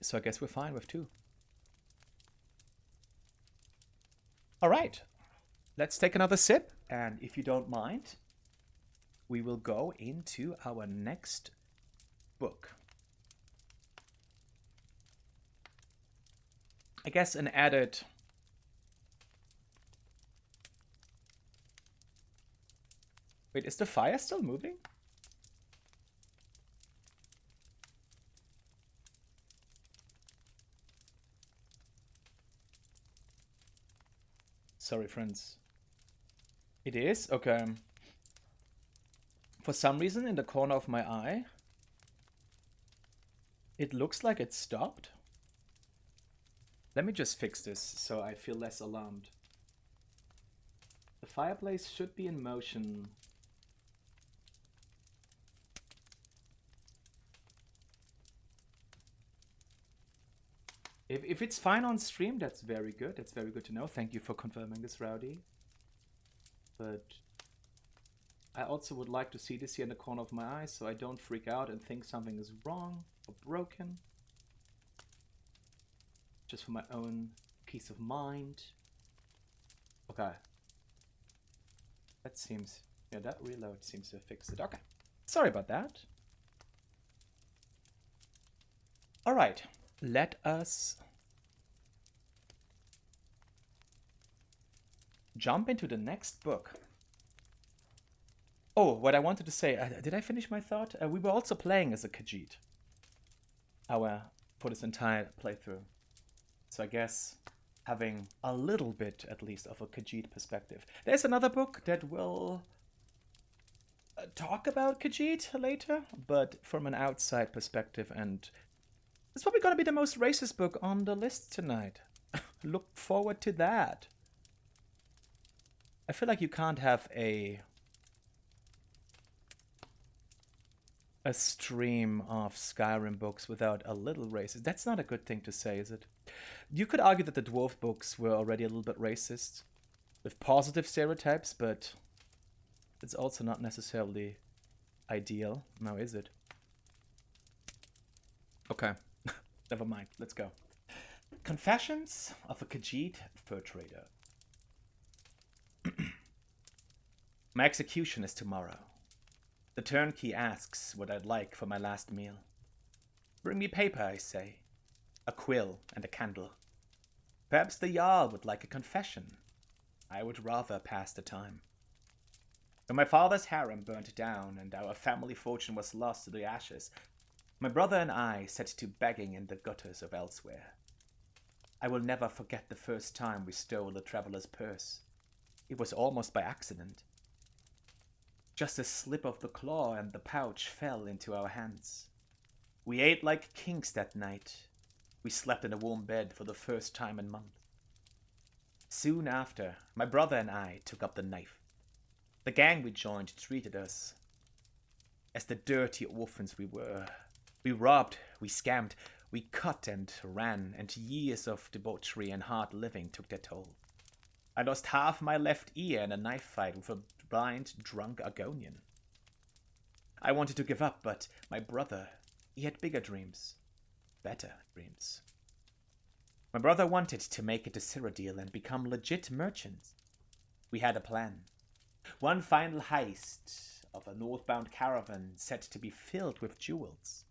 So I guess we're fine with 2. All right, let's take another sip, and if you don't mind, we will go into our next book. I guess an added... Wait, is the fire still moving? Sorry, friends. It is? Okay. For some reason, in the corner of my eye, it looks like it stopped. Let me just fix this so I feel less alarmed. The fireplace should be in motion. If it's fine on stream, that's very good. That's very good to know. Thank you for confirming this, Rowdy. But I also would like to see this here in the corner of my eye so I don't freak out and think something is wrong or broken. Just for my own peace of mind. Okay. That seems... Yeah, that reload seems to fix it. Okay. Sorry about that. Alright. Let us jump into the next book. Oh, what I wanted to say, did I finish my thought? We were also playing as a Khajiit for this entire playthrough. So I guess having a little bit, at least, of a Khajiit perspective. There's another book that will talk about Khajiit later, but from an outside perspective, and it's probably going to be the most racist book on the list tonight. Look forward to that. I feel like you can't have a stream of Skyrim books without a little racist. That's not a good thing to say, is it? You could argue that the dwarf books were already a little bit racist, with positive stereotypes, but it's also not necessarily ideal. Now, is it? Okay, never mind. Let's go. Confessions of a Khajiit Fur Trader. My execution is tomorrow. The turnkey asks what I'd like for my last meal. Bring me paper, I say. A quill and a candle. Perhaps the Jarl would like a confession. I would rather pass the time. When my father's harem burnt down and our family fortune was lost to the ashes, my brother and I set to begging in the gutters of elsewhere. I will never forget the first time we stole a traveler's purse. It was almost by accident. Just a slip of the claw and the pouch fell into our hands. We ate like kings that night. We slept in a warm bed for the first time in months. Soon after, my brother and I took up the knife. The gang we joined treated us as the dirty orphans we were. We robbed, we scammed, we cut and ran, and years of debauchery and hard living took their toll. I lost half my left ear in a knife fight with a blind, drunk Argonian. I wanted to give up, but my brother, he had bigger dreams. Better dreams. My brother wanted to make it a Cyrodiil and become legit merchants. We had a plan. One final heist of a northbound caravan said to be filled with jewels.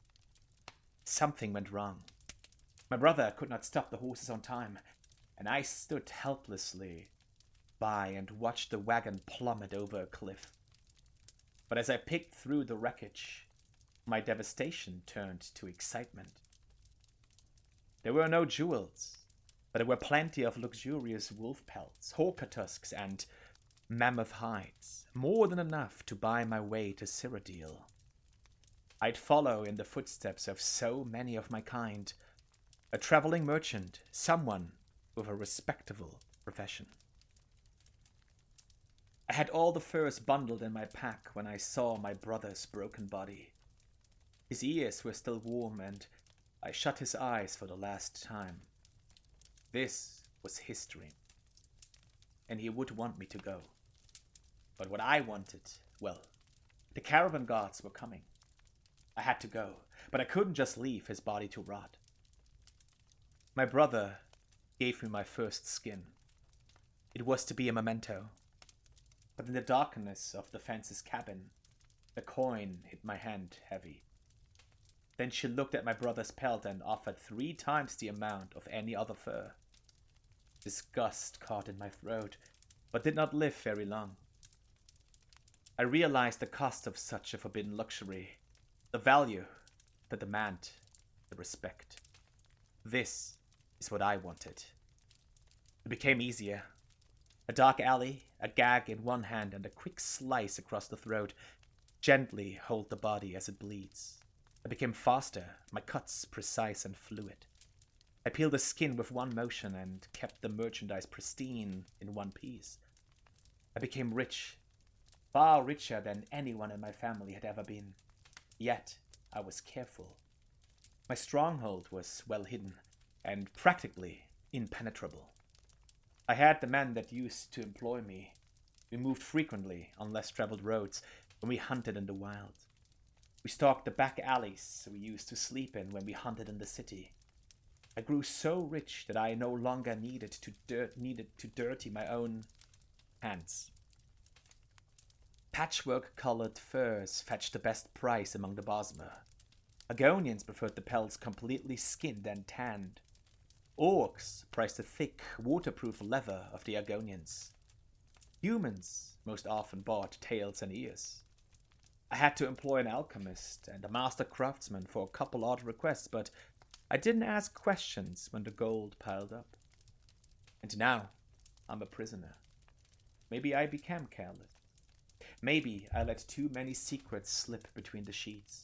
Something went wrong. My brother could not stop the horses on time, and I stood helplessly by and watched the wagon plummet over a cliff. But as I picked through the wreckage, my devastation turned to excitement. There were no jewels, but there were plenty of luxurious wolf pelts, hawker tusks, and mammoth hides, more than enough to buy my way to Cyrodiil. I'd follow in the footsteps of so many of my kind, a traveling merchant, someone with a respectable profession. I had all the furs bundled in my pack when I saw my brother's broken body. His ears were still warm, and I shut his eyes for the last time. This was his dream, and he would want me to go. But what I wanted, well, the caravan guards were coming. I had to go, but I couldn't just leave his body to rot. My brother gave me my first skin. It was to be a memento. But in the darkness of the fence's cabin, the coin hit my hand heavy. Then she looked at my brother's pelt and offered 3 times the amount of any other fur. Disgust caught in my throat, but did not live very long. I realized the cost of such a forbidden luxury, the value, the demand, the respect. This is what I wanted. It became easier. A dark alley, a gag in one hand, and a quick slice across the throat. Gently hold the body as it bleeds. I became faster, my cuts precise and fluid. I peeled the skin with one motion and kept the merchandise pristine in one piece. I became rich, far richer than anyone in my family had ever been. Yet I was careful. My stronghold was well hidden and practically impenetrable. I had the men that used to employ me. We moved frequently on less traveled roads when we hunted in the wild. We stalked the back alleys we used to sleep in when we hunted in the city. I grew so rich that I no longer needed to dirty my own hands. Patchwork-colored furs fetched the best price among the Bosmer. Argonians preferred the pelts completely skinned and tanned. Orcs prized the thick, waterproof leather of the Argonians. Humans most often bought tails and ears. I had to employ an alchemist and a master craftsman for a couple odd requests, but I didn't ask questions when the gold piled up. And now, I'm a prisoner. Maybe I became careless. Maybe I let too many secrets slip between the sheets.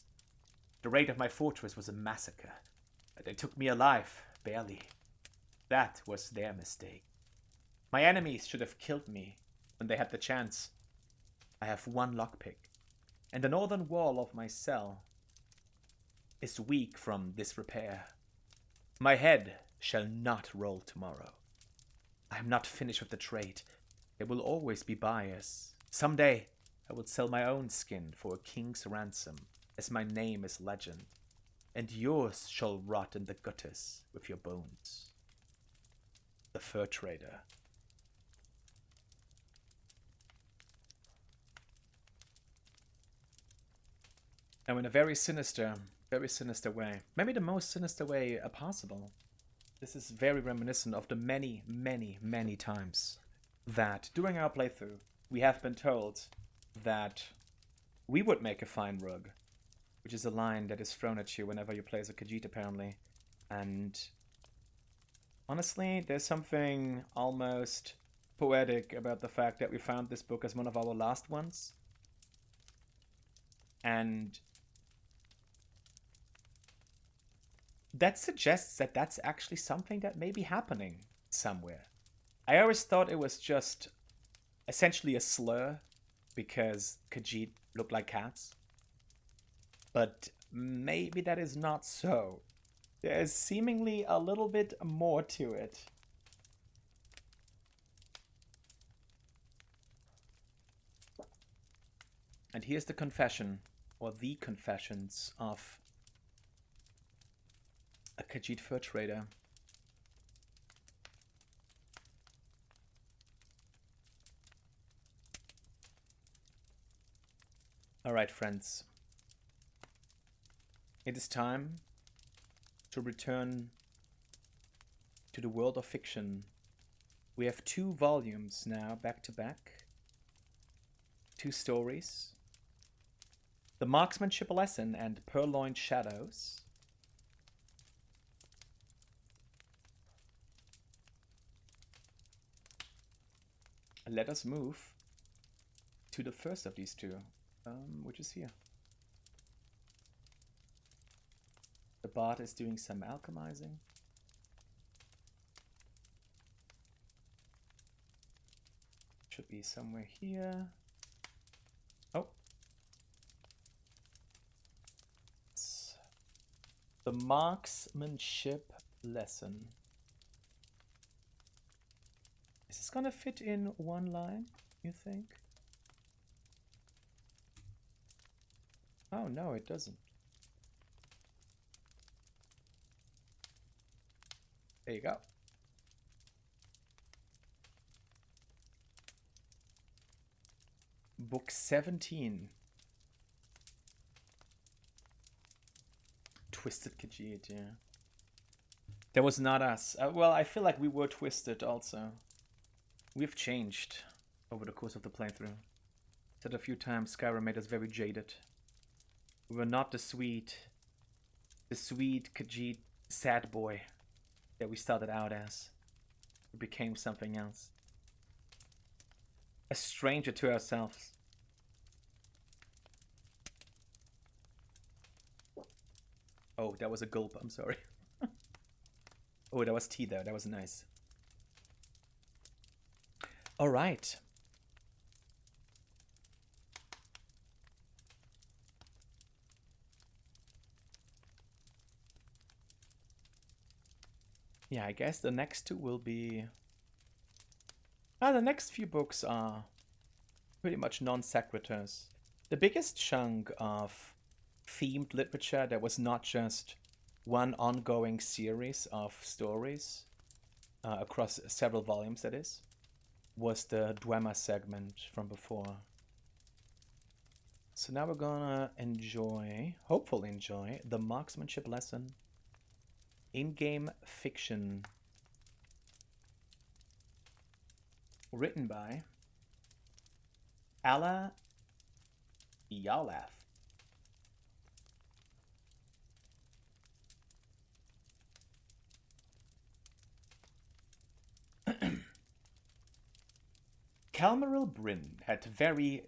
The raid of my fortress was a massacre. They took me alive, barely. That was their mistake. My enemies should have killed me when they had the chance. I have one lockpick, and the northern wall of my cell is weak from disrepair. My head shall not roll tomorrow. I am not finished with the trade. There will always be buyers. Someday, I will sell my own skin for a king's ransom, as my name is legend, and yours shall rot in the gutters with your bones. The fur trader. Now, in a very sinister way, maybe the most sinister way possible, this is very reminiscent of the many, many, many times that during our playthrough, we have been told that we would make a fine rug, which is a line that is thrown at you whenever you play as a Khajiit, apparently. And honestly, there's something almost poetic about the fact that we found this book as one of our last ones. And that suggests that that's actually something that may be happening somewhere. I always thought it was just essentially a slur because Khajiit look like cats. But maybe that is not so. There's seemingly a little bit more to it. And here's the confession, or the confessions of a Khajiit fur trader. Alright, friends. It is time to return to the world of fiction. We have 2 volumes now, back to back. 2 stories. The Marksmanship Lesson and Purloined Shadows. Let us move to the first of these 2, which is here. The bard is doing some alchemizing. Should be somewhere here. Oh. It's the Marksmanship Lesson. Is this gonna fit in one line, you think? Oh, no, it doesn't. There you go. Book 17. Twisted Khajiit, yeah. That was not us. Well, I feel like we were twisted also. We've changed over the course of the playthrough. Said a few times, Skyrim made us very jaded. We were not the sweet Khajiit sad boy that we started out as. We became something else. A stranger to ourselves. Oh, that was a gulp, I'm sorry. Oh, that was tea there, that was nice. All right. Yeah, I guess the next 2 will be... the next few books are pretty much non sequiturs. The biggest chunk of themed literature that was not just one ongoing series of stories across several volumes, that is, was the Dwemer segment from before. So now we're gonna enjoy, hopefully enjoy, the Marksmanship Lesson in-game fiction written by Alla Yalath. Calmaril Bryn had very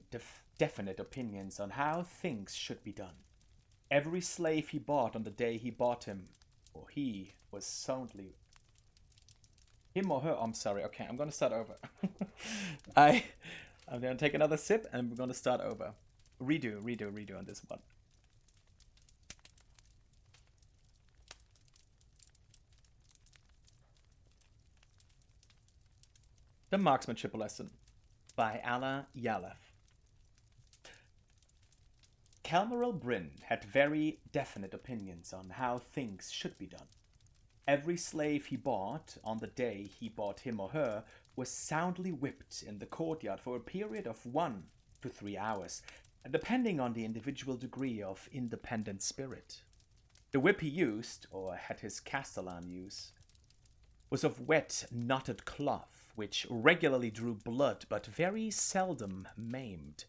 definite opinions on how things should be done. Every slave he bought on the day he bought him, or he was soundly... Him or her, I'm sorry, okay, I'm gonna start over. I'm gonna take another sip and we're gonna start over. Redo on this one. The Marksmanship Lesson by Alla Yalev. Calmaril Bryn had very definite opinions on how things should be done. Every slave he bought on the day he bought him or her was soundly whipped in the courtyard for a period of 1 to 3 hours, depending on the individual degree of independent spirit. The whip he used, or had his castellan use, was of wet, knotted cloth, which regularly drew blood but very seldom maimed.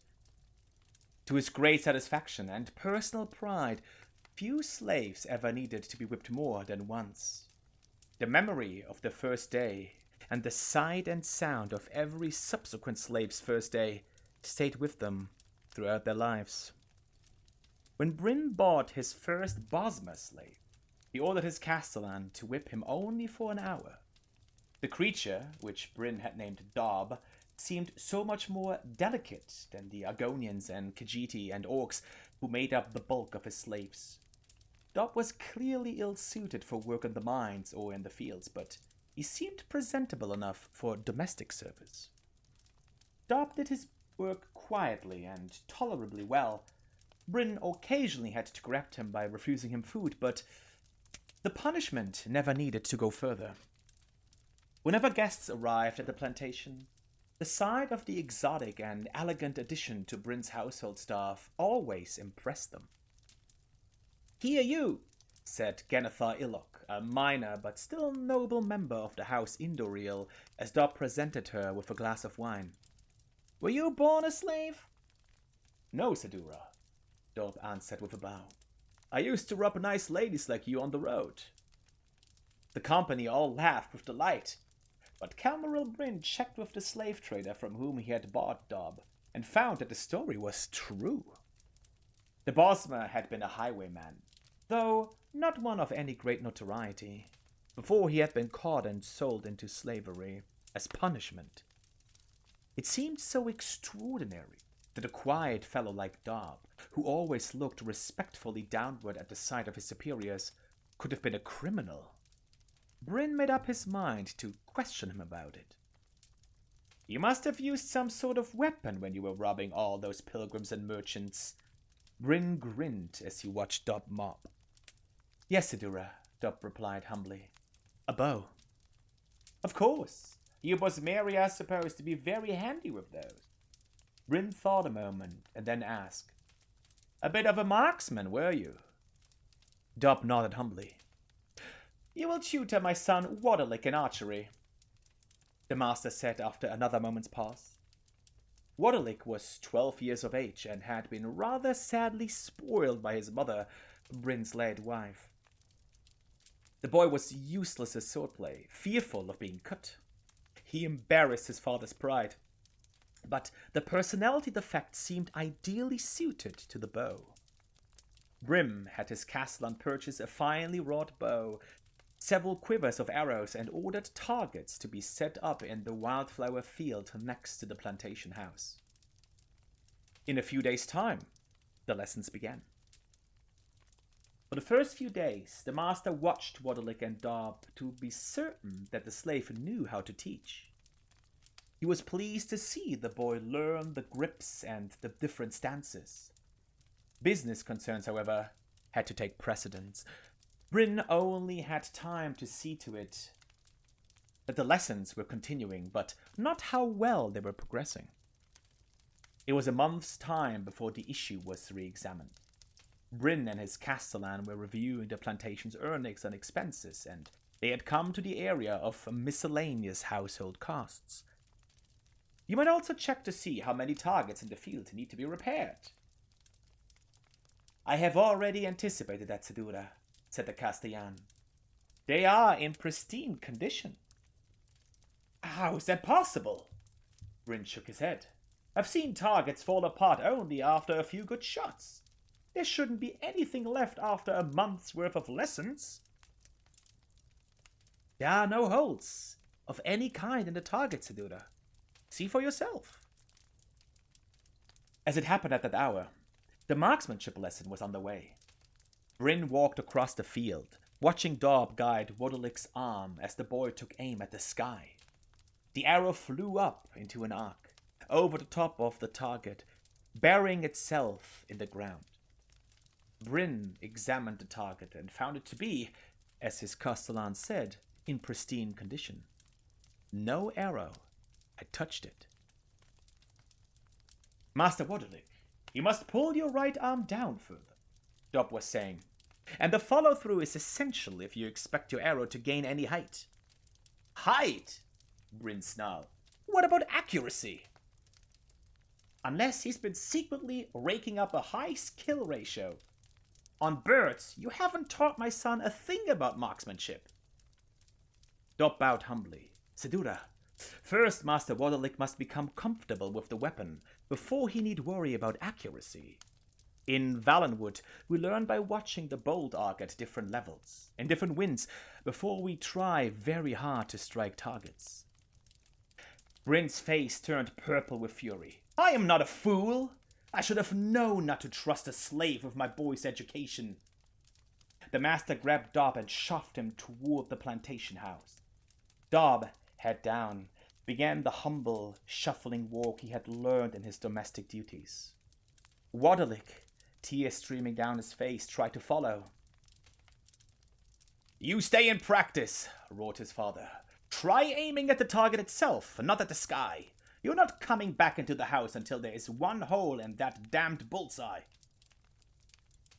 To his great satisfaction and personal pride, few slaves ever needed to be whipped more than once. The memory of the first day and the sight and sound of every subsequent slave's first day stayed with them throughout their lives. When Bryn bought his first Bosmer slave, he ordered his castellan to whip him only for an hour. The creature, which Bryn had named Dob, seemed so much more delicate than the Argonians and Khajiiti and Orcs who made up the bulk of his slaves. Dob was clearly ill-suited for work in the mines or in the fields, but he seemed presentable enough for domestic service. Dob did his work quietly and tolerably well. Bryn occasionally had to correct him by refusing him food, but the punishment never needed to go further. Whenever guests arrived at the plantation, the sight of the exotic and elegant addition to Bryn's household staff always impressed them. "Here you," said Genethar Ilok, a minor but still noble member of the House Indoril, as Dob presented her with a glass of wine. "Were you born a slave?" "No, Sedura," Dob answered with a bow. "I used to rob nice ladies like you on the road." The company all laughed with delight, but Calmaril Bryn checked with the slave trader from whom he had bought Dob, and found that the story was true. The Bosmer had been a highwayman, though not one of any great notoriety, before he had been caught and sold into slavery as punishment. It seemed so extraordinary that a quiet fellow like Dob, who always looked respectfully downward at the sight of his superiors, could have been a criminal. Bryn made up his mind to question him about it. "You must have used some sort of weapon when you were robbing all those pilgrims and merchants." Bryn grinned as he watched Dob mop. "Yes, Sedura," Dob replied humbly. "A bow." "Of course. You Bosmeri are supposed to be very handy with those." Bryn thought a moment and then asked, "A bit of a marksman, were you?" Dob nodded humbly. "You will tutor my son Waterlick in archery," the master said after another moment's pause. Waterlick was 12 years of age and had been rather sadly spoiled by his mother, Bryn's late wife. The boy was useless at swordplay, fearful of being cut. He embarrassed his father's pride, but the personality defect seemed ideally suited to the bow. Bryn had his castellan purchase a finely wrought bow, several quivers of arrows, and ordered targets to be set up in the wildflower field next to the plantation house. In a few days' time, the lessons began. For the first few days, the master watched Waterlick and Dob to be certain that the slave knew how to teach. He was pleased to see the boy learn the grips and the different stances. Business concerns, however, had to take precedence. Bryn only had time to see to it that the lessons were continuing, but not how well they were progressing. It was a month's time before the issue was re-examined. Bryn and his castellan were reviewing the plantation's earnings and expenses, and they had come to the area of miscellaneous household costs. "You might also check to see how many targets in the field need to be repaired." "I have already anticipated that, Sedura," said the Castellan. "They are in pristine condition." "How is that possible?" Bryn shook his head. I've seen targets fall apart only after a few good shots. There shouldn't be anything left after a month's worth of lessons. There are no holes of any kind in the target, Sedura. See for yourself. As it happened at that hour, the marksmanship lesson was on the way. Bryn walked across the field, watching Daub guide Wodalik's arm as the boy took aim at the sky. The arrow flew up into an arc, over the top of the target, burying itself in the ground. Bryn examined the target and found it to be, as his Castellan said, in pristine condition. No arrow had touched it. Master Wodalik, you must pull your right arm down further, Dob was saying, and the follow-through is essential if you expect your arrow to gain any height. Height? Bryn snarled. What about accuracy? Unless he's been secretly raking up a high skill ratio. On birds, you haven't taught my son a thing about marksmanship. Dob bowed humbly. Sedura, first Master Wodalik must become comfortable with the weapon before he need worry about accuracy. In Valenwood, we learn by watching the bolt arc at different levels, in different winds, before we try very hard to strike targets. Bryn's face turned purple with fury. I am not a fool! I should have known not to trust a slave with my boy's education. The master grabbed Dob and shoved him toward the plantation house. Dob, head down, began the humble, shuffling walk he had learned in his domestic duties. Wodalik, tears streaming down his face, tried to follow. You stay and practice, roared his father. Try aiming at the target itself, not at the sky. You're not coming back into the house until there is one hole in that damned bullseye.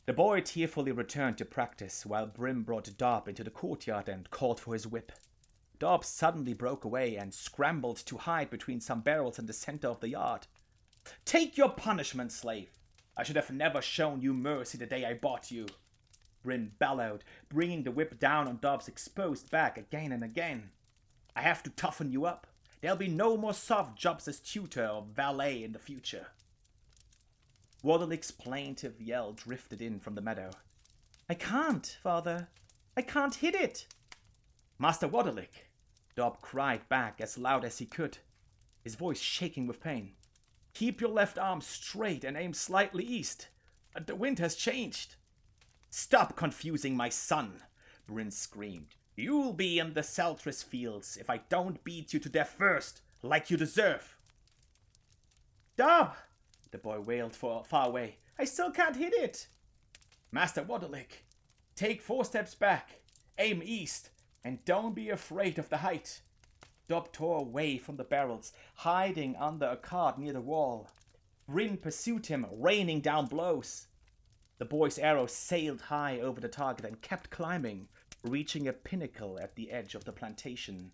The boy tearfully returned to practice while Bryn brought Dob into the courtyard and called for his whip. Dob suddenly broke away and scrambled to hide between some barrels in the center of the yard. Take your punishment, slave! I should have never shown you mercy the day I bought you. Bryn bellowed, bringing the whip down on Dob's exposed back again and again. I have to toughen you up. There'll be no more soft jobs as tutor or valet in the future. Wodalik's plaintive yell drifted in from the meadow. I can't, father. I can't hit it. Master Wodalik, Dob cried back as loud as he could, his voice shaking with pain. Keep your left arm straight and aim slightly east. The wind has changed. Stop confusing my son, Bryn screamed. You'll be in the Seltris fields if I don't beat you to death first, like you deserve. Dob, the boy wailed far away. I still can't hit it. Master Wodalik, take 4 steps back, aim east, and don't be afraid of the height. Dob tore away from the barrels, hiding under a cart near the wall. Bryn pursued him, raining down blows. The boy's arrow sailed high over the target and kept climbing, reaching a pinnacle at the edge of the plantation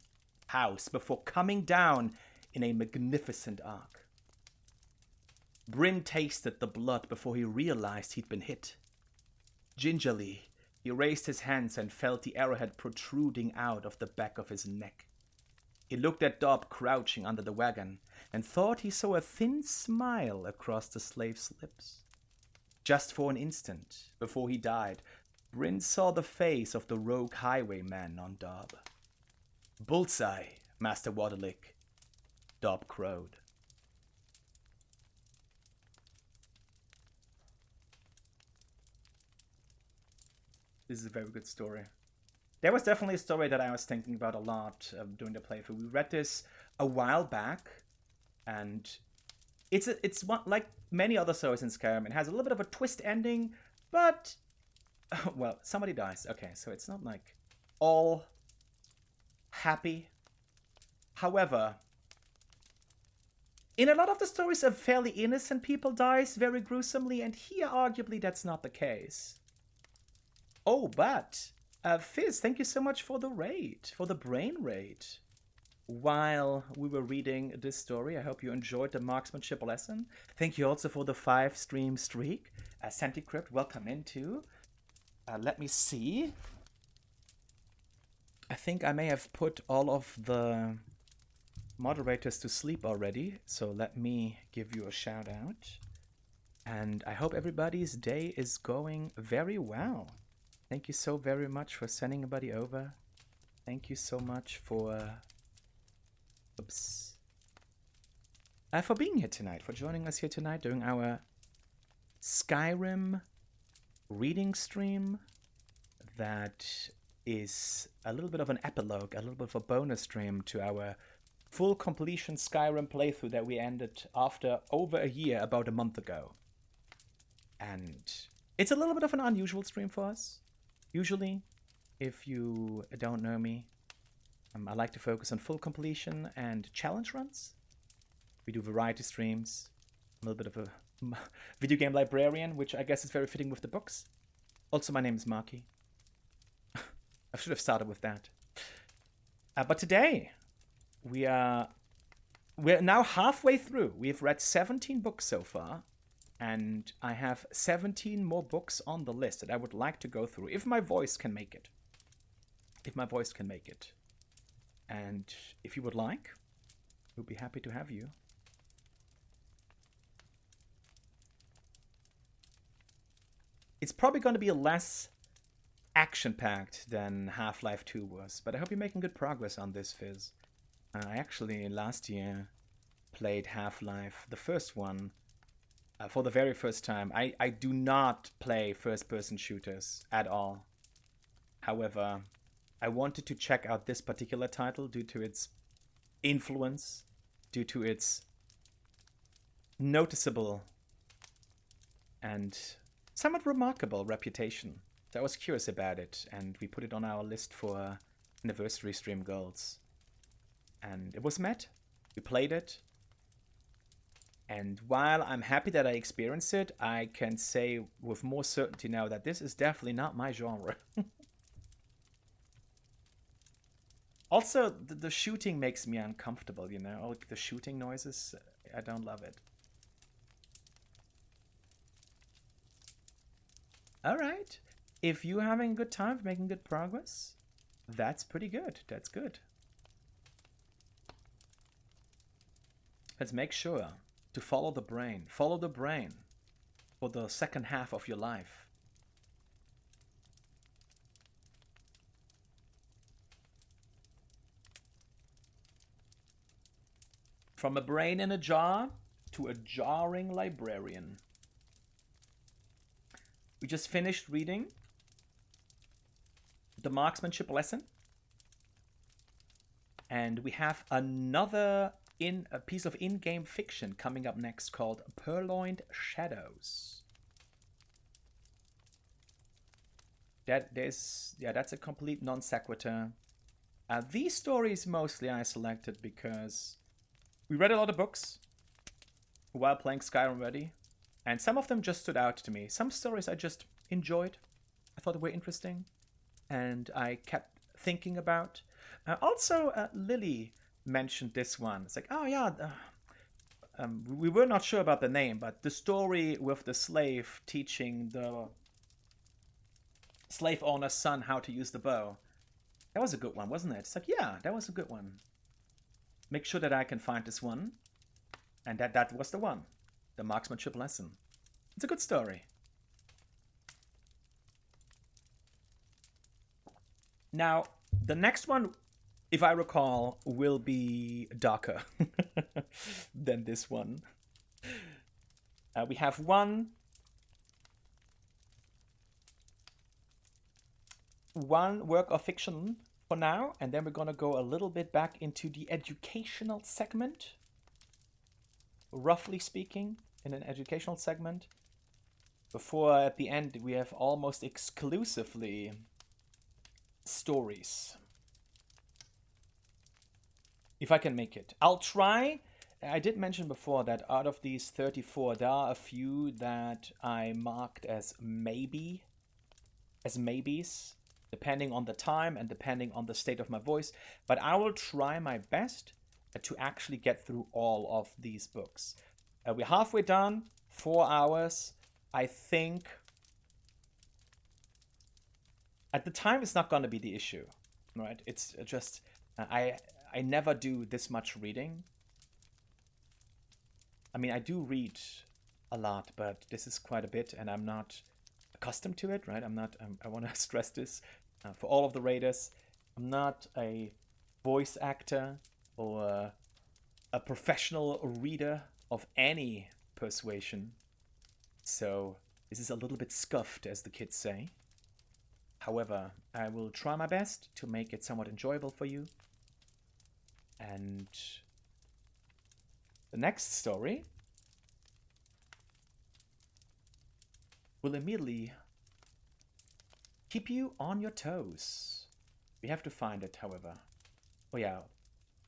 house before coming down in a magnificent arc. Bryn tasted the blood before he realized he'd been hit. Gingerly, he raised his hands and felt the arrowhead protruding out of the back of his neck. He looked at Dob crouching under the wagon and thought he saw a thin smile across the slave's lips. Just for an instant, before he died, Bryn saw the face of the rogue highwayman on Dob. Bullseye, Master Wodalik, Dob crowed. This is a very good story. There was definitely a story that I was thinking about a lot during the playthrough. We read this a while back, and it's one, like many other stories in Skyrim. It has a little bit of a twist ending, but well, somebody dies. Okay, so it's not like all happy. However, in a lot of the stories, a fairly innocent people dies very gruesomely, and here arguably that's not the case. Oh, but Fizz, thank you so much for the raid, for the brain raid. While we were reading this story, I hope you enjoyed the marksmanship lesson. Thank you also for the 5-stream streak. Centicrypt, welcome in too. Let me see. I think I may have put all of the moderators to sleep already, so let me give you a shout out. And I hope everybody's day is going very well. Thank you so very much for sending everybody over. Thank you so much for being here tonight, for joining us here tonight during our Skyrim reading stream. That is a little bit of an epilogue, a little bit of a bonus stream to our full completion Skyrim playthrough that we ended after over a year, about a month ago. And it's a little bit of an unusual stream for us. Usually, if you don't know me, I like to focus on full completion and challenge runs. We do variety streams, a little bit of a video game librarian, which I guess is very fitting with the books. Also, my name is Marky. I should have started with that. But today, we're now halfway through. We've read 17 books so far, and I have 17 more books on the list that I would like to go through, if my voice can make it. If my voice can make it. And if you would like, we'll be happy to have you. It's probably going to be less action-packed than Half-Life 2 was, but I hope you're making good progress on this, Fizz. I actually, last year, played Half-Life, the first one, for the very first time. I do not play first-person shooters at all. However, I wanted to check out this particular title due to its influence, due to its noticeable and somewhat remarkable reputation. So I was curious about it, and we put it on our list for anniversary stream goals. And it was met. We played it. And while I'm happy that I experienced it, I can say with more certainty now that this is definitely not my genre. Also, the shooting makes me uncomfortable, you know? All the shooting noises, I don't love it. All right. If you're having a good time, making good progress, that's pretty good. That's good. Let's make sure to follow the brain. Follow the brain for the second half of your life. From a brain in a jar to a jarring librarian. We just finished reading the marksmanship lesson. And we have another a piece of in-game fiction coming up next called Purloined Shadows. That's a complete non sequitur. These stories mostly I selected because we read a lot of books while playing Skyrim already, and some of them just stood out to me. Some stories I just enjoyed. I thought they were interesting, and I kept thinking about. Also, Lily mentioned this one. It's like, oh yeah, we were not sure about the name, but the story with the slave teaching the slave owner's son how to use the bow. That was a good one, wasn't it? It's like, yeah, that was a good one. Make sure that I can find this one. And that was the one. The marksmanship lesson. It's a good story. Now, the next one, if I recall, will be darker than this one. We have one work of fiction for now, and then we're going to go a little bit back into the educational segment. Roughly speaking, in an educational segment. Before, at the end, we have almost exclusively stories. If I can make it. I'll try. I did mention before that out of these 34, there are a few that I marked as maybes, depending on the time and depending on the state of my voice. But I will try my best to actually get through all of these books. We're halfway done, 4 hours. I think at the time it's not going to be the issue, right? It's just I I never do this much reading. I mean, I do read a lot, but this is quite a bit, and I'm not accustomed to it, right? I want to stress this for all of the raiders. I'm not a voice actor or a professional reader of any persuasion. So this is a little bit scuffed, as the kids say. However, I will try my best to make it somewhat enjoyable for you. And the next story will immediately keep you on your toes. We have to find it, however. Oh yeah,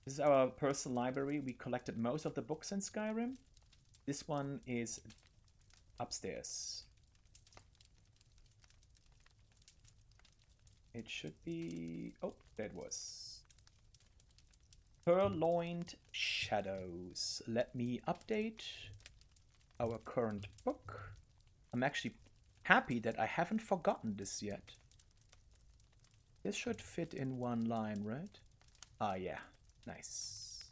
this is our personal library. We collected most of the books in Skyrim. This one is upstairs. It should be... oh, there it was. Purloined Shadows. Let me update our current book. I'm actually happy that I haven't forgotten this yet. This should fit in one line, right? Ah, yeah. Nice.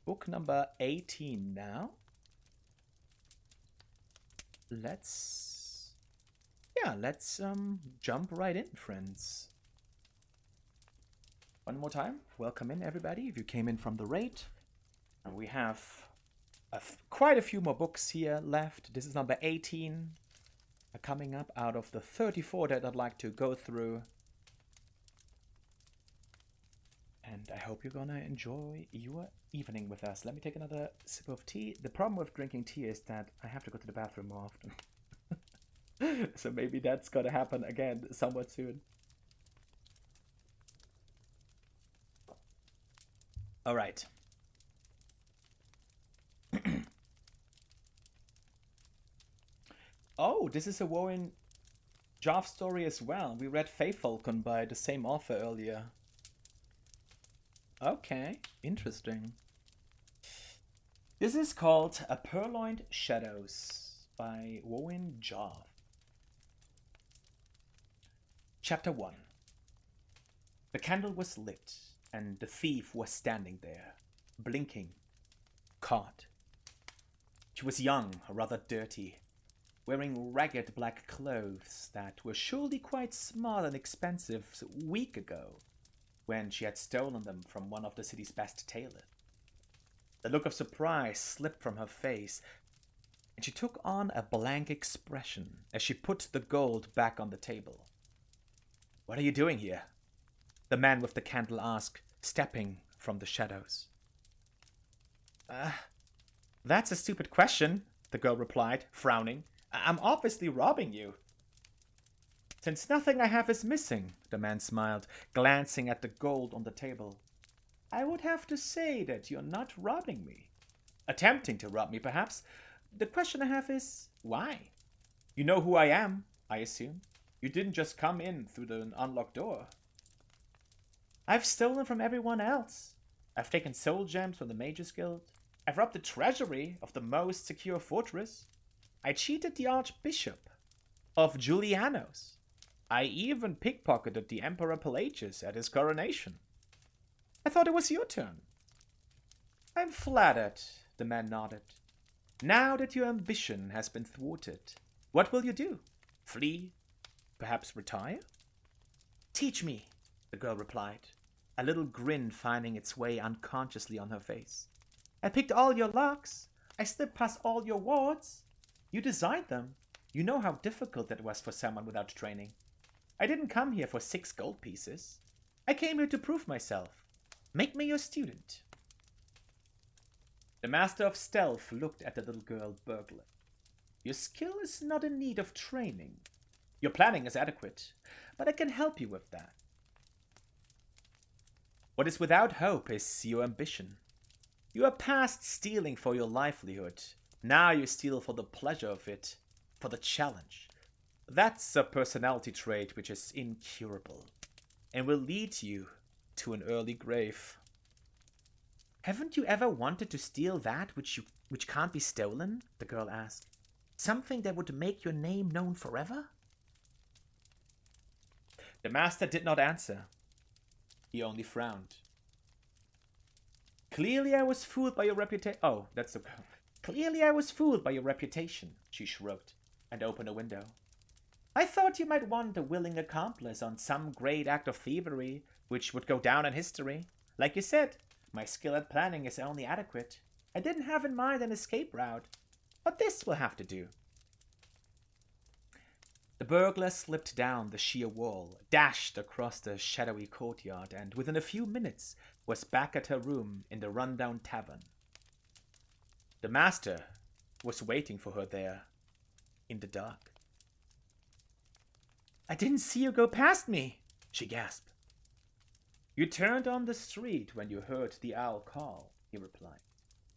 Book number 18 now. Let's jump right in, friends. One more time, welcome in everybody if you came in from the raid. And we have quite a few more books here left. This is number 18 coming up out of the 34 that I'd like to go through. And I hope you're gonna enjoy your evening with us. Let me take another sip of tea. The problem with drinking tea is that I have to go to the bathroom more often. So maybe that's gonna happen again somewhat soon. All right. Oh, this is a Warren Joff story as well. We read Fae Falcon by the same author earlier. Okay, interesting. This is called A Purloined Shadows by Warren Joff. Chapter 1. The candle was lit, and the thief was standing there, blinking, caught. She was young, rather dirty, wearing ragged black clothes that were surely quite small and expensive a week ago, when she had stolen them from one of the city's best tailors. The look of surprise slipped from her face, and she took on a blank expression as she put the gold back on the table. "What are you doing here?" the man with the candle asked, stepping from the shadows. That's a stupid question," the girl replied, frowning. "I'm obviously robbing you." "Since nothing I have is missing," the man smiled, glancing at the gold on the table, "I would have to say that you're not robbing me. Attempting to rob me, perhaps. The question I have is, why? You know who I am, I assume. You didn't just come in through the unlocked door." "I've stolen from everyone else. I've taken soul gems from the Mages Guild. I've robbed the treasury of the most secure fortress. I cheated the Archbishop of Julianos. I even pickpocketed the Emperor Pelagius at his coronation. I thought it was your turn." "I'm flattered," the man nodded. "Now that your ambition has been thwarted, what will you do? Flee? Perhaps retire?" "Teach me," the girl replied, a little grin finding its way unconsciously on her face. "I picked all your locks. I slipped past all your wards. You designed them. You know how difficult that was for someone without training. I didn't come here for 6 gold pieces. I came here to prove myself. Make me your student." The master of stealth looked at the little girl burglar. "Your skill is not in need of training. Your planning is adequate, but I can help you with that. What is without hope is your ambition. You are past stealing for your livelihood. Now you steal for the pleasure of it, for the challenge. That's a personality trait which is incurable, and will lead you to an early grave." "Haven't you ever wanted to steal that which can't be stolen?" the girl asked. "Something that would make your name known forever?" The master did not answer. He only frowned. Clearly I was fooled by your reputation. Oh, that's okay. Clearly I was fooled by your reputation, she shrugged, and opened a window. I thought you might want a willing accomplice on some great act of thievery, which would go down in history. Like you said, my skill at planning is only adequate. I didn't have in mind an escape route, but this will have to do. The burglar slipped down the sheer wall, dashed across the shadowy courtyard, and within a few minutes was back at her room in the rundown tavern. The master was waiting for her there, in the dark. I didn't see you go past me, she gasped. You turned on the street when you heard the owl call, he replied.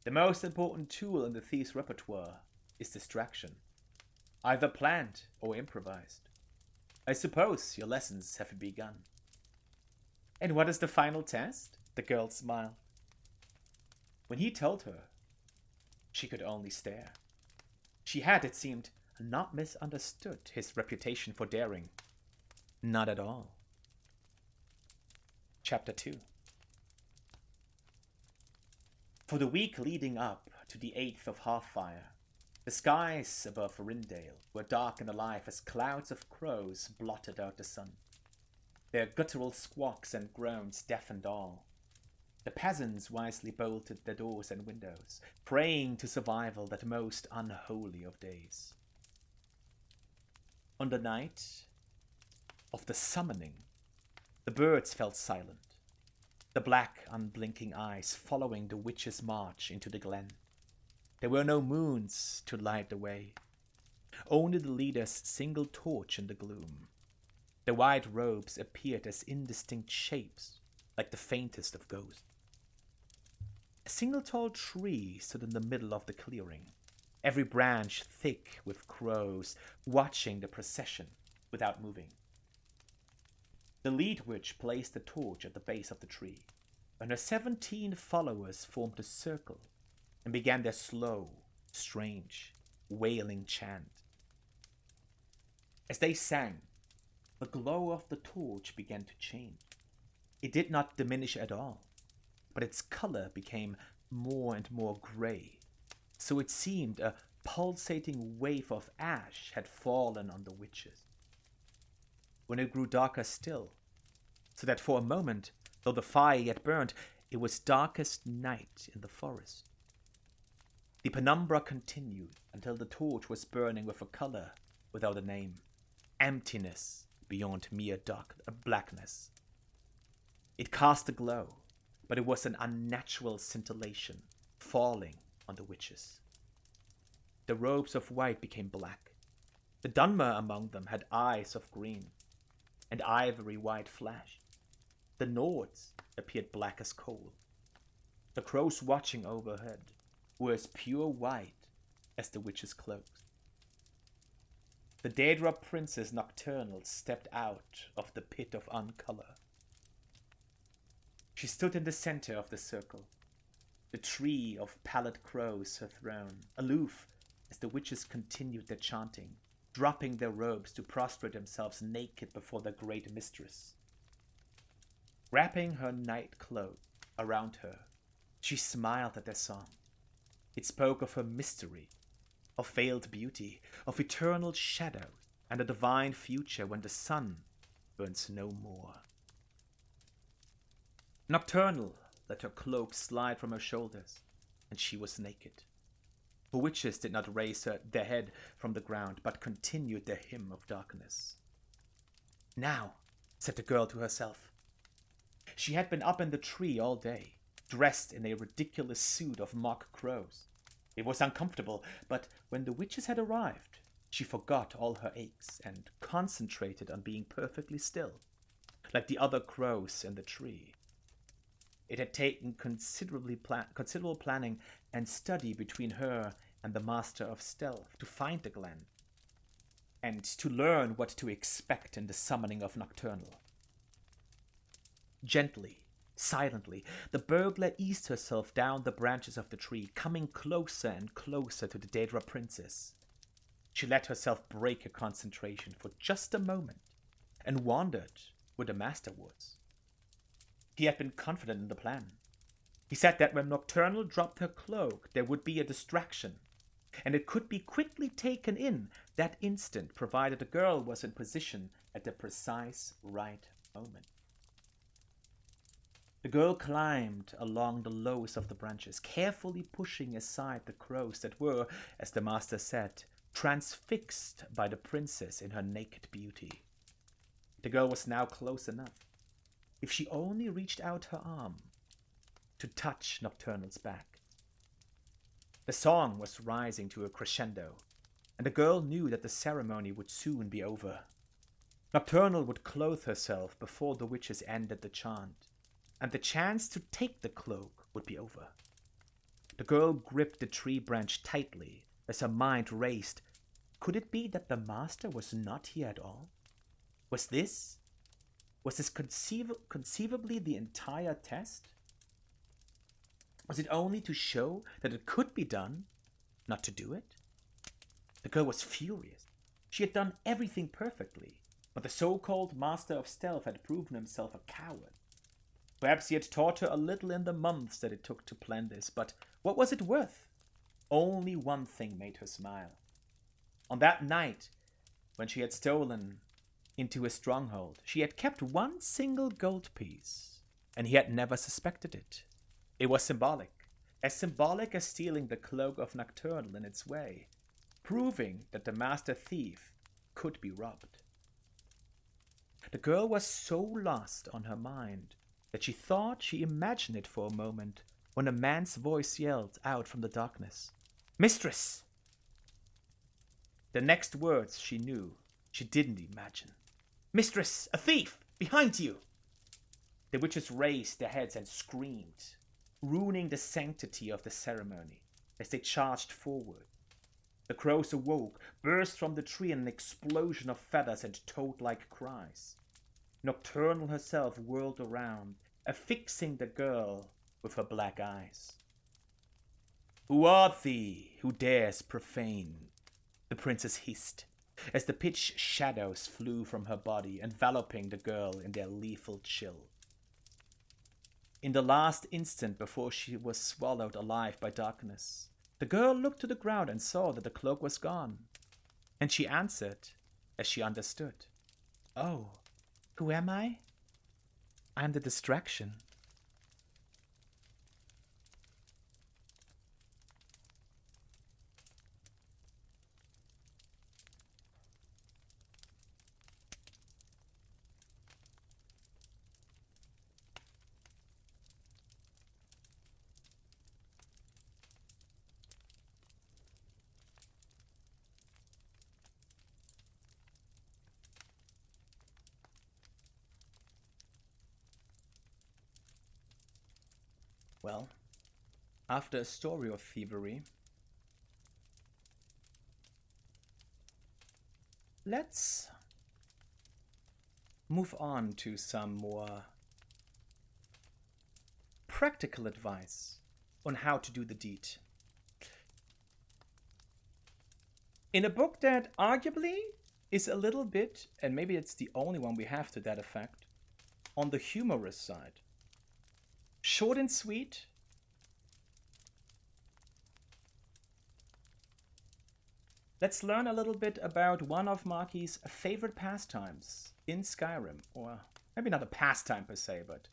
The most important tool in the thief's repertoire is distraction. Either planned or improvised. I suppose your lessons have begun. And what is the final test? The girl smiled. When he told her, she could only stare. She had, it seemed, not misunderstood his reputation for daring. Not at all. Chapter 2. For the week leading up to the 8th of Half-Fire, the skies above Rindale were dark and alive as clouds of crows blotted out the sun. Their guttural squawks and groans deafened all. The peasants wisely bolted their doors and windows, praying to survival that most unholy of days. On the night of the summoning, the birds fell silent, the black, unblinking eyes following the witch's march into the glen. There were no moons to light the way, only the leader's single torch in the gloom. The white robes appeared as indistinct shapes, like the faintest of ghosts. A single tall tree stood in the middle of the clearing, every branch thick with crows, watching the procession without moving. The lead witch placed the torch at the base of the tree, and her 17 followers formed a circle and began their slow, strange, wailing chant. As they sang, the glow of the torch began to change. It did not diminish at all, but its color became more and more gray, so it seemed a pulsating wave of ash had fallen on the witches. When it grew darker still, so that for a moment, though the fire yet burned, it was darkest night in the forest. The penumbra continued until the torch was burning with a color without a name, emptiness beyond mere blackness. It cast a glow, but it was an unnatural scintillation falling on the witches. The robes of white became black. The Dunmer among them had eyes of green, and ivory white flashed. The Nords appeared black as coal. The crows watching overhead were as pure white as the witches' cloaks. The Daedra Princess Nocturnal stepped out of the pit of uncolor. She stood in the center of the circle, the tree of pallid crows her throne, aloof as the witches continued their chanting, dropping their robes to prostrate themselves naked before their great mistress. Wrapping her night cloak around her, she smiled at their song. It spoke of her mystery, of veiled beauty, of eternal shadows, and a divine future when the sun burns no more. Nocturnal let her cloak slide from her shoulders, and she was naked. The witches did not raise their head from the ground, but continued their hymn of darkness. Now, said the girl to herself. She had been up in the tree all day, dressed in a ridiculous suit of mock crows. It was uncomfortable, but when the witches had arrived, she forgot all her aches and concentrated on being perfectly still, like the other crows in the tree. It had taken considerable planning and study between her and the Master of Stealth to find the glen, and to learn what to expect in the summoning of Nocturnal. Gently, silently, the burglar eased herself down the branches of the tree, coming closer and closer to the Daedra Princess. She let herself break her concentration for just a moment, and wandered where the master was. He had been confident in the plan. He said that when Nocturnal dropped her cloak, there would be a distraction, and it could be quickly taken in that instant, provided the girl was in position at the precise right moment. The girl climbed along the lowest of the branches, carefully pushing aside the crows that were, as the master said, transfixed by the princess in her naked beauty. The girl was now close enough. If she only reached out her arm to touch Nocturnal's back. The song was rising to a crescendo, and the girl knew that the ceremony would soon be over. Nocturnal would clothe herself before the witches ended the chant, and the chance to take the cloak would be over. The girl gripped the tree branch tightly as her mind raced. Could it be that the master was not here at all? Was this conceivably the entire test? Was it only to show that it could be done, not to do it? The girl was furious. She had done everything perfectly, but the so-called master of stealth had proven himself a coward. Perhaps he had taught her a little in the months that it took to plan this, but what was it worth? Only one thing made her smile. On that night, when she had stolen into his stronghold, she had kept one single gold piece, and he had never suspected it. It was symbolic as stealing the cloak of Nocturnal in its way, proving that the master thief could be robbed. The girl was so lost on her mind that she thought she imagined it for a moment when a man's voice yelled out from the darkness, "Mistress!" The next words she knew, she didn't imagine. "Mistress, a thief! Behind you!" The witches raised their heads and screamed, ruining the sanctity of the ceremony as they charged forward. The crows awoke, burst from the tree in an explosion of feathers and toad-like cries. Nocturnal herself whirled around, affixing the girl with her black eyes. "Who art thee, who dares profane?" the princess hissed, as the pitch shadows flew from her body, enveloping the girl in their lethal chill. In the last instant before she was swallowed alive by darkness, the girl looked to the ground and saw that the cloak was gone, and she answered as she understood. "Oh, who am I? I'm the distraction." Well, after a story of thievery, let's move on to some more practical advice on how to do the deed. In a book that arguably is a little bit, and maybe it's the only one we have to that effect, on the humorous side. Short and sweet. Let's learn a little bit about one of Marky's favorite pastimes in Skyrim. Or maybe not a pastime per se, but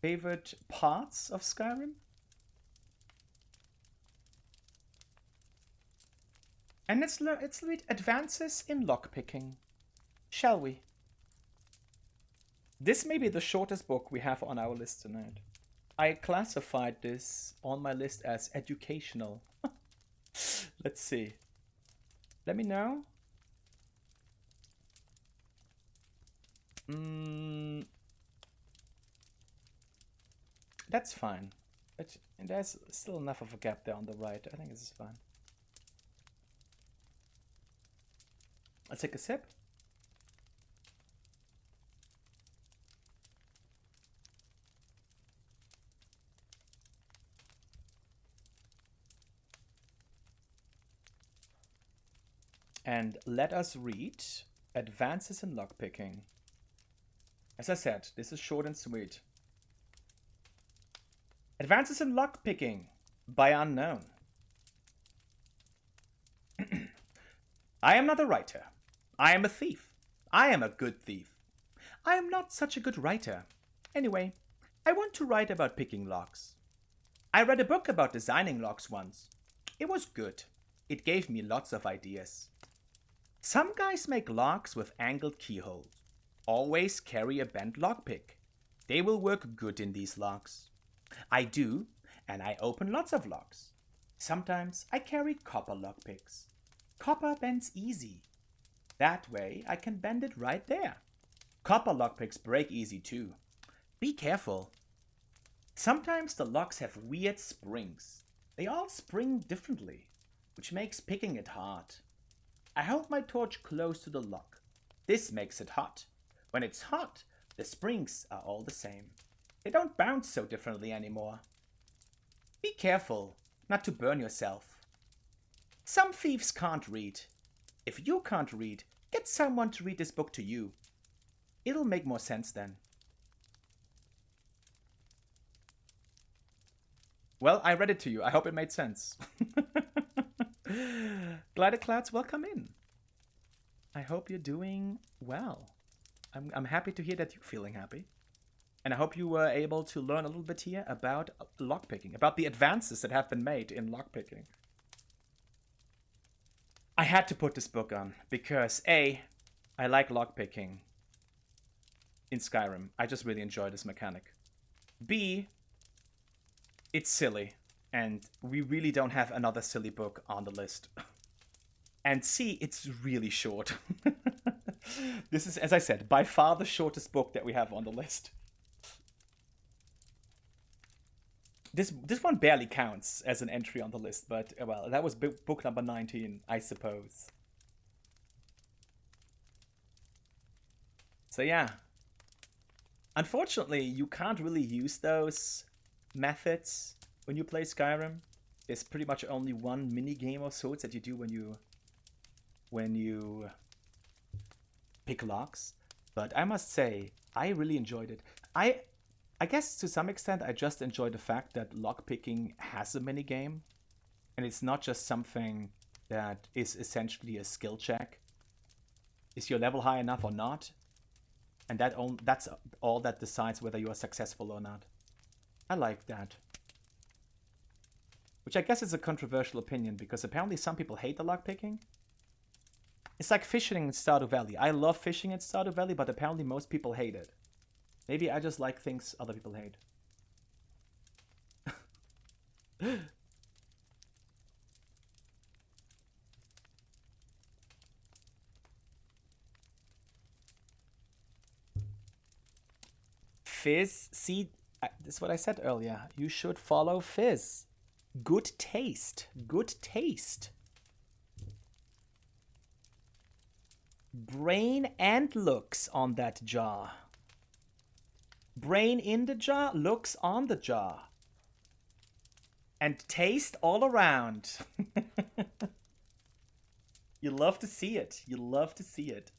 favorite parts of Skyrim. And let's read advances in lockpicking, shall we? This may be the shortest book we have on our list tonight. I classified this on my list as educational. Let's see. Let me know. That's fine. There's still enough of a gap there on the right. I think this is fine. I'll take a sip. And let us read Advances in Lockpicking As I said, this is short and sweet. Advances in lockpicking by unknown. I am not a writer. I am a thief. I am a good thief. I am not such a good writer. Anyway, I want to write about picking locks. I read a book about designing locks once. It was good. It gave me lots of ideas. Some guys make locks with angled keyholes. Always carry a bent lockpick. They will work good in these locks. I do, and I open lots of locks. Sometimes I carry copper lockpicks. Copper bends easy. That way I can bend it right there. Copper lockpicks break easy too. Be careful. Sometimes the locks have weird springs. They all spring differently, which makes picking it hard. I hold my torch close to the lock. This makes it hot. When it's hot, the springs are all the same. They don't bounce so differently anymore. Be careful not to burn yourself. Some thieves can't read. If you can't read, get someone to read this book to you. It'll make more sense then. Well, I read it to you. I hope it made sense. Glider Clouds, welcome in. I hope you're doing well. I'm happy to hear that you're feeling happy. And I hope you were able to learn a little bit here about lockpicking, about the advances that have been made in lockpicking. I had to put this book on because A, I like lockpicking in Skyrim. I just really enjoy this mechanic. B, it's silly, and we really don't have another silly book on the list. And C, it's really short. This is, as I said, by far the shortest book that we have on the list. This one barely counts as an entry on the list, but, well, that was book number 19, I suppose. So yeah. Unfortunately, you can't really use those methods when you play Skyrim. There's pretty much only one mini game of sorts that you do when you pick locks. But I must say, I really enjoyed it. I guess to some extent I just enjoy the fact that lockpicking has a mini game, and it's not just something that is essentially a skill check. Is your level high enough or not? And that's all that decides whether you are successful or not. I like that. Which I guess is a controversial opinion, because apparently some people hate the lockpicking. It's like fishing in Stardew Valley. I love fishing in Stardew Valley, but apparently most people hate it. Maybe I just like things other people hate. Fizz, see, this is what I said earlier. You should follow Fizz. Good taste. Good taste. Brain and looks on that jar. Brain in the jar, looks on the jar. And taste all around. You love to see it. You love to see it.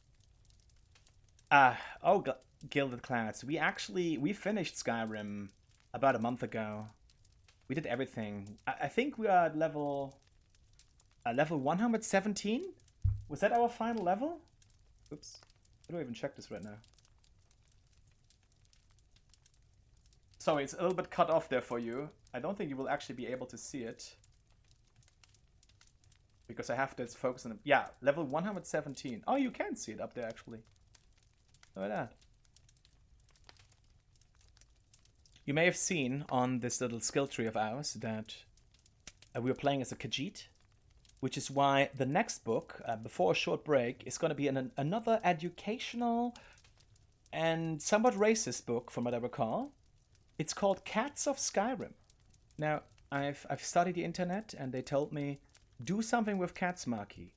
Gilded Clouds. We finished Skyrim about a month ago. We did everything. I think we are at level 117? Was that our final level? Oops. How do I even check this right now? Sorry, it's a little bit cut off there for you. I don't think you will actually be able to see it. Because I have to focus on it. Yeah, level 117. Oh, you can see it up there, actually. Look at that. You may have seen on this little skill tree of ours that we were playing as a Khajiit, which is why the next book, before a short break, is going to be another educational and somewhat racist book, from what I recall. It's called Cats of Skyrim. Now, I've studied the internet, and they told me, do something with cats, Maki.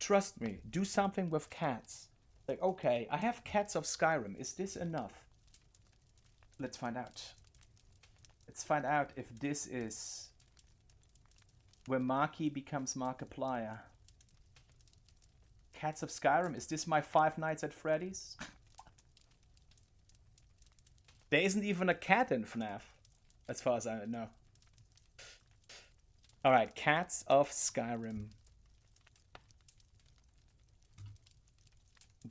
Trust me, do something with cats. Like, okay, I have Cats of Skyrim. Is this enough? Let's find out. Let's find out if this is where Maki becomes Markiplier. Cats of Skyrim, is this my Five Nights at Freddy's? There isn't even a cat in FNAF, as far as I know. Alright, Cats of Skyrim.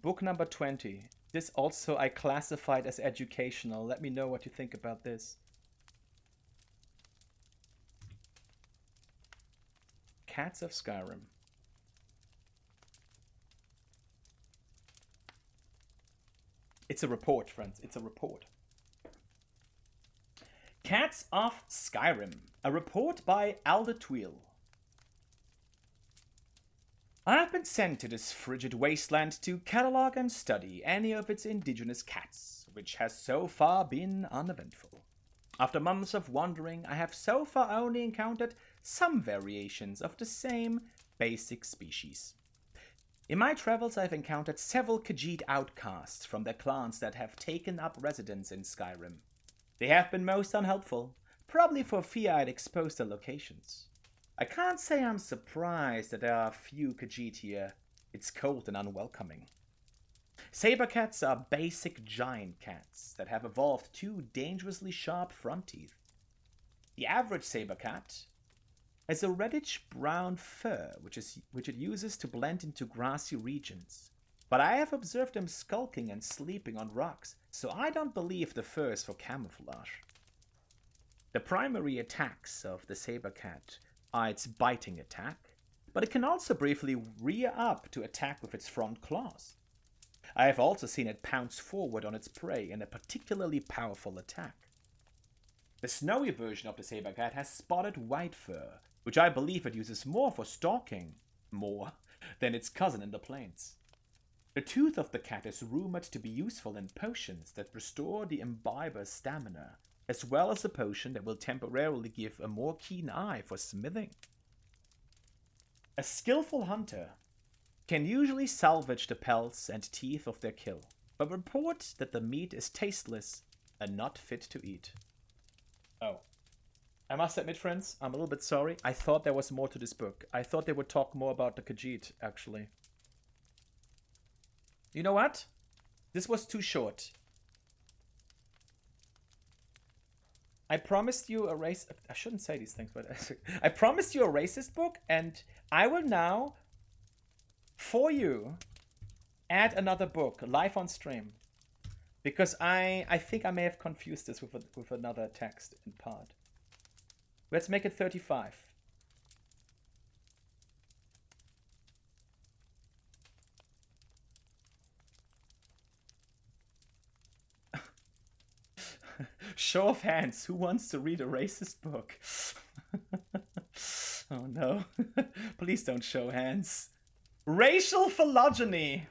Book number 20. This also I classified as educational. Let me know what you think about this. Cats of Skyrim. It's a report, friends. It's a report. Cats of Skyrim. A report by Alder Tweel. I have been sent to this frigid wasteland to catalogue and study any of its indigenous cats, which has so far been uneventful. After months of wandering, I have so far only encountered some variations of the same basic species. In my travels, I have encountered several Khajiit outcasts from their clans that have taken up residence in Skyrim. They have been most unhelpful, probably for fear I'd expose their locations. I can't say I'm surprised that there are few Khajiit here. It's cold and unwelcoming. Saber cats are basic giant cats that have evolved two dangerously sharp front teeth. The average saber cat has a reddish-brown fur, which it uses to blend into grassy regions. But I have observed them skulking and sleeping on rocks, so I don't believe the fur is for camouflage. The primary attacks of the saber cat are its biting attack, but it can also briefly rear up to attack with its front claws. I have also seen it pounce forward on its prey in a particularly powerful attack. The snowy version of the saber cat has spotted white fur, which I believe it uses more for stalking, more, than its cousin in the plains. The tooth of the cat is rumored to be useful in potions that restore the imbiber's stamina, as well as a potion that will temporarily give a more keen eye for smithing. A skillful hunter can usually salvage the pelts and teeth of their kill, but report that the meat is tasteless and not fit to eat. Oh. I must admit, friends, I'm a little bit sorry. I thought there was more to this book. I thought they would talk more about the Khajiit, actually. You know what? This was too short. I promised you a race. I shouldn't say these things, but I promised you a racist book, and I will now, for you, add another book live on stream, because I think I may have confused this with another text in part. Let's make it 35. Show of hands, who wants to read a racist book? Oh no. Please don't show hands. Racial phylogeny!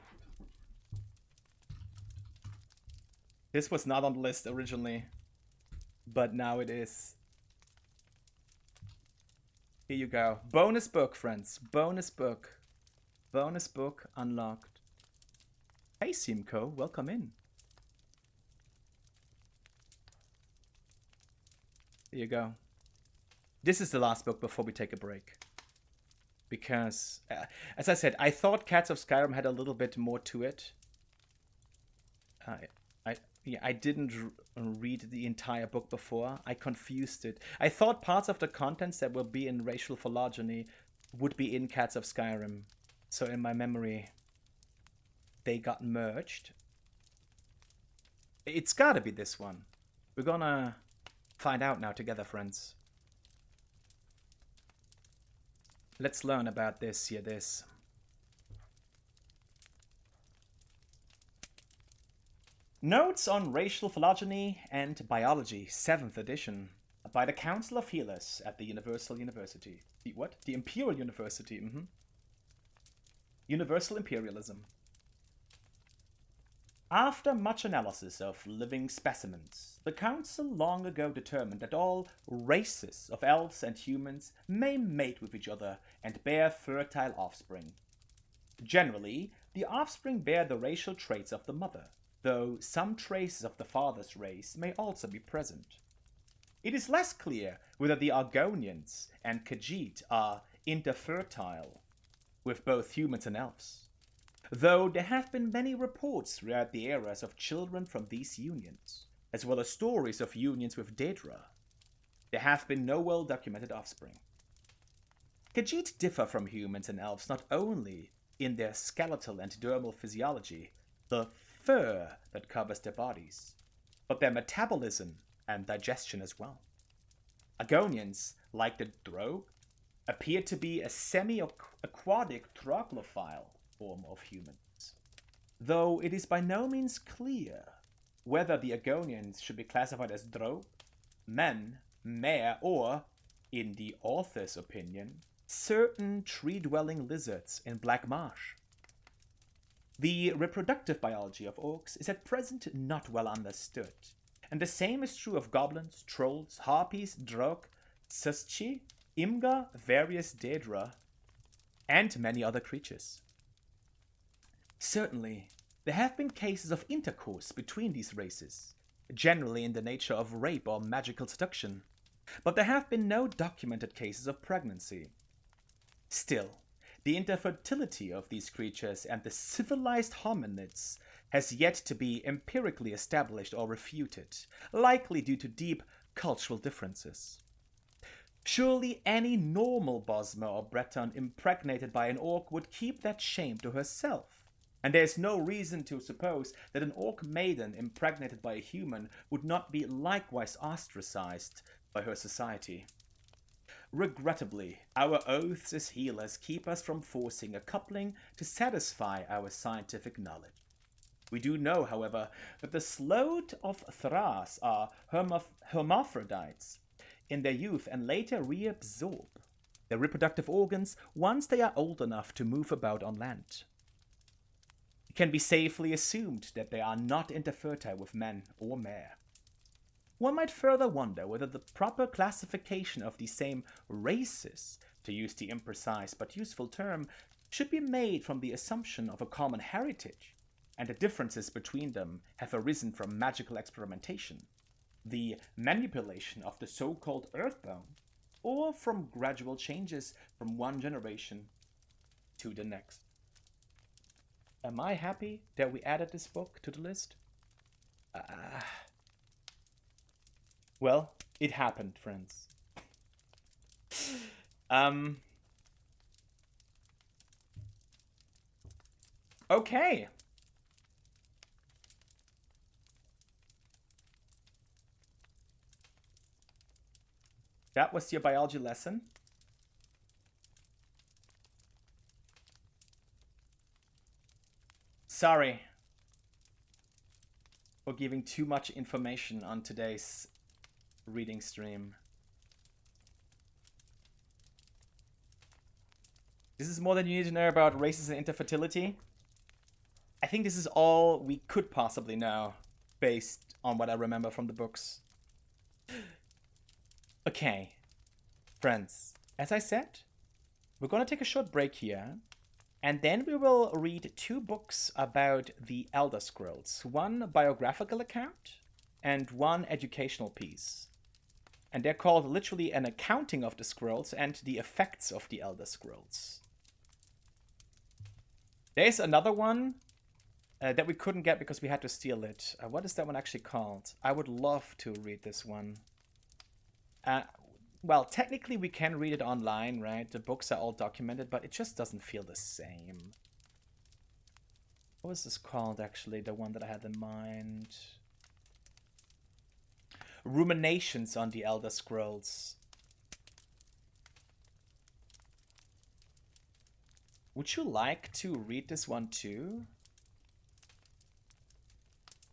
This was not on the list originally, but now it is. Here you go. Bonus book, friends. Bonus book. Bonus book unlocked. Hey, Simco, welcome in. Here you go. This is the last book before we take a break. Because, as I said, I thought Cats of Skyrim had a little bit more to it. I didn't read the entire book before. I confused it. I thought parts of the contents that will be in Racial Phylogeny would be in Cats of Skyrim. So in my memory, they got merged. It's gotta be this one. We're gonna find out now together, friends. Let's learn about this here, this. Notes on Racial Phylogeny and Biology, 7th edition, by the Council of Healers at the Universal University. The what? The Imperial University, Universal Imperialism. After much analysis of living specimens, the Council long ago determined that all races of elves and humans may mate with each other and bear fertile offspring. Generally, the offspring bear the racial traits of the mother, though some traces of the father's race may also be present. It is less clear whether the Argonians and Khajiit are interfertile with both humans and elves, though there have been many reports throughout the eras of children from these unions. as well as stories of unions with Daedra. There have been no well-documented offspring. Khajiit differ from humans and elves not only in their skeletal and dermal physiology, the fur that covers their bodies, but their metabolism and digestion as well. Argonians, like the Drow, appear to be a semi-aquatic troglophile form of humans, though it is by no means clear whether the Argonians should be classified as Drow, men, mare, or, in the author's opinion, certain tree-dwelling lizards in Black Marsh. The reproductive biology of orcs is at present not well understood, and the same is true of goblins, trolls, harpies, drog, suschi, imga, various daedra, and many other creatures. Certainly, there have been cases of intercourse between these races, generally in the nature of rape or magical seduction, but there have been no documented cases of pregnancy. Still, the interfertility of these creatures and the civilized hominids has yet to be empirically established or refuted, likely due to deep cultural differences. Surely any normal Bosmer or Breton impregnated by an orc would keep that shame to herself, and there is no reason to suppose that an orc maiden impregnated by a human would not be likewise ostracized by her society. Regrettably, our oaths as healers keep us from forcing a coupling to satisfy our scientific knowledge. We do know, however, that the Sloat of Thras are hermaphrodites in their youth and later reabsorb their reproductive organs once they are old enough to move about on land. It can be safely assumed that they are not interfertile with men or mare. One might further wonder whether the proper classification of these same races, to use the imprecise but useful term, should be made from the assumption of a common heritage, and the differences between them have arisen from magical experimentation, the manipulation of the so-called Earthbound, or from gradual changes from one generation to the next. Am I happy that we added this book to the list? Well, it happened, friends. Okay. That was your biology lesson. Sorry for giving too much information on today's reading stream. This is more than you need to know about races and interfertility. I think this is all we could possibly know based on what I remember from the books. Okay, friends, as I said, we're gonna take a short break here, and then we will read 2 books about the Elder Scrolls. One biographical account and one educational piece. And they're called literally an accounting of the scrolls and the effects of the Elder Scrolls. There's another one that we couldn't get because we had to steal it. What is that one actually called? I would love to read this one. Well, technically we can read it online, right? The books are all documented, but it just doesn't feel the same. What was this called, actually? The one that I had in mind. Ruminations on the Elder Scrolls. Would you like to read this one too?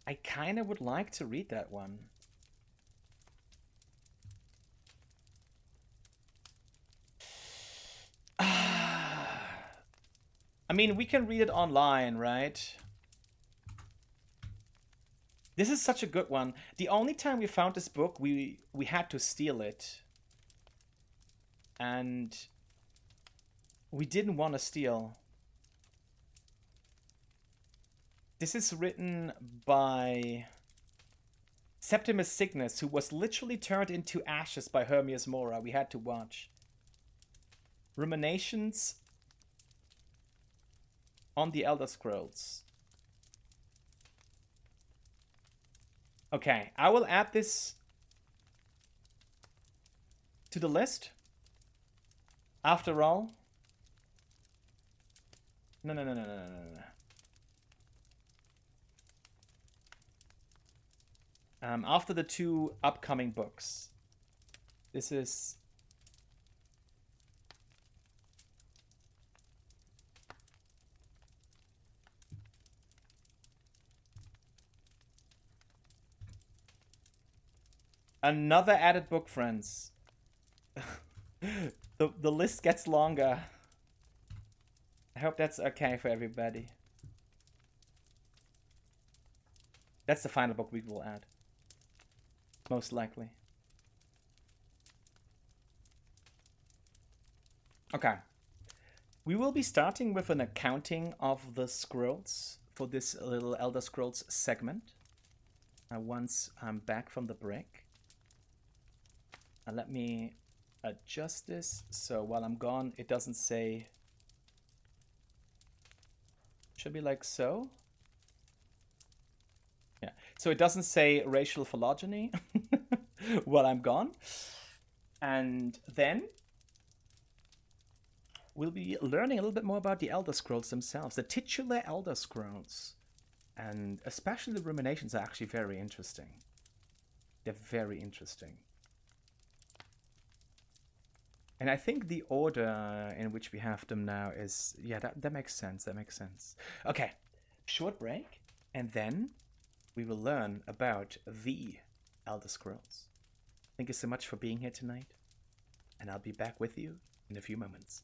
I kind of would like to read that one. I mean, we can read it online, right? This is such a good one. The only time we found this book, we had to steal it. And we didn't want to steal. This is written by Septimus Cygnus, who was literally turned into ashes by Hermias Mora. We had to watch. Ruminations on the Elder Scrolls. Okay, I will add this to the list. After all, no. After the 2 upcoming books, this is another added book, friends. The list gets longer. I hope that's okay for everybody. That's the final book we will add. Most likely. Okay. We will be starting with an accounting of the scrolls for this little Elder Scrolls segment. Once I'm back from the break. Let me adjust this so while I'm gone it doesn't say. Should be like so. Yeah, so it doesn't say racial phylogeny while I'm gone. And then we'll be learning a little bit more about the Elder Scrolls themselves, the titular Elder Scrolls. And especially the Ruminations are actually very interesting. They're very interesting. And I think the order in which we have them now is, yeah, that makes sense. That makes sense. Okay, short break, and then we will learn about the Elder Scrolls. Thank you so much for being here tonight, and I'll be back with you in a few moments.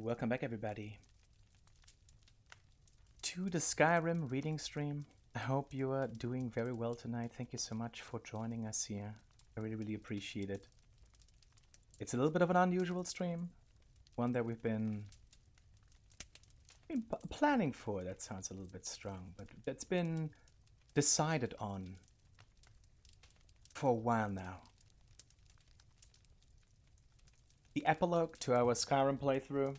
Welcome back, everybody, to the Skyrim reading stream. I hope you are doing very well tonight. Thank you so much for joining us here. I really, really appreciate it. It's a little bit of an unusual stream, one that we've been planning for. That sounds a little bit strong, but that's been decided on for a while now. The epilogue to our Skyrim playthrough,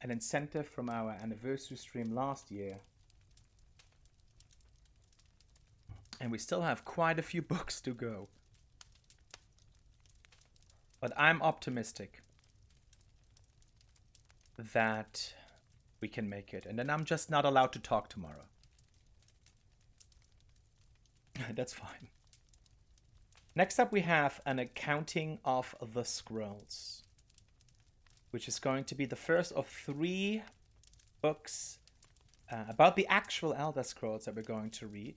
an incentive from our anniversary stream last year, and we still have quite a few books to go. But I'm optimistic that we can make it, and then I'm just not allowed to talk tomorrow. That's fine. Next up we have an accounting of the scrolls, which is going to be the first of 3 books about the actual Elder Scrolls that we're going to read.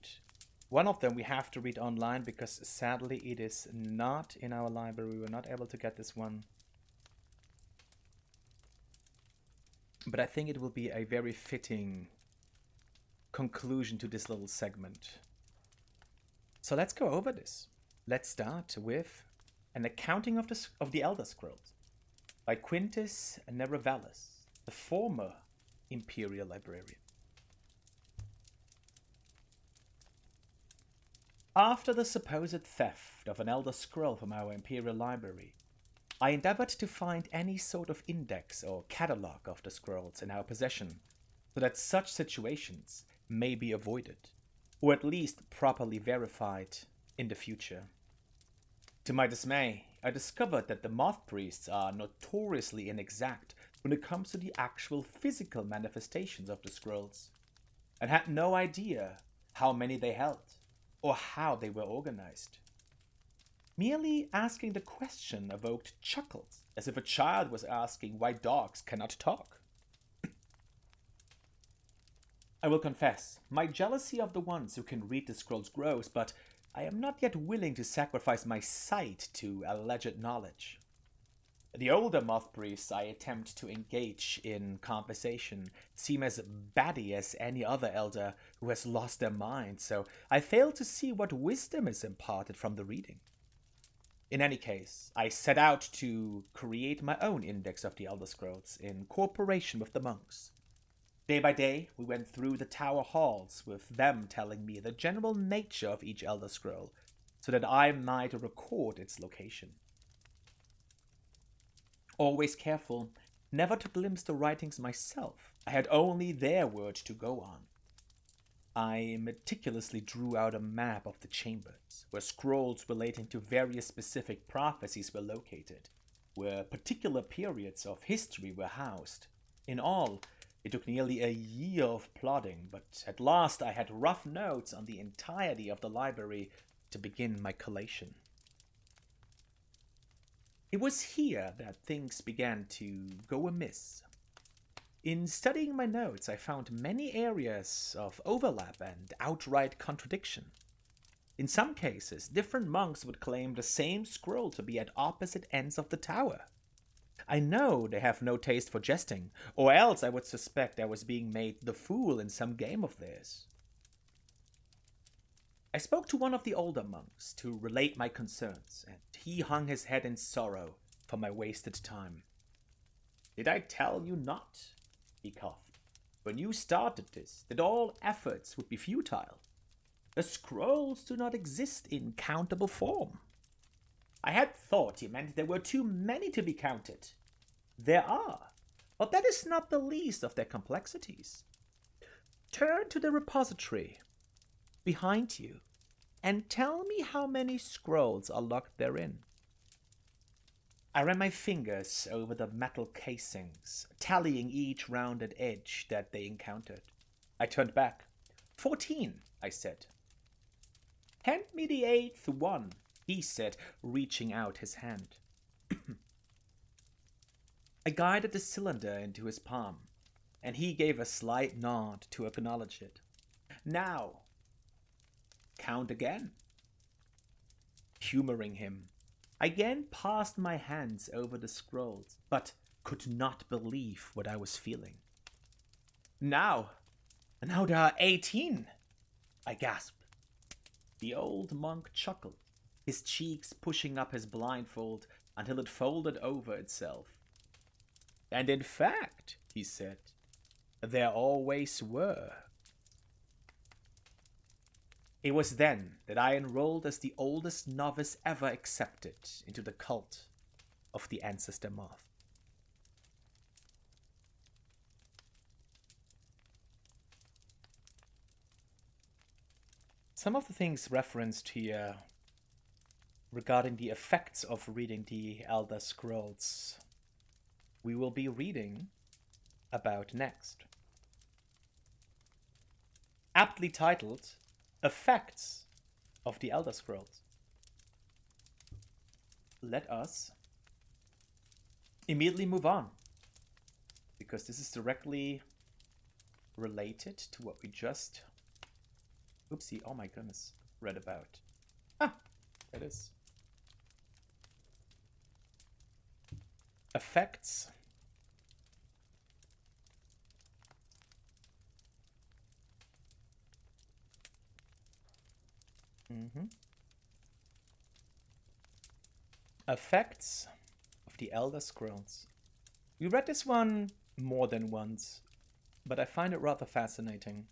One of them we have to read online because sadly it is not in our library. We were not able to get this one. But I think it will be a very fitting conclusion to this little segment. So let's go over this. Let's start with an accounting of the Elder Scrolls by Quintus Nerevalis, the former Imperial Librarian. After the supposed theft of an Elder Scroll from our Imperial Library, I endeavored to find any sort of index or catalogue of the scrolls in our possession, so that such situations may be avoided, or at least properly verified in the future. To my dismay, I discovered that the moth priests are notoriously inexact when it comes to the actual physical manifestations of the scrolls, and had no idea how many they held, or how they were organized. Merely asking the question evoked chuckles, as if a child was asking why dogs cannot talk. I will confess, my jealousy of the ones who can read the scrolls grows, but I am not yet willing to sacrifice my sight to alleged knowledge. The older moth priests I attempt to engage in conversation seem as batty as any other elder who has lost their mind, so I fail to see what wisdom is imparted from the reading. In any case, I set out to create my own index of the Elder Scrolls in cooperation with the monks. Day by day, we went through the tower halls, with them telling me the general nature of each Elder Scroll, so that I might record its location. Always careful never to glimpse the writings myself, I had only their word to go on. I meticulously drew out a map of the chambers, where scrolls relating to various specific prophecies were located, where particular periods of history were housed. In all, it took nearly a year of plodding, but at last I had rough notes on the entirety of the library to begin my collation. It was here that things began to go amiss. In studying my notes, I found many areas of overlap and outright contradiction. In some cases, different monks would claim the same scroll to be at opposite ends of the tower. I know they have no taste for jesting, or else I would suspect I was being made the fool in some game of theirs. I spoke to one of the older monks to relate my concerns, and he hung his head in sorrow for my wasted time. "Did I tell you not?" he coughed. "When you started this, that all efforts would be futile. The scrolls do not exist in countable form." I had thought he meant there were too many to be counted. There are, but that is not the least of their complexities. Turn to the repository behind you and tell me how many scrolls are locked therein. I ran my fingers over the metal casings, tallying each rounded edge that they encountered. I turned back. 14, I said. "Hand me the 8th one," he said, reaching out his hand. I guided the cylinder into his palm, and he gave a slight nod to acknowledge it. "Now, count again." Humoring him, I again passed my hands over the scrolls, but could not believe what I was feeling. Now there are 18, I gasped. The old monk chuckled, his cheeks pushing up his blindfold until it folded over itself. And in fact, he said, there always were. It was then that I enrolled as the oldest novice ever accepted into the cult of the Ancestor Moth. Some of the things referenced here regarding the effects of reading the Elder Scrolls, we will be reading about next. Aptly titled, Effects of the Elder Scrolls. Let us immediately move on, because this is directly related to what we just, oopsie, oh my goodness, read about. Ah, it is. Effects Effects of the Elder Scrolls. We read this one more than once, but I find it rather fascinating.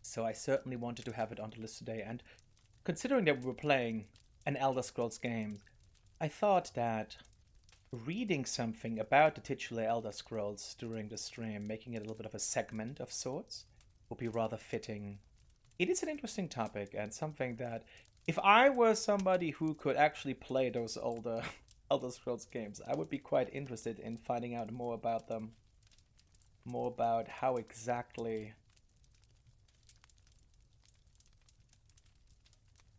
So I certainly wanted to have it on the list today, and considering that we were playing an Elder Scrolls game, I thought that reading something about the titular Elder Scrolls during the stream, making it a little bit of a segment of sorts, would be rather fitting. It is an interesting topic and something that, if I were somebody who could actually play those older Elder Scrolls games, I would be quite interested in finding out more about them. More about how exactly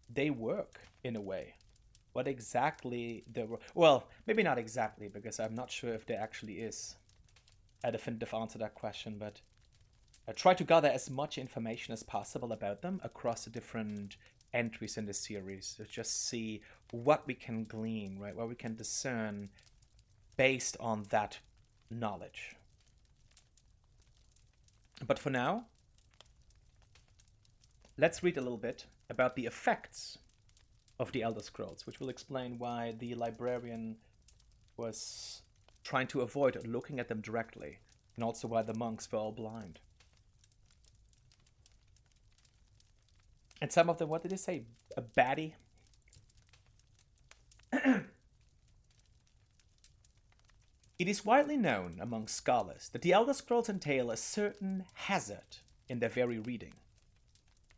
they work, in a way. What exactly well, maybe not exactly, because I'm not sure if there actually is a definitive answer to that question, but I try to gather as much information as possible about them across the different entries in the series to just see what we can glean, right? What we can discern based on that knowledge. But for now, let's read a little bit about the effects of the Elder Scrolls, which will explain why the librarian was trying to avoid looking at them directly, and also why the monks were all blind. And some of them, what did they say? A baddie? It is widely known among scholars that the Elder Scrolls entail a certain hazard in their very reading.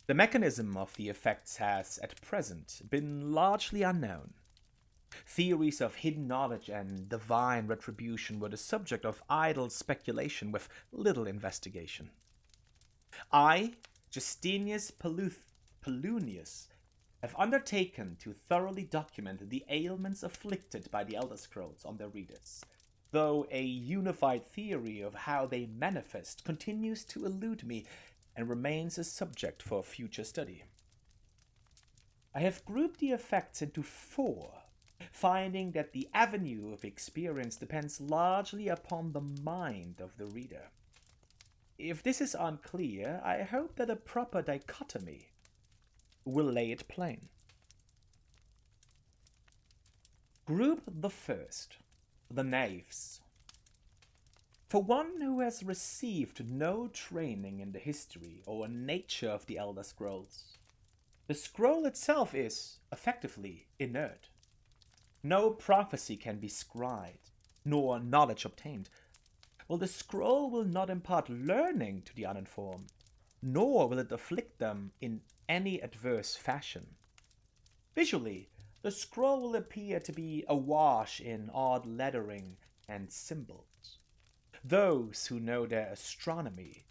The mechanism of the effects has, at present, been largely unknown. Theories of hidden knowledge and divine retribution were the subject of idle speculation with little investigation. I, Justinius Polonius, have undertaken to thoroughly document the ailments afflicted by the Elder Scrolls on their readers, though a unified theory of how they manifest continues to elude me and remains a subject for future study. I have grouped the effects into 4, finding that the avenue of experience depends largely upon the mind of the reader. If this is unclear, I hope that a proper dichotomy will lay it plain. Group the first, the knaves. For one who has received no training in the history or nature of the Elder Scrolls, the scroll itself is, effectively, inert. No prophecy can be scribed, nor knowledge obtained. Well, the scroll will not impart learning to the uninformed, nor will it afflict them in any adverse fashion. Visually, the scroll will appear to be awash in odd lettering and symbols. Those who know their astronomy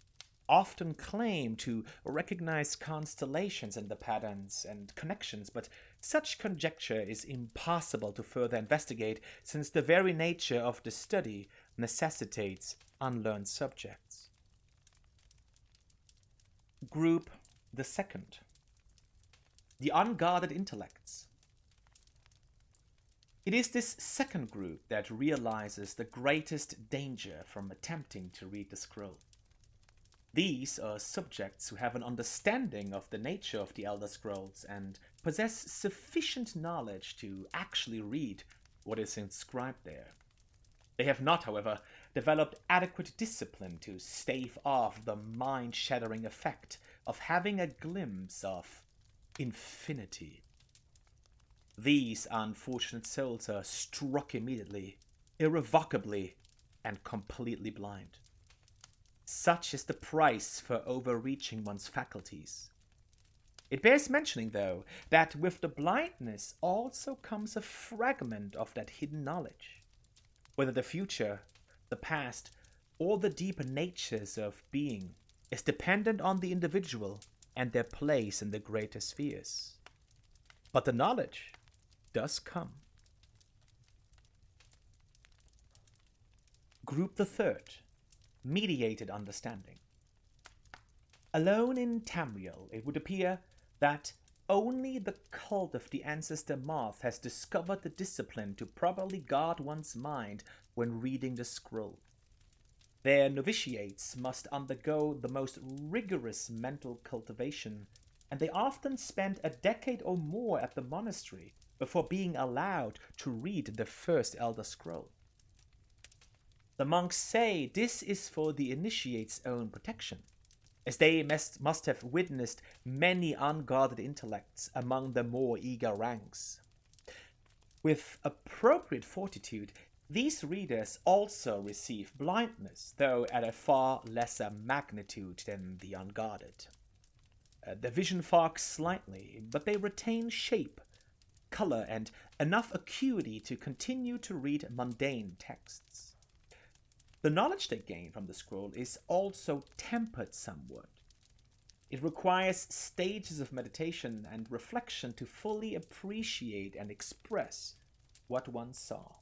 often claim to recognize constellations in the patterns and connections, but such conjecture is impossible to further investigate since the very nature of the study necessitates unlearned subjects. Group the second, the unguarded intellects. It is this second group that realizes the greatest danger from attempting to read the scroll. These are subjects who have an understanding of the nature of the Elder Scrolls and possess sufficient knowledge to actually read what is inscribed there. They have not, however, developed adequate discipline to stave off the mind-shattering effect of having a glimpse of infinity. These unfortunate souls are struck immediately, irrevocably, and completely blind. Such is the price for overreaching one's faculties. It bears mentioning, though, that with the blindness also comes a fragment of that hidden knowledge. Whether the future, the past, or the deeper natures of being is dependent on the individual and their place in the greater spheres. But the knowledge does come. Group the third. Mediated understanding. Alone in Tamriel, it would appear that only the cult of the ancestor Moth has discovered the discipline to properly guard one's mind when reading the scroll. Their novitiates must undergo the most rigorous mental cultivation, and they often spend a decade or more at the monastery before being allowed to read the first Elder Scroll. The monks say this is for the initiate's own protection, as they must have witnessed many unguarded intellects among the more eager ranks. With appropriate fortitude, these readers also receive blindness, though at a far lesser magnitude than the unguarded. Their vision fogs slightly, but they retain shape, color, and enough acuity to continue to read mundane texts. The knowledge they gain from the scroll is also tempered somewhat. It requires stages of meditation and reflection to fully appreciate and express what one saw.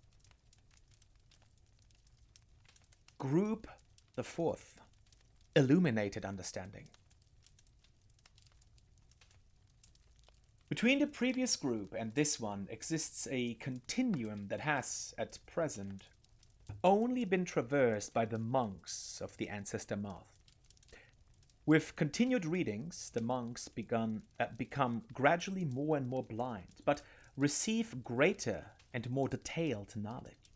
Group the fourth. Illuminated understanding. Between the previous group and this one exists a continuum that has, at present, only been traversed by the monks of the ancestor Moth. With continued readings, the monks become gradually more and more blind, but receive greater and more detailed knowledge.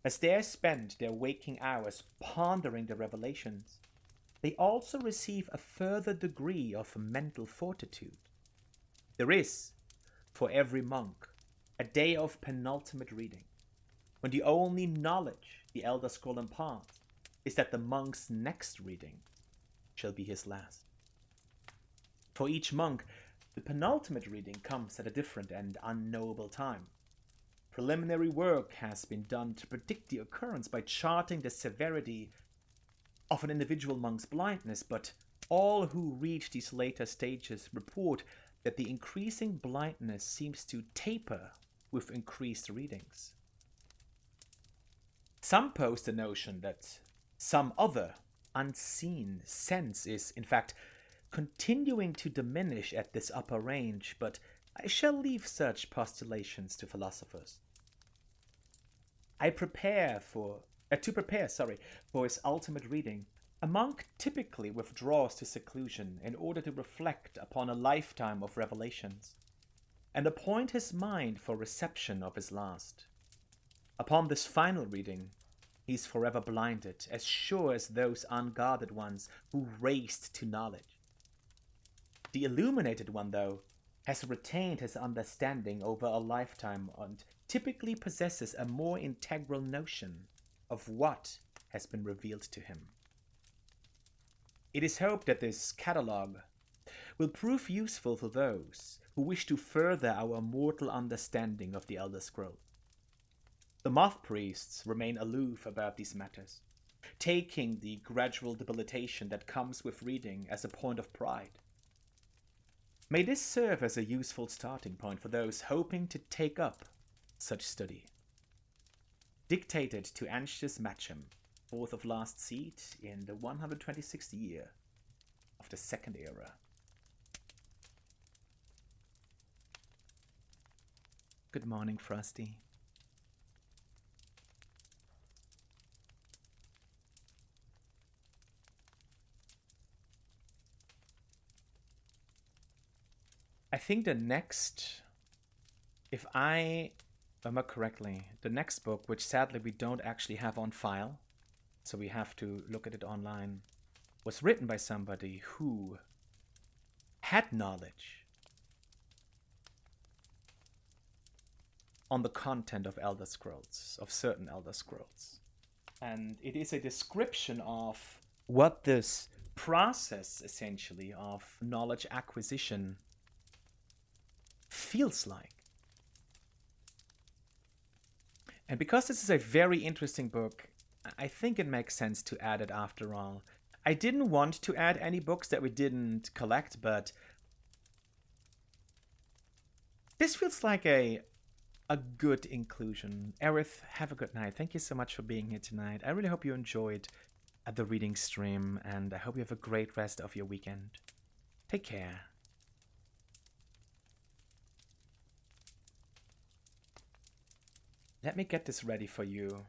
As they spend their waking hours pondering the revelations, they also receive a further degree of mental fortitude. There is, for every monk, a day of penultimate reading, when the only knowledge the Elder Scroll imparts is that the monk's next reading shall be his last. For each monk, the penultimate reading comes at a different and unknowable time. Preliminary work has been done to predict the occurrence by charting the severity of an individual monk's blindness, but all who reach these later stages report that the increasing blindness seems to taper with increased readings. Some pose the notion that some other, unseen sense is, in fact, continuing to diminish at this upper range, but I shall leave such postulations to philosophers. To prepare for his ultimate reading, a monk typically withdraws to seclusion in order to reflect upon a lifetime of revelations, and appoint his mind for reception of his last. Upon this final reading, he is forever blinded, as sure as those unguarded ones who raced to knowledge. The illuminated one, though, has retained his understanding over a lifetime and typically possesses a more integral notion of what has been revealed to him. It is hoped that this catalogue will prove useful for those who wish to further our mortal understanding of the Elder Scroll. The moth priests remain aloof about these matters, taking the gradual debilitation that comes with reading as a point of pride. May this serve as a useful starting point for those hoping to take up such study. Dictated to Antius Matcham, 4th of last seat in the 126th year of the Second Era. Good morning, Frosty. I think the next, if I remember correctly, the next book, which sadly we don't actually have on file, so we have to look at it online, was written by somebody who had knowledge on the content of Elder Scrolls, of certain Elder Scrolls. And it is a description of what this process, essentially, of knowledge acquisition feels like. And because this is a very interesting book, I think it makes sense to add it after all. I didn't want to add any books that we didn't collect, but this feels like a good inclusion. Aerith, have a good night. Thank you so much for being here tonight. I really hope you enjoyed the reading stream, and I hope you have a great rest of your weekend. Take care. Let me get this ready for you.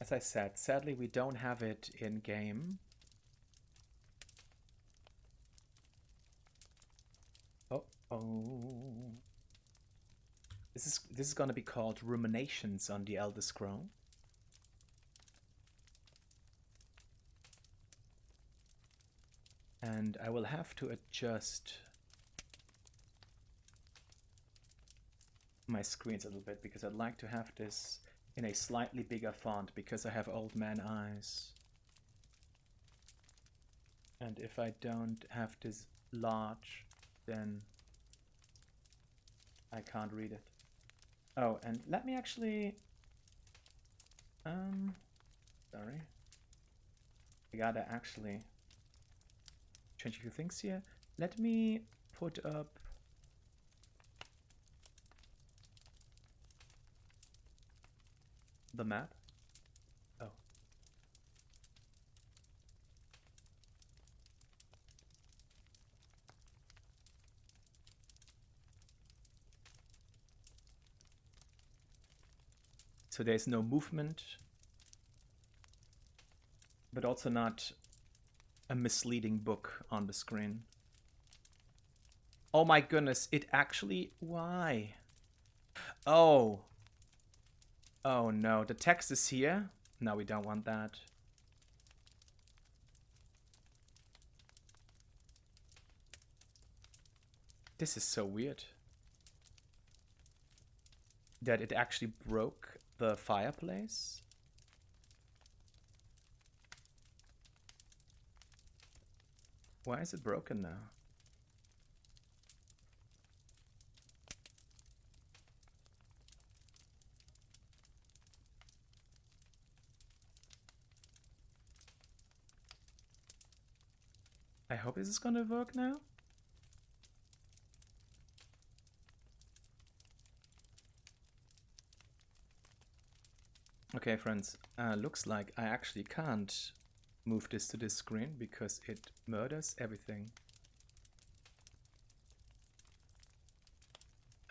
As I said, sadly we don't have it in game. Oh. This is gonna be called Ruminations on the Elder Scroll. And I will have to adjust my screens a little bit because I'd like to have this in a slightly bigger font because I have old man eyes. And if I don't have this large, then I can't read it. Oh, and let me actually... sorry. I gotta actually change a few things here. Let me put up the map. Oh. So there's no movement, but also not a misleading book on the screen. Oh my goodness, it actually... Why? Oh. Oh no, the text is here. No, we don't want that. This is so weird. That it actually broke the fireplace. Why is it broken now? I hope this is gonna work now. Okay, friends, looks like I actually can't move this to this screen because it murders everything.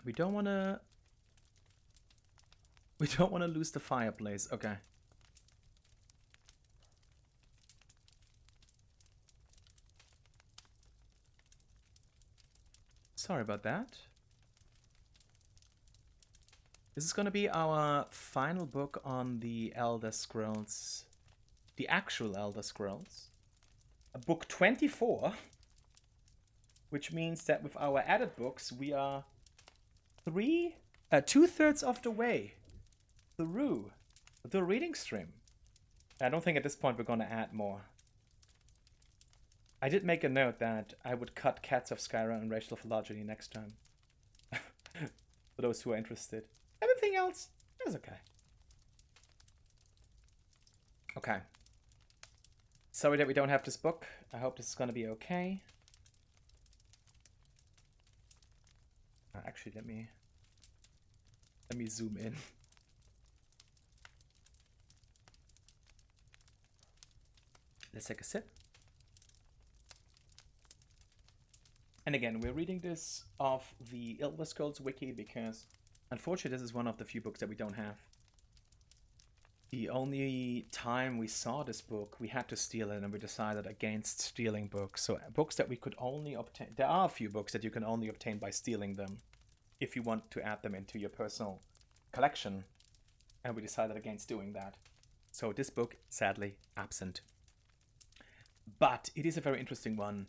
We don't wanna lose the fireplace. Okay. Sorry about that. This is gonna be our final book on the Elder Scrolls, the actual Elder Scrolls. Book 24, which means that with our added books, we are 2/3 of the way through the reading stream. I don't think at this point we're gonna add more. I did make a note that I would cut Cats of Skyrim and Racial Phylogeny next time. For those who are interested. Everything else is okay. Okay. Sorry that we don't have this book. I hope this is gonna be okay. Actually, let me zoom in. Let's take a sip. And again, we're reading this off the Elder Scrolls wiki because, unfortunately, this is one of the few books that we don't have. The only time we saw this book, we had to steal it, and we decided against stealing books. So books that we could only obtain. There are a few books that you can only obtain by stealing them, if you want to add them into your personal collection. And we decided against doing that. So this book, sadly, absent. But it is a very interesting one,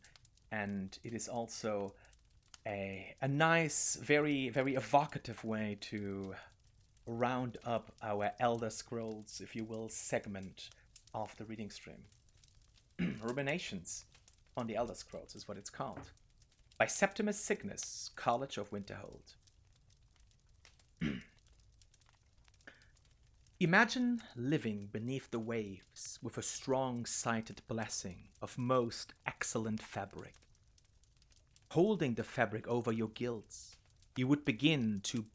and it is also a nice, very, very evocative way to round up our Elder Scrolls, if you will, segment of the reading stream. Ruminations on the Elder Scrolls is what it's called. By Septimus Cygnus, College of Winterhold. Imagine living beneath the waves with a strong-sighted blessing of most excellent fabric. Holding the fabric over your gills, you would begin to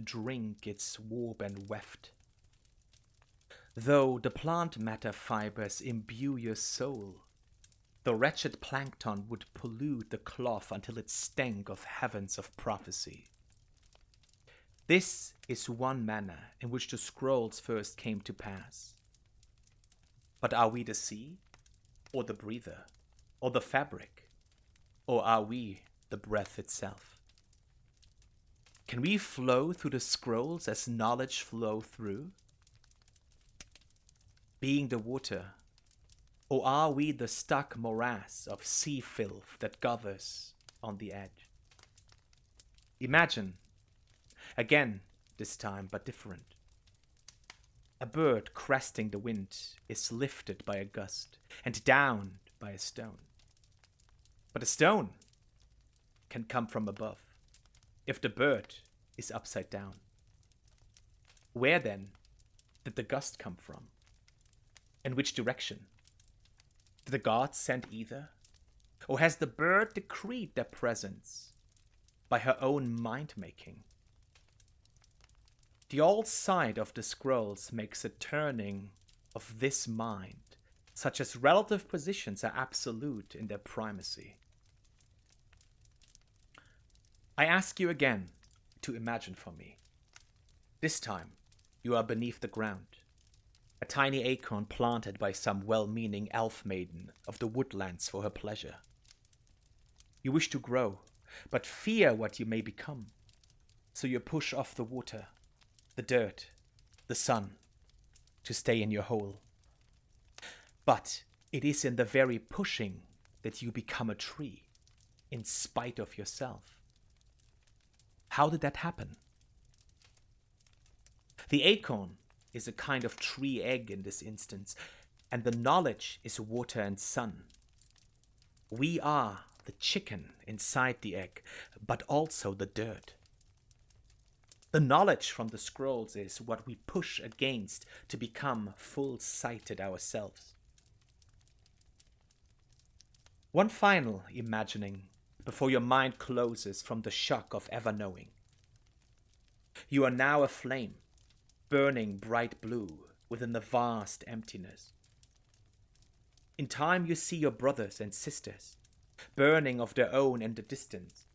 drink its warp and weft. Though the plant matter fibers imbue your soul, the wretched plankton would pollute the cloth until it stank of heavens of prophecy. This is one manner in which the scrolls first came to pass. But are we the sea, or the breather, or the fabric, or are we the breath itself? Can we flow through the scrolls as knowledge flow through? Being the water, or are we the stuck morass of sea filth that gathers on the edge? Imagine, again this time but different. A bird cresting the wind is lifted by a gust and downed by a stone. But a stone can come from above, if the bird is upside down. Where then did the gust come from? In which direction? Did the gods send either? Or has the bird decreed their presence by her own mind-making? The old side of the scrolls makes a turning of this mind, such as relative positions are absolute in their primacy. I ask you again to imagine for me. This time, you are beneath the ground, a tiny acorn planted by some well-meaning elf maiden of the woodlands for her pleasure. You wish to grow, but fear what you may become, so you push off the water, the dirt, the sun, to stay in your hole. But it is in the very pushing that you become a tree, in spite of yourself. How did that happen? The acorn is a kind of tree egg in this instance, and the knowledge is water and sun. We are the chicken inside the egg, but also the dirt. The knowledge from the scrolls is what we push against to become full-sighted ourselves. One final imagining before your mind closes from the shock of ever knowing. You are now a flame, burning bright blue within the vast emptiness. In time you see your brothers and sisters, burning of their own in the distance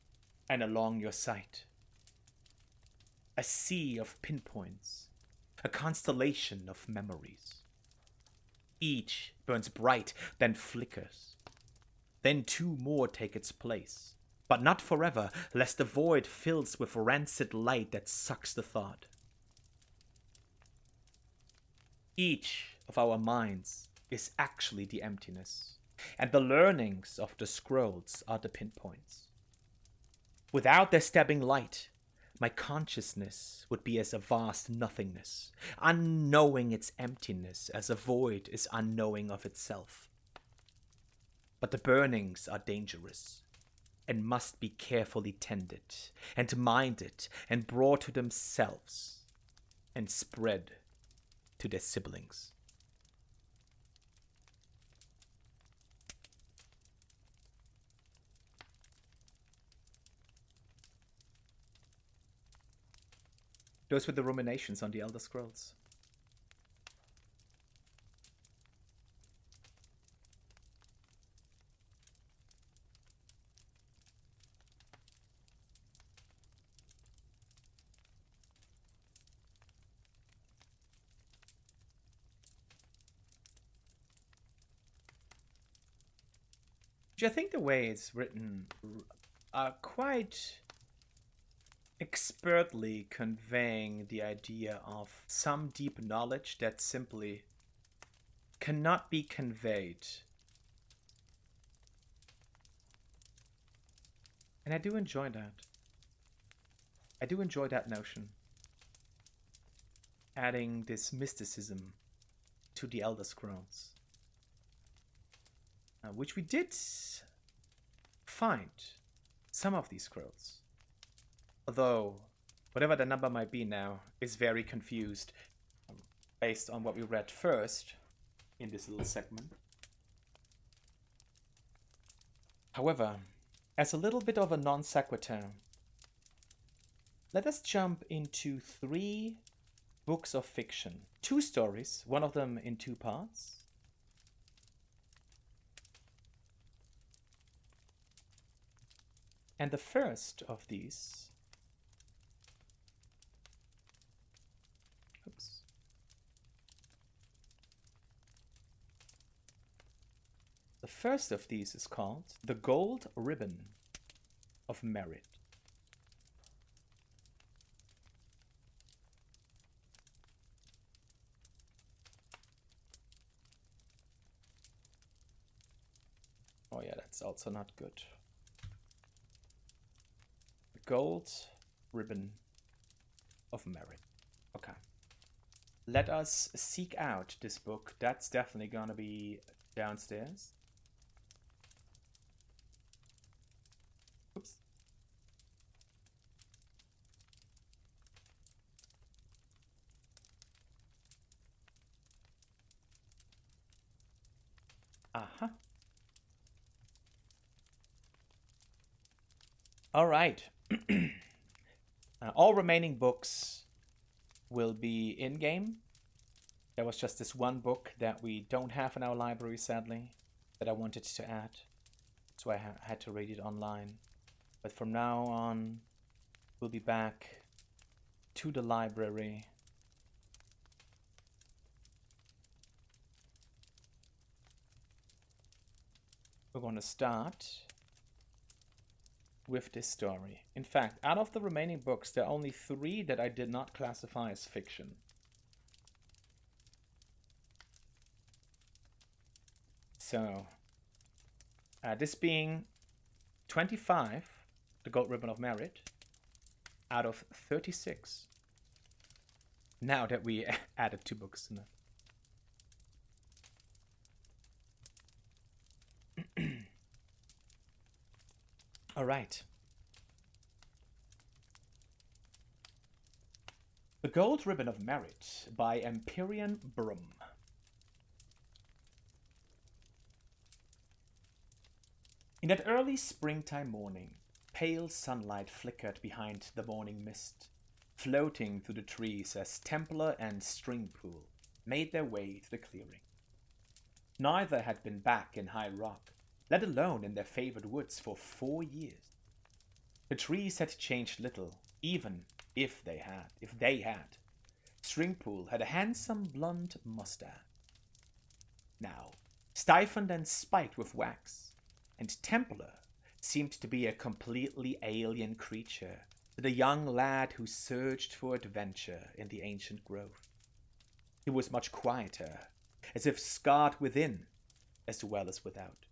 and along your sight. A sea of pinpoints, a constellation of memories. Each burns bright, then flickers. Then two more take its place, but not forever, lest the void fills with rancid light that sucks the thought. Each of our minds is actually the emptiness, and the learnings of the scrolls are the pinpoints. Without their stabbing light, my consciousness would be as a vast nothingness, unknowing its emptiness as a void is unknowing of itself. But the burnings are dangerous, and must be carefully tended, and minded, and brought to themselves, and spread to their siblings. Those were the ruminations on the Elder Scrolls. which I think the way it's written are quite expertly conveying the idea of some deep knowledge that simply cannot be conveyed. And I do enjoy that. I do enjoy that notion. Adding this mysticism to the Elder Scrolls. Which we did find some of these scrolls. Although, whatever the number might be now, is very confused based on what we read first in this little segment. However, as a little bit of a non sequitur, let us jump into 3 books of fiction. 2 stories, one of them in 2 parts. And the first of these, the first of these is called The Gold Ribbon of Merit. Oh yeah, that's also not good. The Gold Ribbon of Merit. Okay. Let us seek out this book. That's definitely gonna be downstairs. Oops. Uh-huh. All right. All remaining books will be in-game. There was just this one book that we don't have in our library, sadly, that I wanted to add. So I had to read it online. But from now on, we'll be back to the library. We're going to start with this story. In fact, out of the remaining books, there are only 3 that I did not classify as fiction. So, this being 25, The Gold Ribbon of Merit, out of 36. Now that we added 2 books to that. All right. The Gold Ribbon of Merit by Empyrean Brum. In that early springtime morning, pale sunlight flickered behind the morning mist, floating through the trees as Templar and Stringpool made their way to the clearing. Neither had been back in High Rock, let alone in their favored woods, for 4 years. The trees had changed little, even if they had. Stringpool had a handsome blonde mustache, now stiffened and spiked with wax, and Templar seemed to be a completely alien creature to the young lad who surged for adventure in the ancient grove. He was much quieter, as if scarred within as well as without.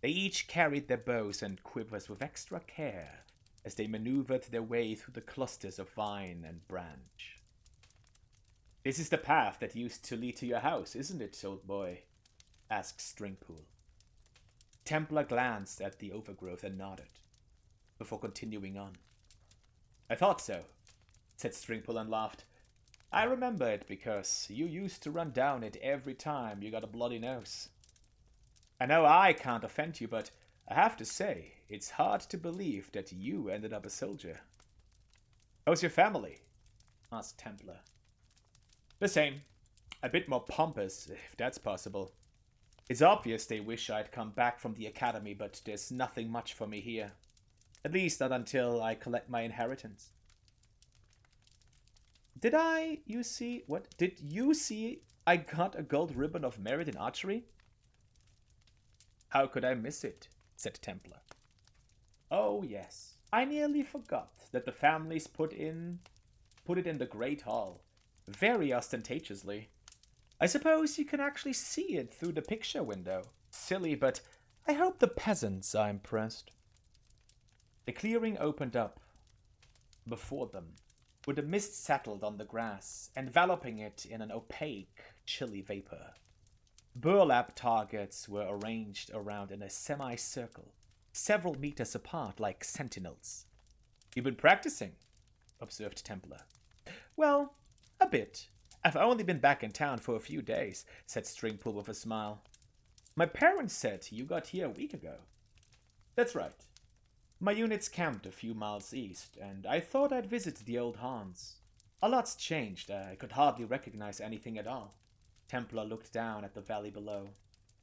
They each carried their bows and quivers with extra care as they maneuvered their way through the clusters of vine and branch. "This is the path that used to lead to your house, isn't it, old boy?" asked Stringpool. Templar glanced at the overgrowth and nodded, before continuing on. "I thought so," said Stringpool and laughed. "I remember it because you used to run down it every time you got a bloody nose. I know I can't offend you, but I have to say, it's hard to believe that you ended up a soldier." "How's your family?" asked Templar. "The same. A bit more pompous, if that's possible. It's obvious they wish I'd come back from the academy, but there's nothing much for me here. At least not until I collect my inheritance." Did you see I got a gold ribbon of merit in archery?" How could I miss it? Said Templar. Oh, yes. I nearly forgot that the families put it in the Great Hall, very ostentatiously. I suppose you can actually see it through the picture window. Silly, but I hope the peasants are impressed. The clearing opened up before them, with the mist settled on the grass, enveloping it in an opaque, chilly vapor. Burlap targets were arranged around in a semicircle, several meters apart like sentinels. You've been practicing, observed Templar. Well, a bit. I've only been back in town for a few days, said Stringpool with a smile. My parents said you got here a week ago. That's right. My unit's camped a few miles east, and I thought I'd visit the old haunts. A lot's changed. I could hardly recognize anything at all. Templar looked down at the valley below,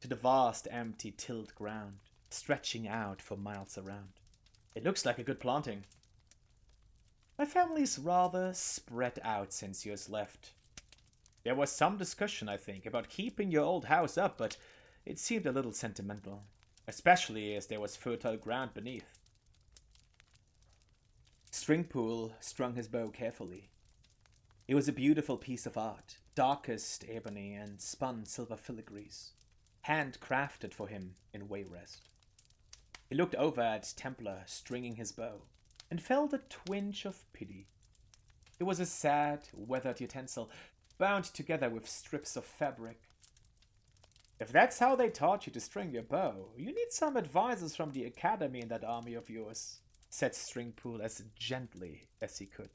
to the vast empty tilled ground, stretching out for miles around. It looks like a good planting. My family's rather spread out since yours left. There was some discussion, I think, about keeping your old house up, but it seemed a little sentimental, especially as there was fertile ground beneath. Stringpool strung his bow carefully. It was a beautiful piece of art, darkest ebony and spun silver filigrees, handcrafted for him in Wayrest. He looked over at Templar stringing his bow, and felt a twinge of pity. It was a sad, weathered utensil, bound together with strips of fabric. If that's how they taught you to string your bow, you need some advisors from the academy in that army of yours, said Stringpool as gently as he could.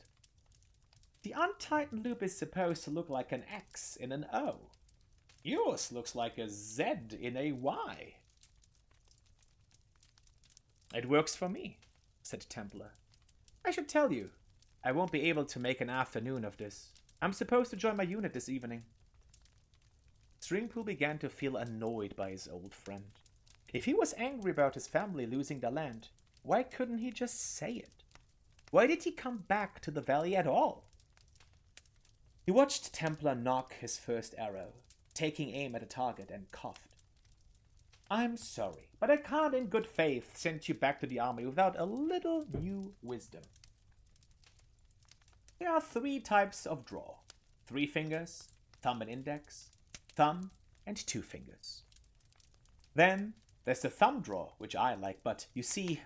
The untightened loop is supposed to look like an X in an O. Yours looks like a Z in a Y. It works for me, said Templar. I should tell you, I won't be able to make an afternoon of this. I'm supposed to join my unit this evening. Stringpool began to feel annoyed by his old friend. If he was angry about his family losing their land, why couldn't he just say it? Why did he come back to the valley at all? He watched Templar knock his first arrow, taking aim at a target, and coughed. I'm sorry, but I can't in good faith send you back to the army without a little new wisdom. There are 3 types of draw. 3 fingers, thumb and index, thumb and 2 fingers. Then there's the thumb draw, which I like, but you see,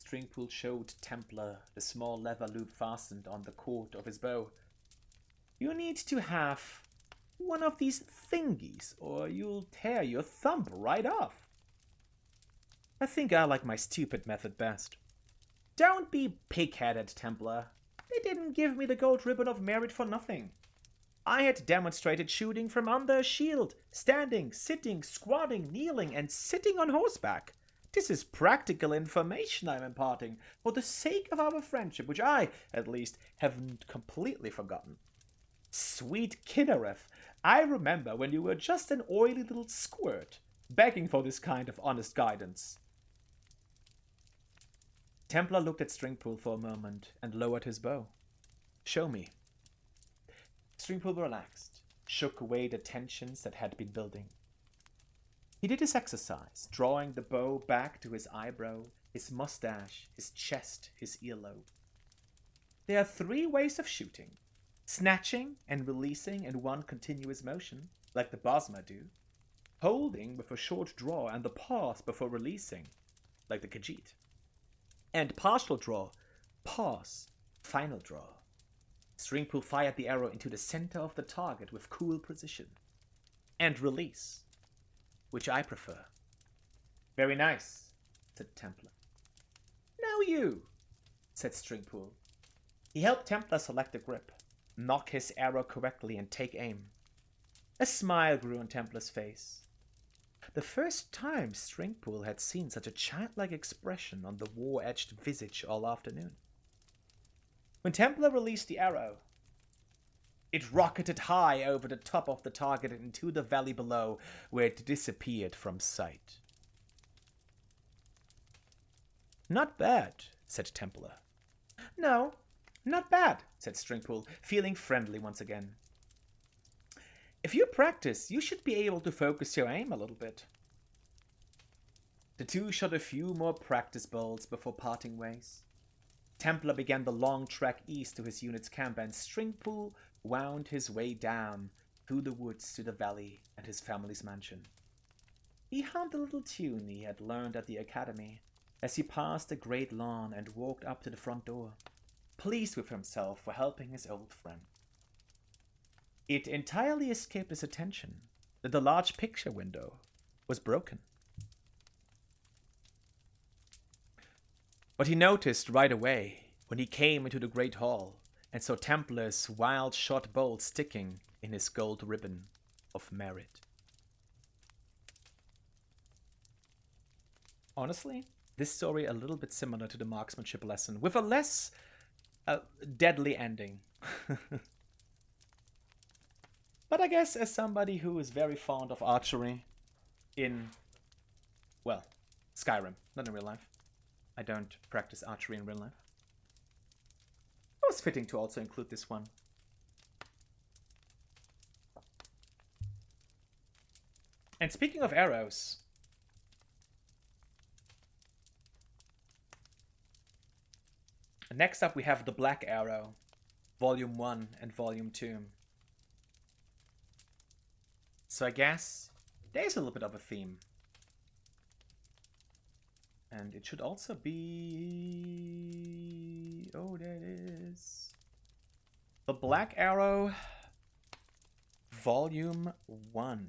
Stringpool showed Templar the small leather loop fastened on the cord of his bow. You need to have one of these thingies, or you'll tear your thumb right off. I think I like my stupid method best. Don't be pig-headed, Templar. They didn't give me the gold ribbon of merit for nothing. I had demonstrated shooting from under a shield, standing, sitting, squatting, kneeling, and sitting on horseback. This is practical information I'm imparting for the sake of our friendship, which I, at least, haven't completely forgotten. Sweet Kinnereth, I remember when you were just an oily little squirt, begging for this kind of honest guidance. Templar looked at Stringpool for a moment and lowered his bow. Show me. Stringpool relaxed, shook away the tensions that had been building. He did his exercise, drawing the bow back to his eyebrow, his mustache, his chest, his earlobe. There are 3 ways of shooting. Snatching and releasing in one continuous motion, like the Bosma do. Holding with a short draw and the pause before releasing, like the Khajiit. And partial draw, pause, final draw. Stringpool fired the arrow into the center of the target with cool precision. And release, which I prefer. Very nice, said Templar. Now you, said Stringpool. He helped Templar select a grip, knock his arrow correctly, and take aim. A smile grew on Templar's face. The first time Stringpool had seen such a childlike expression on the war-edged visage all afternoon. When Templar released the arrow, it rocketed high over the top of the target and into the valley below, where it disappeared from sight. Not bad, said Templar. No, not bad, said Stringpool, feeling friendly once again. If you practice, you should be able to focus your aim a little bit. The two shot a few more practice bolts before parting ways. Templar began the long trek east to his unit's camp, and Stringpool wound his way down through the woods to the valley and his family's mansion. He hummed a little tune he had learned at the academy as he passed the great lawn and walked up to the front door, pleased with himself for helping his old friend. It entirely escaped his attention that the large picture window was broken. But he noticed right away when he came into the great hall and saw Templar's wild shot bolt sticking in his gold ribbon of merit. Honestly, this story a little bit similar to the marksmanship lesson, with a less deadly ending. But I guess as somebody who is very fond of archery in, well, Skyrim, not in real life. I don't practice archery in real life. It was fitting to also include this one. And speaking of arrows, next up we have the Black Arrow, Volume 1 and Volume 2. So I guess there's a little bit of a theme. And it should also be... oh, there it is. The Black Arrow, Volume 1.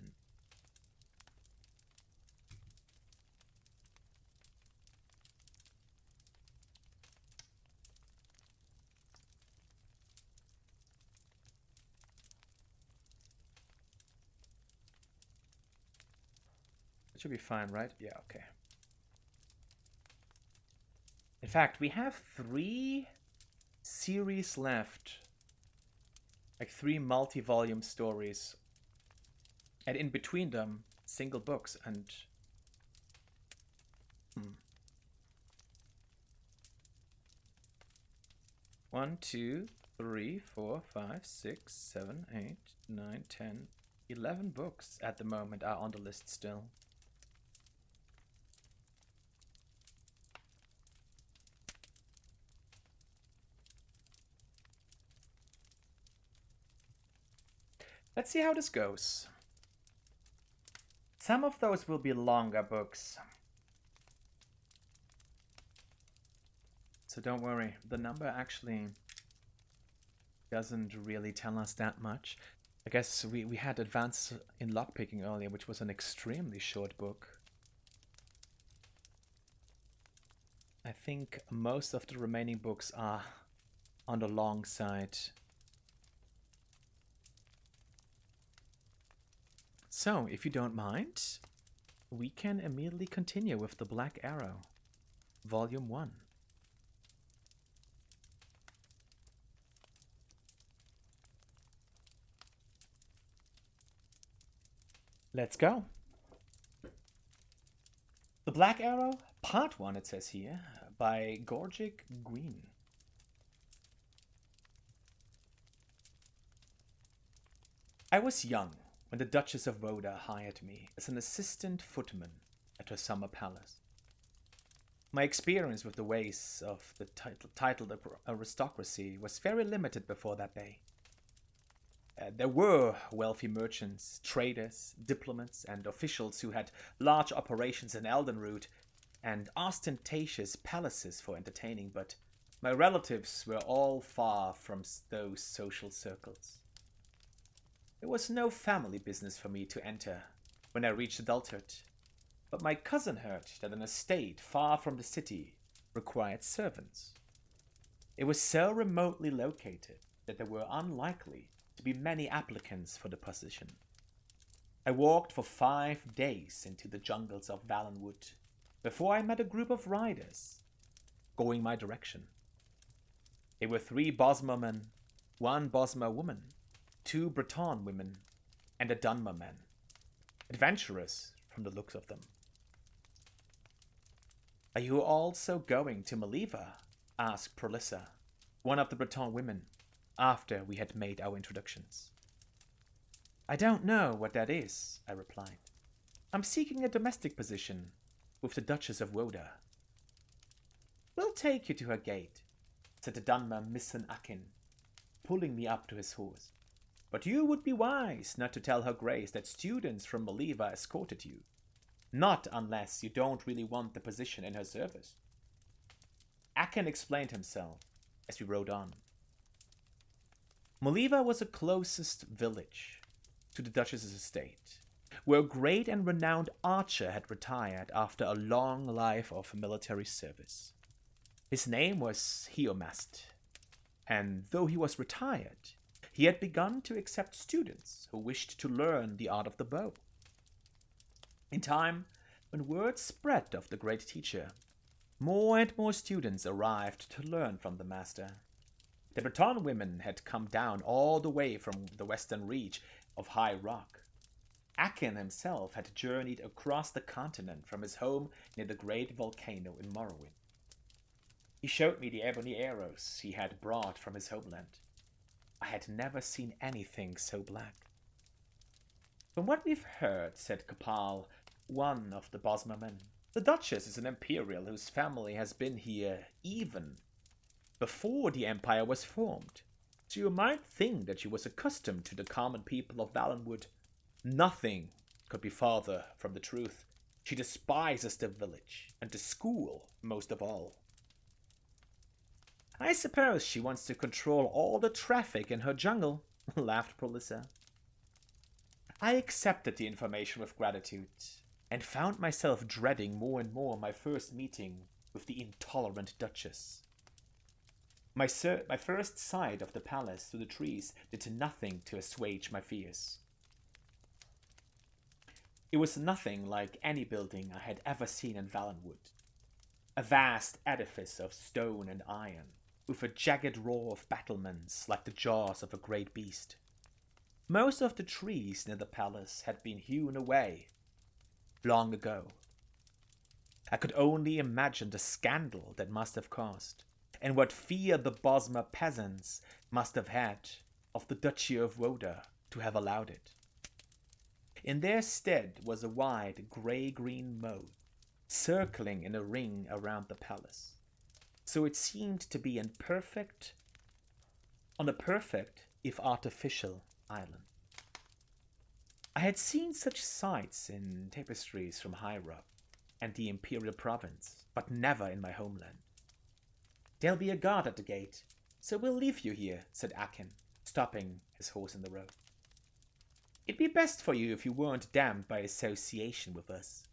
It should be fine, right? Yeah, okay. In fact, we have 3 series left. Like 3 multi-volume stories. And in between them, single books and... 1, 2, 3, 4, 5, 6, 7, 8, 9, 10, 11 books at the moment are on the list still. Let's see how this goes. Some of those will be longer books. So don't worry, the number actually doesn't really tell us that much. I guess we had Advance in Lockpicking earlier, which was an extremely short book. I think most of the remaining books are on the long side. So, if you don't mind, we can immediately continue with The Black Arrow, Volume 1. Let's go. The Black Arrow, Part 1, it says here, by Gorgic Green. I was young when the Duchess of Rhoda hired me as an assistant footman at her summer palace. My experience with the ways of the titled aristocracy was very limited before that day. There were wealthy merchants, traders, diplomats, and officials who had large operations in Eldenroot and ostentatious palaces for entertaining, but my relatives were all far from those social circles. It was no family business for me to enter when I reached adulthood, but my cousin heard that an estate far from the city required servants. It was so remotely located that there were unlikely to be many applicants for the position. I walked for 5 days into the jungles of Valenwood before I met a group of riders going my direction. They were 3 Bosmer men, 1 Bosmer woman, 2 Breton women, and a Dunmer man. Adventurers from the looks of them. Are you also going to Maliva? Asked Prolissa, one of the Breton women, after we had made our introductions. I don't know what that is, I replied. I'm seeking a domestic position, with the Duchess of Woda. We'll take you to her gate, said the Dunmer Missen Akin, pulling me up to his horse. But you would be wise not to tell her grace that students from Maliva escorted you. Not unless you don't really want the position in her service. Akin explained himself as we rode on. Maliva was the closest village to the Duchess's estate, where a great and renowned archer had retired after a long life of military service. His name was Hiomast, and though he was retired, he had begun to accept students who wished to learn the art of the bow. In time, when word spread of the great teacher, more and more students arrived to learn from the master. The Breton women had come down all the way from the western reach of High Rock. Akin himself had journeyed across the continent from his home near the great volcano in Morrowind. He showed me the ebony arrows he had brought from his homeland. I had never seen anything so black. From what we've heard, said Kapal, one of the Bosmer men, the Duchess is an Imperial whose family has been here even before the Empire was formed, so you might think that she was accustomed to the common people of Valenwood. Nothing could be farther from the truth. She despises the village, and the school most of all. I suppose she wants to control all the traffic in her jungle, laughed Prolissa. I accepted the information with gratitude, and found myself dreading more and more my first meeting with the intolerant Duchess. My first sight of the palace through the trees did nothing to assuage my fears. It was nothing like any building I had ever seen in Valenwood. A vast edifice of stone and iron, with a jagged row of battlements like the jaws of a great beast. Most of the trees near the palace had been hewn away long ago. I could only imagine the scandal that must have caused, and what fear the Bosmer peasants must have had of the Duchy of Woda to have allowed it. In their stead was a wide grey-green moat, circling in a ring around the palace, so it seemed to be on a perfect, if artificial, island. I had seen such sights in tapestries from High Rock and the Imperial Province, but never in my homeland. There'll be a guard at the gate, so we'll leave you here, said Akin, stopping his horse in the road. It'd be best for you if you weren't damned by association with us.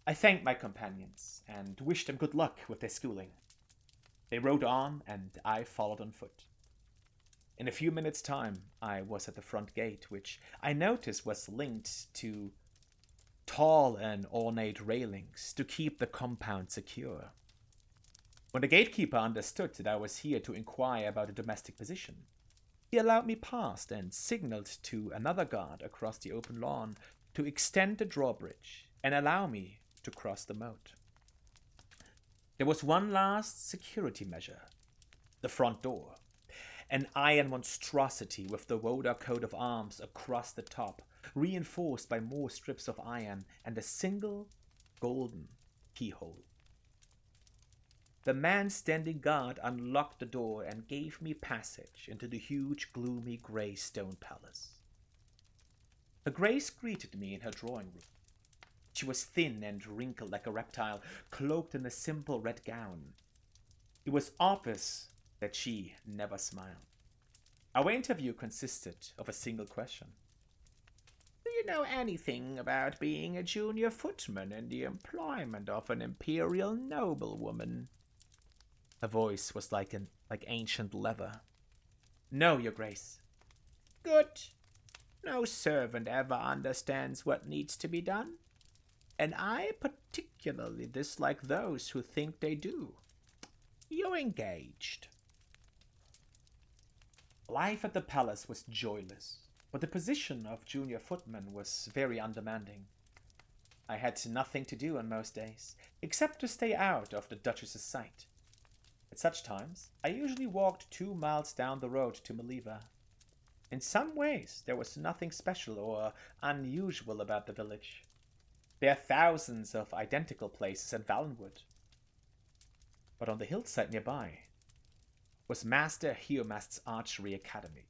I thanked my companions and wished them good luck with their schooling. They rode on, and I followed on foot. In a few minutes' time, I was at the front gate, which I noticed was linked to tall and ornate railings to keep the compound secure. When the gatekeeper understood that I was here to inquire about a domestic position, he allowed me past and signaled to another guard across the open lawn to extend the drawbridge and allow me to cross the moat. There was one last security measure: the front door. An iron monstrosity with the Woda coat of arms across the top, reinforced by more strips of iron and a single golden keyhole. The man standing guard unlocked the door and gave me passage into the huge, gloomy grey stone palace. Her grace greeted me in her drawing room. She was thin and wrinkled like a reptile, cloaked in a simple red gown. It was obvious that she never smiled. Our interview consisted of a single question. Do you know anything about being a junior footman in the employment of an imperial noblewoman? Her voice was like ancient leather. No, your grace. Good. No servant ever understands what needs to be done, and I particularly dislike those who think they do. You're engaged. Life at the palace was joyless, but the position of junior footman was very undemanding. I had nothing to do on most days, except to stay out of the Duchess's sight. At such times, I usually walked 2 miles down the road to Maliva. In some ways, there was nothing special or unusual about the village. There are thousands of identical places in Valenwood. But on the hillside nearby was Master Heomast's Archery Academy,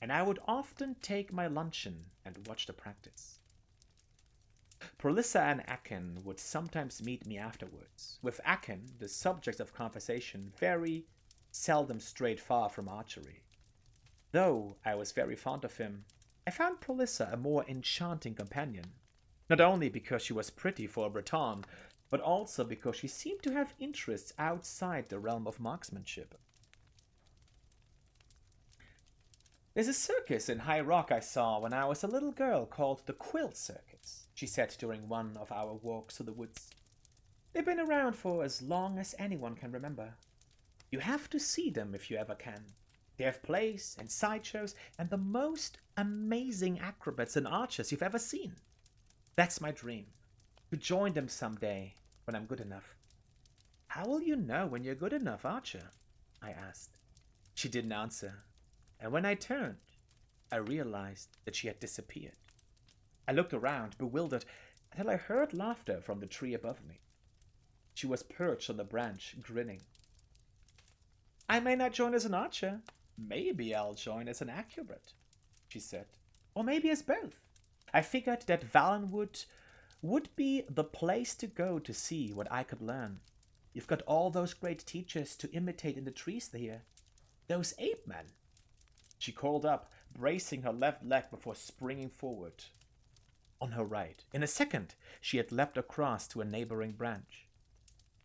and I would often take my luncheon and watch the practice. Prolissa and Akin would sometimes meet me afterwards, with Akin, the subject of conversation, very seldom strayed far from archery. Though I was very fond of him, I found Prolissa a more enchanting companion, not only because she was pretty for a Breton, but also because she seemed to have interests outside the realm of marksmanship. "There's a circus in High Rock I saw when I was a little girl called the Quill Circus," she said during one of our walks through the woods. "They've been around for as long as anyone can remember. You have to see them if you ever can. They have plays and sideshows and the most amazing acrobats and archers you've ever seen. That's my dream, to join them someday when I'm good enough." "How will you know when you're good enough, Archer?" I asked. She didn't answer, and when I turned, I realized that she had disappeared. I looked around, bewildered, until I heard laughter from the tree above me. She was perched on the branch, grinning. "I may not join as an archer. Maybe I'll join as an acrobat," she said. "Or maybe as both. I figured that Valenwood would be the place to go to see what I could learn. You've got all those great teachers to imitate in the trees here. Those ape men." She called up, bracing her left leg before springing forward. On her right, in a second, she had leapt across to a neighboring branch.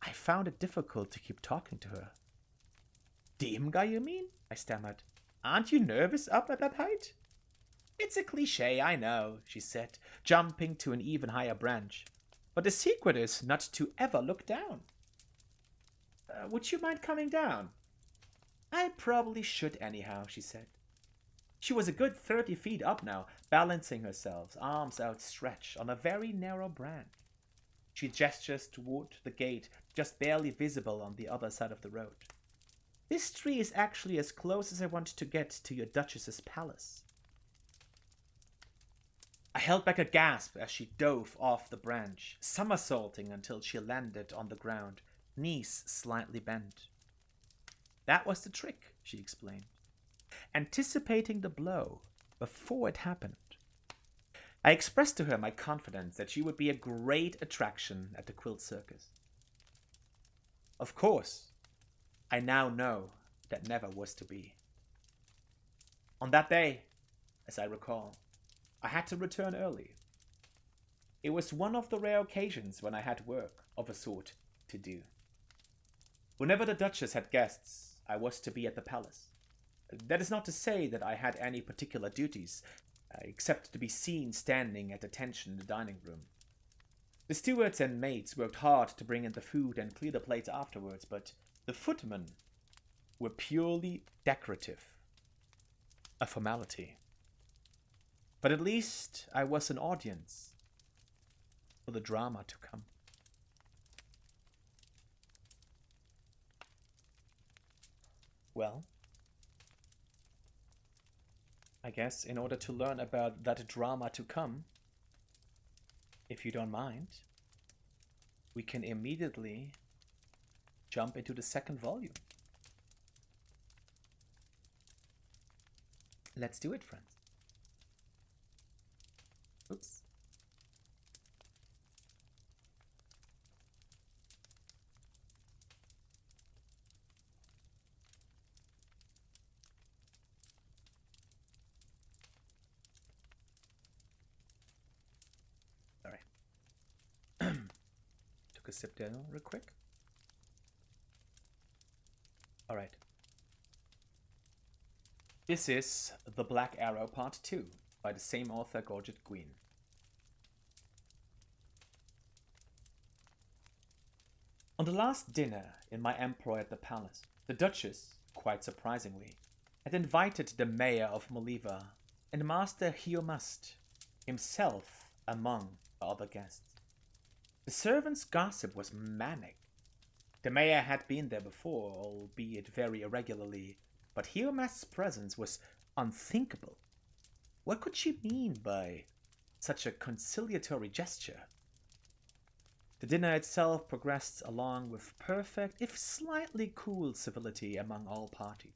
I found it difficult to keep talking to her. "The Imga, you mean?" I stammered. "Aren't you nervous up at that height?" "It's a cliché, I know," she said, jumping to an even higher branch. "But the secret is not to ever look down." Would you mind coming down?" "I probably should anyhow," she said. She was a good 30 feet up now, balancing herself, arms outstretched, on a very narrow branch. She gestures toward the gate, just barely visible on the other side of the road. "This tree is actually as close as I want to get to your Duchess's palace." I held back a gasp as she dove off the branch, somersaulting until she landed on the ground, knees slightly bent. "That was the trick," she explained, anticipating the blow before it happened. I expressed to her my confidence that she would be a great attraction at the Quill Circus. Of course, I now know that never was to be. On that day, as I recall, I had to return early. It was one of the rare occasions when I had work of a sort to do. Whenever the Duchess had guests, I was to be at the palace. That is not to say that I had any particular duties, except to be seen standing at attention in the dining room. The stewards and maids worked hard to bring in the food and clear the plates afterwards, but the footmen were purely decorative, a formality. But at least I was an audience for the drama to come. Well, I guess in order to learn about that drama to come, if you don't mind, we can immediately jump into the second volume. Let's do it, friends. Oops. Sorry. Took a sip there real quick. All right. This is The Black Arrow Part 2 by the same author, Gorget Gwyn. On the last dinner in my employ at the palace, the Duchess, quite surprisingly, had invited the mayor of Moliva and Master Heomast himself among the other guests. The servants' gossip was manic. The mayor had been there before, albeit very irregularly, but Heomast's presence was unthinkable. What could she mean by such a conciliatory gesture? The dinner itself progressed along with perfect, if slightly cool civility among all parties.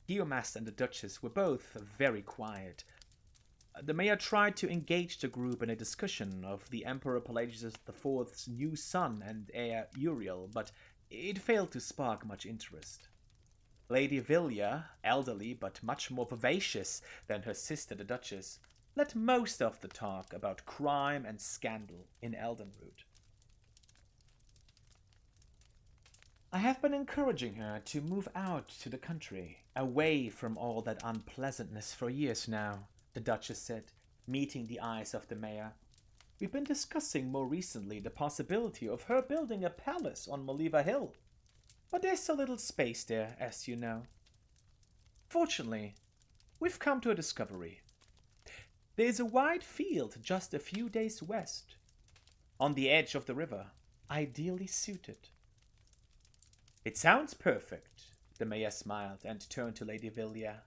Geomaster and the Duchess were both very quiet. The mayor tried to engage the group in a discussion of the Emperor Pelagius IV's new son and heir Uriel, but it failed to spark much interest. Lady Villia, elderly but much more vivacious than her sister the Duchess, led most of the talk about crime and scandal in Eldenroot. I have been encouraging her to move out to the country, away from all that unpleasantness for years now, the Duchess said, meeting the eyes of the mayor. We've been discussing more recently the possibility of her building a palace on Maliva Hill. But there's so little space there, as you know. Fortunately, we've come to a discovery. There's a wide field just a few days west, on the edge of the river, ideally suited. It sounds perfect, the mayor smiled and turned to Lady Villia.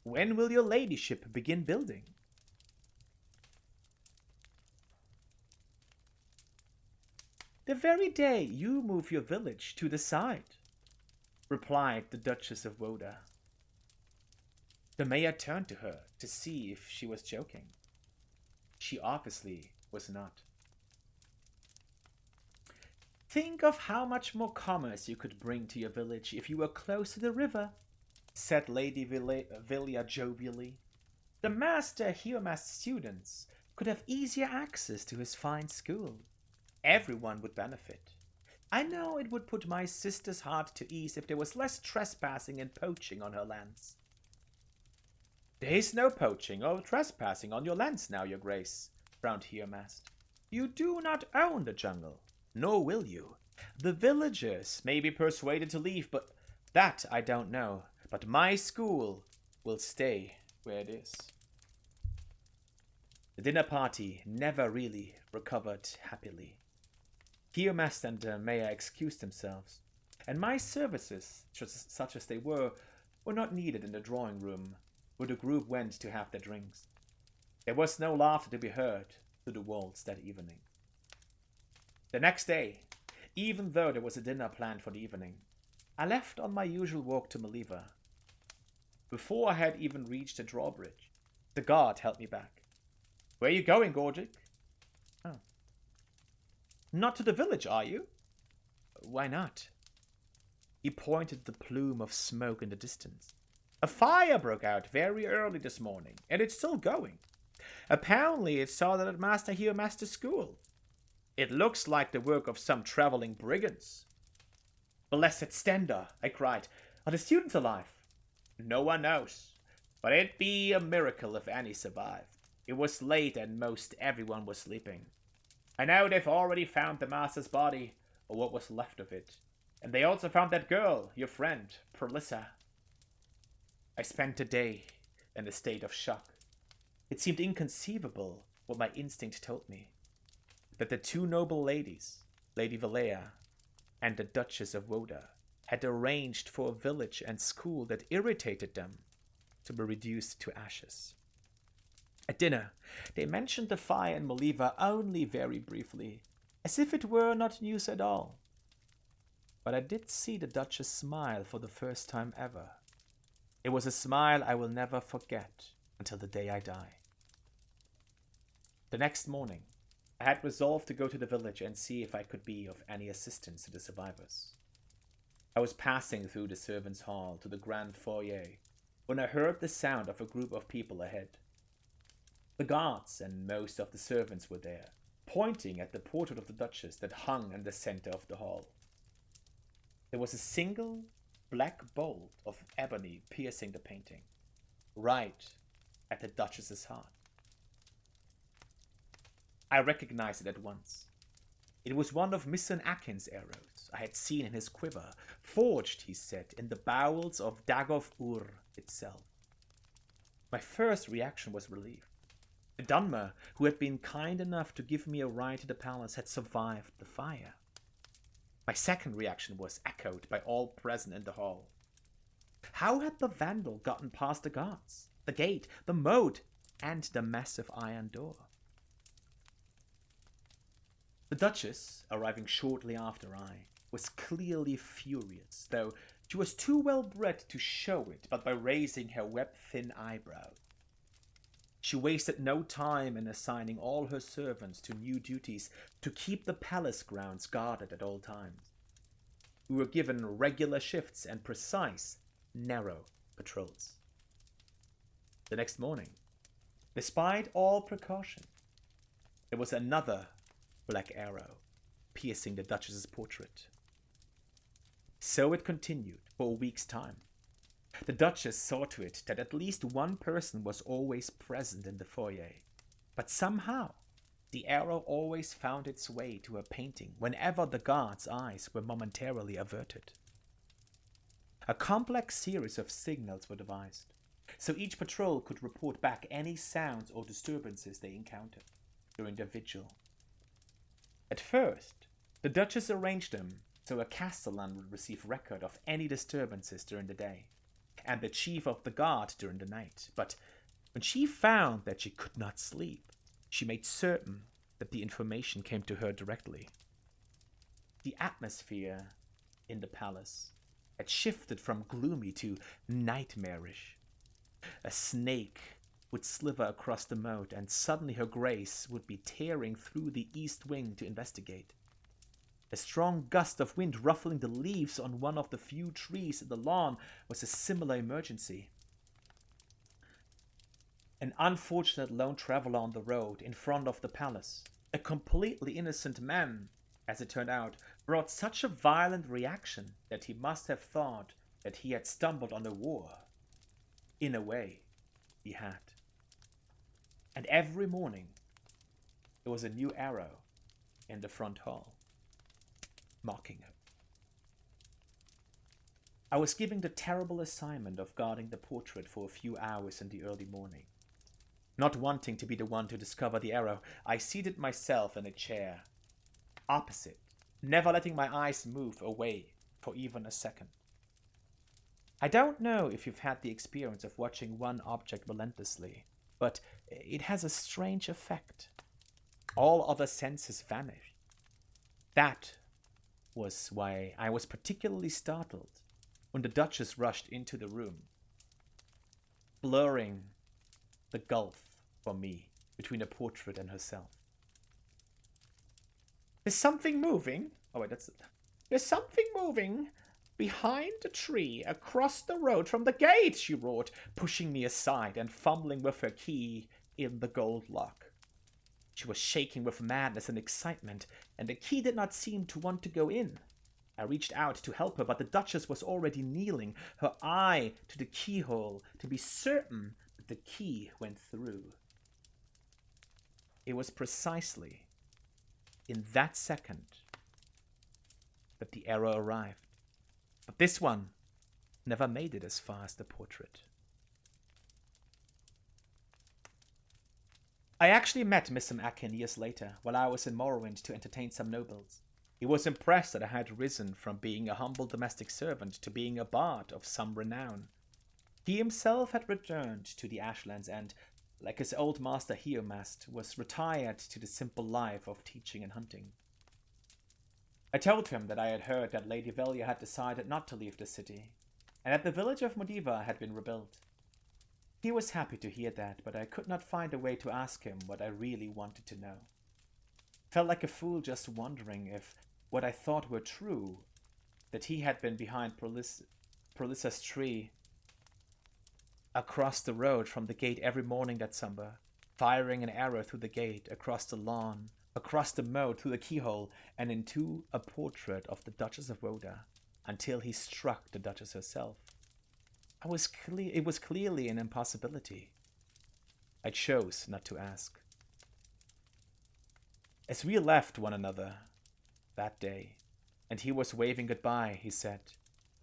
When will your ladyship begin building? The very day you move your village to the side, replied the Duchess of Woda. The mayor turned to her to see if she was joking. She obviously was not. Think of how much more commerce you could bring to your village if you were close to the river, said Lady Villia jovially. The master Heoma's students could have easier access to his fine school. Everyone would benefit. I know it would put my sister's heart to ease if there was less trespassing and poaching on her lands. There is no poaching or trespassing on your lands now, your grace, frowned Heomast. You do not own the jungle, nor will you. The villagers may be persuaded to leave, but that I don't know. But my school will stay where it is. The dinner party never really recovered happily. Heomast and the mayor excused themselves, and my services, such as they were not needed in the drawing room, where the group went to have their drinks. There was no laughter to be heard through the walls that evening. The next day, even though there was a dinner planned for the evening, I left on my usual walk to Maliva. Before I had even reached the drawbridge, the guard held me back. Where are you going, Gorgic? Oh. Not to the village, are you? Why not? He pointed at the plume of smoke in the distance. A fire broke out very early this morning, and it's still going. Apparently it started at Master Heomaster's school. It looks like the work of some traveling brigands. Blessed Stender, I cried. Are the students alive? No one knows, but it'd be a miracle if any survived. It was late and most everyone was sleeping. I know they've already found the master's body, or what was left of it. And they also found that girl, your friend, Perlissa. I spent the day in a state of shock. It seemed inconceivable what my instinct told me. That the two noble ladies, Lady Villia and the Duchess of Woda, had arranged for a village and school that irritated them to be reduced to ashes. At dinner, they mentioned the fire in Maliva only very briefly, as if it were not news at all. But I did see the Duchess smile for the first time ever. It was a smile I will never forget until the day I die. The next morning, I had resolved to go to the village and see if I could be of any assistance to the survivors. I was passing through the servants' hall to the grand foyer when I heard the sound of a group of people ahead. The guards and most of the servants were there, pointing at the portrait of the Duchess that hung in the center of the hall. There was a single black bolt of ebony piercing the painting, right at the Duchess's heart. I recognized it at once. It was one of Mr. Akin's arrows I had seen in his quiver, forged, he said, in the bowels of Dagoth-Ur itself. My first reaction was relief. The Dunmer, who had been kind enough to give me a ride to the palace, had survived the fire. My second reaction was echoed by all present in the hall. How had the vandal gotten past the guards, the gate, the moat, and the massive iron door? The Duchess, arriving shortly after I, was clearly furious, though she was too well bred to show it but by raising her web-thin eyebrows. She wasted no time in assigning all her servants to new duties to keep the palace grounds guarded at all times. We were given regular shifts and precise, narrow patrols. The next morning, despite all precaution, there was another black arrow piercing the Duchess's portrait. So it continued for a week's time. The Duchess saw to it that at least one person was always present in the foyer, but somehow the arrow always found its way to her painting whenever the guards' eyes were momentarily averted. A complex series of signals were devised, so each patrol could report back any sounds or disturbances they encountered during their vigil. At first, the Duchess arranged them so a castellan would receive record of any disturbances during the day, and the chief of the guard during the night. But when she found that she could not sleep, she made certain that the information came to her directly. The atmosphere in the palace had shifted from gloomy to nightmarish. A snake would slither across the moat, and suddenly Her Grace would be tearing through the east wing to investigate. A strong gust of wind ruffling the leaves on one of the few trees in the lawn was a similar emergency. An unfortunate lone traveler on the road in front of the palace, a completely innocent man, as it turned out, brought such a violent reaction that he must have thought that he had stumbled on a war. In a way, he had. And every morning, there was a new arrow in the front hall, mocking him. I was given the terrible assignment of guarding the portrait for a few hours in the early morning. Not wanting to be the one to discover the arrow, I seated myself in a chair, opposite, never letting my eyes move away for even a second. I don't know if you've had the experience of watching one object relentlessly, but it has a strange effect. All other senses vanish. That was why I was particularly startled when the Duchess rushed into the room, blurring the gulf for me between the portrait and herself. There's something moving. Oh wait, that's it. There's something moving behind the tree across the road from the gate, she roared, pushing me aside and fumbling with her key in the gold lock. She was shaking with madness and excitement, and the key did not seem to want to go in. I reached out to help her, but the Duchess was already kneeling, her eye to the keyhole to be certain that the key went through. It was precisely in that second that the arrow arrived. But this one never made it as far as the portrait. I actually met Mr. Akin years later, while I was in Morrowind to entertain some nobles. He was impressed that I had risen from being a humble domestic servant to being a bard of some renown. He himself had returned to the Ashlands and, like his old master Heomast, was retired to the simple life of teaching and hunting. I told him that I had heard that Lady Velia had decided not to leave the city, and that the village of Modiva had been rebuilt. He was happy to hear that, but I could not find a way to ask him what I really wanted to know. Felt like a fool just wondering if what I thought were true, that he had been behind Prolissa's tree across the road from the gate every morning that summer, firing an arrow through the gate, across the lawn, across the moat, through the keyhole, and into a portrait of the Duchess of Woda, until he struck the Duchess herself. It was clearly an impossibility. I chose not to ask. As we left one another that day, and he was waving goodbye, he said,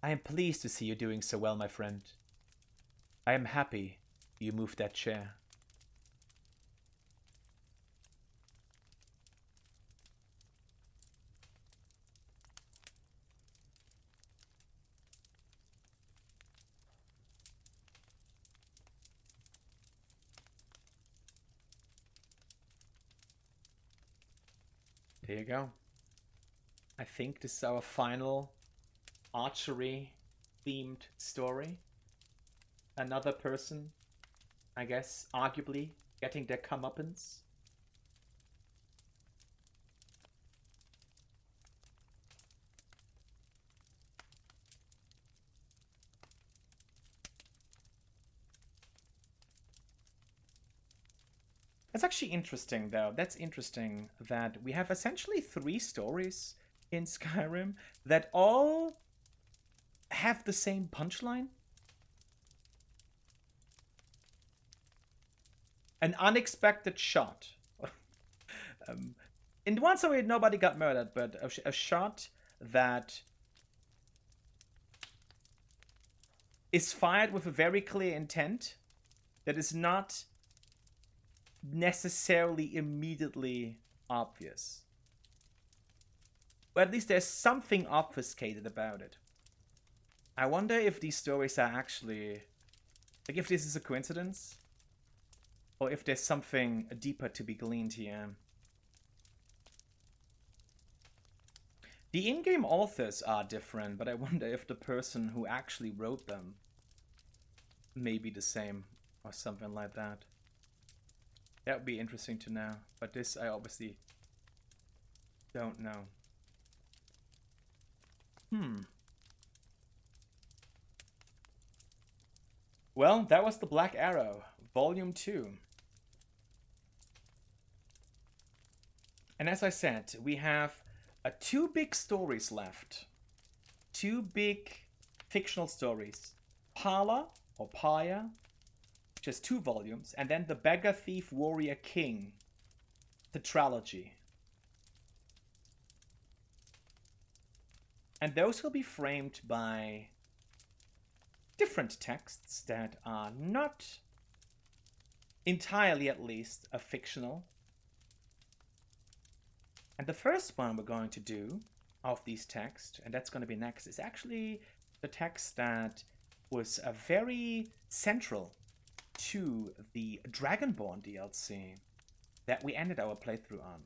"I am pleased to see you doing so well, my friend. I am happy you moved that chair." There you go. I think this is our final archery themed story. Another person, I guess, arguably getting their comeuppance. That's actually interesting, though. That's interesting that we have essentially 3 stories in Skyrim that all have the same punchline. An unexpected shot. In one story, nobody got murdered, but a shot that is fired with a very clear intent that is not necessarily immediately obvious. Or at least there's something obfuscated about it. I wonder if these stories are actually... like, if this is a coincidence? Or if there's something deeper to be gleaned here. The in-game authors are different, but I wonder if the person who actually wrote them may be the same, or something like that. That would be interesting to know, but this I obviously don't know. Well, that was The Black Arrow, Volume 2. And as I said, we have 2 big stories left. 2 big fictional stories. Pala, or Paya, just 2 volumes, and then The Beggar Thief Warrior King, the trilogy. And those will be framed by different texts that are not entirely, at least, a fictional. And the first one we're going to do of these texts, and that's going to be next, is actually the text that was very central to the Dragonborn DLC that we ended our playthrough on.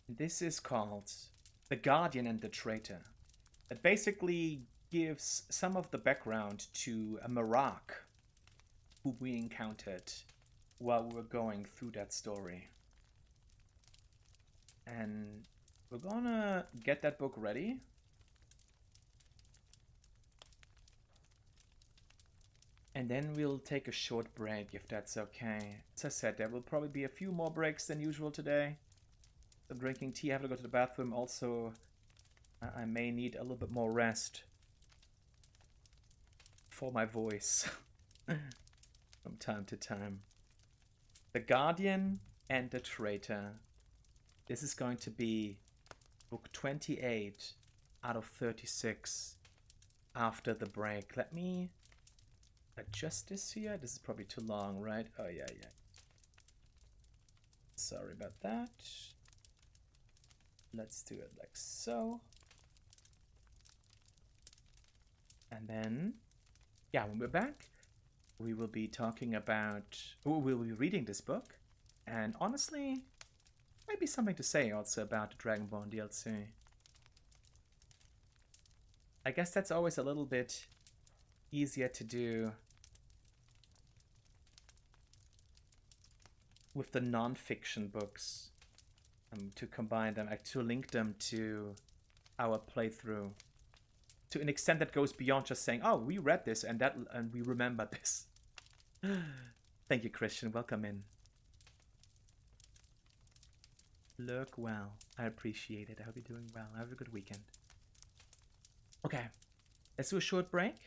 This is called The Guardian and the Traitor. It basically gives some of the background to a Marak who we encountered while we were going through that story. And we're gonna get that book ready. And then we'll take a short break, if that's okay. As I said, there will probably be a few more breaks than usual today. I'm drinking tea, I have to go to the bathroom. Also, I may need a little bit more rest for my voice from time to time. The Guardian and the Traitor. This is going to be book 28 out of 36 after the break. Let me adjust this here. This is probably too long, right? Oh, yeah. Sorry about that. Let's do it like so. And then, yeah, when we're back, we will be talking about... we'll be reading this book. And honestly, maybe something to say also about the Dragonborn DLC. I guess that's always a little bit easier to do with the non-fiction books, to combine them, to link them to our playthrough to an extent that goes beyond just saying, oh, we read this and we remember this. Thank you, Christian. Welcome in. Look well. I appreciate it. I hope you're doing well. Have a good weekend. Okay. Let's do a short break.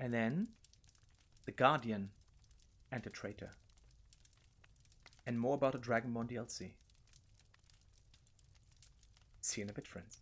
And then The Guardian and the Traitor. And more about the Dragonborn DLC. See you in a bit, friends.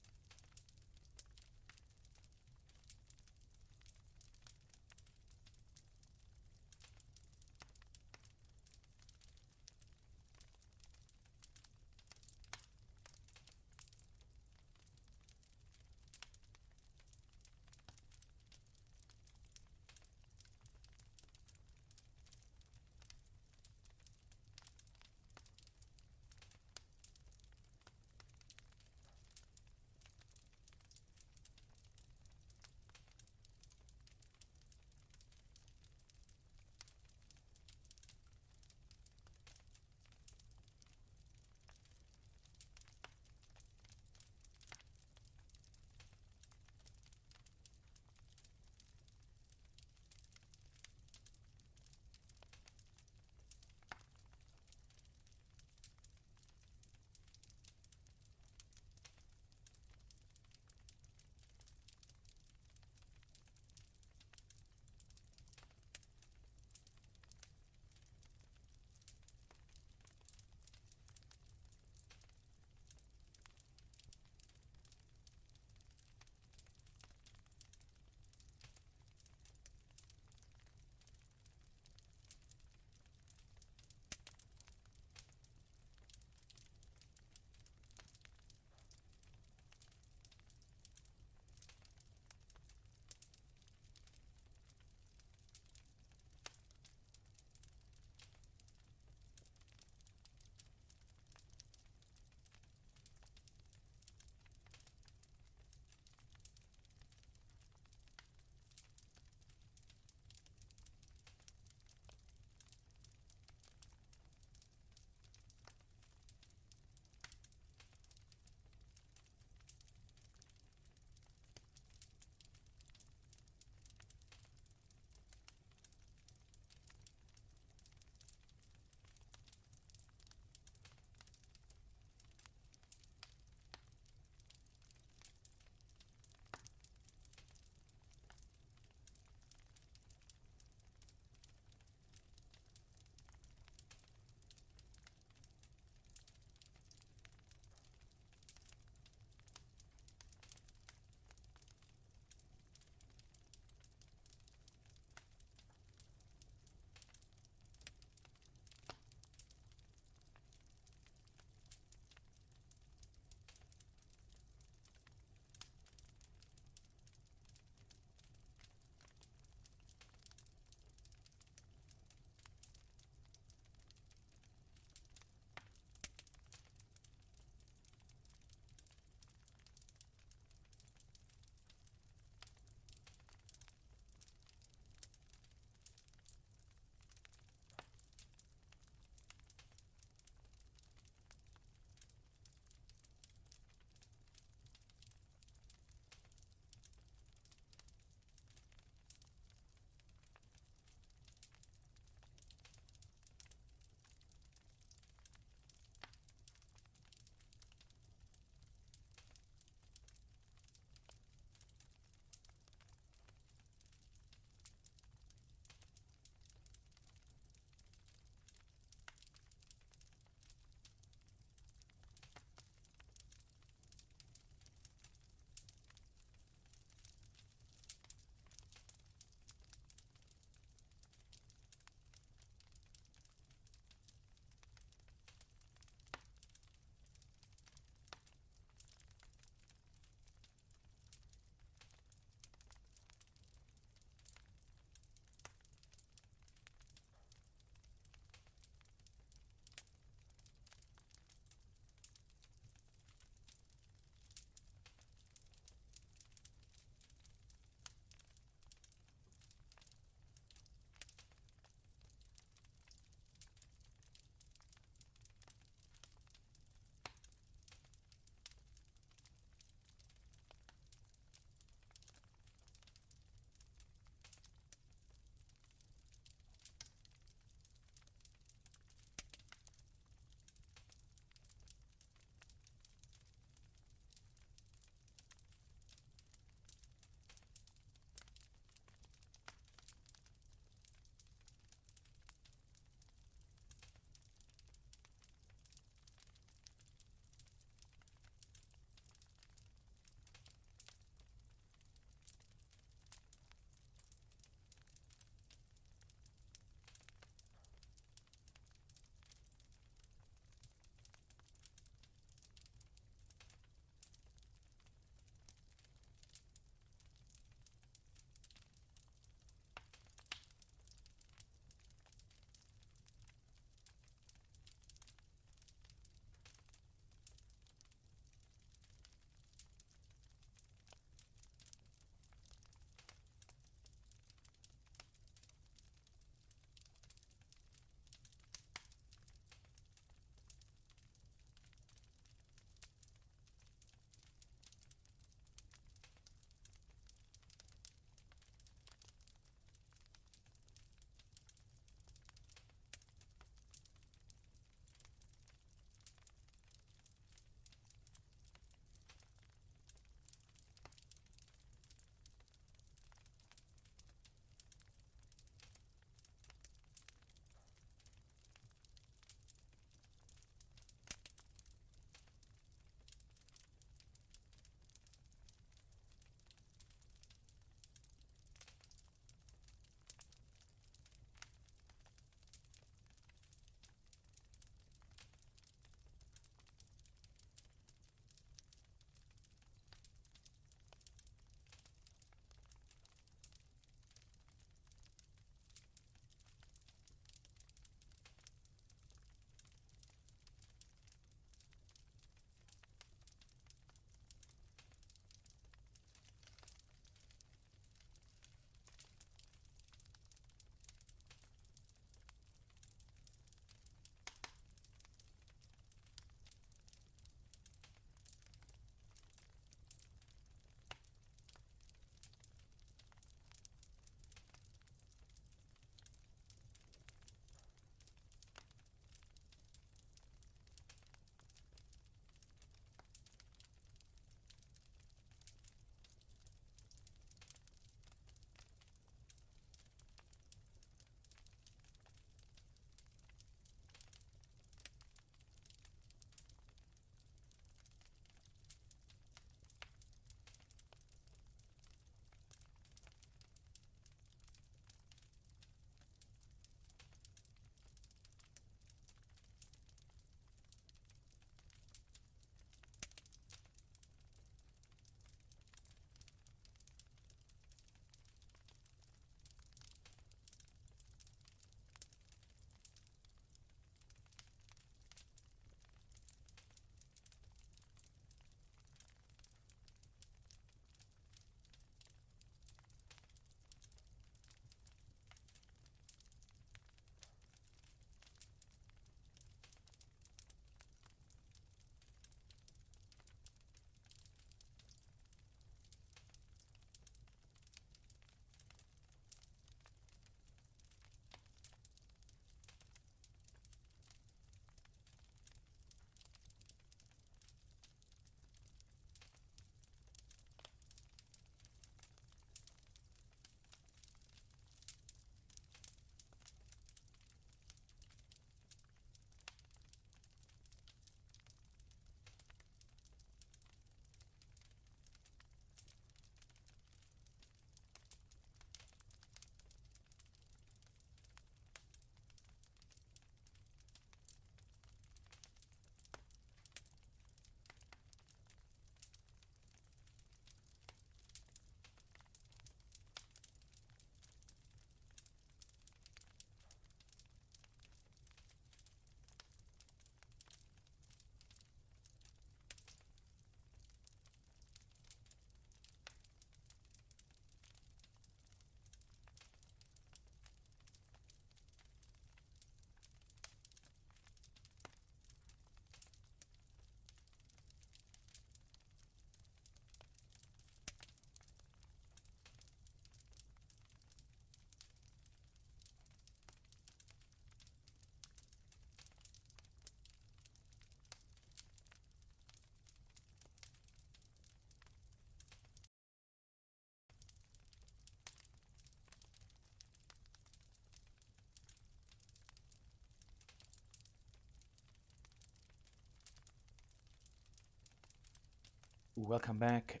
Welcome back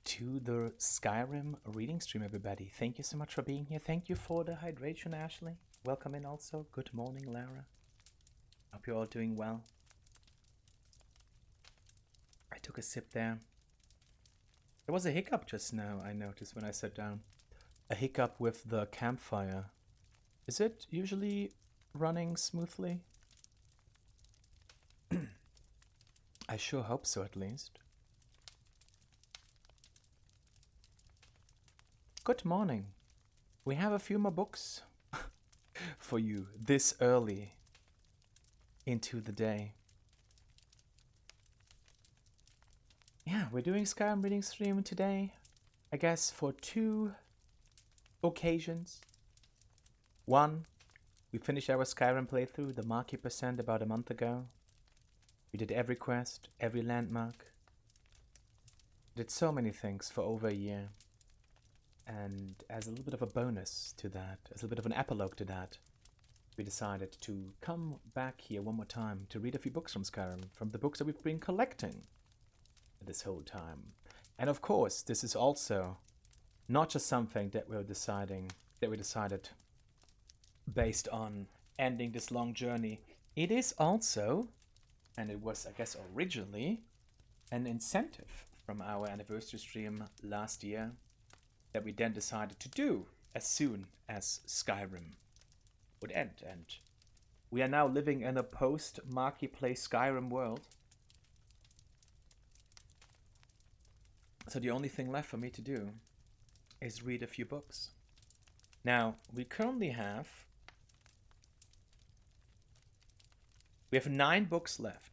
to the Skyrim reading stream, everybody. Thank you so much for being here. Thank you for the hydration, Ashley. Welcome in also. Good morning, Lara. Hope you're all doing well. I took a sip there. There was a hiccup just now, I noticed when I sat down. A hiccup with the campfire. Is it usually running smoothly? I sure hope so, at least. Good morning. We have a few more books for you this early into the day. Yeah, we're doing Skyrim reading stream today, I guess, for two occasions. One, we finished our Skyrim playthrough, the Marquee Percent, about a month ago. We did every quest, every landmark. Did so many things for over a year. And as a little bit of a bonus to that, as a little bit of an epilogue to that, we decided to come back here one more time to read a few books from Skyrim, from the books that we've been collecting this whole time. And of course, this is also not just something that we decided based on ending this long journey. It is also, and it was, I guess, originally an incentive from our anniversary stream last year that we then decided to do as soon as Skyrim would end. And we are now living in a post-Marketplace Skyrim world. So the only thing left for me to do is read a few books. Now, we currently have 9 books left.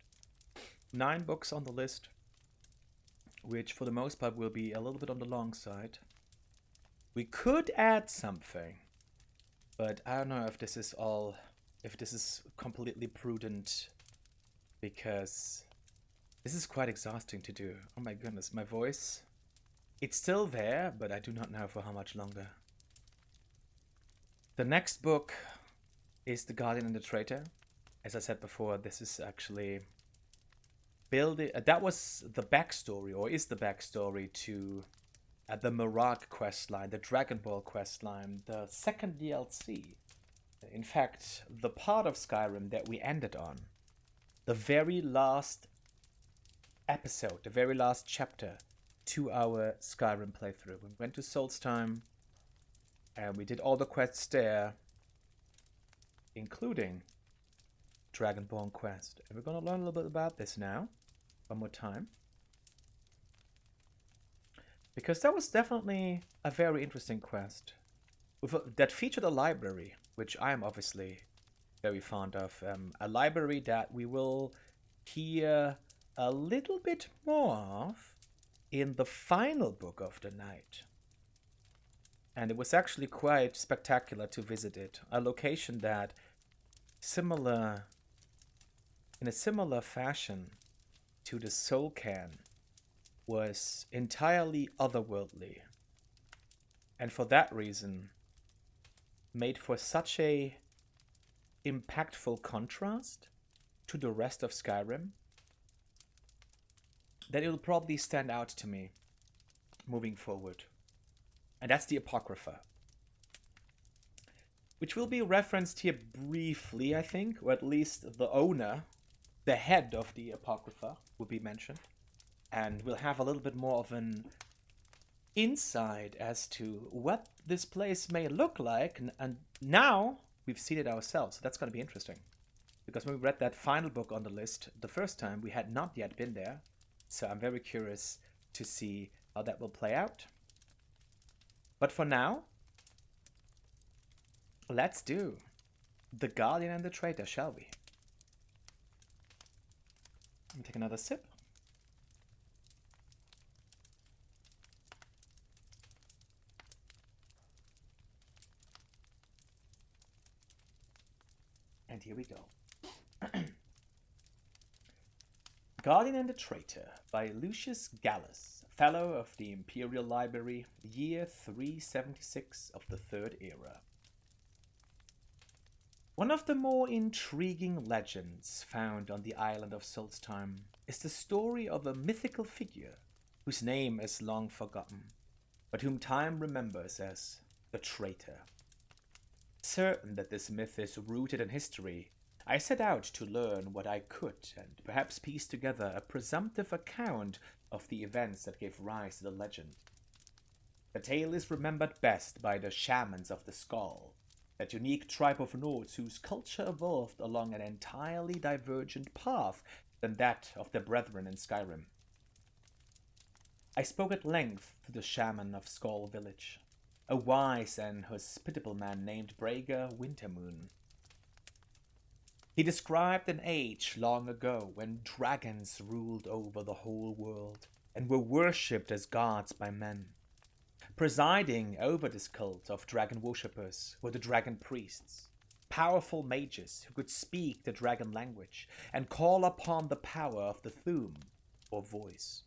9 books on the list, which for the most part will be a little bit on the long side. We could add something, but I don't know if this is completely prudent, because this is quite exhausting to do. Oh my goodness, my voice, it's still there, but I do not know for how much longer. The next book is The Guardian and the Traitor. As I said before, this is actually building. That was the backstory, or is the backstory to the Mirage questline, the Dragon Ball questline, the second DLC. In fact, the part of Skyrim that we ended on, the very last episode, the very last chapter to our Skyrim playthrough. We went to Solstheim, and we did all the quests there, including Dragonborn quest. And we're going to learn a little bit about this now, one more time. Because that was definitely a very interesting quest that featured a library, which I am obviously very fond of. A library that we will hear a little bit more of in the final book of the night. And it was actually quite spectacular to visit it. A location that, in a similar fashion to the Soul Can, was entirely otherworldly, and for that reason made for such a impactful contrast to the rest of Skyrim that it will probably stand out to me moving forward. And that's the Apocrypha, which will be referenced here briefly, I think, or at least the owner, the head of the Apocrypha, will be mentioned. And we'll have a little bit more of an insight as to what this place may look like. And now we've seen it ourselves. So that's going to be interesting. Because when we read that final book on the list the first time, we had not yet been there. So I'm very curious to see how that will play out. But for now, let's do The Guardian and the Traitor, shall we? Let me take another sip. And here we go. Guardian and the Traitor by Lucius Gallus, Fellow of the Imperial Library, year 376 of the Third Era. One of the more intriguing legends found on the island of Solstheim is the story of a mythical figure whose name is long forgotten, but whom time remembers as the traitor. Certain that this myth is rooted in history, I set out to learn what I could and perhaps piece together a presumptive account of the events that gave rise to the legend. The tale is remembered best by the shamans of the Skull, that unique tribe of Nords whose culture evolved along an entirely divergent path than that of their brethren in Skyrim. I spoke at length to the shaman of Skull Village, a wise and hospitable man named Brager Wintermoon. He described an age long ago when dragons ruled over the whole world and were worshipped as gods by men. Presiding over this cult of dragon worshippers were the dragon priests, powerful mages who could speak the dragon language and call upon the power of the Thuum, or voice.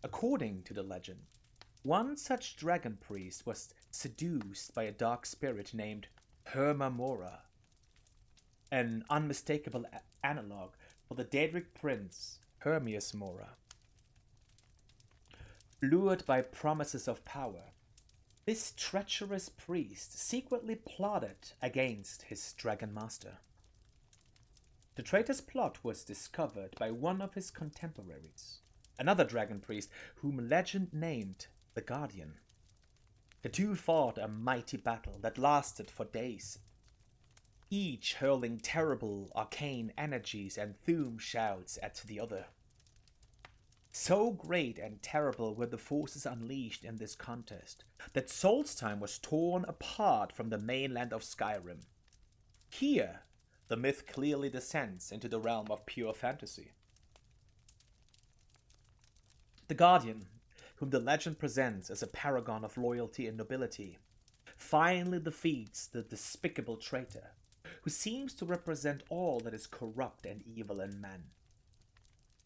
According to the legend, one such dragon priest was seduced by a dark spirit named Hermamora, an unmistakable analog for the Daedric prince Hermias Mora. Lured by promises of power, this treacherous priest secretly plotted against his dragon master. The traitor's plot was discovered by one of his contemporaries, another dragon priest whom legend named the Guardian. The two fought a mighty battle that lasted for days, each hurling terrible arcane energies and Thuum shouts at the other. So great and terrible were the forces unleashed in this contest that Solstheim was torn apart from the mainland of Skyrim. Here, the myth clearly descends into the realm of pure fantasy. The Guardian, whom the legend presents as a paragon of loyalty and nobility, finally defeats the despicable traitor, who seems to represent all that is corrupt and evil in man.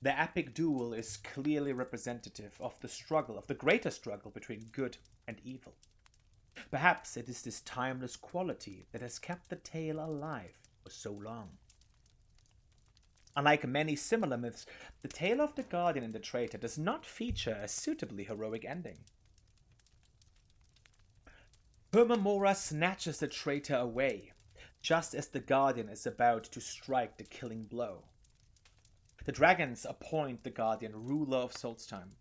The epic duel is clearly representative of the greater struggle between good and evil. Perhaps it is this timeless quality that has kept the tale alive for so long. Unlike many similar myths, the tale of the Guardian and the traitor does not feature a suitably heroic ending. Hermamora snatches the traitor away, just as the Guardian is about to strike the killing blow. The dragons appoint the Guardian ruler of Solstheim,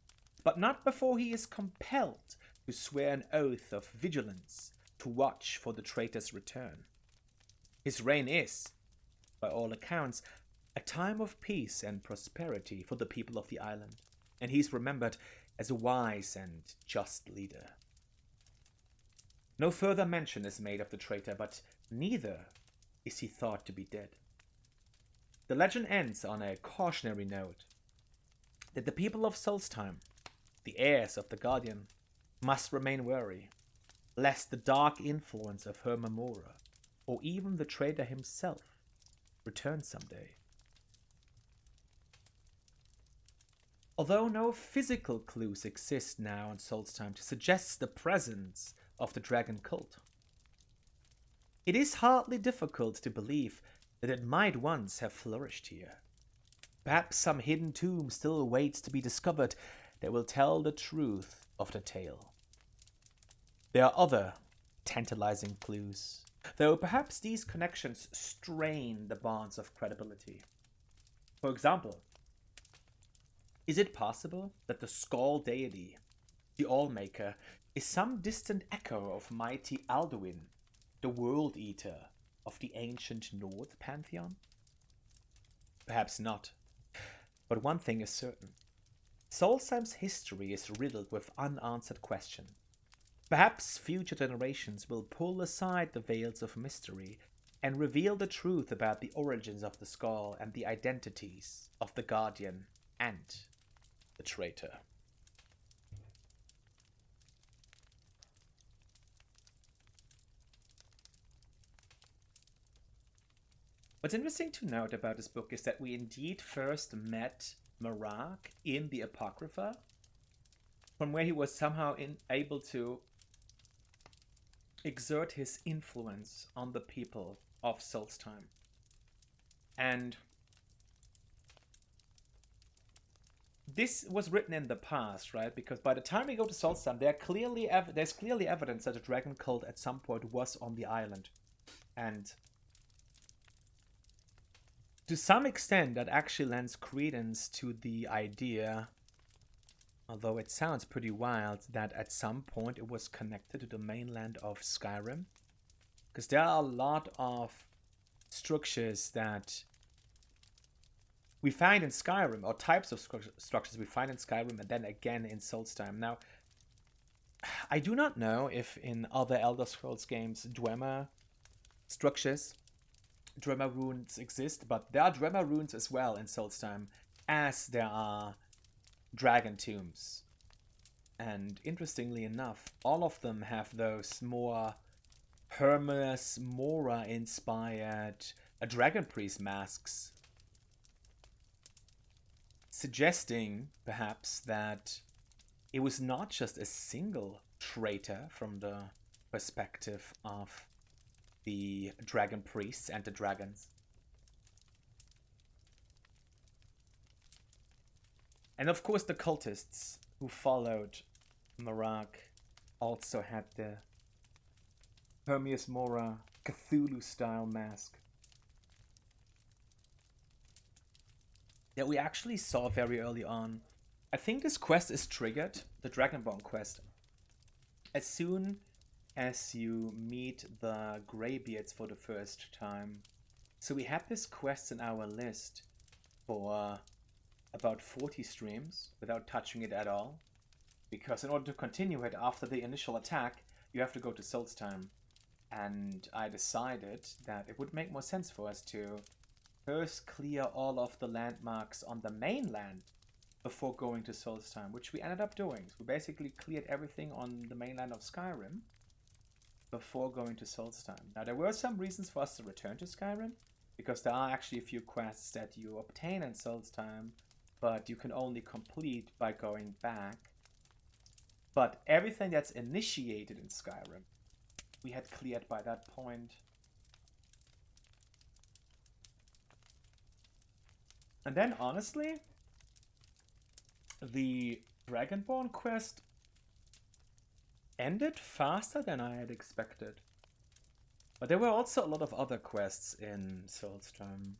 but not before he is compelled to swear an oath of vigilance to watch for the traitor's return. His reign is, by all accounts, a time of peace and prosperity for the people of the island, and he is remembered as a wise and just leader. No further mention is made of the traitor, but neither is he thought to be dead. The legend ends on a cautionary note that the people of Solstheim, the heirs of the Guardian, must remain wary, lest the dark influence of Hermamora, or even the traitor himself, return someday. Although no physical clues exist now in Solstheim to suggest the presence of the dragon cult, it is hardly difficult to believe that it might once have flourished here. Perhaps some hidden tomb still awaits to be discovered that will tell the truth of the tale. There are other tantalizing clues, though perhaps these connections strain the bonds of credibility. For example, is it possible that the Skull deity, the Allmaker, is some distant echo of mighty Alduin, the World Eater of the ancient Nord pantheon? Perhaps not. But one thing is certain. Solstheim's history is riddled with unanswered questions. Perhaps future generations will pull aside the veils of mystery and reveal the truth about the origins of the Skull and the identities of the Guardian and the traitor. What's interesting to note about this book is that we indeed first met Marak in the Apocrypha, from where he was somehow able to exert his influence on the people of Solstheim. And this was written in the past, right? Because by the time we go to Solstheim, there's clearly evidence that a dragon cult at some point was on the island. And to some extent, that actually lends credence to the idea, although it sounds pretty wild, that at some point it was connected to the mainland of Skyrim. Because there are a lot of structures that we find in Skyrim, or types of structures we find in Skyrim, and then again in Solstheim. Now, I do not know if in other Elder Scrolls games Dwemer structures, Dwemer runes exist, but there are Dwemer runes as well in Solstheim, as there are dragon tombs. And interestingly enough, all of them have those more Hermes Mora inspired dragon priest masks, suggesting perhaps that it was not just a single traitor from the perspective of the dragon priests and the dragons. And of course the cultists who followed Marak also had the Hermes Mora Cthulhu style mask that we actually saw very early on. I think this quest is triggered, the Dragonborn quest, as soon as you meet the Greybeards for the first time. So we had this quest in our list for about 40 streams without touching it at all, because in order to continue it after the initial attack, you have to go to Solstheim. And I decided that it would make more sense for us to first clear all of the landmarks on the mainland before going to Solstheim, which we ended up doing. So we basically cleared everything on the mainland of Skyrim before going to Solstheim. Now, there were some reasons for us to return to Skyrim, because there are actually a few quests that you obtain in Solstheim, but you can only complete by going back. But everything that's initiated in Skyrim, we had cleared by that point. And then, honestly, the Dragonborn quest ended faster than I had expected. But there were also a lot of other quests in Solstheim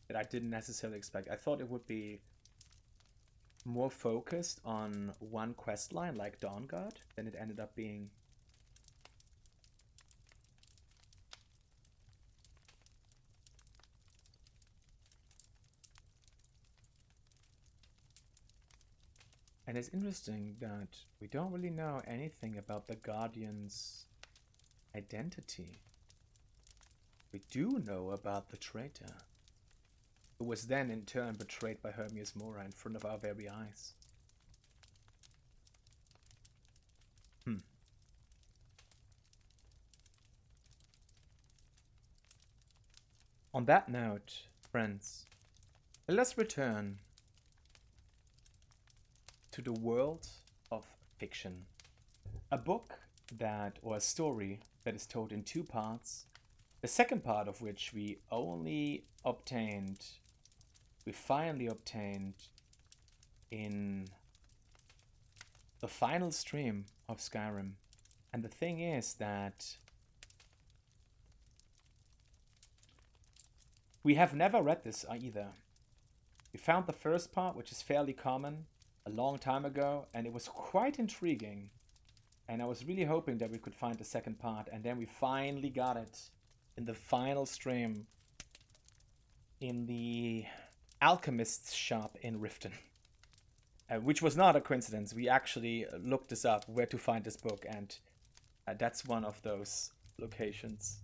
that I didn't necessarily expect. I thought it would be more focused on one quest line like Dawnguard than it ended up being. And it's interesting that we don't really know anything about the Guardian's identity. We do know about the traitor, who was then in turn betrayed by Hermes Mora in front of our very eyes. On that note, friends, let's return to the world of fiction. A book that, or a story that is told in two parts, the second part of which we finally obtained in the final stream of Skyrim. And the thing is that we have never read this either. We found the first part, which is fairly common, a long time ago, and it was quite intriguing. And I was really hoping that we could find the second part, and then we finally got it in the final stream in the alchemist's shop in Riften. Which was not a coincidence. We actually looked this up, where to find this book, and that's one of those locations.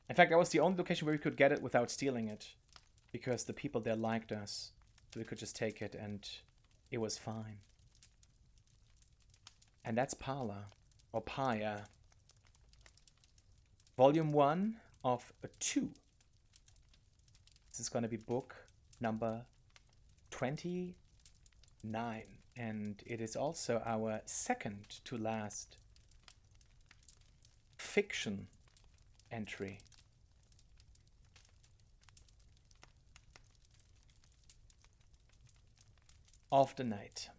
In fact, that was the only location where we could get it without stealing it, because the people there liked us, so we could just take it and it was fine. And that's Pala, or Paya. Volume 1 of 2. This is going to be book number 29. And it is also our second to last fiction entry. Of the night.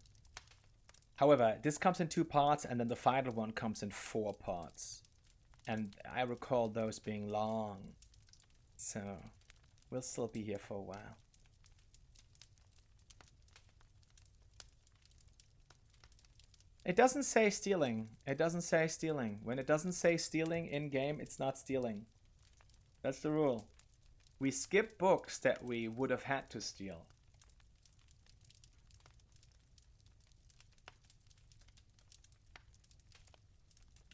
However, this comes in 2 parts, and then the final one comes in 4 parts. And I recall those being long. So, we'll still be here for a while. It doesn't say stealing. It doesn't say stealing. When it doesn't say stealing in-game, it's not stealing. That's the rule. We skip books that we would have had to steal.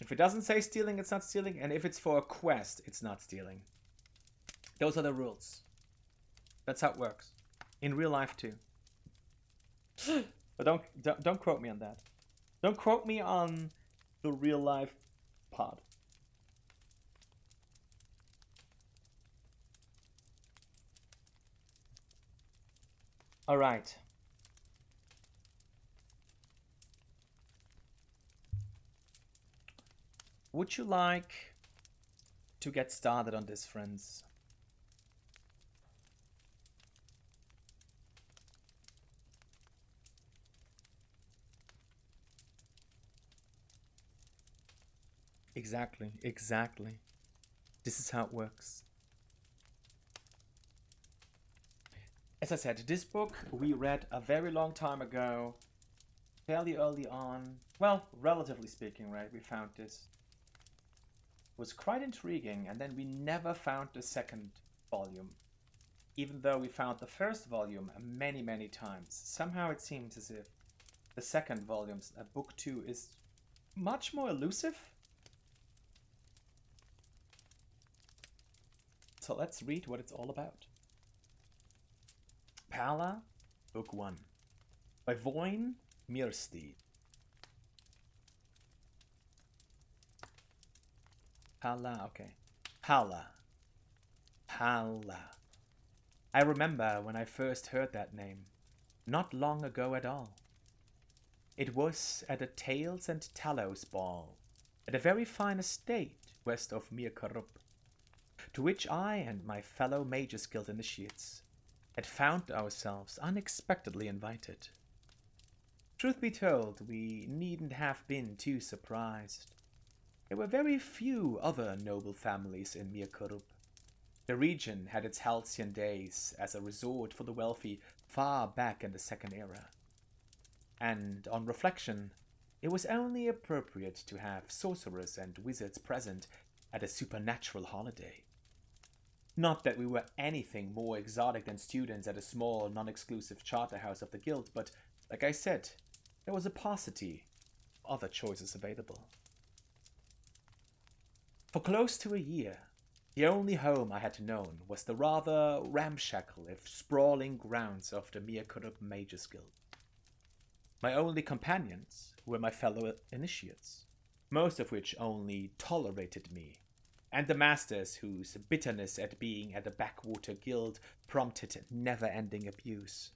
If it doesn't say stealing, it's not stealing. And if it's for a quest, it's not stealing. Those are the rules. That's how it works. In real life too. But don't quote me on that. Don't quote me on the real life part. All right. Would you like to get started on this, friends? Exactly, exactly. This is how it works. As I said, this book we read a very long time ago, fairly early on. Well, relatively speaking, right? We found this. It was quite intriguing, and then we never found the second volume. Even though we found the first volume many, many times. Somehow it seems as if the second volume, book 2, is much more elusive. So let's read what it's all about. Pala, Book 1, by Voin Mirsteed. Pala, okay. Pala. Pala. I remember when I first heard that name, not long ago at all. It was at a Tails and Talos ball, at a very fine estate west of Mirkarup, to which I and my fellow Mages Guild initiates had found ourselves unexpectedly invited. Truth be told, we needn't have been too surprised. There were very few other noble families in Mirkarup. The region had its halcyon days as a resort for the wealthy far back in the Second Era. And on reflection, it was only appropriate to have sorcerers and wizards present at a supernatural holiday. Not that we were anything more exotic than students at a small, non-exclusive charter house of the guild, but, like I said, there was a paucity of other choices available. For close to a year, the only home I had known was the rather ramshackle if sprawling grounds of the Mirkarup Mages Guild. My only companions were my fellow initiates, most of which only tolerated me, and the masters whose bitterness at being at a backwater guild prompted never-ending abuse.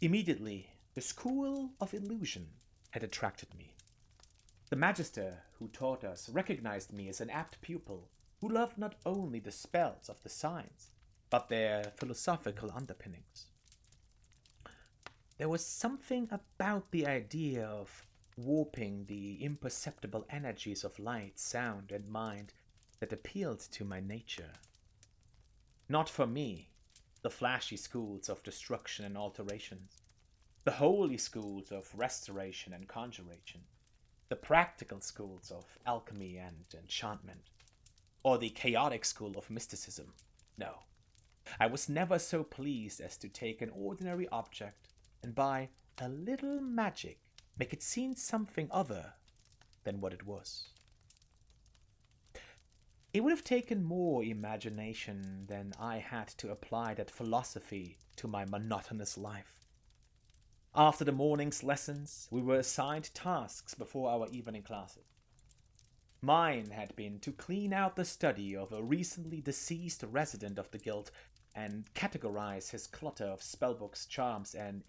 Immediately, the School of Illusion had attracted me. The magister who taught us recognized me as an apt pupil who loved not only the spells of the signs, but their philosophical underpinnings. There was something about the idea of warping the imperceptible energies of light, sound, and mind that appealed to my nature. Not for me, the flashy schools of destruction and alterations, the holy schools of restoration and conjuration, the practical schools of alchemy and enchantment, or the chaotic school of mysticism. No, I was never so pleased as to take an ordinary object and by a little magic make it seem something other than what it was. It would have taken more imagination than I had to apply that philosophy to my monotonous life. After the morning's lessons, we were assigned tasks before our evening classes. Mine had been to clean out the study of a recently deceased resident of the guild and categorize his clutter of spellbooks, charms, and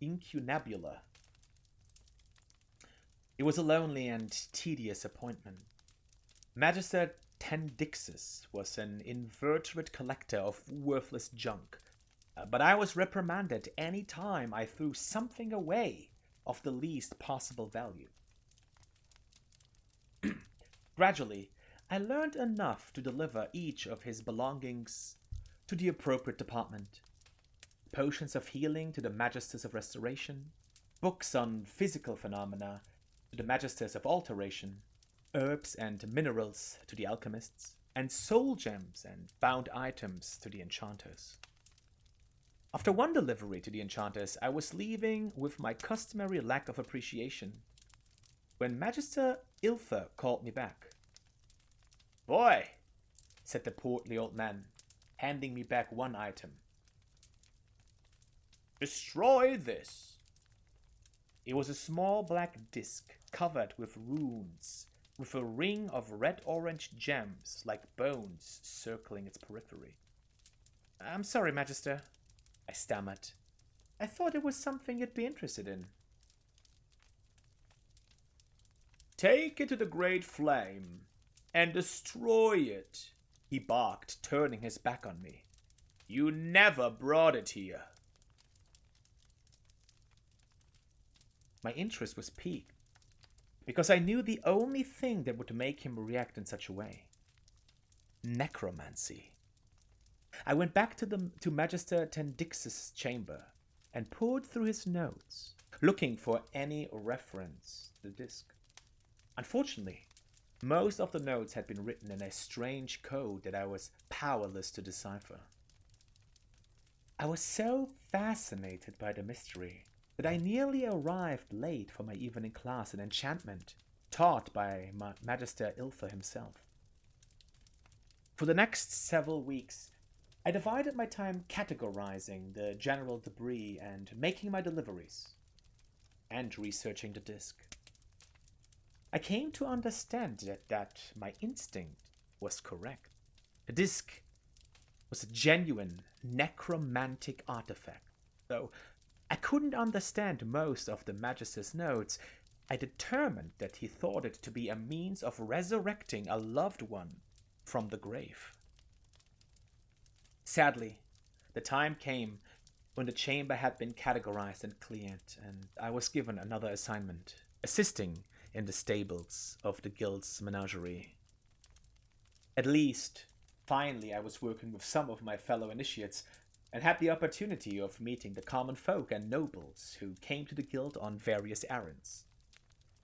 incunabula. It was a lonely and tedious appointment. Magister Tendixus was an inveterate collector of worthless junk, but I was reprimanded any time I threw something away of the least possible value. Gradually, I learned enough to deliver each of his belongings to the appropriate department. Potions of healing to the Magisters of Restoration, books on physical phenomena to the Magisters of Alteration, herbs and minerals to the alchemists, and soul gems and bound items to the enchanters. After one delivery to the enchanters, I was leaving with my customary lack of appreciation when Magister Ilther called me back. "Boy," said the portly old man, handing me back one item. "Destroy this." It was a small black disc covered with runes, with a ring of red-orange gems like bones circling its periphery. "I'm sorry, Magister," I stammered. "I thought it was something you'd be interested in." "Take it to the Great Flame and destroy it," he barked, turning his back on me. "You never brought it here." My interest was piqued, because I knew the only thing that would make him react in such a way. Necromancy. I went back to Magister Tendixus' chamber and poured through his notes, looking for any reference to the disc. Unfortunately, most of the notes had been written in a strange code that I was powerless to decipher. I was so fascinated by the mystery that I nearly arrived late for my evening class in enchantment, taught by Magister Ilther himself. For the next several weeks, I divided my time categorizing the general debris and making my deliveries, and researching the disc. I came to understand that my instinct was correct. The disc was a genuine necromantic artifact. Though I couldn't understand most of the Magister's notes, I determined that he thought it to be a means of resurrecting a loved one from the grave. Sadly, the time came when the chamber had been categorized and cleared, and I was given another assignment, assisting in the stables of the guild's menagerie. At least, finally I was working with some of my fellow initiates, and had the opportunity of meeting the common folk and nobles who came to the guild on various errands.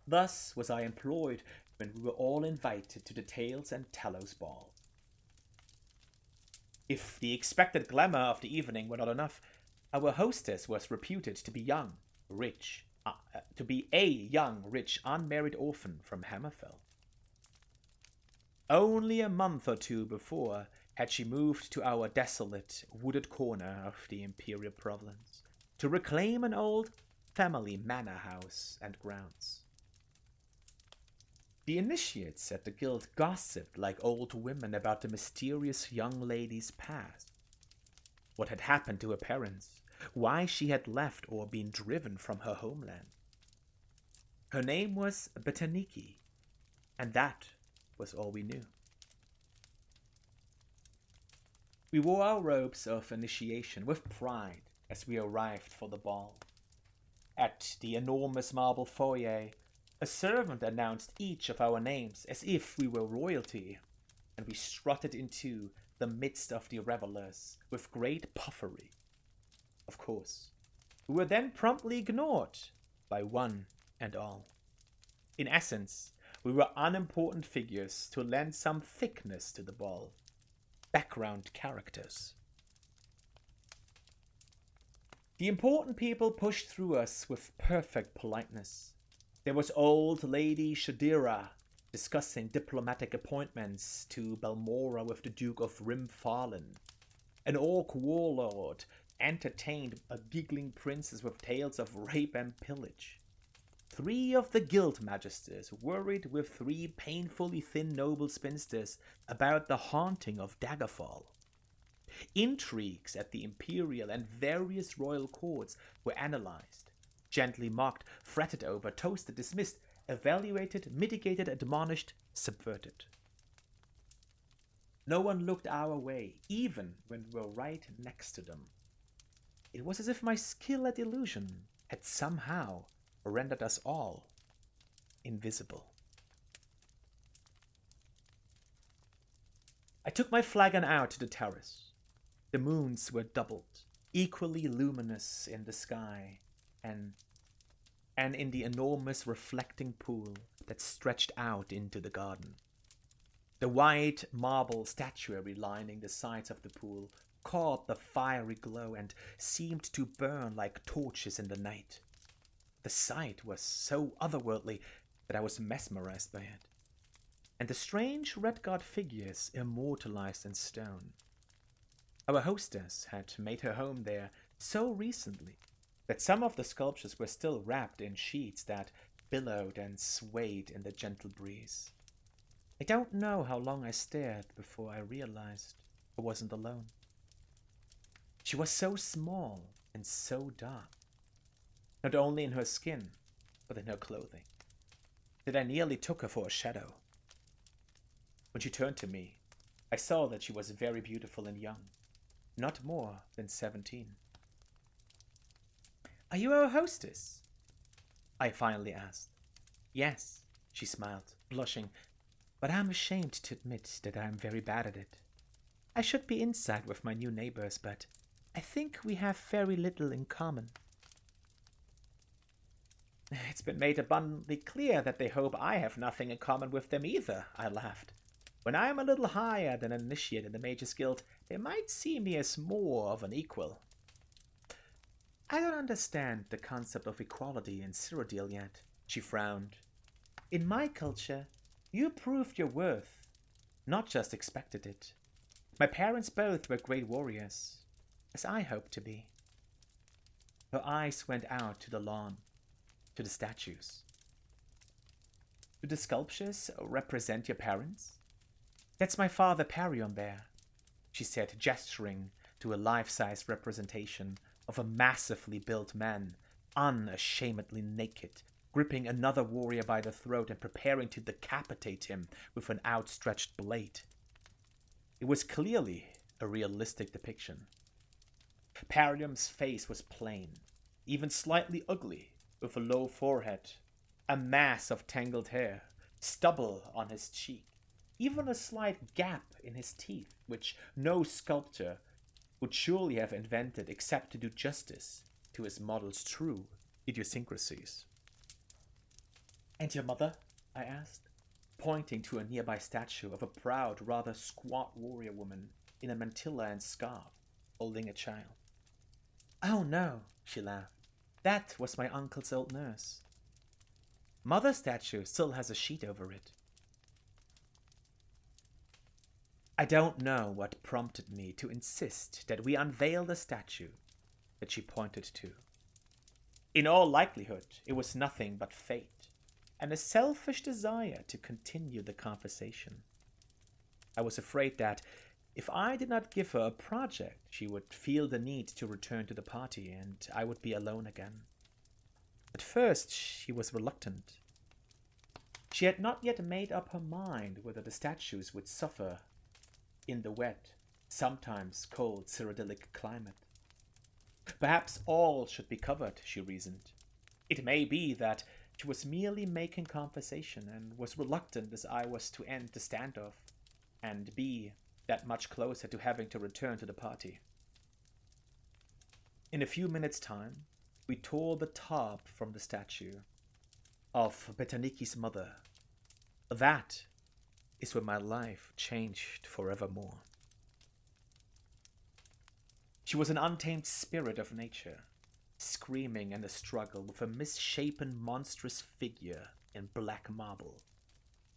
Thus was I employed when we were all invited to the Tales and Tellos ball. If the expected glamour of the evening were not enough, our hostess was reputed to be a young, rich, unmarried orphan from Hammerfell. Only a month or two before had she moved to our desolate, wooded corner of the Imperial Province to reclaim an old family manor house and grounds. The initiates at the guild gossiped like old women about the mysterious young lady's past, what had happened to her parents, why she had left or been driven from her homeland. Her name was Betaniki, and that was all we knew. We wore our robes of initiation with pride as we arrived for the ball. At the enormous marble foyer, a servant announced each of our names as if we were royalty, and we strutted into the midst of the revelers with great puffery. Of course, we were then promptly ignored by one and all. In essence, we were unimportant figures to lend some thickness to the ball. Background characters. The important people pushed through us with perfect politeness. There was old Lady Shadira discussing diplomatic appointments to Balmora with the Duke of Rimfarlin. An orc warlord entertained a giggling princess with tales of rape and pillage. 3 of the guild magisters worried with 3 painfully thin noble spinsters about the haunting of Daggerfall. Intrigues at the imperial and various royal courts were analyzed, gently mocked, fretted over, toasted, dismissed, evaluated, mitigated, admonished, subverted. No one looked our way, even when we were right next to them. It was as if my skill at illusion had somehow rendered us all invisible. I took my flagon out to the terrace. The moons were doubled, equally luminous in the sky and in the enormous reflecting pool that stretched out into the garden. The white marble statuary lining the sides of the pool caught the fiery glow and seemed to burn like torches in the night. The sight was so otherworldly that I was mesmerized by it. And the strange red-god figures immortalized in stone. Our hostess had made her home there so recently that some of the sculptures were still wrapped in sheets that billowed and swayed in the gentle breeze. I don't know how long I stared before I realized I wasn't alone. She was so small and so dark, not only in her skin, but in her clothing, that I nearly took her for a shadow. When she turned to me, I saw that she was very beautiful and young, not more than 17. "Are you our hostess?" I finally asked. "Yes," she smiled, blushing, "but I'm ashamed to admit that I'm very bad at it. I should be inside with my new neighbors, but I think we have very little in common." "It's been made abundantly clear that they hope I have nothing in common with them either," I laughed. "When I am a little higher than an initiate in the Mage's Guild, they might see me as more of an equal." "I don't understand the concept of equality in Cyrodiil yet," she frowned. "In my culture, you proved your worth, not just expected it. My parents both were great warriors, as I hope to be." Her eyes went out to the lawn, to the statues. "Do the sculptures represent your parents?" "That's my father Parion there," she said, gesturing to a life-size representation of a massively built man, unashamedly naked, gripping another warrior by the throat and preparing to decapitate him with an outstretched blade. It was clearly a realistic depiction. Parium's face was plain, even slightly ugly, with a low forehead, a mass of tangled hair, stubble on his cheek, even a slight gap in his teeth, which no sculptor would surely have invented except to do justice to his model's true idiosyncrasies. "And your mother?" I asked, pointing to a nearby statue of a proud, rather squat warrior woman in a mantilla and scarf, holding a child. "Oh no," she laughed. "That was my uncle's old nurse. Mother's statue still has a sheet over it." I don't know what prompted me to insist that we unveil the statue that she pointed to. In all likelihood, it was nothing but fate, and a selfish desire to continue the conversation. I was afraid that if I did not give her a project, she would feel the need to return to the party, and I would be alone again. At first, she was reluctant. She had not yet made up her mind whether the statues would suffer in the wet, sometimes cold Cyrodiilic climate. Perhaps all should be covered, she reasoned. It may be that she was merely making conversation and was reluctant as I was to end the standoff and be that much closer to having to return to the party. In a few minutes' time, we tore the tarp from the statue of Betaniki's mother. That is when my life changed forevermore. She was an untamed spirit of nature, screaming in a struggle with a misshapen, monstrous figure in black marble.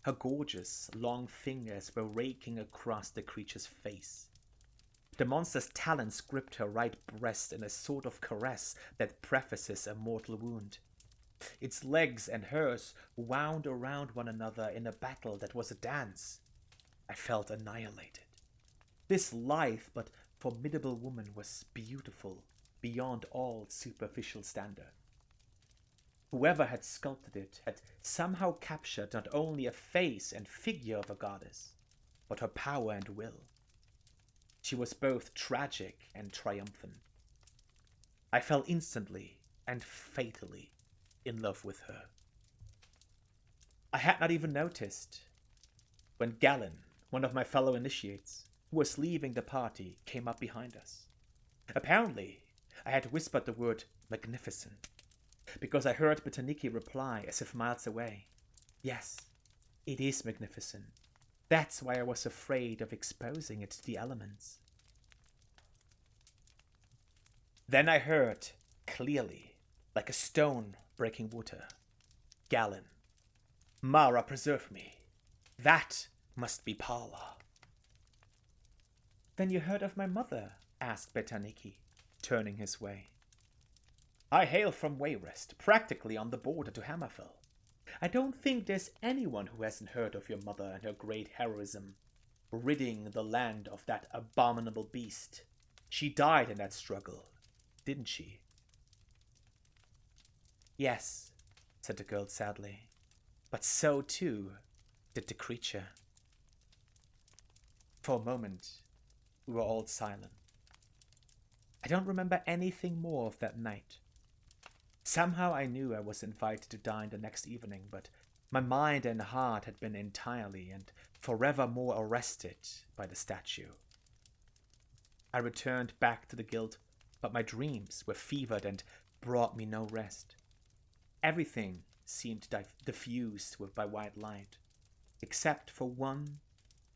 Her gorgeous, long fingers were raking across the creature's face. The monster's talons gripped her right breast in a sort of caress that prefaces a mortal wound. Its legs and hers wound around one another in a battle that was a dance. I felt annihilated. This lithe but formidable woman was beautiful beyond all superficial standard. Whoever had sculpted it had somehow captured not only a face and figure of a goddess, but her power and will. She was both tragic and triumphant. I fell instantly and fatally in love with her. I had not even noticed when Galen, one of my fellow initiates, who was leaving the party, came up behind us. Apparently, I had whispered the word magnificent, because I heard Betaniki reply as if miles away. Yes, it is magnificent. That's why I was afraid of exposing it to the elements. Then I heard, clearly, like a stone breaking water, Galen, Mara preserve me. That must be Parla. Then you heard of my mother? Asked Betaniki, turning his way. I hail from Wayrest, practically on the border to Hammerfell. I don't think there's anyone who hasn't heard of your mother and her great heroism, ridding the land of that abominable beast. She died in that struggle, didn't she? Yes, said the girl sadly, but so too did the creature. For a moment, we were all silent. I don't remember anything more of that night. Somehow I knew I was invited to dine the next evening, but my mind and heart had been entirely and forevermore arrested by the statue. I returned back to the guild, but my dreams were fevered and brought me no rest. Everything seemed diffused by white light, except for one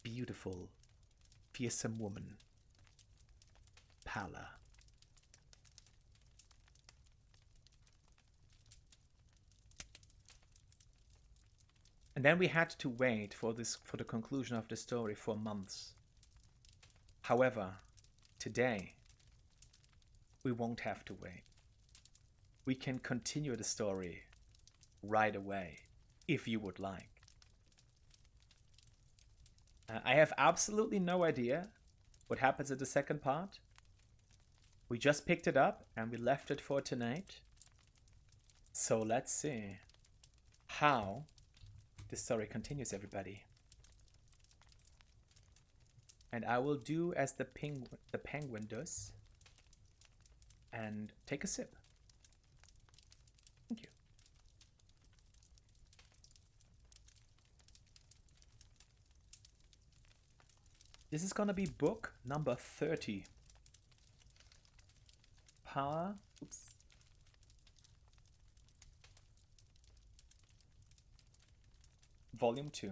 beautiful, fearsome woman, Pala. And then we had to wait for the conclusion of the story for months. However, today, we won't have to wait. We can continue the story right away, if you would like. I have absolutely no idea what happens in the second part. We just picked it up and we left it for tonight. So let's see how the story continues, everybody. And I will do as the penguin does and take a sip. Thank you. This is gonna be book number 30. Volume 2.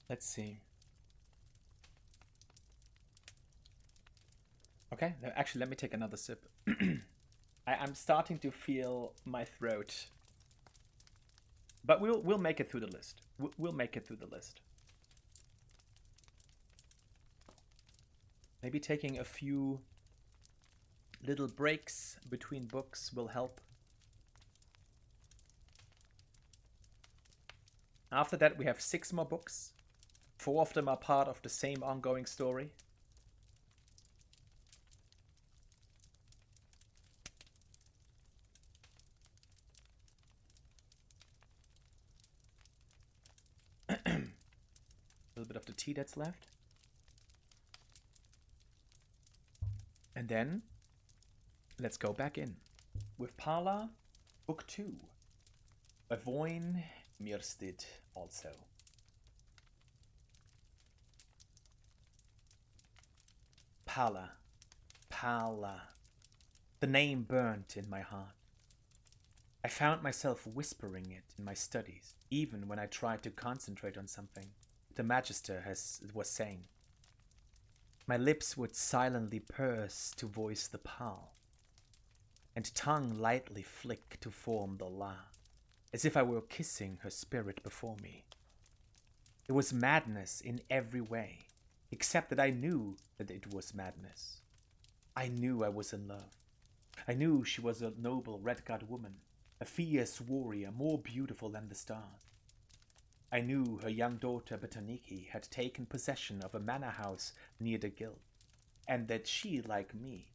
Let's see. Okay, actually, let me take another sip. I'm starting to feel my throat, but we'll make it through the list. We'll make it through the list. Maybe taking a few little breaks between books will help. After that, we have 6 more books. 4 of them are part of the same ongoing story. A little bit of the tea that's left. And then, let's go back in. With Parla, book 2. Avoin Mirsted also. Pala. Pala. The name burnt in my heart. I found myself whispering it in my studies, even when I tried to concentrate on something the Magister was saying. My lips would silently purse to voice the pal, and tongue lightly flick to form the la, as if I were kissing her spirit before me. It was madness in every way, except that I knew that it was madness. I knew I was in love. I knew she was a noble Redguard woman, a fierce warrior more beautiful than the stars. I knew her young daughter Betaniki had taken possession of a manor house near the guild, and that she, like me,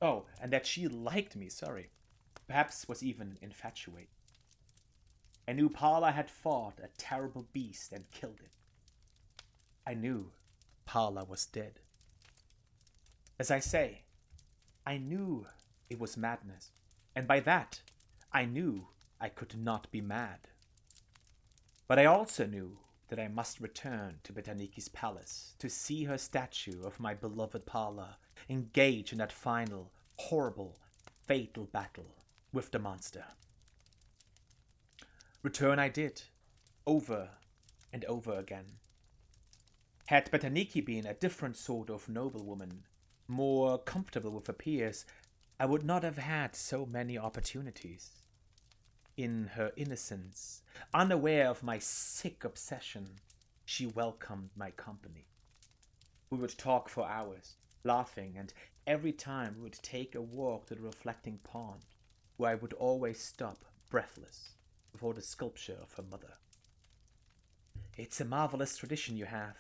and that she liked me, sorry, perhaps was even infatuated. I knew Paula had fought a terrible beast and killed it. I knew Paula was dead. As I say, I knew it was madness, and by that, I knew I could not be mad. But I also knew that I must return to Betaniki's palace to see her statue of my beloved Paula engage in that final, horrible, fatal battle with the monster. Return I did, over and over again. Had Betaniki been a different sort of noblewoman, more comfortable with her peers, I would not have had so many opportunities. In her innocence, unaware of my sick obsession, she welcomed my company. We would talk for hours, laughing, and every time we would take a walk to the reflecting pond, where I would always stop, breathless, before the sculpture of her mother. It's a marvelous tradition you have,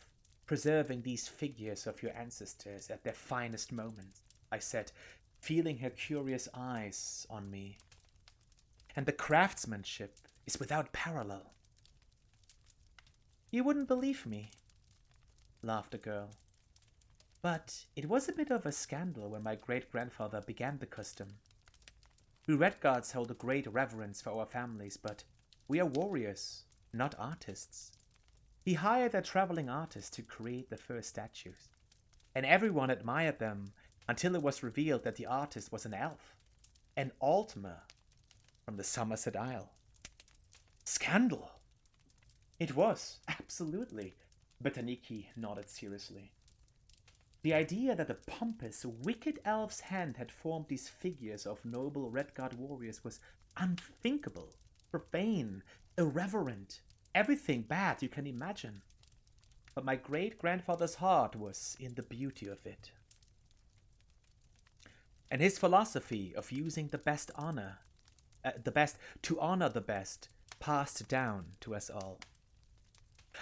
preserving these figures of your ancestors at their finest moments, I said, feeling her curious eyes on me. And the craftsmanship is without parallel. You wouldn't believe me, laughed the girl. But it was a bit of a scandal when my great-grandfather began the custom. We Redguards hold a great reverence for our families, but we are warriors, not artists. He hired a traveling artist to create the first statues, and everyone admired them until it was revealed that the artist was an elf, an Altmer from the Somerset Isle. Scandal! It was, absolutely, Betaniki nodded seriously. The idea that a pompous, wicked elf's hand had formed these figures of noble Redguard warriors was unthinkable, profane, irreverent, everything bad you can imagine. But my great-grandfather's heart was in the beauty of it. And his philosophy of using the best to honor the best, passed down to us all.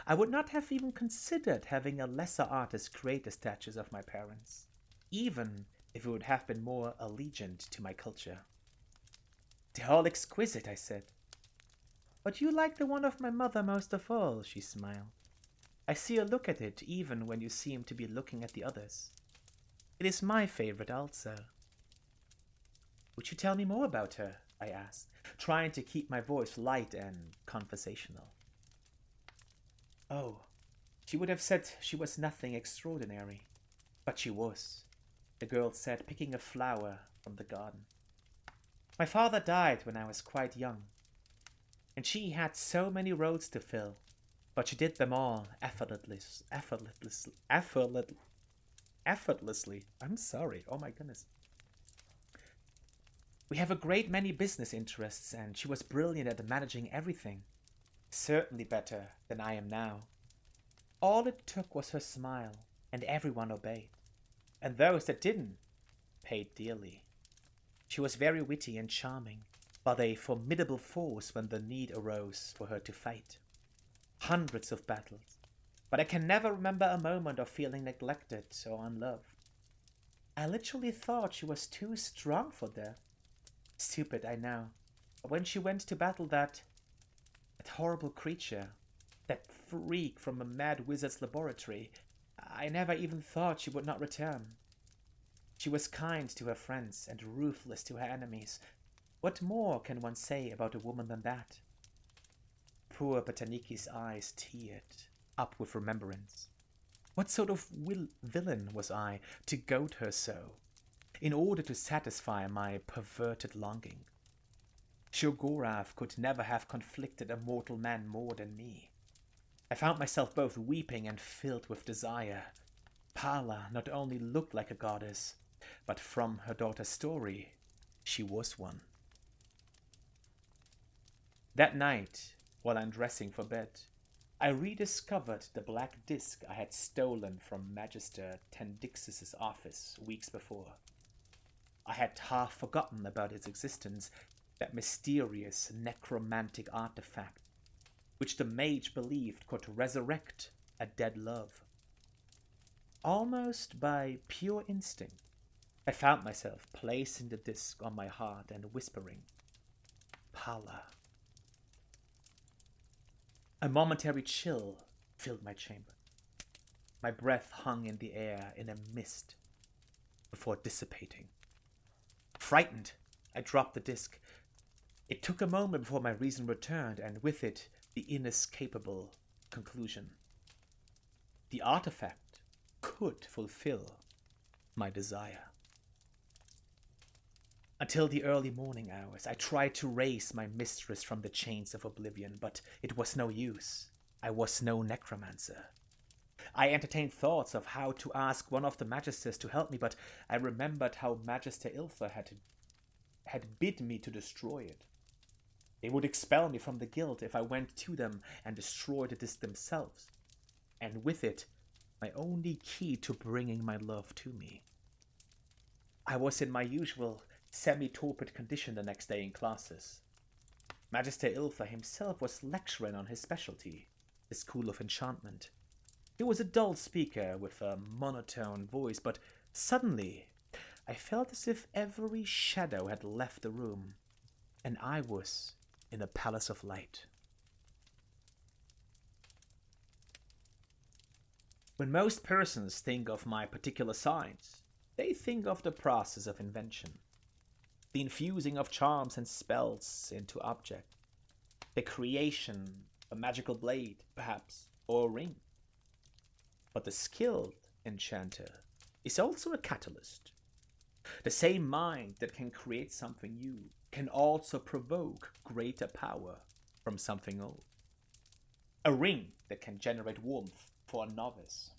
I would not have even considered having a lesser artist create the statues of my parents, even if it would have been more allegiant to my culture. They're all exquisite, I said. But you like the one of my mother most of all, she smiled. I see you look at it even when you seem to be looking at the others. It is my favorite also. Would you tell me more about her? I asked, trying to keep my voice light and conversational. Oh, she would have said she was nothing extraordinary, but she was, the girl said, picking a flower from the garden. My father died when I was quite young, and she had so many roles to fill, but she did them all effortlessly. I'm sorry, oh my goodness. We have a great many business interests, and she was brilliant at managing everything. Certainly better than I am now. All it took was her smile, and everyone obeyed. And those that didn't paid dearly. She was very witty and charming, but a formidable force when the need arose for her to fight. Hundreds of battles, but I can never remember a moment of feeling neglected or unloved. I literally thought she was too strong for death. Stupid, I know. But when she went to battle that horrible creature, that freak from a mad wizard's laboratory, I never even thought she would not return. She was kind to her friends and ruthless to her enemies. What more can one say about a woman than that? Poor Betaniki's eyes teared up with remembrance. What sort of villain was I to goad her so, in order to satisfy my perverted longing? Shogorath could never have conflicted a mortal man more than me. I found myself both weeping and filled with desire. Paula not only looked like a goddess, but from her daughter's story, she was one. That night, while undressing for bed, I rediscovered the black disc I had stolen from Magister Tendixis' office weeks before. I had half forgotten about its existence, that mysterious necromantic artifact, which the mage believed could resurrect a dead love. Almost by pure instinct, I found myself placing the disc on my heart and whispering, Pala. A momentary chill filled my chamber. My breath hung in the air in a mist before dissipating. Frightened, I dropped the disc. It took a moment before my reason returned, and with it, the inescapable conclusion. The artifact could fulfill my desire. Until the early morning hours, I tried to raise my mistress from the chains of oblivion, but it was no use. I was no necromancer. I entertained thoughts of how to ask one of the magisters to help me, but I remembered how Magister Iltha had bid me to destroy it. They would expel me from the guild if I went to them and destroyed the disc themselves, and with it, my only key to bringing my love to me. I was in my usual semi-torpid condition the next day in classes. Magister Iltha himself was lecturing on his specialty, the School of Enchantment. He was a dull speaker with a monotone voice, but suddenly I felt as if every shadow had left the room, and I was in a palace of light. When most persons think of my particular science, they think of the process of invention, the infusing of charms and spells into objects, the creation of a magical blade, perhaps, or a ring. But the skilled enchanter is also a catalyst. The same mind that can create something new can also provoke greater power from something old. A ring that can generate warmth for a novice,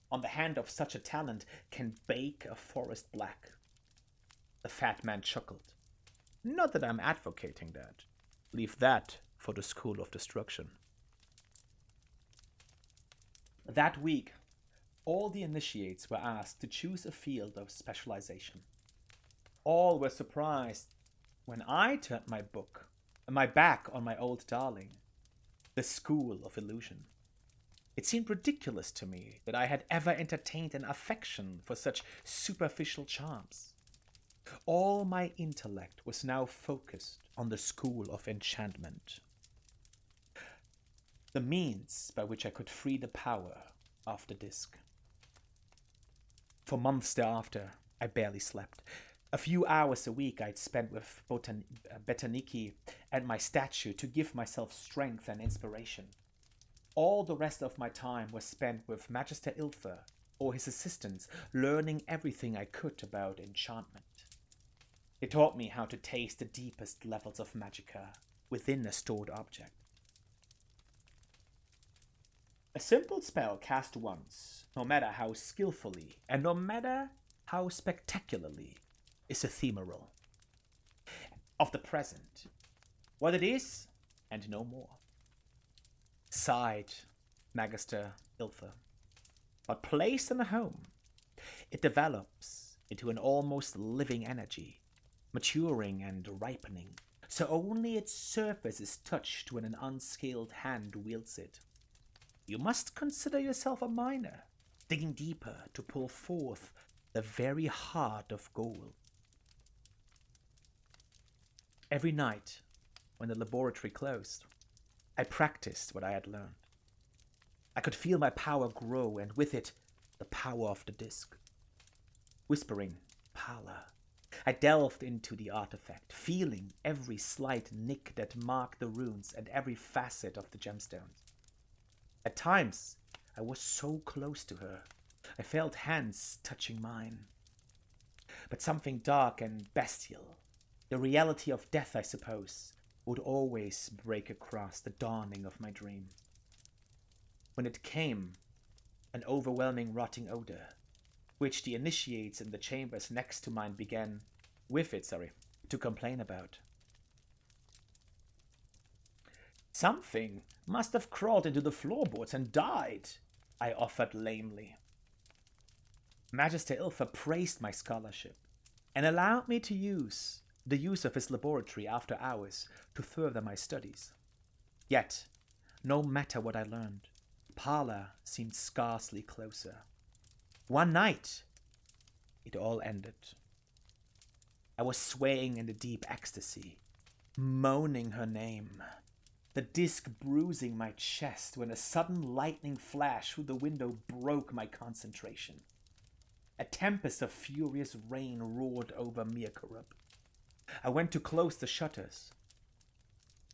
on the hand of such a talent, can bake a forest black. The fat man chuckled. Not that I'm advocating that. Leave that for the School of Destruction. That week, all the initiates were asked to choose a field of specialization. All were surprised when I turned my back on my old darling, the School of Illusion. It seemed ridiculous to me that I had ever entertained an affection for such superficial charms. All my intellect was now focused on the School of Enchantment, the means by which I could free the power of the disc. For months thereafter, I barely slept. A few hours a week I'd spent with Betaniki and my statue to give myself strength and inspiration. All the rest of my time was spent with Magister Iltha or his assistants, learning everything I could about enchantment. They taught me how to taste the deepest levels of magicka within a stored object. A simple spell cast once, no matter how skillfully and no matter how spectacularly, is ephemeral. Of the present, what it is and no more. Sighed Magister Iltha. But placed in a home, it develops into an almost living energy, maturing and ripening, so only its surface is touched when an unskilled hand wields it. You must consider yourself a miner, digging deeper to pull forth the very heart of gold. Every night, when the laboratory closed, I practiced what I had learned. I could feel my power grow, and with it, the power of the disc. Whispering, Pala, I delved into the artifact, feeling every slight nick that marked the runes and every facet of the gemstones. At times, I was so close to her, I felt hands touching mine. But something dark and bestial, the reality of death, I suppose, would always break across the dawning of my dream. When it came, an overwhelming rotting odor, which the initiates in the chambers next to mine began, to complain about. Something must have crawled into the floorboards and died, I offered lamely. Magister Iltha praised my scholarship and allowed me to use the use of his laboratory after hours to further my studies. Yet, no matter what I learned, Parla seemed scarcely closer. One night, it all ended. I was swaying in a deep ecstasy, moaning her name, the disc bruising my chest when a sudden lightning flash through the window broke my concentration. A tempest of furious rain roared over Mirkarub. I went to close the shutters,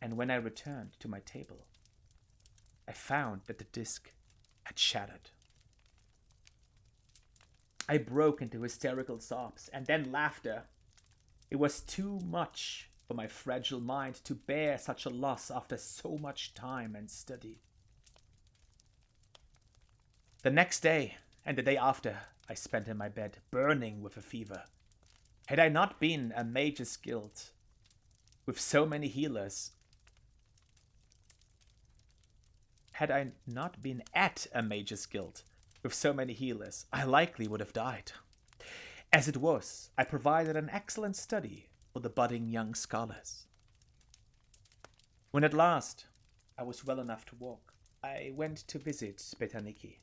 and when I returned to my table, I found that the disc had shattered. I broke into hysterical sobs and then laughter. It was too much for my fragile mind to bear such a loss after so much time and study. The next day and the day after I spent in my bed, burning with a fever. Had I not been a mage's guild with so many healers, had I not been at a mage's guild with so many healers, I likely would have died. As it was, I provided an excellent study for the budding young scholars. When at last I was well enough to walk, I went to visit Betaniki.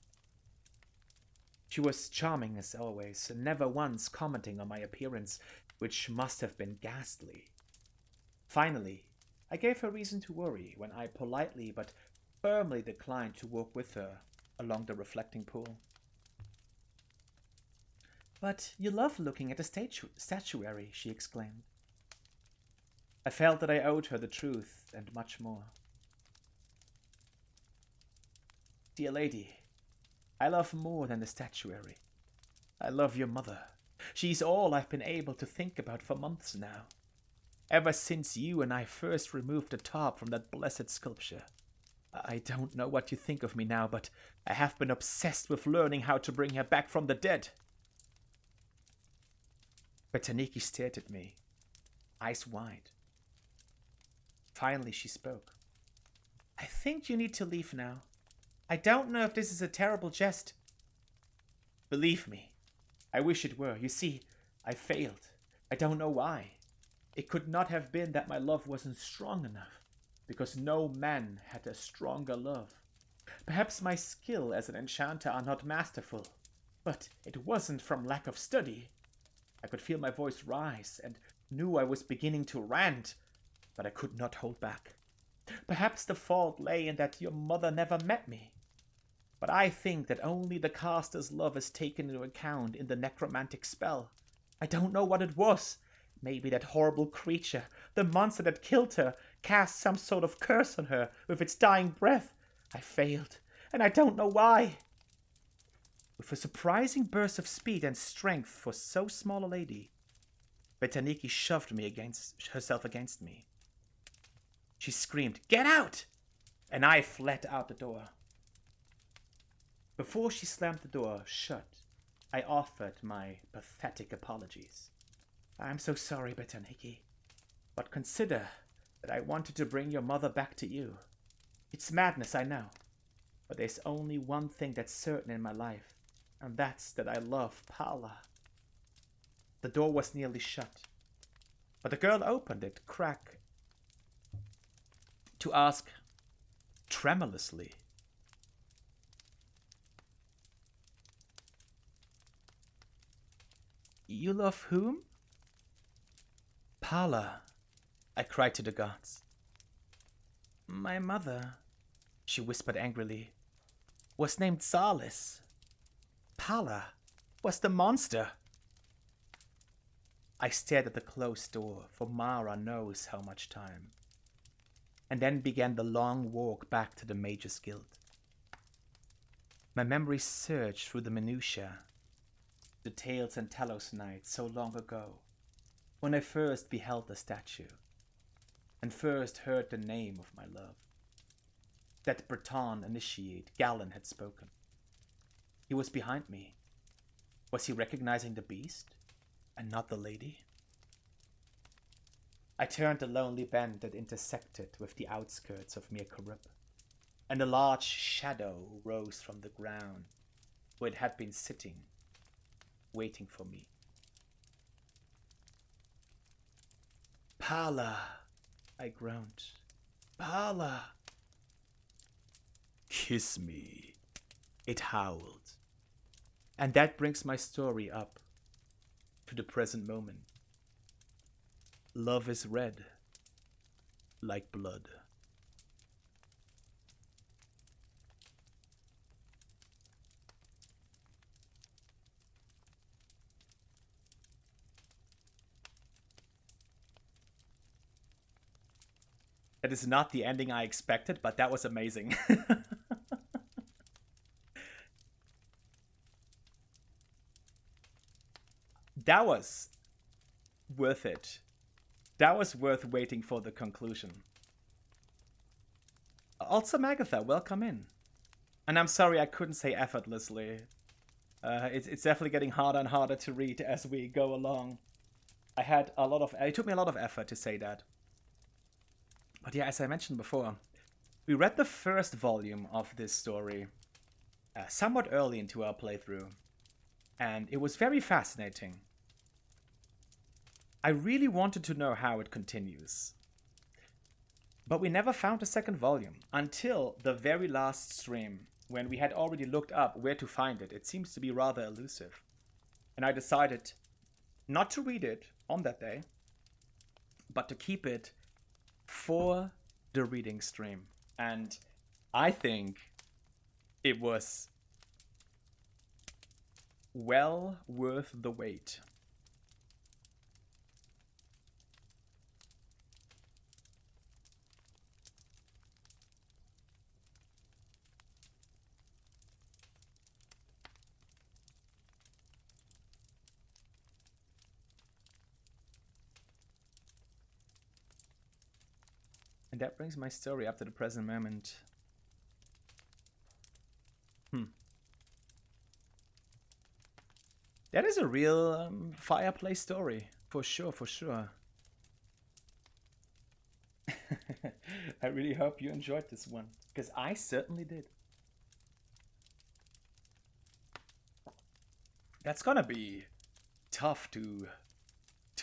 She was charming as always, never once commenting on my appearance, which must have been ghastly. Finally, I gave her reason to worry when I politely but firmly declined to walk with her along the reflecting pool. "But you love looking at the statuary," she exclaimed. I felt that I owed her the truth and much more. "Dear lady, I love more than the statuary. I love your mother. She's all I've been able to think about for months now. Ever since you and I first removed the top from that blessed sculpture. I don't know what you think of me now, but I have been obsessed with learning how to bring her back from the dead." But Taniki stared at me, eyes wide. Finally she spoke. "I think you need to leave now. I don't know if this is a terrible jest." "Believe me, I wish it were. You see, I failed. I don't know why. It could not have been that my love wasn't strong enough, because no man had a stronger love. Perhaps my skill as an enchanter are not masterful, but it wasn't from lack of study. I could feel my voice rise and knew I was beginning to rant, but I could not hold back. Perhaps the fault lay in that your mother never met me. But I think that only the caster's love is taken into account in the necromantic spell. I don't know what it was. Maybe that horrible creature, the monster that killed her, cast some sort of curse on her with its dying breath. I failed, and I don't know why." With a surprising burst of speed and strength for so small a lady, Betaniki shoved herself against me. She screamed, "Get out!" and I fled out the door. Before she slammed the door shut, I offered my pathetic apologies. "I'm so sorry, Betaniki, but consider that I wanted to bring your mother back to you. It's madness, I know, but there's only one thing that's certain in my life, and that's that I love Paula." The door was nearly shut, but the girl opened it crack to ask tremulously, "You love whom?" "Paula," I cried to the gods. "My mother," she whispered angrily, "was named Salis. Paula was the monster." I stared at the closed door for Mara knows how much time, and then began the long walk back to the Mage's Guild. My memory surged through the minutiae, the Tales and Talos night so long ago, when I first beheld the statue, and first heard the name of my love. That Breton initiate Galen had spoken. He was behind me. Was he recognizing the beast, and not the lady? I turned the lonely bend that intersected with the outskirts of Mirkarub, and a large shadow rose from the ground where it had been sitting, waiting for me. "Paula," I groaned. "Paula." Kiss me, it howled. And that brings my story up to the present moment. Love is red, like blood. That is not the ending I expected, but that was amazing. That was worth it. That was worth waiting for the conclusion. Also, Magatha, welcome in. And I'm sorry I couldn't say effortlessly. It's definitely getting harder and harder to read as we go along. It took me a lot of effort to say that. But yeah, as I mentioned before, we read the first volume of this story somewhat early into our playthrough. And it was very fascinating. I really wanted to know how it continues. But we never found a second volume until the very last stream, when we had already looked up where to find it. It seems to be rather elusive. And I decided not to read it on that day, but to keep it for the reading stream. And I think it was well worth the wait. And that brings my story up to the present moment. That is a real fireplace story, for sure, for sure. I really hope you enjoyed this one, because I certainly did. That's gonna be tough to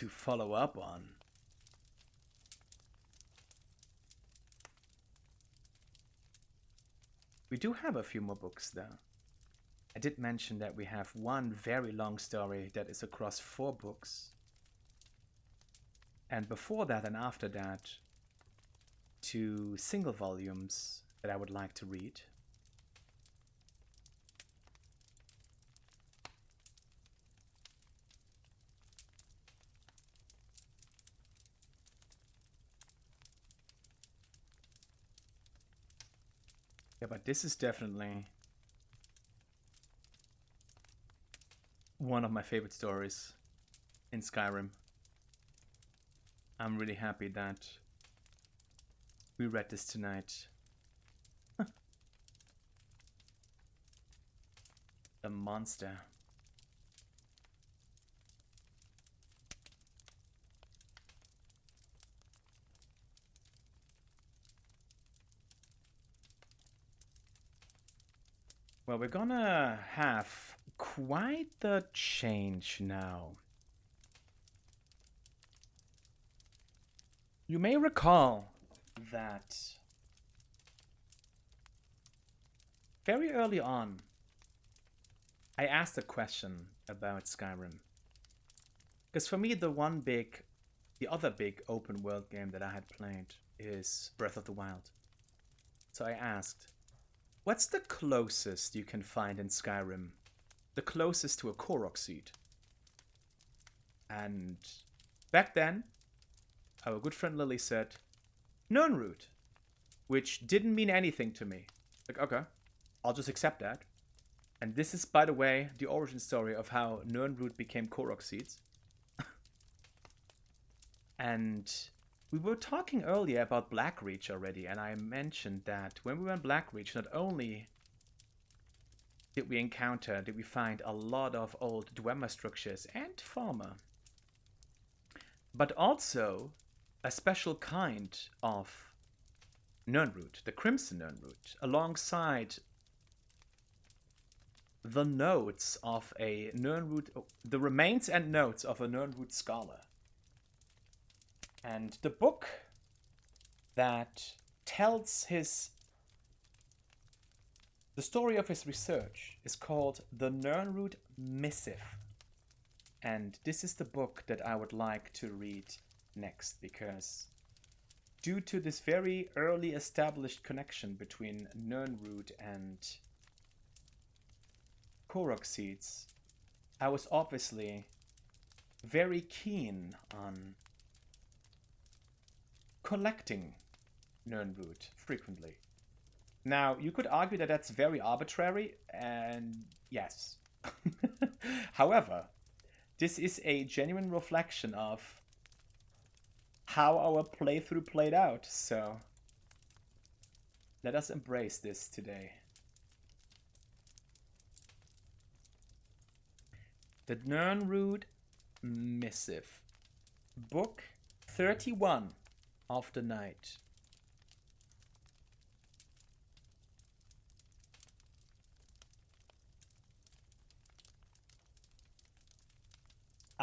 follow up on. We do have a few more books though. I did mention that we have one very long story that is across 4 books. And before that and after that, 2 single volumes that I would like to read. Yeah, but this is definitely one of my favorite stories in Skyrim. I'm really happy that we read this tonight. The monster. Well, we're gonna have quite the change now. You may recall that very early on, I asked a question about Skyrim. Because for me, the other big open world game that I had played is Breath of the Wild. So I asked, what's the closest you can find in Skyrim? The closest to a Korok seed? And back then, our good friend Lily said, Nirnroot, which didn't mean anything to me. Like, okay, I'll just accept that. And this is, by the way, the origin story of how Nirnroot became Korok seeds. And we were talking earlier about Blackreach already, and I mentioned that when we were in Blackreach, not only did we find a lot of old Dwemer structures and Farmer, but also a special kind of Nirnroot, the Crimson Nirnroot, alongside the notes of a Nirnroot, the remains and notes of a Nirnroot scholar. And the book that tells his The story of his research is called The Nernroot Missive. And this is the book that I would like to read next, because due to this very early established connection between Nernroot and Korok seeds, I was obviously very keen on collecting Nernroot frequently. Now, you could argue that that's very arbitrary, and yes. However, this is a genuine reflection of how our playthrough played out, so let us embrace this today. The Nernroot Missive, Book 31 of the Night.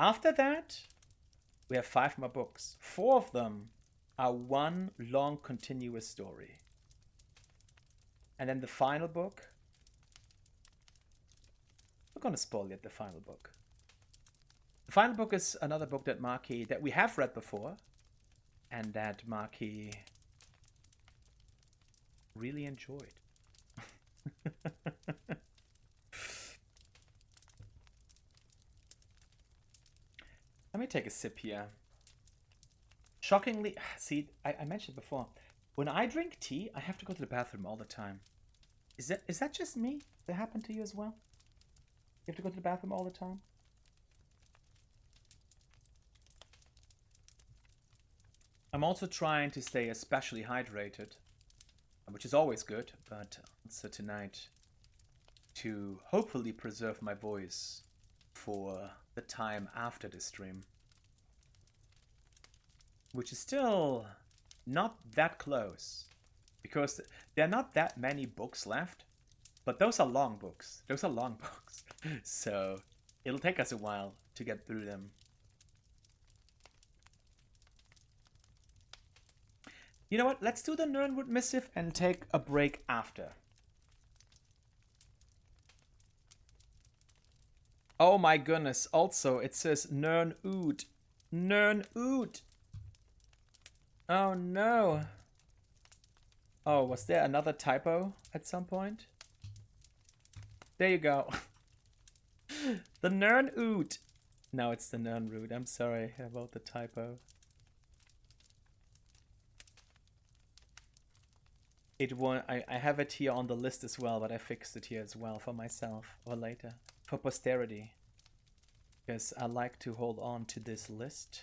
After that, we have 5 more books. 4 of them are one long continuous story. And then the final book, we're gonna spoil yet the final book. The final book is another book that Marky, that we have read before, and that Marky really enjoyed. Let me take a sip here. Shockingly, see, I mentioned before, when I drink tea, I have to go to the bathroom all the time. Is that just me? Does that happen to you as well? You have to go to the bathroom all the time? I'm also trying to stay especially hydrated, which is always good, but also tonight to hopefully preserve my voice for the time after the stream, which is still not that close, because there are not that many books left, but those are long books. Those are long books, so it'll take us a while to get through them. You know what? Let's do the Nernwood Missive and take a break after. Oh my goodness. Also, it says Nern-oot. Nern-oot. Oh no. Oh, was there another typo at some point? There you go. The Nern-oot. No, it's the Nernroot. I'm sorry about the typo. I have it here on the list as well, but I fixed it here as well for myself, or later, for posterity, because I like to hold on to this list.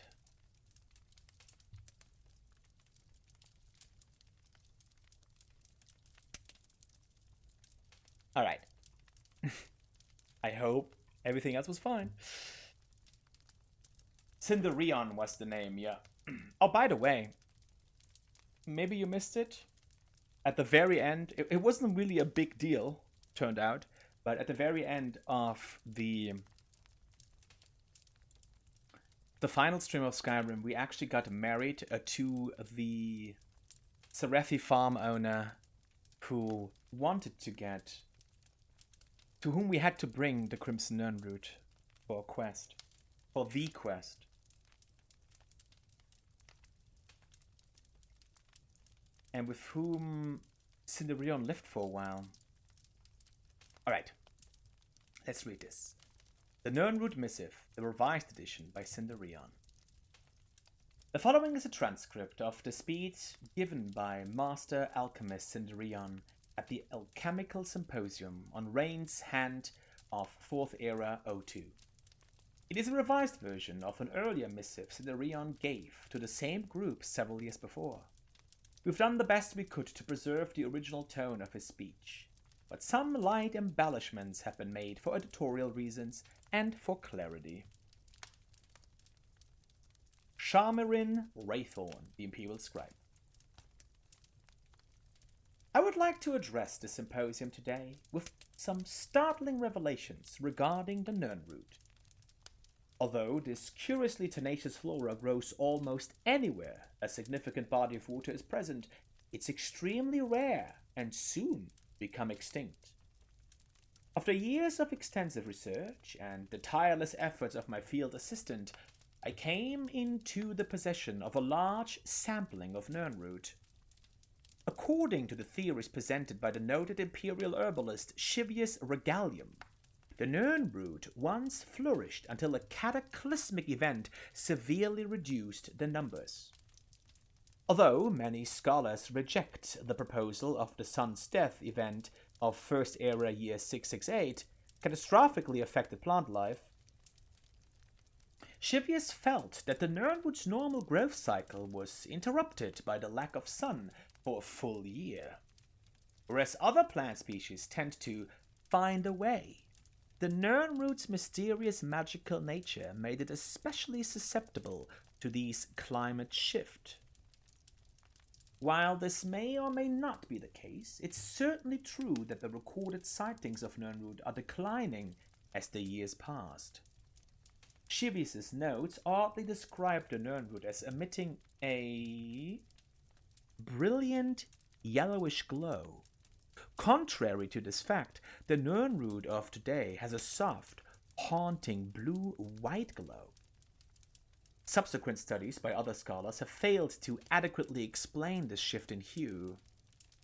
All right. I hope everything else was fine. Cinderion was the name, yeah. Oh, by the way, maybe you missed it. At the very end, it wasn't really a big deal, turned out, but at the very end of the final stream of Skyrim, we actually got married to the Serethi farm owner who wanted to get, to whom we had to bring the Crimson Nernroot for a quest, for the quest. And with whom Cinderion lived for a while. Alright, let's read this. The Nernroot Missive, the revised edition by Cinderion. The following is a transcript of the speech given by Master Alchemist Cinderion at the Alchemical Symposium on Rain's Hand of 4th Era 02. It is a revised version of an earlier missive Cinderion gave to the same group several years before. We've done the best we could to preserve the original tone of his speech, but some light embellishments have been made for editorial reasons and for clarity. Charmerin Wraithorn, the Imperial Scribe. I would like to address the symposium today with some startling revelations regarding the Nernroot. Although this curiously tenacious flora grows almost anywhere a significant body of water is present, it's extremely rare and soon become extinct. After years of extensive research and the tireless efforts of my field assistant, I came into the possession of a large sampling of Nirnroot. According to the theories presented by the noted imperial herbalist Shivius Regalium, the Nirnroot once flourished until a cataclysmic event severely reduced the numbers. Although many scholars reject the proposal of the sun's death event of First Era year 668 catastrophically affected plant life, Shivius felt that the Nirnroot's normal growth cycle was interrupted by the lack of sun for a full year. Whereas other plant species tend to find a way, the Nirnroot's mysterious magical nature made it especially susceptible to these climate shifts. While this may or may not be the case, it's certainly true that the recorded sightings of Nirnroot are declining as the years passed. Shivius's notes oddly describe the Nirnroot as emitting a brilliant yellowish glow. Contrary to this fact, the Nirnroot of today has a soft, haunting blue-white glow. Subsequent studies by other scholars have failed to adequately explain this shift in hue.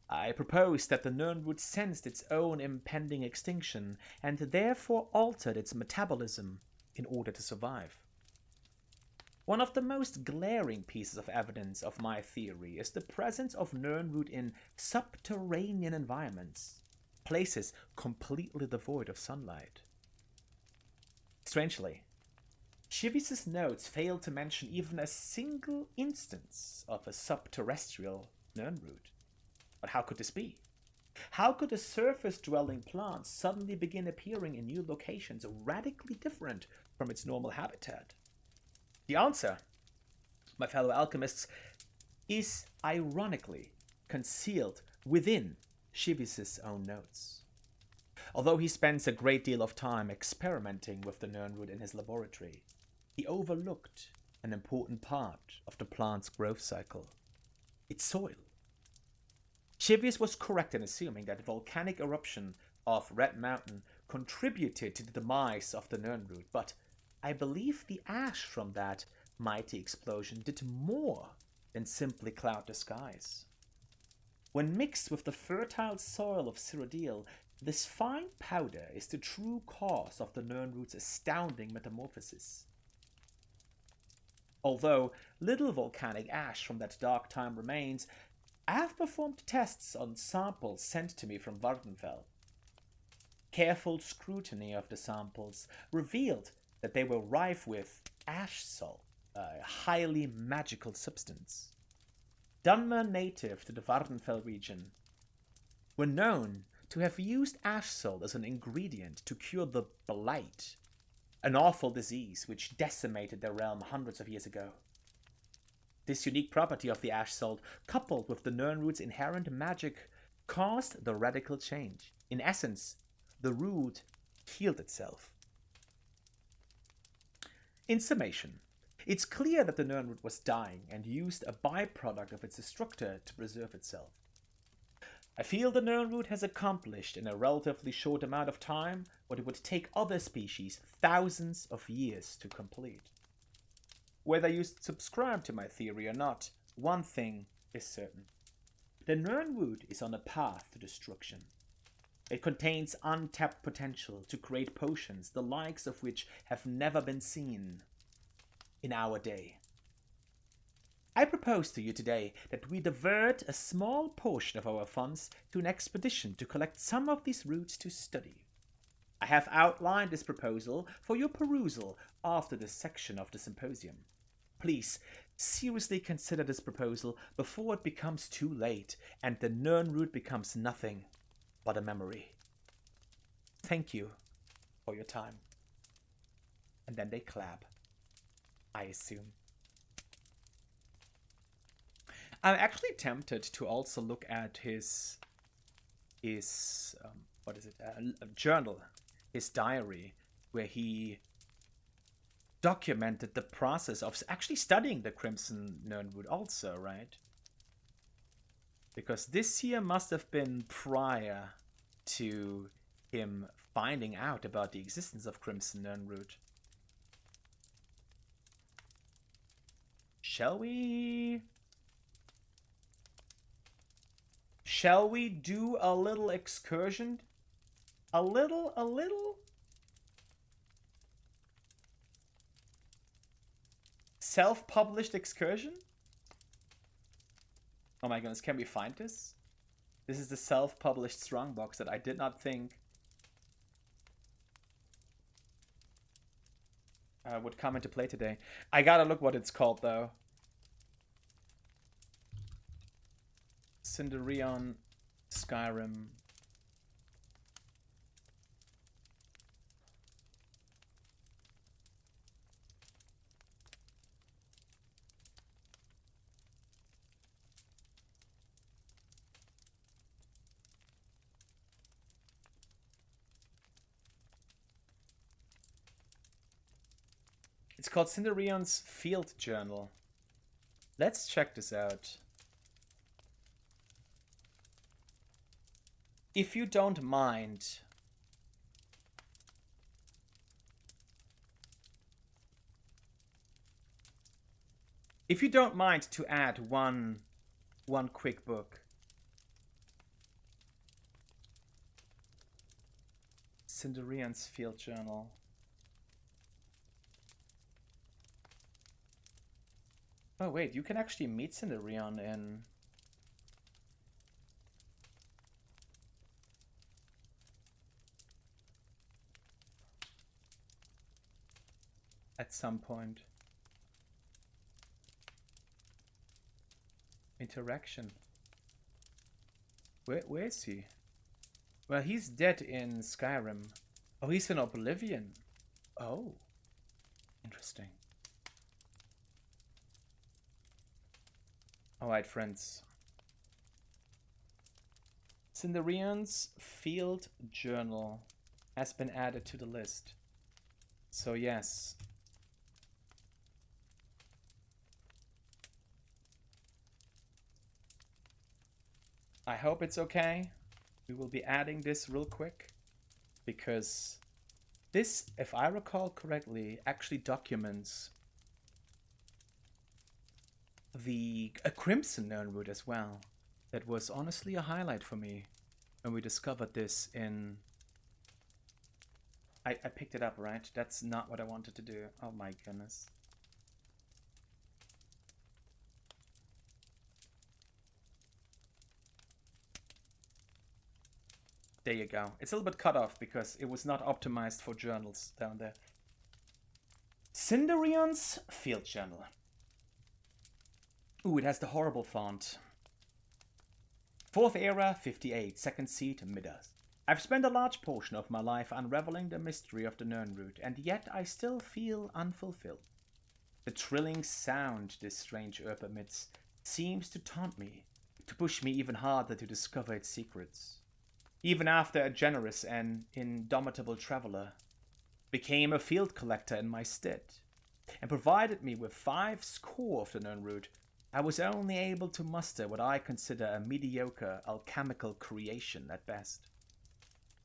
I propose that the Nirnroot sensed its own impending extinction and therefore altered its metabolism in order to survive. One of the most glaring pieces of evidence of my theory is the presence of Nirnroot in subterranean environments, places completely devoid of sunlight. Strangely, Shivius's notes fail to mention even a single instance of a subterrestrial Nirnroot. But how could this be? How could a surface-dwelling plant suddenly begin appearing in new locations radically different from its normal habitat? The answer, my fellow alchemists, is ironically concealed within Shivius's own notes. Although he spends a great deal of time experimenting with the Nirnroot in his laboratory, he overlooked an important part of the plant's growth cycle: its soil. Shivius was correct in assuming that the volcanic eruption of Red Mountain contributed to the demise of the Nirnroot, but I believe the ash from that mighty explosion did more than simply cloud the skies. When mixed with the fertile soil of Cyrodiil, this fine powder is the true cause of the Nirnroot's astounding metamorphosis. Although little volcanic ash from that dark time remains, I have performed tests on samples sent to me from Vardenfell. Careful scrutiny of the samples revealed that they were rife with ash salt, a highly magical substance. Dunmer native to the Vardenfell region were known to have used ash salt as an ingredient to cure the Blight, an awful disease which decimated their realm hundreds of years ago. This unique property of the ash salt, coupled with the Nirnroot's inherent magic, caused the radical change. In essence, the root healed itself. In summation, it's clear that the Nirnroot was dying and used a byproduct of its destructor to preserve itself. I feel the Nirnroot has accomplished in a relatively short amount of time what it would take other species thousands of years to complete. Whether you subscribe to my theory or not, one thing is certain. The Nirnroot is on a path to destruction. It contains untapped potential to create potions the likes of which have never been seen in our day. I propose to you today that we divert a small portion of our funds to an expedition to collect some of these roots to study. I have outlined this proposal for your perusal after this section of the symposium. Please seriously consider this proposal before it becomes too late and the Nirnroot becomes nothing but a memory. Thank you for your time. And then they clap, I assume. I'm actually tempted to also look at his journal, his diary, where he documented the process of actually studying the Crimson Nirnroot also, right? Because this here must have been prior to him finding out about the existence of Crimson Nirnroot. Shall we do a little excursion? A little? Self-published excursion? Oh my goodness, can we find this? This is the self-published strongbox that I did not think would come into play today. I gotta look what it's called though. Cinderion Skyrim. It's called Cinderion's Field Journal. Let's check this out. If you don't mind, to add one quick book. Cinderion's Field Journal. Oh wait, you can actually meet Cinderion in... at some point. Interaction. Where is he? Well, he's dead in Skyrim. Oh, he's in Oblivion. Oh. Interesting. Alright, friends. Cinderion's Field Journal has been added to the list. So yes. I hope it's okay. We will be adding this real quick. Because this, if I recall correctly, actually documents a Crimson Nirnroot as well. That was honestly a highlight for me when we discovered this in... I picked it up, right? That's not what I wanted to do. Oh my goodness. There you go. It's a little bit cut off because it was not optimized for journals down there. Cinderion's Field Journal. Ooh, it has the horrible font. 4th Era, 58, 2nd Seat, Midas. I've spent a large portion of my life unraveling the mystery of the Nirnroot, and yet I still feel unfulfilled. The trilling sound this strange herb emits seems to taunt me, to push me even harder to discover its secrets. Even after a generous and indomitable traveler became a field collector in my stead, and provided me with 5 score of the Nirnroot, I was only able to muster what I consider a mediocre alchemical creation at best.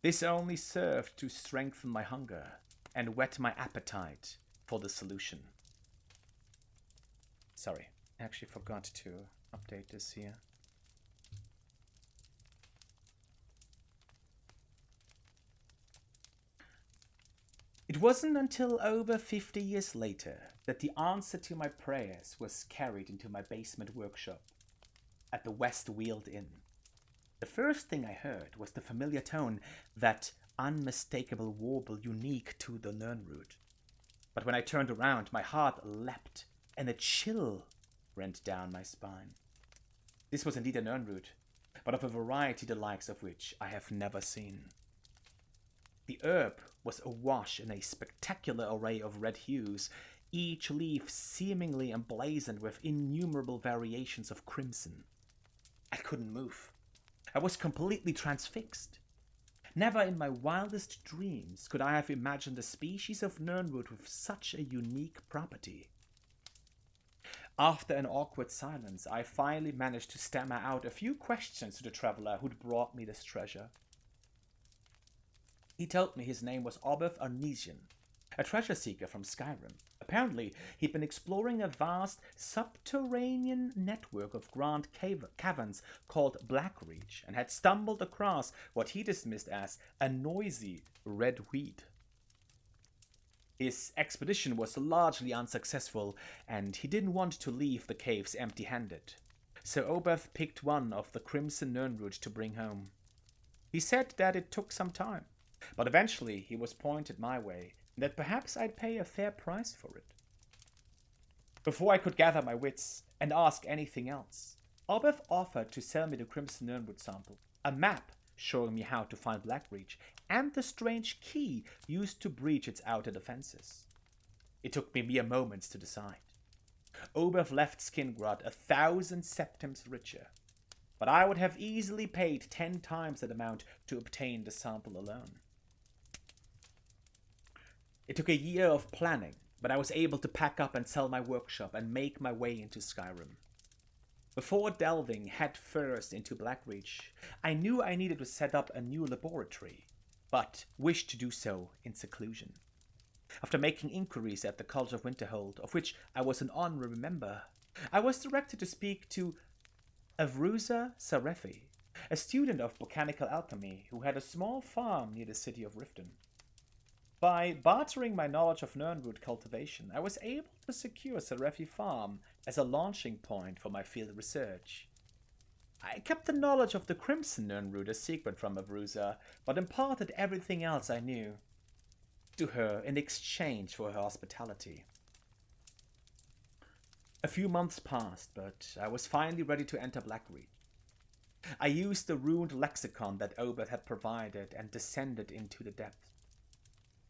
This only served to strengthen my hunger and whet my appetite for the solution. Sorry, I actually forgot to update this here. It wasn't until over 50 years later that the answer to my prayers was carried into my basement workshop at the West Weald Inn. The first thing I heard was the familiar tone, that unmistakable warble unique to the Nirnroot. But when I turned around, my heart leapt, and a chill went down my spine. This was indeed a Nirnroot, but of a variety the likes of which I have never seen. The herb was awash in a spectacular array of red hues, each leaf seemingly emblazoned with innumerable variations of crimson. I couldn't move. I was completely transfixed. Never in my wildest dreams could I have imagined a species of Nirnroot with such a unique property. After an awkward silence, I finally managed to stammer out a few questions to the traveler who'd brought me this treasure. He told me his name was Oberth Arnesian, a treasure seeker from Skyrim. Apparently, he'd been exploring a vast subterranean network of grand caverns called Blackreach and had stumbled across what he dismissed as a noisy red weed. His expedition was largely unsuccessful, and he didn't want to leave the caves empty-handed. So Oberth picked one of the Crimson Nirnroot to bring home. He said that it took some time, but eventually he was pointed my way, and that perhaps I'd pay a fair price for it. Before I could gather my wits and ask anything else, Oberth offered to sell me the Crimson Nirnroot sample, a map showing me how to find Blackreach, and the strange key used to breach its outer defenses. It took me mere moments to decide. Oberth left Skingrad 1,000 septims richer, but I would have easily paid 10 times that amount to obtain the sample alone. It took a year of planning, but I was able to pack up and sell my workshop and make my way into Skyrim. Before delving headfirst into Blackreach, I knew I needed to set up a new laboratory, but wished to do so in seclusion. After making inquiries at the College of Winterhold, of which I was an honorary member, I was directed to speak to Avruza Sarefi, a student of botanical alchemy who had a small farm near the city of Riften. By bartering my knowledge of Nirnroot cultivation, I was able to secure Sarefi Farm as a launching point for my field research. I kept the knowledge of the Crimson Nirnroot a secret from Avruza, but imparted everything else I knew to her in exchange for her hospitality. A few months passed, but I was finally ready to enter Blackreach. I used the runed lexicon that Oberth had provided and descended into the depths.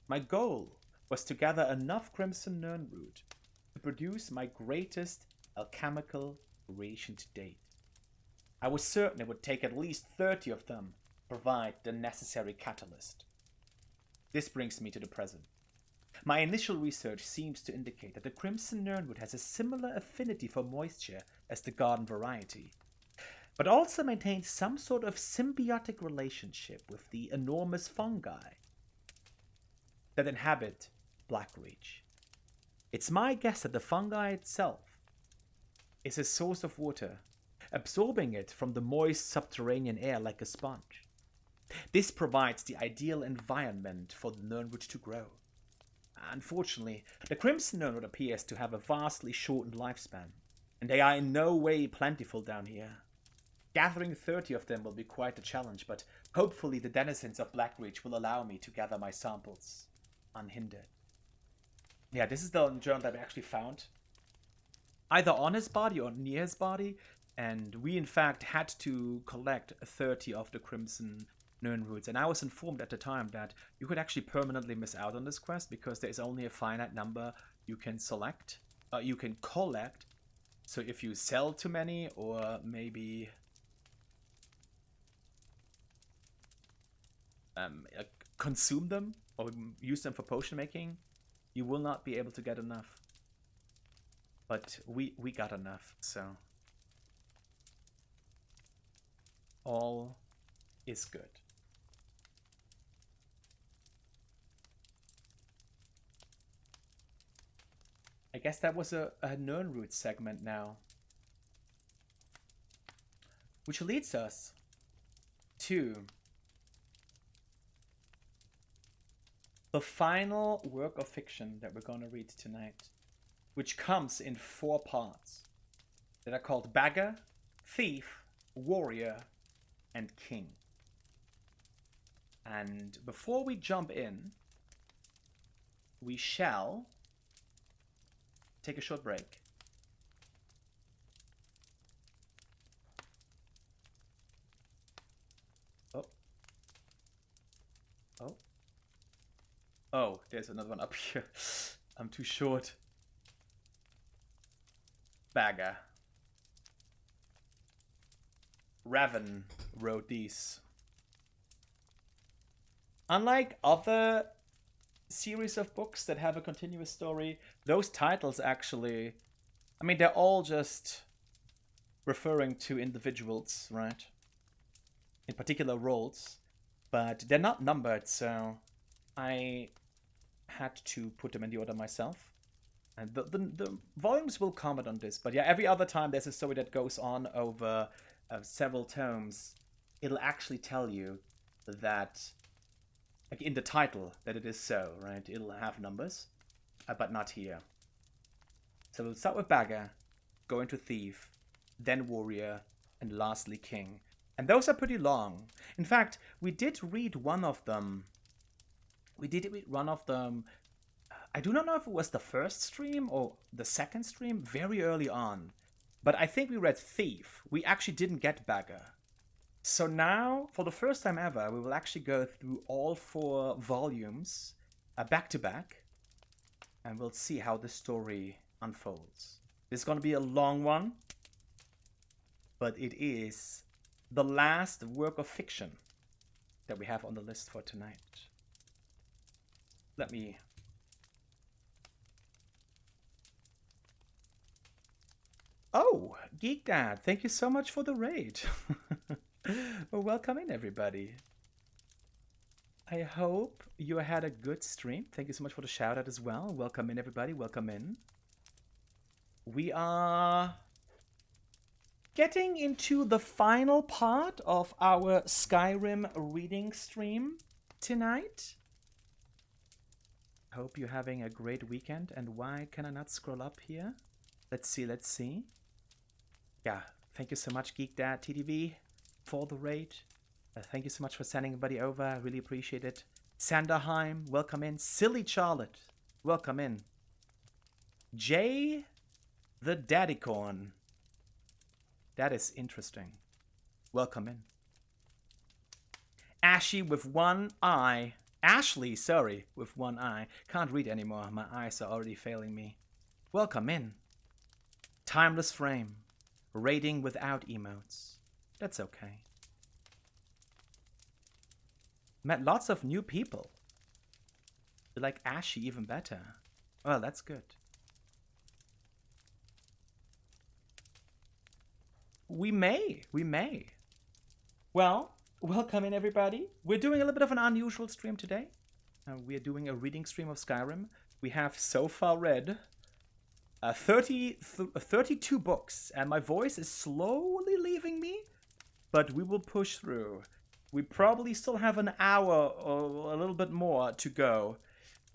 My goal was to gather enough Crimson Nirnroot to produce my greatest alchemical creation to date. I was certain it would take at least 30 of them to provide the necessary catalyst. This brings me to the present. My initial research seems to indicate that the Crimson Nirnroot has a similar affinity for moisture as the garden variety, but also maintains some sort of symbiotic relationship with the enormous fungi that inhabit Blackreach. It's my guess that the fungi itself is a source of water, absorbing it from the moist subterranean air like a sponge. This provides the ideal environment for the Nirnroot to grow. Unfortunately, the Crimson Nirnroot appears to have a vastly shortened lifespan, and they are in no way plentiful down here. Gathering 30 of them will be quite a challenge, but hopefully the denizens of Blackreach will allow me to gather my samples unhindered. Yeah, this is the journal that we actually found, either on his body or near his body, and we in fact had to collect 30 of the Crimson Nirnroots, and I was informed at the time that you could actually permanently miss out on this quest because there is only a finite number you can you can collect. So if you sell too many, or maybe consume them or use them for potion making, you will not be able to get enough. But we got enough, so all is good. I guess that was a Nirnroot segment now, which leads us to the final work of fiction that we're going to read tonight, which comes in 4 parts that are called Bagger, Thief, Warrior, and King. And before we jump in, we shall take a short break. Oh, there's another one up here. I'm too short. Bagger. Raven wrote these. Unlike other series of books that have a continuous story, those titles actually, I mean, they're all just referring to individuals, right? In particular roles. but they're not numbered, so I had to put them in the order myself. And the volumes will comment on this, but yeah, every other time there's a story that goes on over several tomes, it'll actually tell you that, like in the title, that it is so, right? It'll have numbers, but not here. So we'll start with Bagger, go into Thief, then Warrior, and lastly King. And those are pretty long. In fact, we did read one of them. I do not know if it was the first stream or the second stream, very early on. But I think we read Thief. We actually didn't get Bagger. So now, for the first time ever, we will actually go through all 4 volumes back to back. And we'll see how the story unfolds. This is going to be a long one. But it is the last work of fiction that we have on the list for tonight. Let me... Oh, Geek Dad, thank you so much for the raid. Well, welcome in, everybody. I hope you had a good stream. Thank you so much for the shout out as well. Welcome in, everybody. Welcome in. We are getting into the final part of our Skyrim reading stream tonight. Hope you're having a great weekend. And why can I not scroll up here? Let's see. Yeah, thank you so much, Geek Dad TDV, for the raid. Thank you so much for sending everybody over. I really appreciate it. Sanderheim, welcome in. Silly Charlotte, welcome in. Jay the Daddycorn. That is interesting. Welcome in. Ashy with one eye. Ashley, sorry, with one eye. Can't read anymore. My eyes are already failing me. Welcome in. Timeless Frame. Raiding without emotes. That's okay. Met lots of new people. You like Ashy even better. Well, that's good. We may. Well, welcome in, everybody. We're doing a little bit of an unusual stream today. We are doing a reading stream of Skyrim. We have so far read 32 books, and my voice is slowly leaving me, but we will push through. We probably still have an hour or a little bit more to go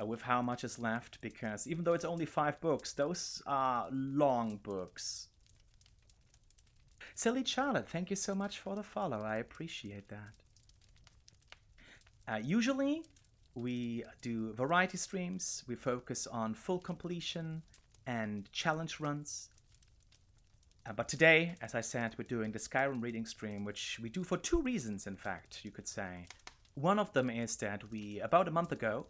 with how much is left, because even though it's only 5 books, those are long books. Silly Charlotte, thank you so much for the follow. I appreciate that. Usually, we do variety streams. We focus on full completion and challenge runs. But today, as I said, we're doing the Skyrim reading stream, which we do for 2 reasons, in fact, you could say. One of them is that we, about a month ago,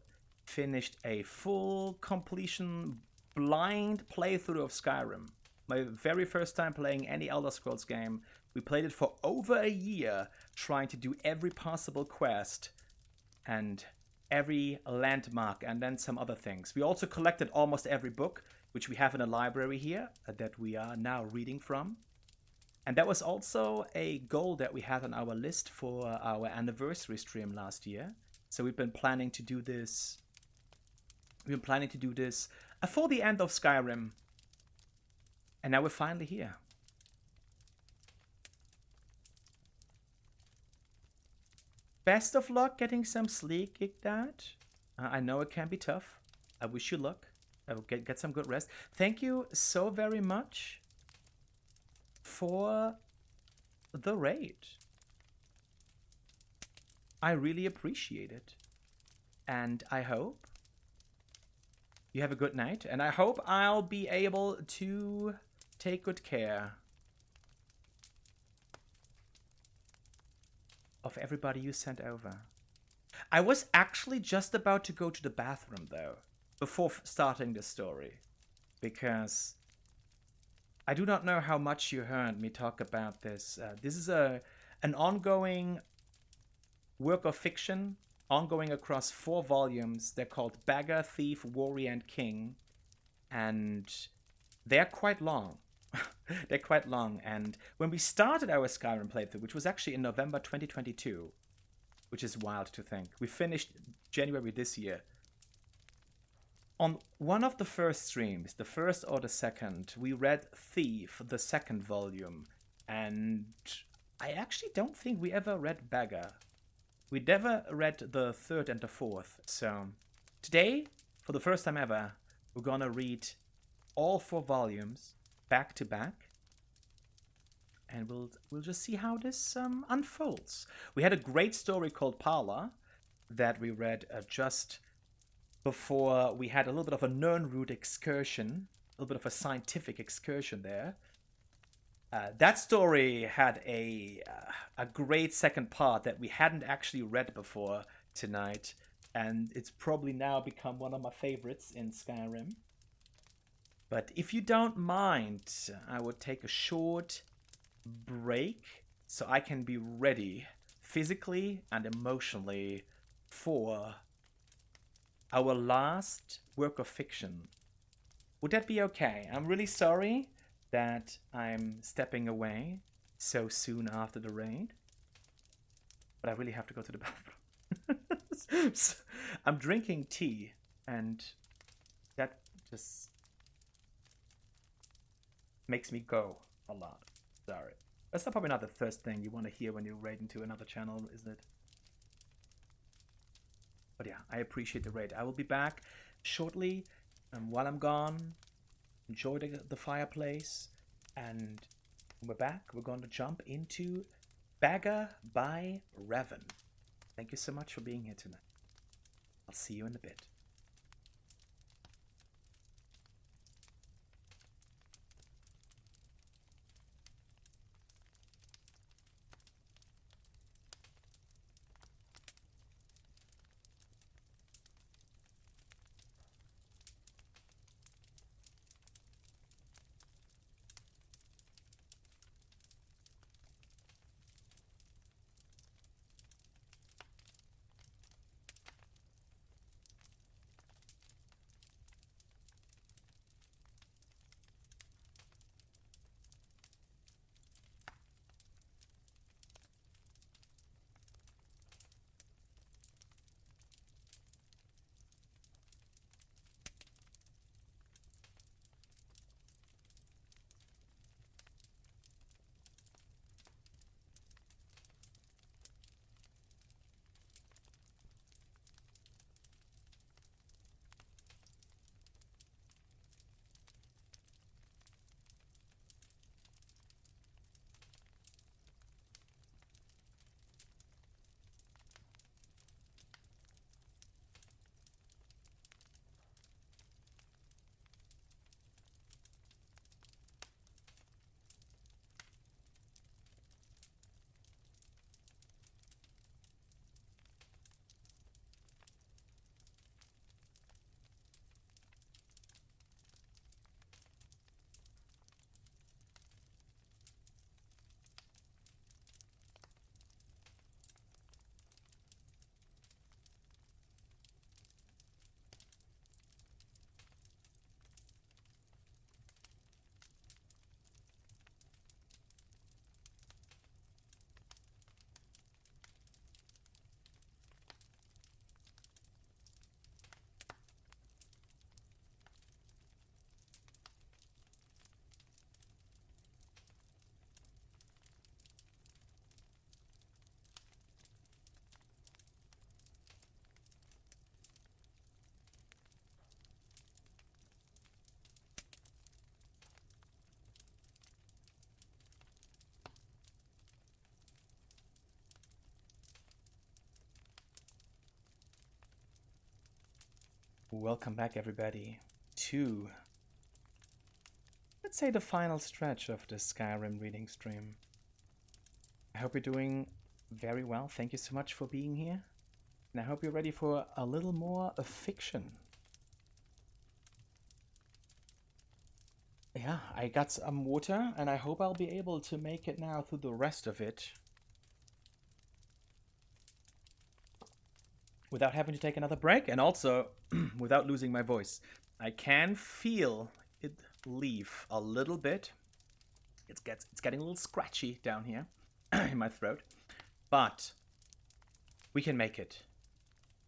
finished a full completion blind playthrough of Skyrim. My very first time playing any Elder Scrolls game. We played it for over a year, trying to do every possible quest and every landmark, and then some other things. We also collected almost every book, which we have in a library here that we are now reading from. And that was also a goal that we had on our list for our anniversary stream last year. So we've been planning to do this. For the end of Skyrim. And now we're finally here. Best of luck getting some sleep, Geek Dad. I know it can be tough. I wish you luck. I will get some good rest. Thank you so very much for the raid. I really appreciate it. And I hope you have a good night. And I hope I'll be able to take good care of everybody you sent over. I was actually just about to go to the bathroom, though, before starting the story, because I do not know how much you heard me talk about this. This is an ongoing work of fiction, ongoing across 4 volumes. They're called Bagger, Thief, Warrior, and King, and they're quite long. They're quite long, and when we started our Skyrim playthrough, which was actually in November 2022, which is wild to think. We finished January this year. On one of the first streams, the first or the second, we read Thief, the second volume, and I actually don't think we ever read Beggar. We never read the third and the fourth. So today, for the first time ever, we're gonna read all 4 volumes back to back, and we'll just see how this unfolds. We had a great story called Parla that we read just before we had a little bit of a Nernroot excursion, a little bit of a scientific excursion there. That story had a great second part that we hadn't actually read before tonight, and it's probably now become one of my favorites in Skyrim. But if you don't mind, I would take a short break so I can be ready physically and emotionally for our last work of fiction. Would that be okay? I'm really sorry that I'm stepping away so soon after the raid, but I really have to go to the bathroom. So, I'm drinking tea, and that just makes me go a lot. Sorry. That's probably not the first thing you want to hear when you raid into another channel, is it? But yeah, I appreciate the raid. I will be back shortly, and while I'm gone, enjoy the fireplace, and when we're back, we're going to jump into Beggar by Revan. Thank you so much for being here tonight. I'll see you in a bit. Welcome back, everybody, to, let's say, the final stretch of the Skyrim reading stream. I hope you're doing very well. Thank you so much for being here. And I hope you're ready for a little more of fiction. Yeah, I got some water, and I hope I'll be able to make it now through the rest of it without having to take another break, and also without losing my voice. I can feel it leave a little bit. It's getting a little scratchy down here in my throat, but We can make it.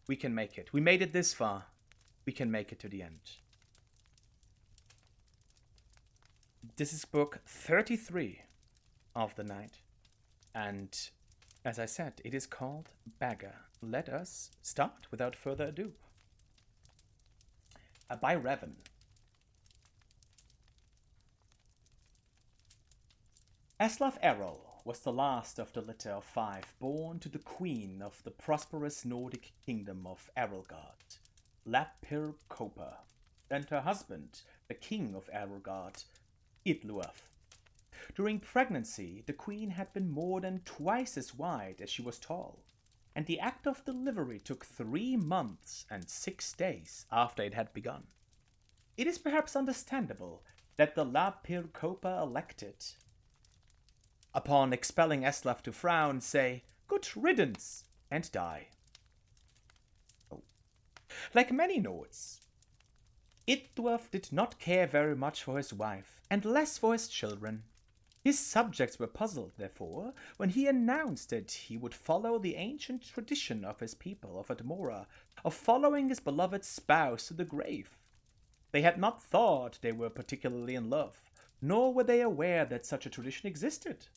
We can make it. We made it this far. We can make it to the end. This is book 33 of the night. And as I said, it is called Beggar. Let us start without further ado. By Revan. Aslav Errol was the last of the litter of 5 born to the queen of the prosperous Nordic kingdom of Errolgard, Lapir Kopa, and her husband, the king of Errolgard, Idluaf. During pregnancy, the queen had been more than twice as wide as she was tall, and the act of delivery took 3 months and 6 days after it had begun. It is perhaps understandable that the Lapir Kopa elected, upon expelling Aslav to frown, say, "Good riddance," and die. Oh. Like many Nords, Idluaf did not care very much for his wife, and less for his children. His subjects were puzzled, therefore, when he announced that he would follow the ancient tradition of his people of Admora, of following his beloved spouse to the grave. They had not thought they were particularly in love, nor were they aware that such a tradition existed.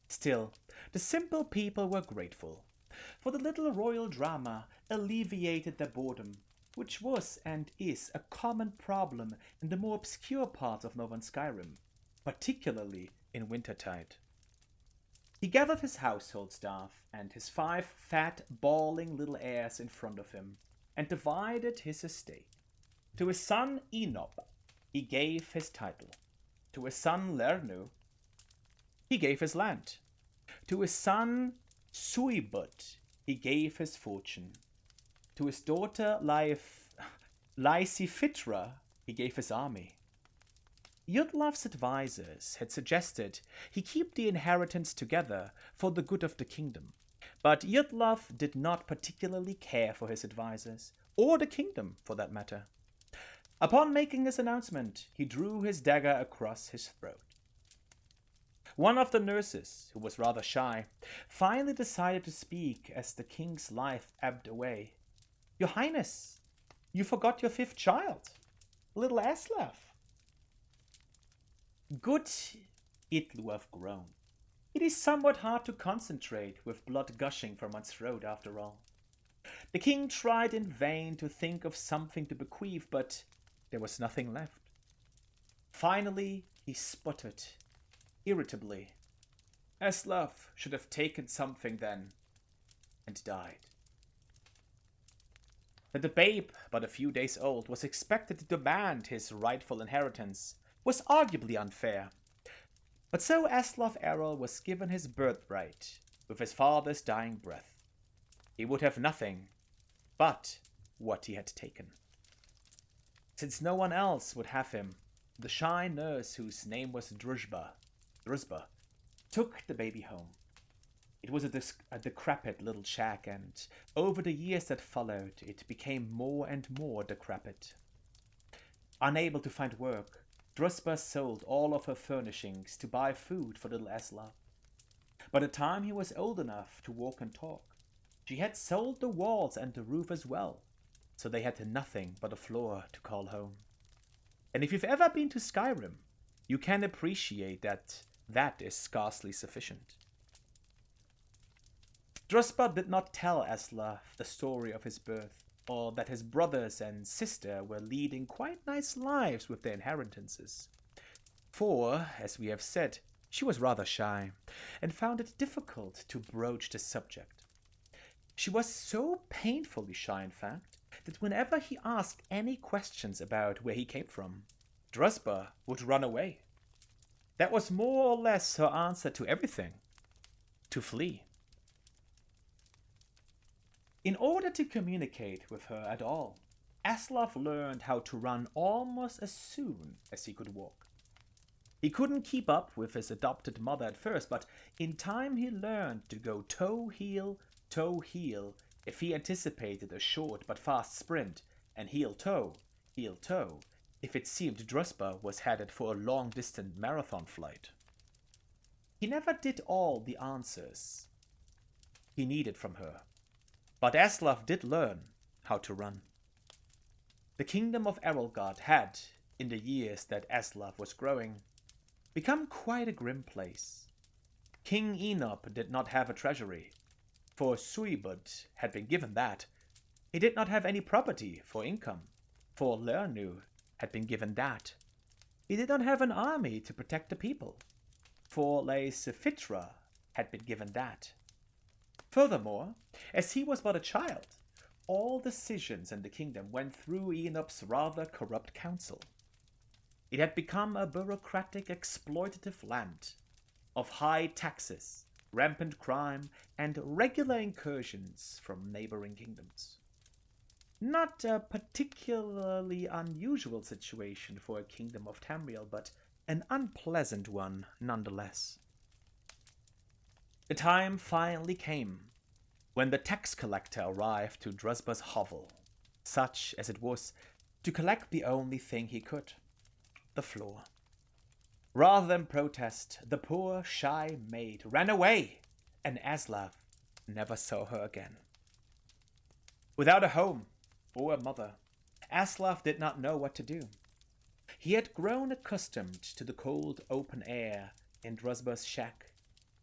Still, the simple people were grateful, for the little royal drama alleviated their boredom, which was and is a common problem in the more obscure parts of northern Skyrim, particularly in wintertide. He gathered his household staff and his 5 fat, bawling little heirs in front of him, and divided his estate. To his son Enob, he gave his title. To his son Lernu, he gave his land. To his son Suibut, he gave his fortune. To his daughter Lysifitra, he gave his army. Yudlav's advisors had suggested he keep the inheritance together for the good of the kingdom, but Yudlav did not particularly care for his advisors, or the kingdom for that matter. Upon making his announcement, he drew his dagger across his throat. One of the nurses, who was rather shy, finally decided to speak as the king's life ebbed away. "Your Highness, you forgot your 5th child, little Aslav." "Good," Idluaf groaned. "It is somewhat hard to concentrate with blood gushing from one's throat after all." The king tried in vain to think of something to bequeath, but there was nothing left. Finally, he sputtered, irritably, "Aslav should have taken something then," and died. That the babe, but a few days old, was expected to demand his rightful inheritance was arguably unfair. But so Aslav Errol was given his birthright with his father's dying breath. He would have nothing but what he had taken. Since no one else would have him, the shy nurse, whose name was Druzhba, took the baby home. It was a decrepit little shack, and over the years that followed, it became more and more decrepit. Unable to find work, Druzhba sold all of her furnishings to buy food for little Aslav. By the time he was old enough to walk and talk, she had sold the walls and the roof as well, so they had nothing but a floor to call home. And if you've ever been to Skyrim, you can appreciate that that is scarcely sufficient. Druzhba did not tell Aslav the story of his birth, or that his brothers and sister were leading quite nice lives with their inheritances. For, as we have said, she was rather shy, and found it difficult to broach the subject. She was so painfully shy, in fact, that whenever he asked any questions about where he came from, Druzhba would run away. That was more or less her answer to everything: to flee. In order to communicate with her at all, Aslav learned how to run almost as soon as he could walk. He couldn't keep up with his adopted mother at first, but in time he learned to go toe-heel if he anticipated a short but fast sprint, and heel-toe if it seemed Druzhba was headed for a long-distance marathon flight. He never did all the answers he needed from her, But Aslav did learn how to run. The kingdom of Erolgard had, in the years that Aslav was growing, become quite a grim place. King Enop did not have a treasury, for Suibud had been given that. He did not have any property for income, for Lernu had been given that. He did not have an army to protect the people, for Leisifitra had been given that. Furthermore, as he was but a child, all decisions in the kingdom went through Enop's rather corrupt council. It had become a bureaucratic, exploitative land of high taxes, rampant crime, and regular incursions from neighboring kingdoms. Not a particularly unusual situation for a kingdom of Tamriel, but an unpleasant one nonetheless. The time finally came when the tax collector arrived to Drusba's hovel, such as it was, to collect the only thing he could, the floor. Rather than protest, the poor, shy maid ran away, and Aslav never saw her again. Without a home or a mother, Aslav did not know what to do. He had grown accustomed to the cold open air in Drusba's shack,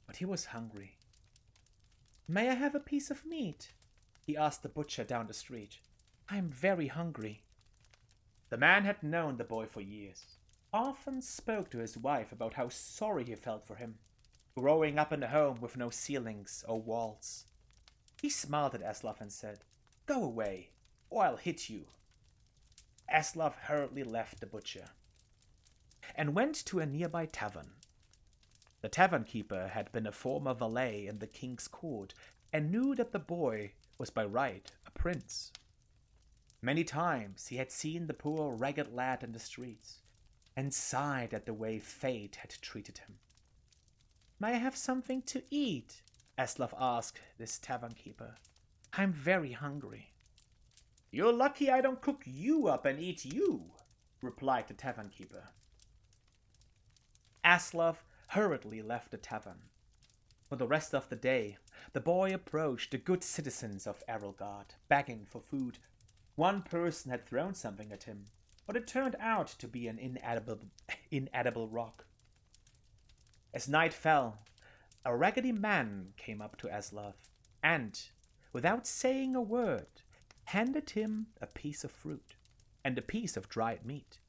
but he was hungry. "May I have a piece of meat?" he asked the butcher down the street. "I am very hungry." The man had known the boy for years, often spoke to his wife about how sorry he felt for him, growing up in a home with no ceilings or walls. He smiled at Aslav and said, "Go away, or I'll hit you." Aslav hurriedly left the butcher and went to a nearby tavern. The tavern keeper had been a former valet in the king's court and knew that the boy was by right a prince. Many times he had seen the poor ragged lad in the streets and sighed at the way fate had treated him. "May I have something to eat?" Aslav asked this tavern keeper. "I'm very hungry." "You're lucky I don't cook you up and eat you," replied the tavern keeper. Aslav hurriedly left the tavern. For the rest of the day, the boy approached the good citizens of Erolgard, begging for food. One person had thrown something at him, but it turned out to be an inedible rock. As night fell, a raggedy man came up to Aslav and, without saying a word, handed him a piece of fruit and a piece of dried meat.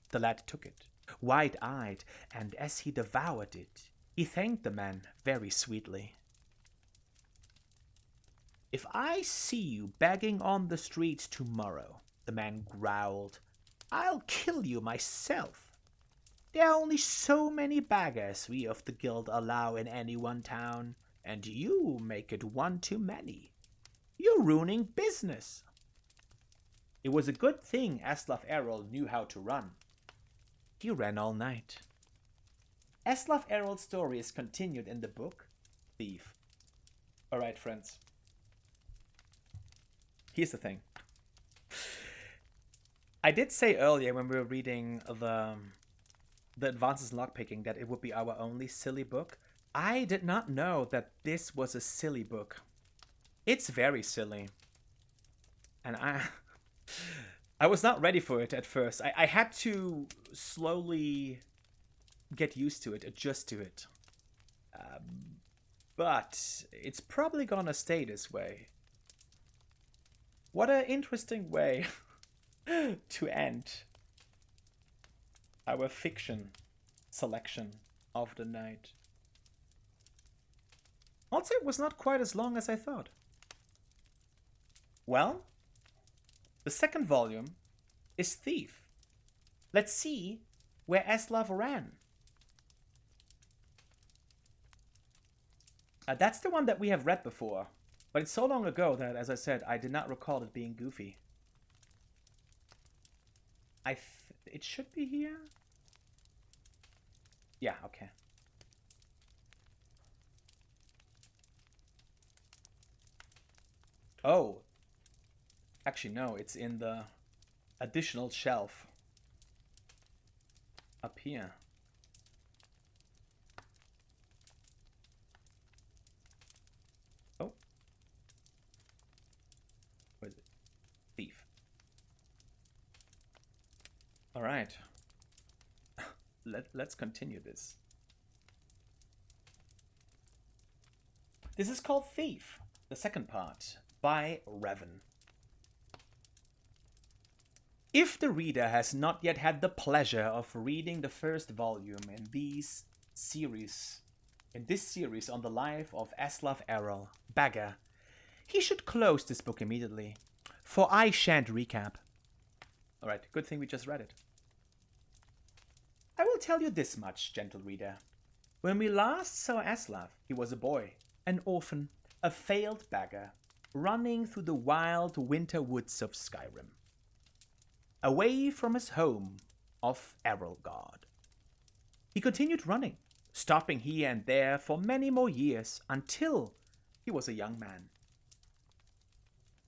The lad took it, wide-eyed, and as he devoured it, he thanked the man very sweetly. "If I see you begging on the streets tomorrow," the man growled, "I'll kill you myself. There are only so many beggars we of the guild allow in any one town, and you make it one too many. You're ruining business." It was a good thing Aslav Errol knew how to run. He ran all night. Aslav Errol's story is continued in the book Thief. Alright, friends. Here's the thing. I did say earlier when we were reading the Advances in Lockpicking that it would be our only silly book. I did not know that this was a silly book. It's very silly. And I was not ready for it at first. I had to slowly get used to it, adjust to it. But it's probably gonna stay this way. What an interesting way to end our fiction selection of the night. Also, it was not quite as long as I thought. Well, the second volume is Thief. Let's see where Aslav ran. That's the one that we have read before, but it's so long ago that, as I said, I did not recall it being goofy. It should be here? Yeah, okay. Oh. Actually, no, it's in the additional shelf. Up here. Oh. right. Let's continue this. This is called Thief, the second part, by Revan. If the reader has not yet had the pleasure of reading the first volume in this series on the life of Aslav Errol, Bagger, he should close this book immediately, for I shan't recap. Alright, good thing we just read it. I will tell you this much, gentle reader. When we last saw Aslav, he was a boy, an orphan, a failed bagger, running through the wild winter woods of Skyrim, away from his home of Errolgard. He continued running, stopping here and there for many more years until he was a young man.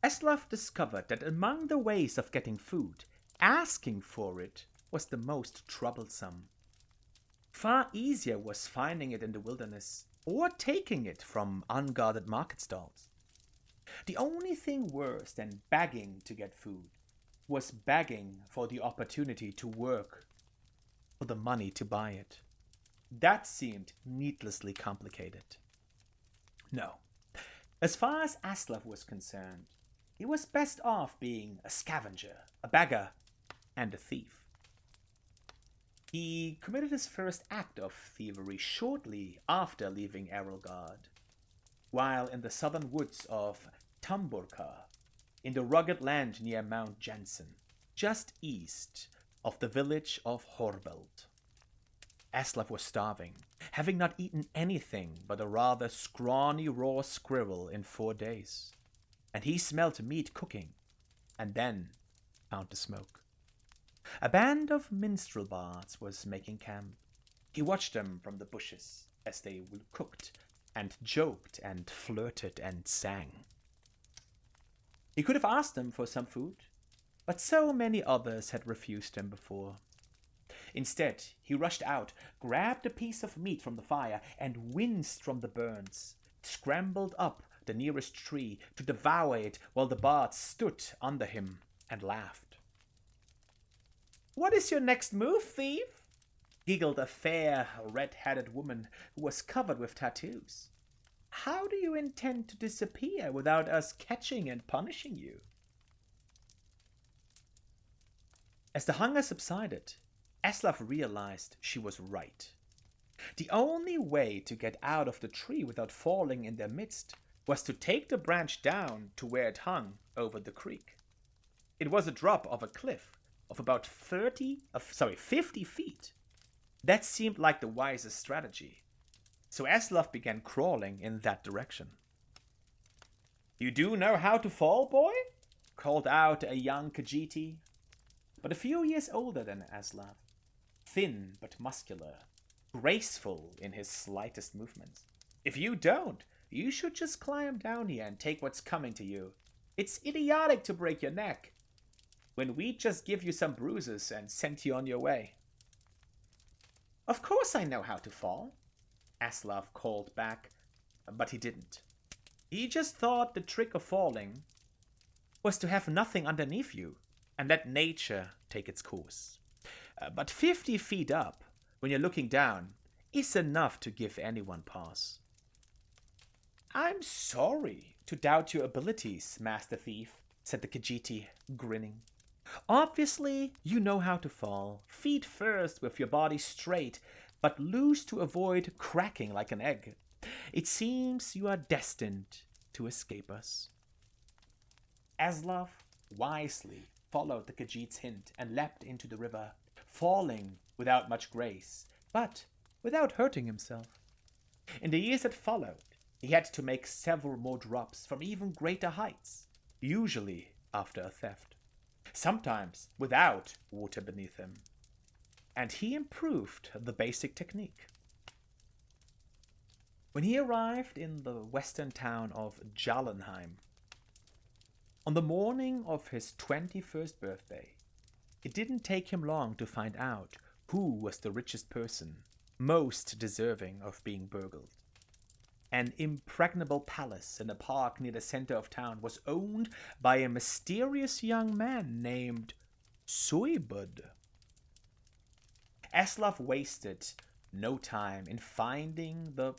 Aslav discovered that among the ways of getting food, asking for it was the most troublesome. Far easier was finding it in the wilderness or taking it from unguarded market stalls. The only thing worse than begging to get food was begging for the opportunity to work for the money to buy it. That seemed needlessly complicated. No. As far as Aslav was concerned, he was best off being a scavenger, a beggar, and a thief. He committed his first act of thievery shortly after leaving Errolgard, while in the southern woods of Tamburka, in the rugged land near Mount Jensen, just east of the village of Horbelt. Aslav was starving, having not eaten anything but a rather scrawny raw squirrel in 4 days, and he smelt meat cooking, and then found the smoke. A band of minstrel bards was making camp. He watched them from the bushes as they cooked and joked and flirted and sang. He could have asked them for some food, but so many others had refused him before. Instead, he rushed out, grabbed a piece of meat from the fire, and winced from the burns, scrambled up the nearest tree to devour it while the bards stood under him and laughed. "What is your next move, thief?" giggled a fair, red-headed woman who was covered with tattoos. "How do you intend to disappear without us catching and punishing you?" As the hunger subsided, Aslav realized she was right. The only way to get out of the tree without falling in their midst was to take the branch down to where it hung over the creek. It was a drop of a cliff of about 50 feet. That seemed like the wisest strategy, so Aslav began crawling in that direction. "You do know how to fall, boy?" called out a young Khajiit, but a few years older than Aslav, thin but muscular, graceful in his slightest movements. "If you don't, you should just climb down here and take what's coming to you. It's idiotic to break your neck when we just give you some bruises and send you on your way." "Of course I know how to fall," Aslav called back, but he didn't. He just thought the trick of falling was to have nothing underneath you and let nature take its course. But 50 feet up, when you're looking down, is enough to give anyone pause. "I'm sorry to doubt your abilities, Master Thief," said the Khajiit, grinning. "Obviously, you know how to fall, feet first with your body straight, but loose to avoid cracking like an egg. It seems you are destined to escape us." Aslav wisely followed the Khajiit's hint and leapt into the river, falling without much grace, but without hurting himself. In the years that followed, he had to make several more drops from even greater heights, usually after a theft, sometimes without water beneath him, and he improved the basic technique. When he arrived in the western town of Jallenheim, on the morning of his 21st birthday, it didn't take him long to find out who was the richest person, most deserving of being burgled. An impregnable palace in a park near the center of town was owned by a mysterious young man named Soybud. Aslav wasted no time in finding the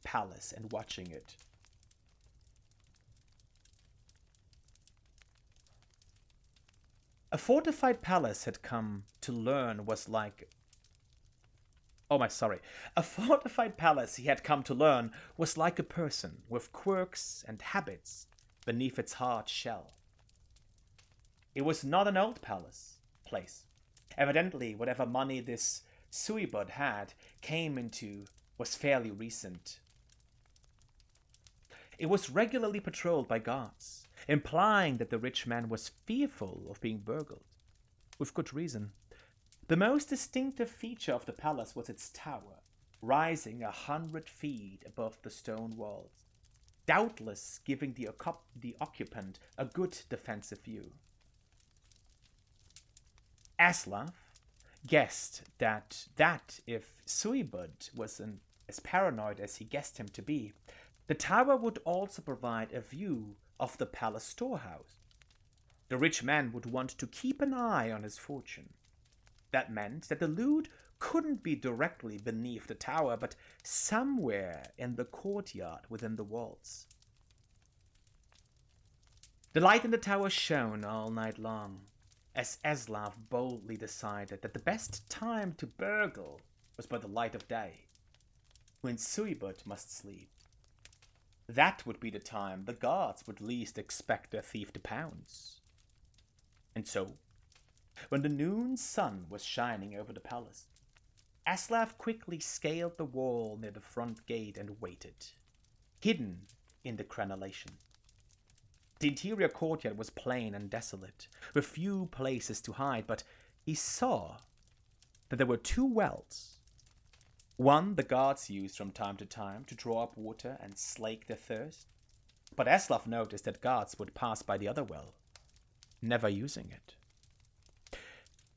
palace and watching it. A fortified palace had come to learn was like. Oh my, sorry. A fortified palace he had come to learn was like a person with quirks and habits beneath its hard shell. It was not an old place. Evidently, whatever money this Suibud had came into was fairly recent. It was regularly patrolled by guards, implying that the rich man was fearful of being burgled. With good reason. The most distinctive feature of the palace was its tower, rising 100 feet above the stone walls, doubtless giving the occupant a good defensive view. Aslav guessed that if Suibud was as paranoid as he guessed him to be, the tower would also provide a view of the palace storehouse. The rich man would want to keep an eye on his fortune. That meant that the loot couldn't be directly beneath the tower, but somewhere in the courtyard within the walls. The light in the tower shone all night long, as Aslav boldly decided that the best time to burgle was by the light of day, when Suibud must sleep. That would be the time the guards would least expect their thief to pounce. And so, when the noon sun was shining over the palace, Aslav quickly scaled the wall near the front gate and waited, hidden in the crenellation. The interior courtyard was plain and desolate, with few places to hide, but he saw that there were 2 wells. One the guards used from time to time to draw up water and slake their thirst, but Aslav noticed that guards would pass by the other well, never using it.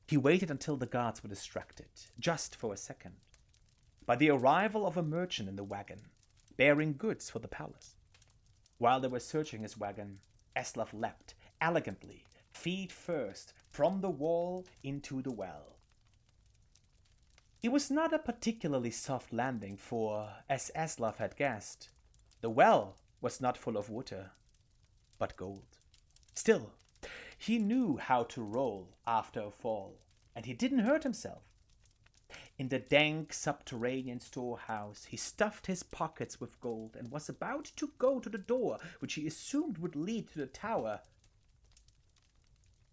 He waited until the guards were distracted, just for a second, by the arrival of a merchant in the wagon, bearing goods for the palace. While they were searching his wagon, Aslav leapt elegantly, feet first, from the wall into the well. It was not a particularly soft landing, for, as Aslav had guessed, the well was not full of water, but gold. Still, he knew how to roll after a fall, and he didn't hurt himself. In the dank subterranean storehouse, he stuffed his pockets with gold and was about to go to the door, which he assumed would lead to the tower,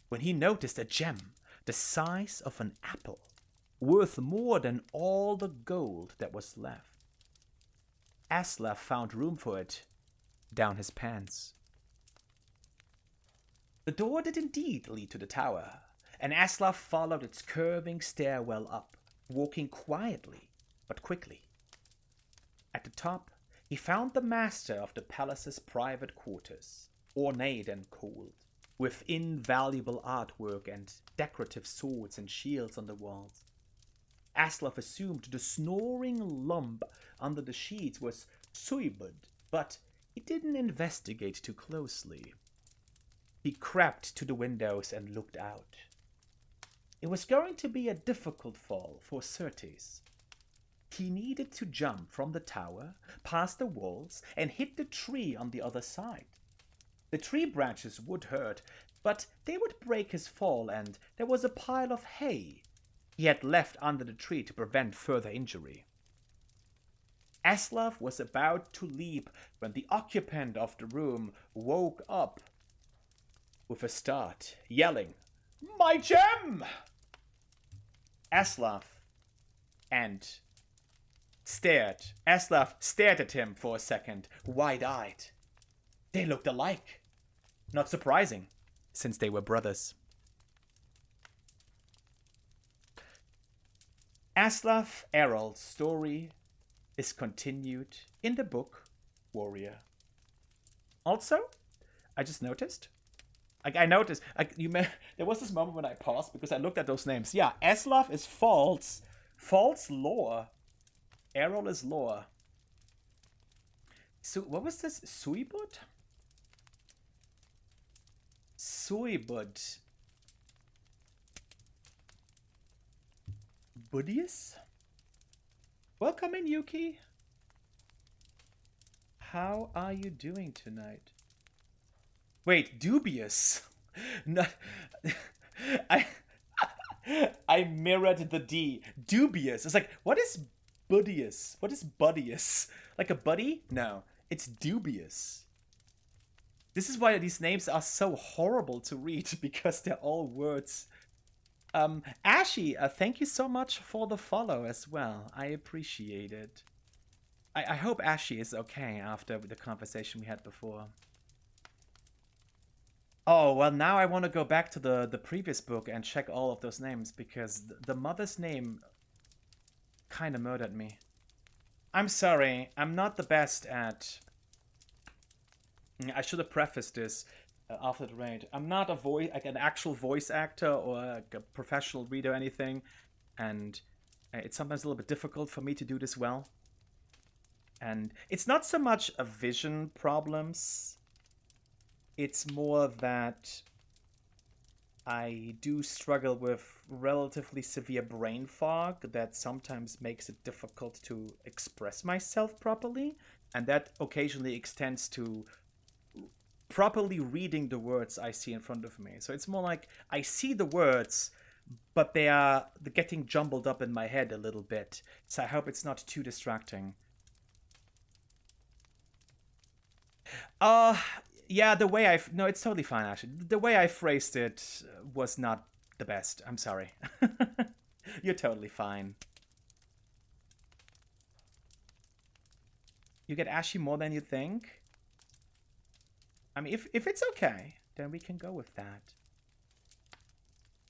when he noticed a gem the size of an apple, worth more than all the gold that was left. Aslav found room for it down his pants. The door did indeed lead to the tower, and Aslav followed its curving stairwell up, walking quietly but quickly. At the top, he found the master of the palace's private quarters, ornate and cold, with invaluable artwork and decorative swords and shields on the walls. Aslav assumed the snoring lump under the sheets was Suibud, but he didn't investigate too closely. He crept to the windows and looked out. It was going to be a difficult fall for Certes. He needed to jump from the tower, past the walls, and hit the tree on the other side. The tree branches would hurt, but they would break his fall, and there was a pile of hay he had left under the tree to prevent further injury. Aslav was about to leap when the occupant of the room woke up with a start, yelling, "My gem!" Aslav stared at him for a second, wide-eyed. They looked alike. Not surprising, since they were brothers. Aslav Errol's story is continued in the book Warrior. Also, I just noticed. There was this moment when I paused because I looked at those names. Yeah, Aslav is false. False lore. Errol is lore. So, what was this? Suibud? Suibud Budius? Welcome in, Yuki. How are you doing tonight? Wait, dubious. No, I I mirrored the D. Dubious. It's like, what is Budius? What is Budius? Like a buddy? No, it's dubious. This is why these names are so horrible to read, because they're all words. Ashy, thank you so much for the follow as well. I appreciate it. I hope Ashy is okay after the conversation we had before. Oh, well, now I want to go back to the previous book and check all of those names, because the mother's name kind of murdered me. I'm sorry, I'm not the best at... I should have prefaced this after the raid. I'm not a voice, like an actual voice actor or like a professional reader or anything, and it's sometimes a little bit difficult for me to do this well. And it's not so much a vision problems. It's more that I do struggle with relatively severe brain fog that sometimes makes it difficult to express myself properly. And that occasionally extends to properly reading the words I see in front of me. So it's more like I see the words, but they're getting jumbled up in my head a little bit. So I hope it's not too distracting. Yeah, the way no, it's totally fine, actually. The way I phrased it was not the best. I'm sorry. You're totally fine. You get Ashy more than you think? I mean, if it's okay, then we can go with that.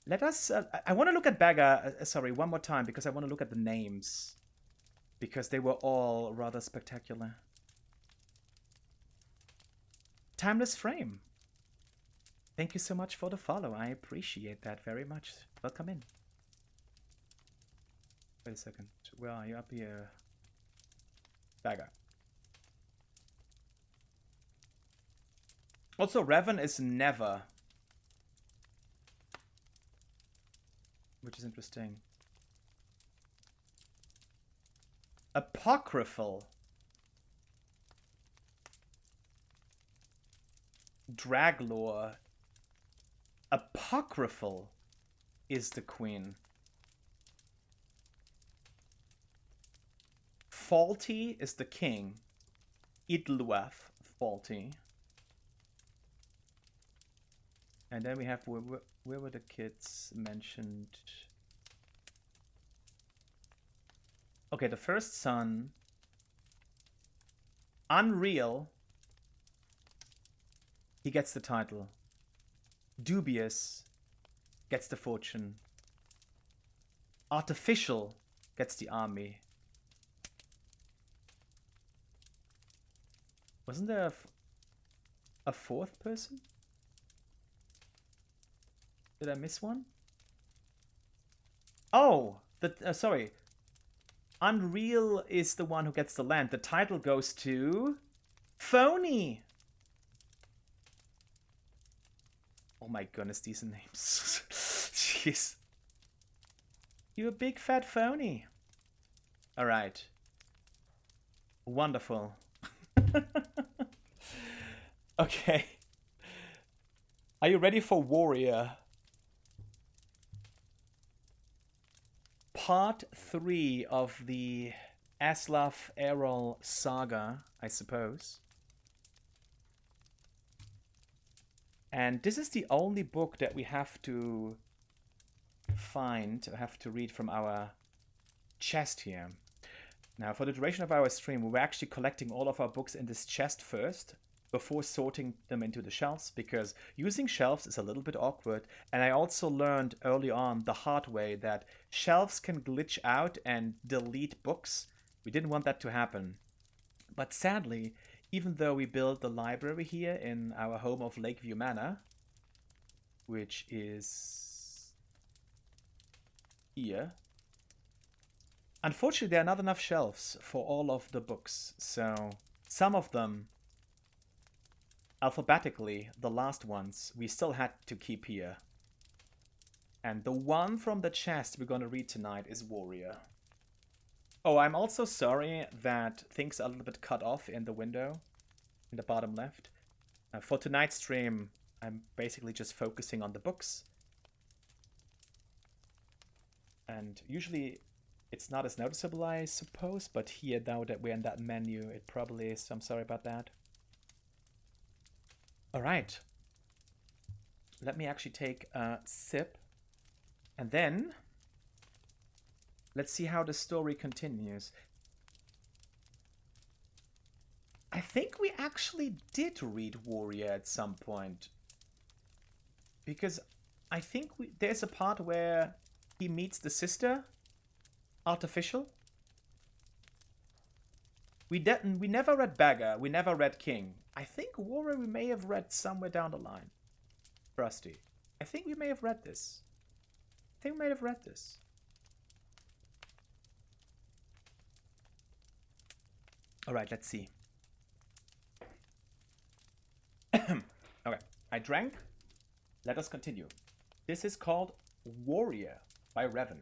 Let us... I want to look at Bagger, sorry, one more time, because I want to look at the names. Because they were all rather spectacular. Timeless Frame. Thank you so much for the follow. I appreciate that very much. Welcome in. Wait a second. Where are you? Up here. Bagger. Also, Revan is never. Which is interesting. Apocryphal. Draglore. Apocryphal is the queen. Faulty is the king. Idluath, faulty. And then we have, where were the kids mentioned? Okay, the first son. Unreal. He gets the title. Dubious gets the fortune. Artificial gets the army. Wasn't there a fourth person? Did I miss one? Oh, sorry. Unreal is the one who gets the land. The title goes to Phony. Oh my goodness, these names. Jeez. You a big fat phony. Alright. Wonderful. Okay. Are you ready for Warrior? Part 3 of the Aslaf Errol saga, I suppose. And this is the only book that we have to find, or have to read from our chest here. Now, for the duration of our stream, we were actually collecting all of our books in this chest first, before sorting them into the shelves, because using shelves is a little bit awkward. And I also learned early on the hard way that shelves can glitch out and delete books. We didn't want that to happen. But sadly, even though we built the library here in our home of Lakeview Manor, which is here, unfortunately there are not enough shelves for all of the books. So some of them, alphabetically, the last ones, we still had to keep here. And the one from the chest we're gonna read tonight is Warrior. Oh, I'm also sorry that things are a little bit cut off in the window, in the bottom left. For tonight's stream, I'm basically just focusing on the books. And usually it's not as noticeable, I suppose, but here, now that we're in that menu, it probably is. I'm sorry about that. All right. Let me actually take a sip. And then let's see how the story continues. I think we actually did read Warrior at some point. Because I think there's a part where he meets the sister, Artificial. We never read Beggar, we never read King. I think Warrior we may have read somewhere down the line. Rusty. I think we may have read this. Alright, let's see. Okay, I drank. Let us continue. This is called Warrior by Revan.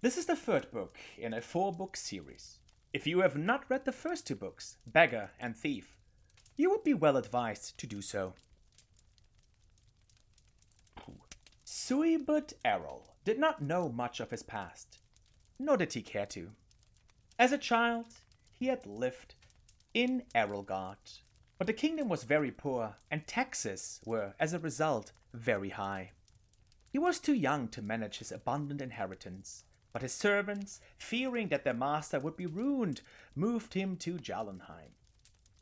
This is the third book in a 4-book series. If you have not read the first 2 books, Beggar and Thief, you would be well advised to do so. Suibut Errol did not know much of his past, nor did he care to. As a child, he had lived in Errolgard, but the kingdom was very poor and taxes were, as a result, very high. He was too young to manage his abundant inheritance, but his servants, fearing that their master would be ruined, moved him to Jallenheim.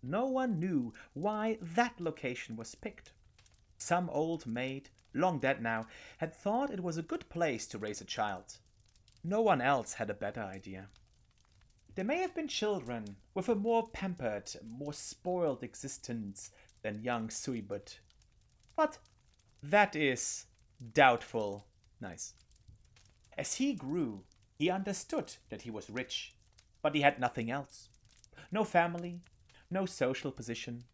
No one knew why that location was picked. Some old maid, long dead now, had thought it was a good place to raise a child. No one else had a better idea. There may have been children with a more pampered, more spoiled existence than young Suibut, but that is doubtful. Nice. As he grew, he understood that he was rich, but he had nothing else. No family, no social position,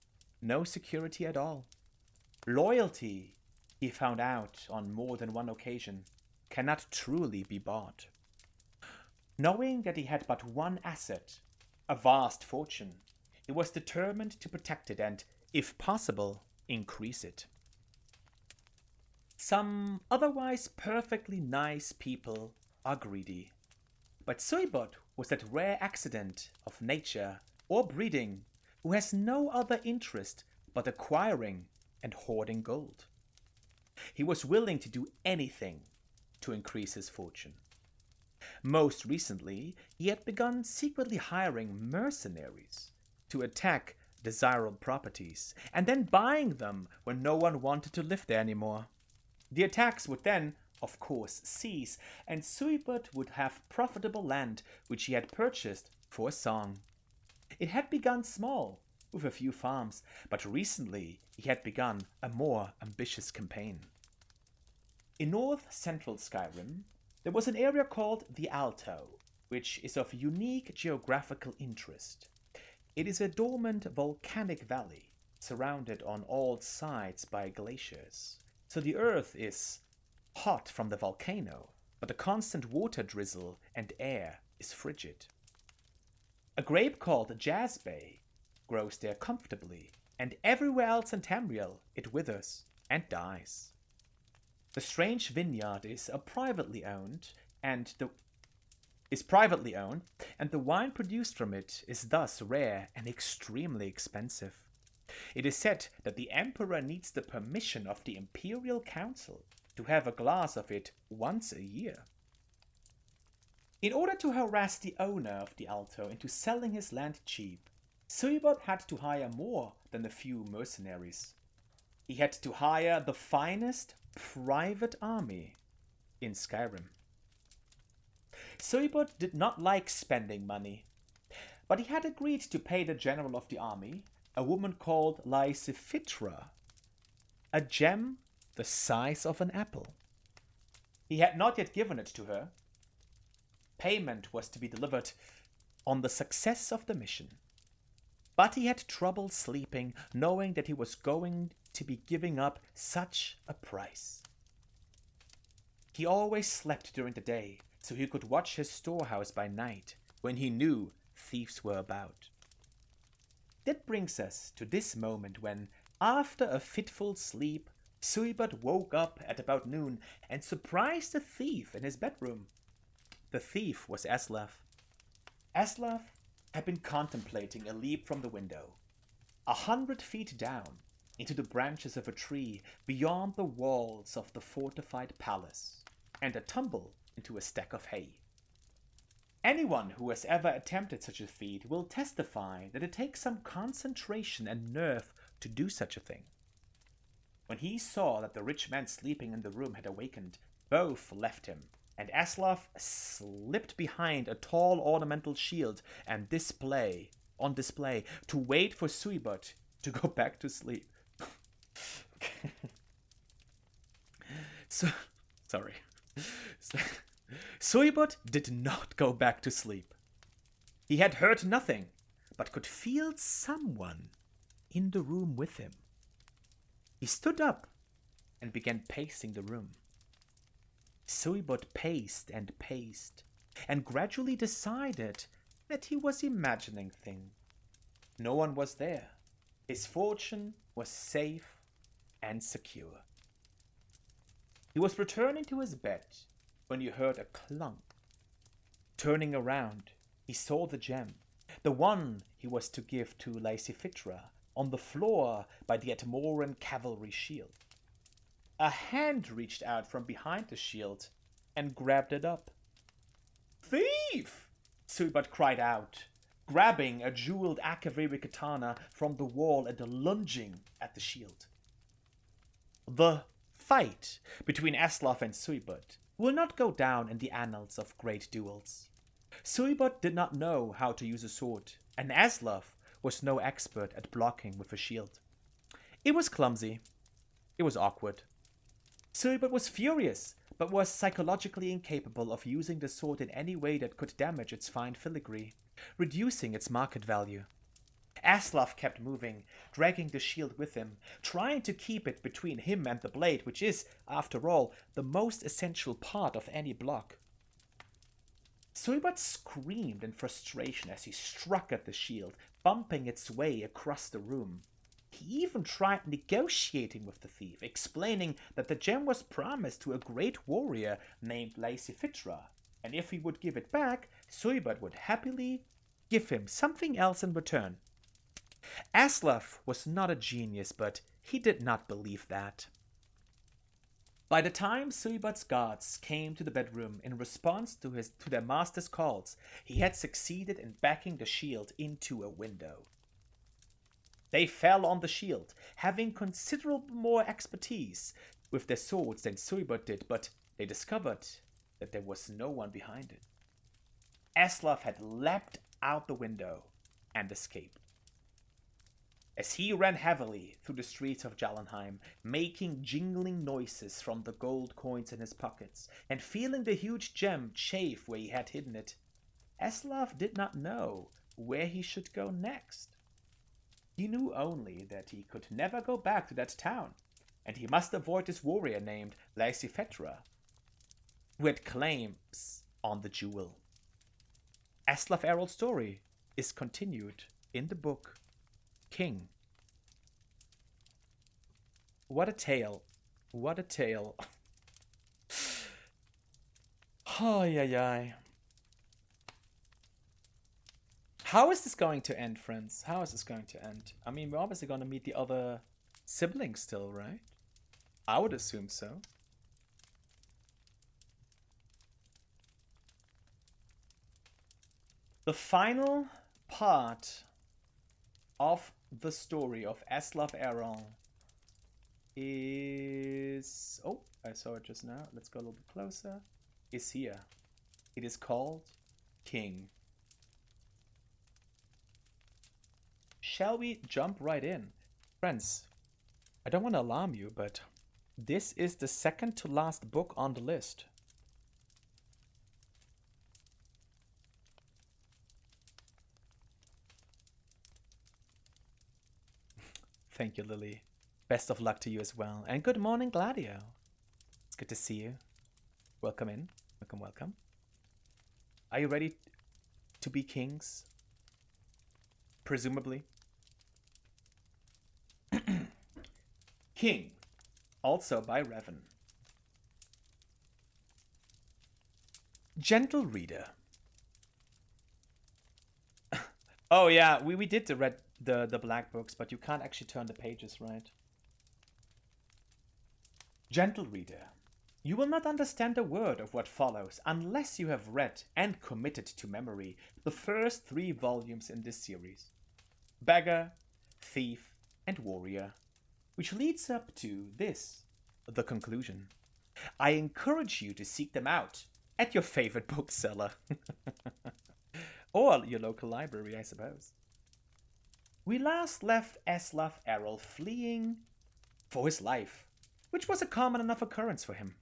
no security at all. Loyalty, he found out on more than one occasion, cannot truly be bought. Knowing that he had but one asset, a vast fortune, he was determined to protect it and, if possible, increase it. Some otherwise perfectly nice people are greedy, but Suibut was that rare accident of nature or breeding who has no other interest but acquiring and hoarding gold. He was willing to do anything to increase his fortune. Most recently, he had begun secretly hiring mercenaries to attack desirable properties and then buying them when no one wanted to live there anymore. The attacks would then, of course, cease, and Suibut would have profitable land which he had purchased for a song. It had begun small, with a few farms, but recently he had begun a more ambitious campaign. In north-central Skyrim, there was an area called the Alto, which is of unique geographical interest. It is a dormant volcanic valley, surrounded on all sides by glaciers. So the earth is hot from the volcano, but the constant water drizzle and air is frigid. A grape called Jazbay grows there comfortably, and everywhere else in Tamriel it withers and dies. The strange vineyard is privately owned, and the wine produced from it is thus rare and extremely expensive. It is said that the emperor needs the permission of the Imperial Council to have a glass of it once a year. In order to harass the owner of the Alto into selling his land cheap, Suibut had to hire more than a few mercenaries. He had to hire the finest private army in Skyrim. Suibut did not like spending money, but he had agreed to pay the general of the army, a woman called Lysifitra, a gem the size of an apple. He had not yet given it to her. Payment was to be delivered on the success of the mission. But he had trouble sleeping, knowing that he was going to be giving up such a price. He always slept during the day, so he could watch his storehouse by night, when he knew thieves were about. That brings us to this moment when, after a fitful sleep, Suibot woke up at about noon and surprised a thief in his bedroom. The thief was Aslaf. Aslaf had been contemplating a leap from the window, 100 feet down, into the branches of a tree beyond the walls of the fortified palace, and a tumble into a stack of hay. Anyone who has ever attempted such a feat will testify that it takes some concentration and nerve to do such a thing. When he saw that the rich man sleeping in the room had awakened, both left him, and Aslaf slipped behind a tall ornamental shield and on display to wait for Suibot to go back to sleep. Suibot did not go back to sleep. He had heard nothing, but could feel someone in the room with him. He stood up and began pacing the room. Suibot paced and gradually decided that he was imagining things. No one was there. His fortune was safe and secure. He was returning to his bed when he heard a clunk. Turning around, he saw the gem, the one he was to give to Lysifitra, on the floor by the Atmoran cavalry shield. A hand reached out from behind the shield and grabbed it up. "Thief!" Suibot cried out, grabbing a jeweled Akaviri katana from the wall and lunging at the shield. The fight between Aslaf and Suibot will not go down in the annals of great duels. Suibot did not know how to use a sword, and Aslaf was no expert at blocking with a shield. It was clumsy. It was awkward. Suibot was furious, but was psychologically incapable of using the sword in any way that could damage its fine filigree, reducing its market value. Aslaf kept moving, dragging the shield with him, trying to keep it between him and the blade, which is, after all, the most essential part of any block. Suibot screamed in frustration as he struck at the shield, bumping its way across the room. He even tried negotiating with the thief, explaining that the gem was promised to a great warrior named Lysifitra, and if he would give it back, Suibot would happily give him something else in return. Aslaf was not a genius, but he did not believe that. By the time Suibot's guards came to the bedroom in response to their master's calls, he had succeeded in backing the shield into a window. They fell on the shield, having considerable more expertise with their swords than Suibot did, but they discovered that there was no one behind it. Aslaf had leapt out the window and escaped. As he ran heavily through the streets of Jalenheim, making jingling noises from the gold coins in his pockets, and feeling the huge gem chafe where he had hidden it, Aslaf did not know where he should go next. He knew only that he could never go back to that town, and he must avoid this warrior named Lysifetra, who had claims on the jewel. Aslaf Errol's story is continued in the book King. What a tale. What a tale. Oh, yeah. How is this going to end, friends? How is this going to end? I mean, we're obviously going to meet the other siblings still, right? I would assume so. The final part of the story of Aslaf Errol is... Oh, I saw it just now. Let's go a little bit closer. Is here. It is called King. Shall we jump right in? Friends, I don't want to alarm you, but this is the second to last book on the list. Thank you, Lily. Best of luck to you as well. And good morning, Gladio. It's good to see you. Welcome in. Welcome, welcome. Are you ready to be kings? Presumably. King, also by Revan. Gentle reader. Oh yeah, we did the black books, but you can't actually turn the pages, right? Gentle reader, you will not understand a word of what follows unless you have read and committed to memory the first 3 volumes in this series. Beggar, Thief, and Warrior, which leads up to this, the conclusion. I encourage you to seek them out at your favorite bookseller. Or your local library, I suppose. We last left Eslav Errol fleeing for his life, which was a common enough occurrence for him.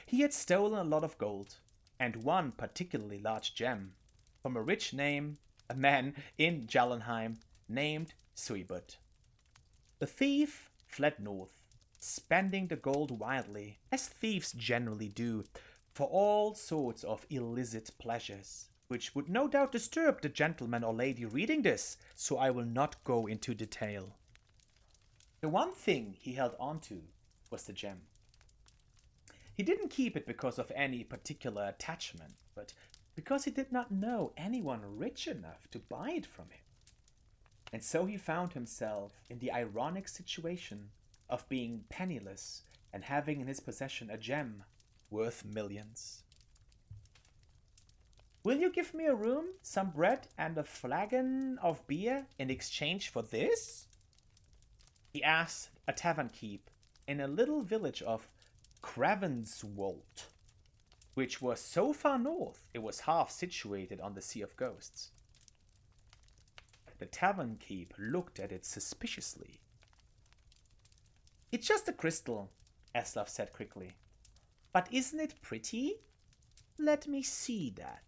He had stolen a lot of gold, and one particularly large gem, from a rich name, a man in Jallenheim named Suibut. The thief fled north, spending the gold wildly, as thieves generally do, for all sorts of illicit pleasures, which would no doubt disturb the gentleman or lady reading this, so I will not go into detail. The one thing he held on to was the gem. He didn't keep it because of any particular attachment, but because he did not know anyone rich enough to buy it from him. And so he found himself in the ironic situation of being penniless and having in his possession a gem worth millions. Will you give me a room, some bread, and a flagon of beer in exchange for this? He asked a tavern keep in a little village of Cravenswold, which was so far north it was half situated on the Sea of Ghosts. The tavern keep looked at it suspiciously. It's just a crystal, Eslav said quickly. But isn't it pretty? Let me see that,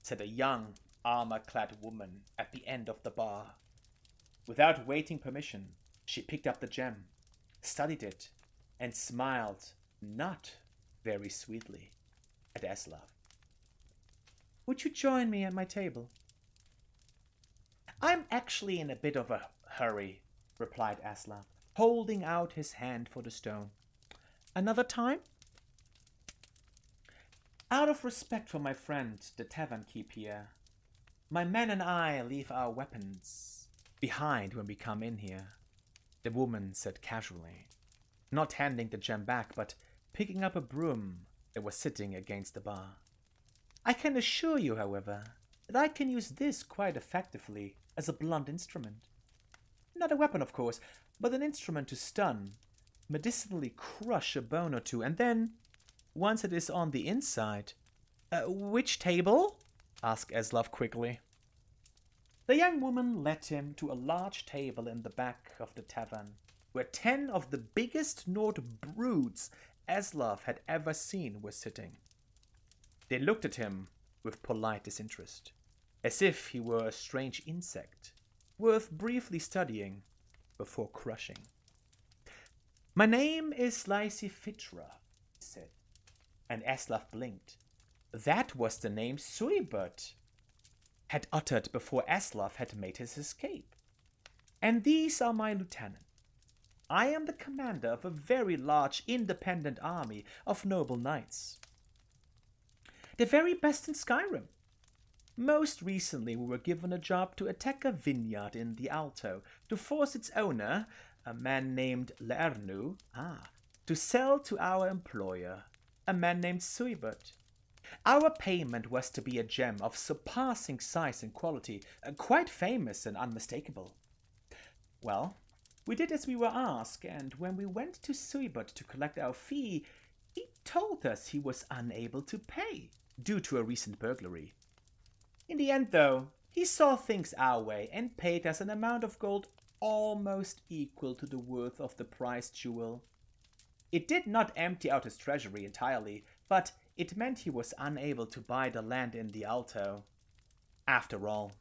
said a young, armor-clad woman at the end of the bar. Without waiting permission, she picked up the gem, studied it, and smiled not very sweetly at Eslav. Would you join me at my table? I'm actually in a bit of a hurry, replied Eslav, holding out his hand for the stone. Another time? Out of respect for my friend, the tavern keep here, my men and I leave our weapons behind when we come in here, the woman said casually, not handing the gem back, but picking up a broom that was sitting against the bar. I can assure you, however, that I can use this quite effectively as a blunt instrument. Not a weapon, of course, but an instrument to stun, medicinally crush a bone or two, and then, once it is on the inside... which table? Asked Eslav quickly. The young woman led him to a large table in the back of the tavern, where 10 of the biggest Nord brutes Eslav had ever seen were sitting. They looked at him with polite disinterest, as if he were a strange insect, worth briefly studying before crushing. My name is Lysifitra, he said, and Eslav blinked. That was the name Suibut had uttered before Eslav had made his escape. And these are my lieutenants. I am the commander of a very large independent army of noble knights. The very best in Skyrim. Most recently we were given a job to attack a vineyard in the Alto, to force its owner, a man named Lernu, to sell to our employer, a man named Suibut. Our payment was to be a gem of surpassing size and quality, quite famous and unmistakable. Well, we did as we were asked, and when we went to Suibut to collect our fee, he told us he was unable to pay, due to a recent burglary. In the end, though, he saw things our way and paid us an amount of gold almost equal to the worth of the prized jewel. It did not empty out his treasury entirely, but it meant he was unable to buy the land in the Alto, after all.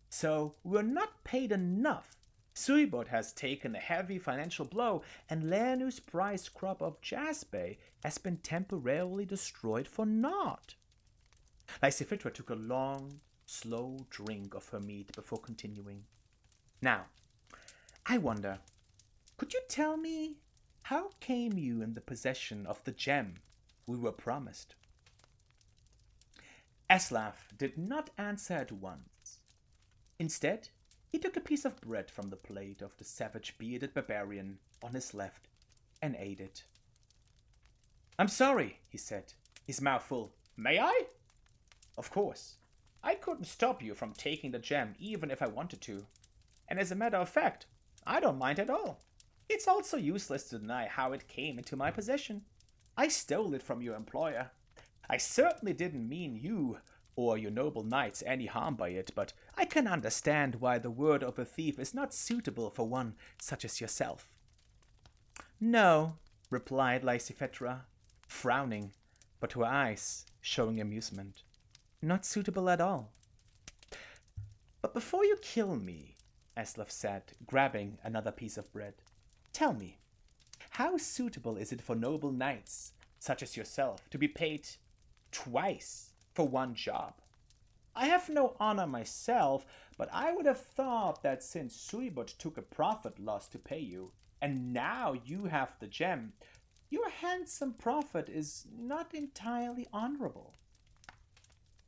So we were not paid enough Suibot has taken a heavy financial blow, and Lernu's prized crop of jaspe has been temporarily destroyed for naught. Lysifitra took a long, slow drink of her mead before continuing. Now, I wonder, could you tell me how came you in the possession of the gem we were promised? Aslav did not answer at once. Instead, he took a piece of bread from the plate of the savage bearded barbarian on his left and ate it. I'm sorry, he said, his mouth full. May I? Of course. I couldn't stop you from taking the gem even if I wanted to. And as a matter of fact, I don't mind at all. It's also useless to deny how it came into my possession. I stole it from your employer. I certainly didn't mean you or your noble knights any harm by it, but I can understand why the word of a thief is not suitable for one such as yourself. No, replied Lysifetra, frowning, but her eyes showing amusement. Not suitable at all. But before you kill me, Aslav said, grabbing another piece of bread, tell me, how suitable is it for noble knights, such as yourself, to be paid twice for one job? I have no honor myself, but I would have thought that since Suibot took a profit loss to pay you, and now you have the gem, your handsome profit is not entirely honorable.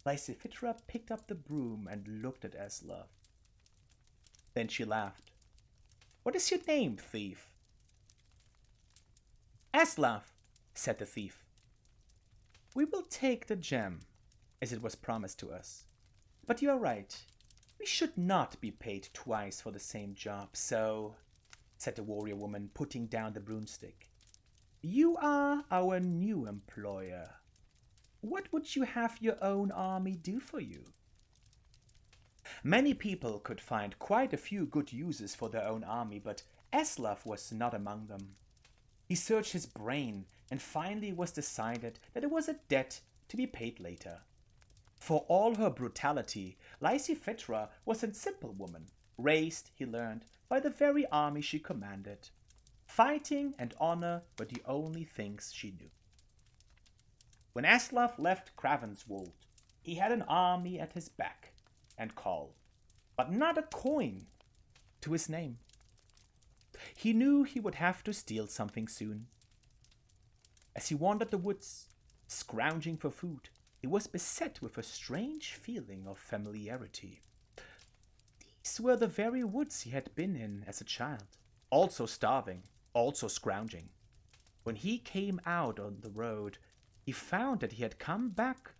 Lysifitra picked up the broom and looked at Aslav. Then she laughed. What is your name, thief? Aslav, said the thief. We will take the gem, as it was promised to us. But you are right. We should not be paid twice for the same job, so, said the warrior woman, putting down the broomstick. You are our new employer. What would you have your own army do for you? Many people could find quite a few good uses for their own army, but Aslav was not among them. He searched his brain, and finally was decided that it was a debt to be paid later. For all her brutality, Lysifetra was a simple woman, raised, he learned, by the very army she commanded. Fighting and honor were the only things she knew. When Aslav left Cravenswold, he had an army at his back and call, but not a coin to his name. He knew he would have to steal something soon. As he wandered the woods, scrounging for food, he was beset with a strange feeling of familiarity. These were the very woods he had been in as a child, also starving, also scrounging. When he came out on the road, he found that he had come back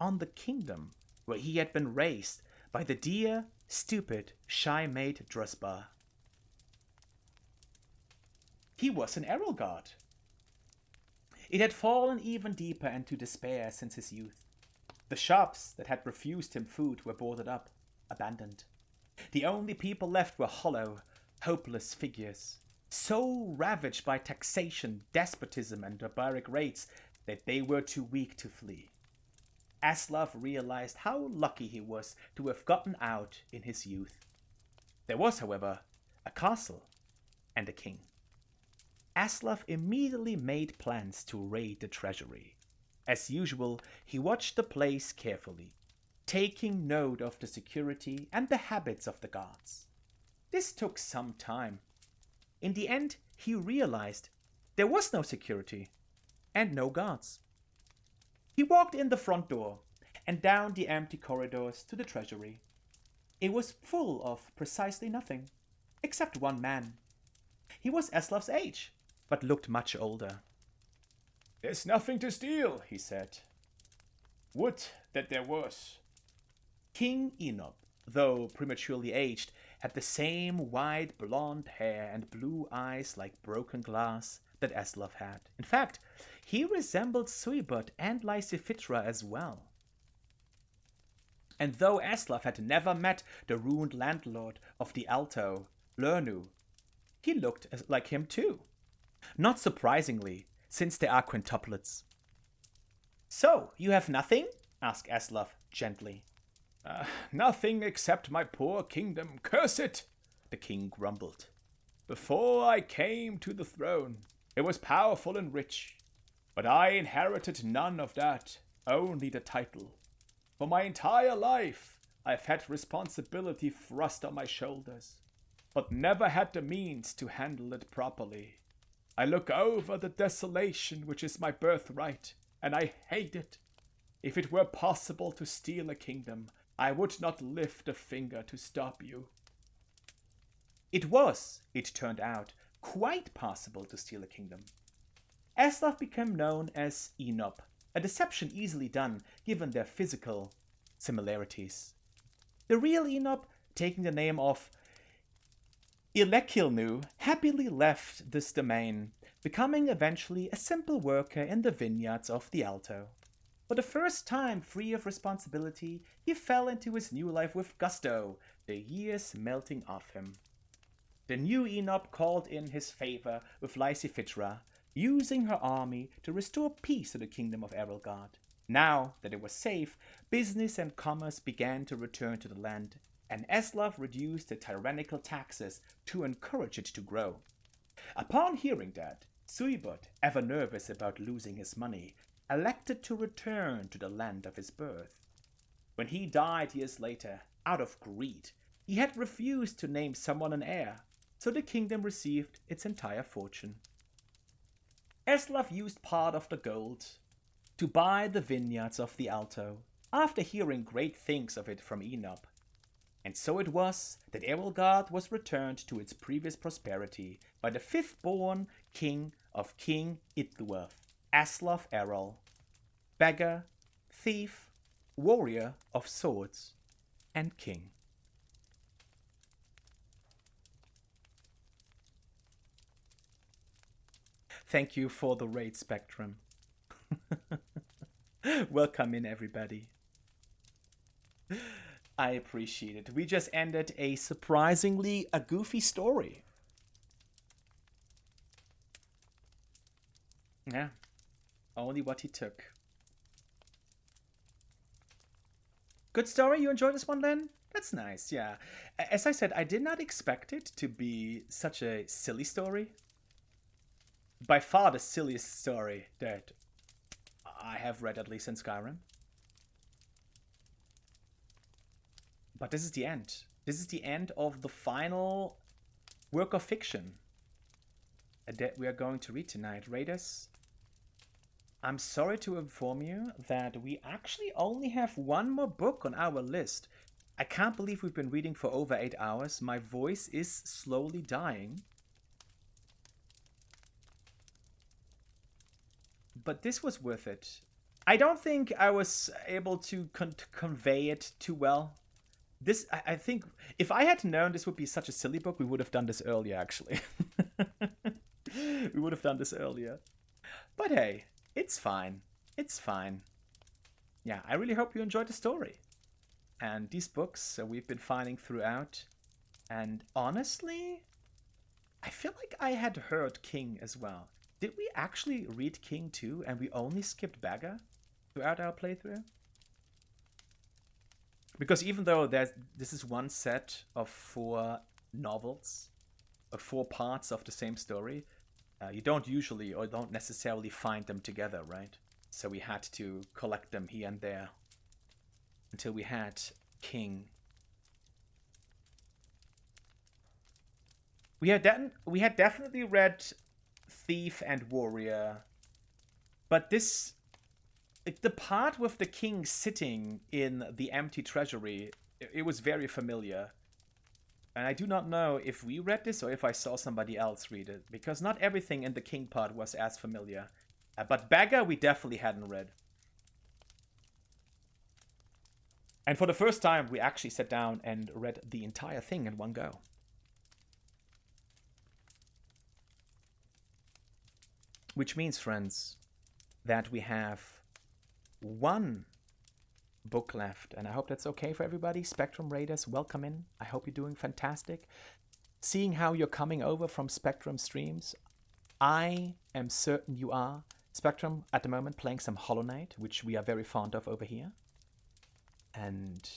on the kingdom where he had been raised by the dear, stupid, shy maid Drusbar. He was an arrow god. It had fallen even deeper into despair since his youth. The shops that had refused him food were boarded up, abandoned. The only people left were hollow, hopeless figures, so ravaged by taxation, despotism, and barbaric raids that they were too weak to flee. Aslav realized how lucky he was to have gotten out in his youth. There was, however, a castle and a king. Aslav immediately made plans to raid the treasury. As usual, he watched the place carefully, taking note of the security and the habits of the guards. This took some time. In the end, he realized there was no security and no guards. He walked in the front door and down the empty corridors to the treasury. It was full of precisely nothing, except one man. He was Aslav's age, but looked much older. There's nothing to steal, he said. Would that there was. King Enob, though prematurely aged, had the same wide blonde hair and blue eyes like broken glass that Aslav had. In fact, he resembled Suibot and Lysifetra as well. And though Aslav had never met the ruined landlord of the Alto, Lernu, he looked like him too. Not surprisingly, since they are quintuplets. So, you have nothing? asked Aslav gently. Nothing except my poor kingdom. Curse it! the king grumbled. Before I came to the throne, it was powerful and rich, but I inherited none of that, only the title. For my entire life, I've had responsibility thrust on my shoulders, but never had the means to handle it properly. I look over the desolation which is my birthright, and I hate it. If it were possible to steal a kingdom, I would not lift a finger to stop you. It was, it turned out, quite possible to steal a kingdom. Aslav became known as Enop, a deception easily done given their physical similarities. The real Enop, taking the name of Ilekilnu, happily left this domain, becoming eventually a simple worker in the vineyards of the Alto. For the first time free of responsibility, he fell into his new life with gusto, the years melting off him. The new Enop called in his favor with Lysiphytra, using her army to restore peace to the kingdom of Erelgard. Now that it was safe, business and commerce began to return to the land, and Aslav reduced the tyrannical taxes to encourage it to grow. Upon hearing that, Suibot, ever nervous about losing his money, elected to return to the land of his birth. When he died years later, out of greed, he had refused to name someone an heir, so the kingdom received its entire fortune. Aslav used part of the gold to buy the vineyards of the Alto, after hearing great things of it from Enop. And so it was that Erelgard was returned to its previous prosperity by the fifth-born king of King Itluath, Aslav Errol, beggar, thief, warrior of swords, and king. Thank you for the raid, Spectrum. Welcome in, everybody. I appreciate it. We just ended a surprisingly goofy story. Yeah, only what he took. Good story? You enjoyed this one, Len? That's nice, yeah. As I said, I did not expect it to be such a silly story. By far the silliest story that I have read, at least in Skyrim. But this is the end. This is the end of the final work of fiction that we are going to read tonight. Raiders, I'm sorry to inform you that we actually only have one more book on our list. I can't believe we've been reading for over 8 hours. My voice is slowly dying. But this was worth it. I don't think I was able to convey it too well. This, I think, if I had known this would be such a silly book, we would have done this earlier, actually. We would have done this earlier. But hey, it's fine. It's fine. Yeah, I really hope you enjoyed the story. And these books we've been finding throughout. And honestly, I feel like I had heard King as well. Did we actually read King too, and we only skipped Bagger throughout our playthrough? Because even though this is one set of 4 novels, of 4 parts of the same story, you don't usually or don't necessarily find them together, right? So we had to collect them here and there until we had King. We had definitely read Thief and Warrior, but this, like, the part with the king sitting in the empty treasury, it was very familiar. And I do not know if we read this or if I saw somebody else read it, because not everything in the king part was as familiar. But Bagger we definitely hadn't read. And for the first time, we actually sat down and read the entire thing in one go. Which means, friends, that we have one book left, and I hope that's okay for everybody. Spectrum Raiders, welcome in. I hope you're doing fantastic. Seeing how you're coming over from Spectrum streams, I am certain you are. Spectrum, at the moment, playing some Hollow Knight, which we are very fond of over here. And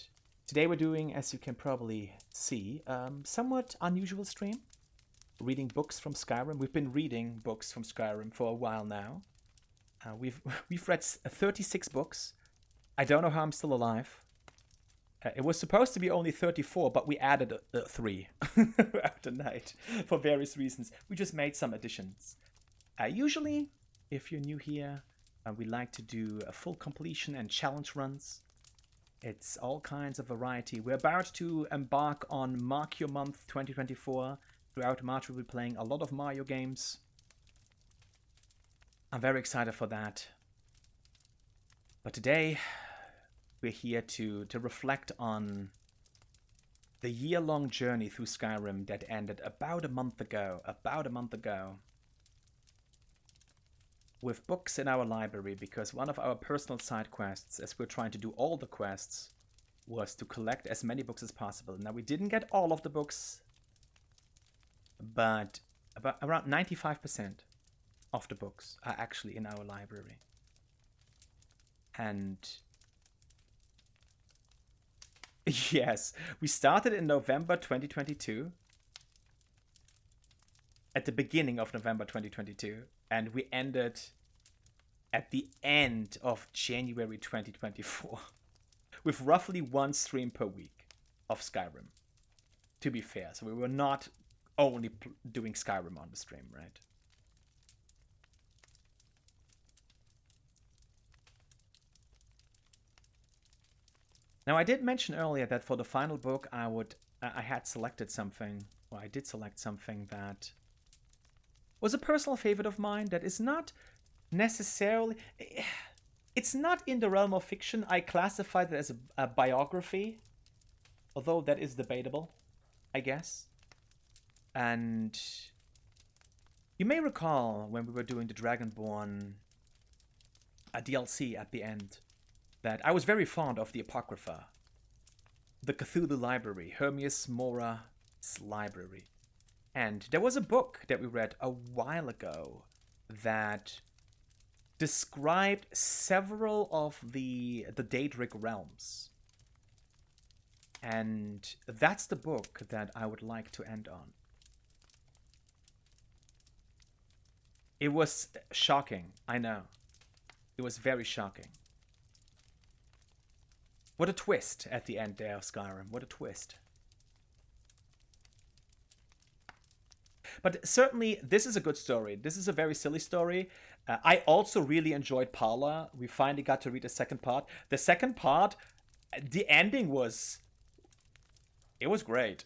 Today we're doing, as you can probably see, somewhat unusual stream. Reading books from Skyrim. We've been reading books from Skyrim for a while now. We've read 36 books. I don't know how I'm still alive. It was supposed to be only 34, but we added 3 throughout the night for various reasons. We just made some additions. Usually, if you're new here, we like to do a full completion and challenge runs. It's all kinds of variety. We're about to embark on Mark Your Month 2024. Throughout March, we'll be playing a lot of Mario games. I'm very excited for that. But today, we're here to reflect on the year-long journey through Skyrim that ended about a month ago. With books in our library, because one of our personal side quests, as we're trying to do all the quests, was to collect as many books as possible. Now, we didn't get all of the books, but about around 95% of the books are actually in our library. And yes, we started in November 2022, at the beginning of November 2022, and we ended at the end of January 2024, with roughly 1 stream per week of Skyrim, to be fair. So we were not only doing Skyrim on the stream, right? Now, I did mention earlier that for the final book, I had selected something, or I did select something that was a personal favorite of mine that is not necessarily... It's not in the realm of fiction. I classified it as a biography, although that is debatable, I guess. And you may recall when we were doing the Dragonborn DLC at the end, that I was very fond of the Apocrypha, the Cthulhu Library, Hermias Mora's library. And there was a book that we read a while ago that described several of the Daedric realms. And that's the book that I would like to end on. It was shocking, I know. It was very shocking. What a twist at the end there of Skyrim. What a twist. But certainly, this is a good story. This is a very silly story. I also really enjoyed Paula. We finally got to read the second part. The second part, the ending was... It was great.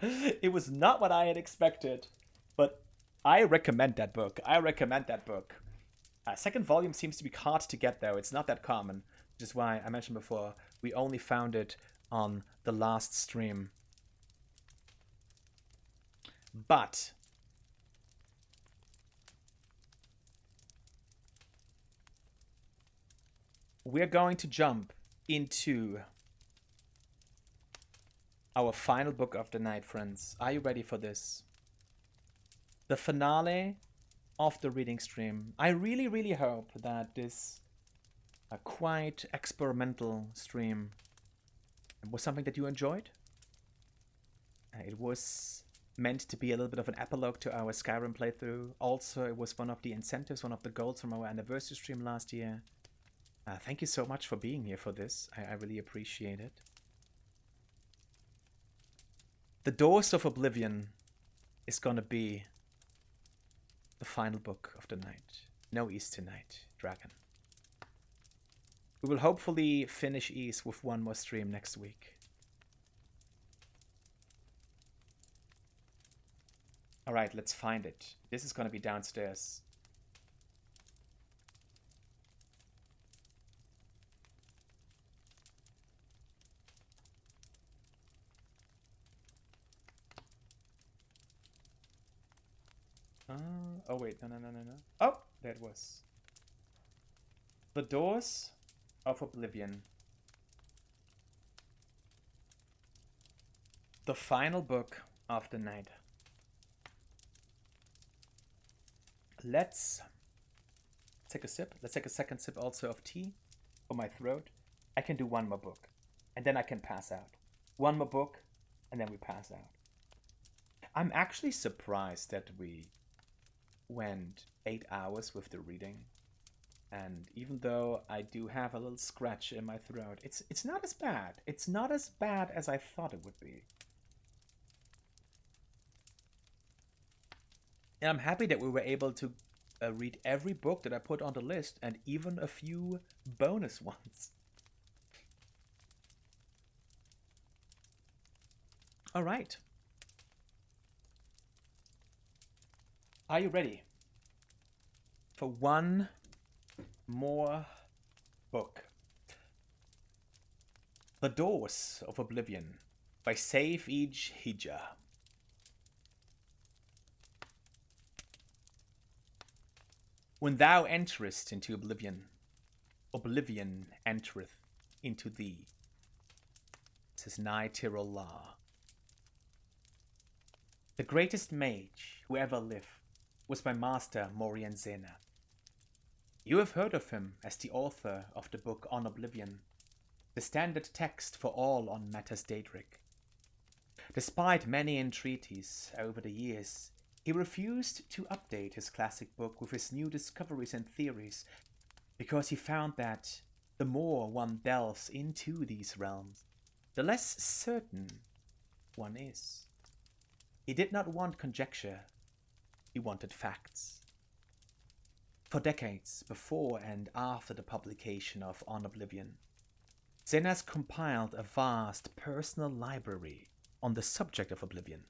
It was not what I had expected. But I recommend that book. Second volume seems to be hard to get, though. It's not that common. Which is why I mentioned before, we only found it on the last stream. But we're going to jump into our final book of the night, friends. Are you ready for this? The finale of the reading stream. I really, really hope that this quite experimental stream was something that you enjoyed. It was meant to be a little bit of an epilogue to our Skyrim playthrough. Also, it was one of the incentives, one of the goals from our anniversary stream last year. Thank you so much for being here for this. I really appreciate it. The Doors of Oblivion is gonna be the final book of the night. No East tonight, Dragon. We will hopefully finish East with one more stream next week. Alright, let's find it. This is gonna be downstairs. Oh wait, no. Oh, there it was. The Doors of Oblivion. The final book of the night. Let's take a sip. Let's take a second sip also of tea for my throat. I can do one more book. and then I can pass out. One more book, and then we pass out. I'm actually surprised that we went 8 hours with the reading. And even though I do have a little scratch in my throat, it's not as bad. It's not as bad as I thought it would be. And I'm happy that we were able to read every book that I put on the list, and even a few bonus ones. All right. Are you ready for one more book? The Doors of Oblivion by Saif Hijja. When thou enterest into oblivion, oblivion entereth into thee, says Nai Tirol La. The greatest mage who ever lived was my master Morian Zena. You have heard of him as the author of the book On Oblivion, the standard text for all on matters Daedric. Despite many entreaties over the years, he refused to update his classic book with his new discoveries and theories, because he found that the more one delves into these realms, the less certain one is. He did not want conjecture, he wanted facts. For decades before and after the publication of On Oblivion, Zenas compiled a vast personal library on the subject of Oblivion,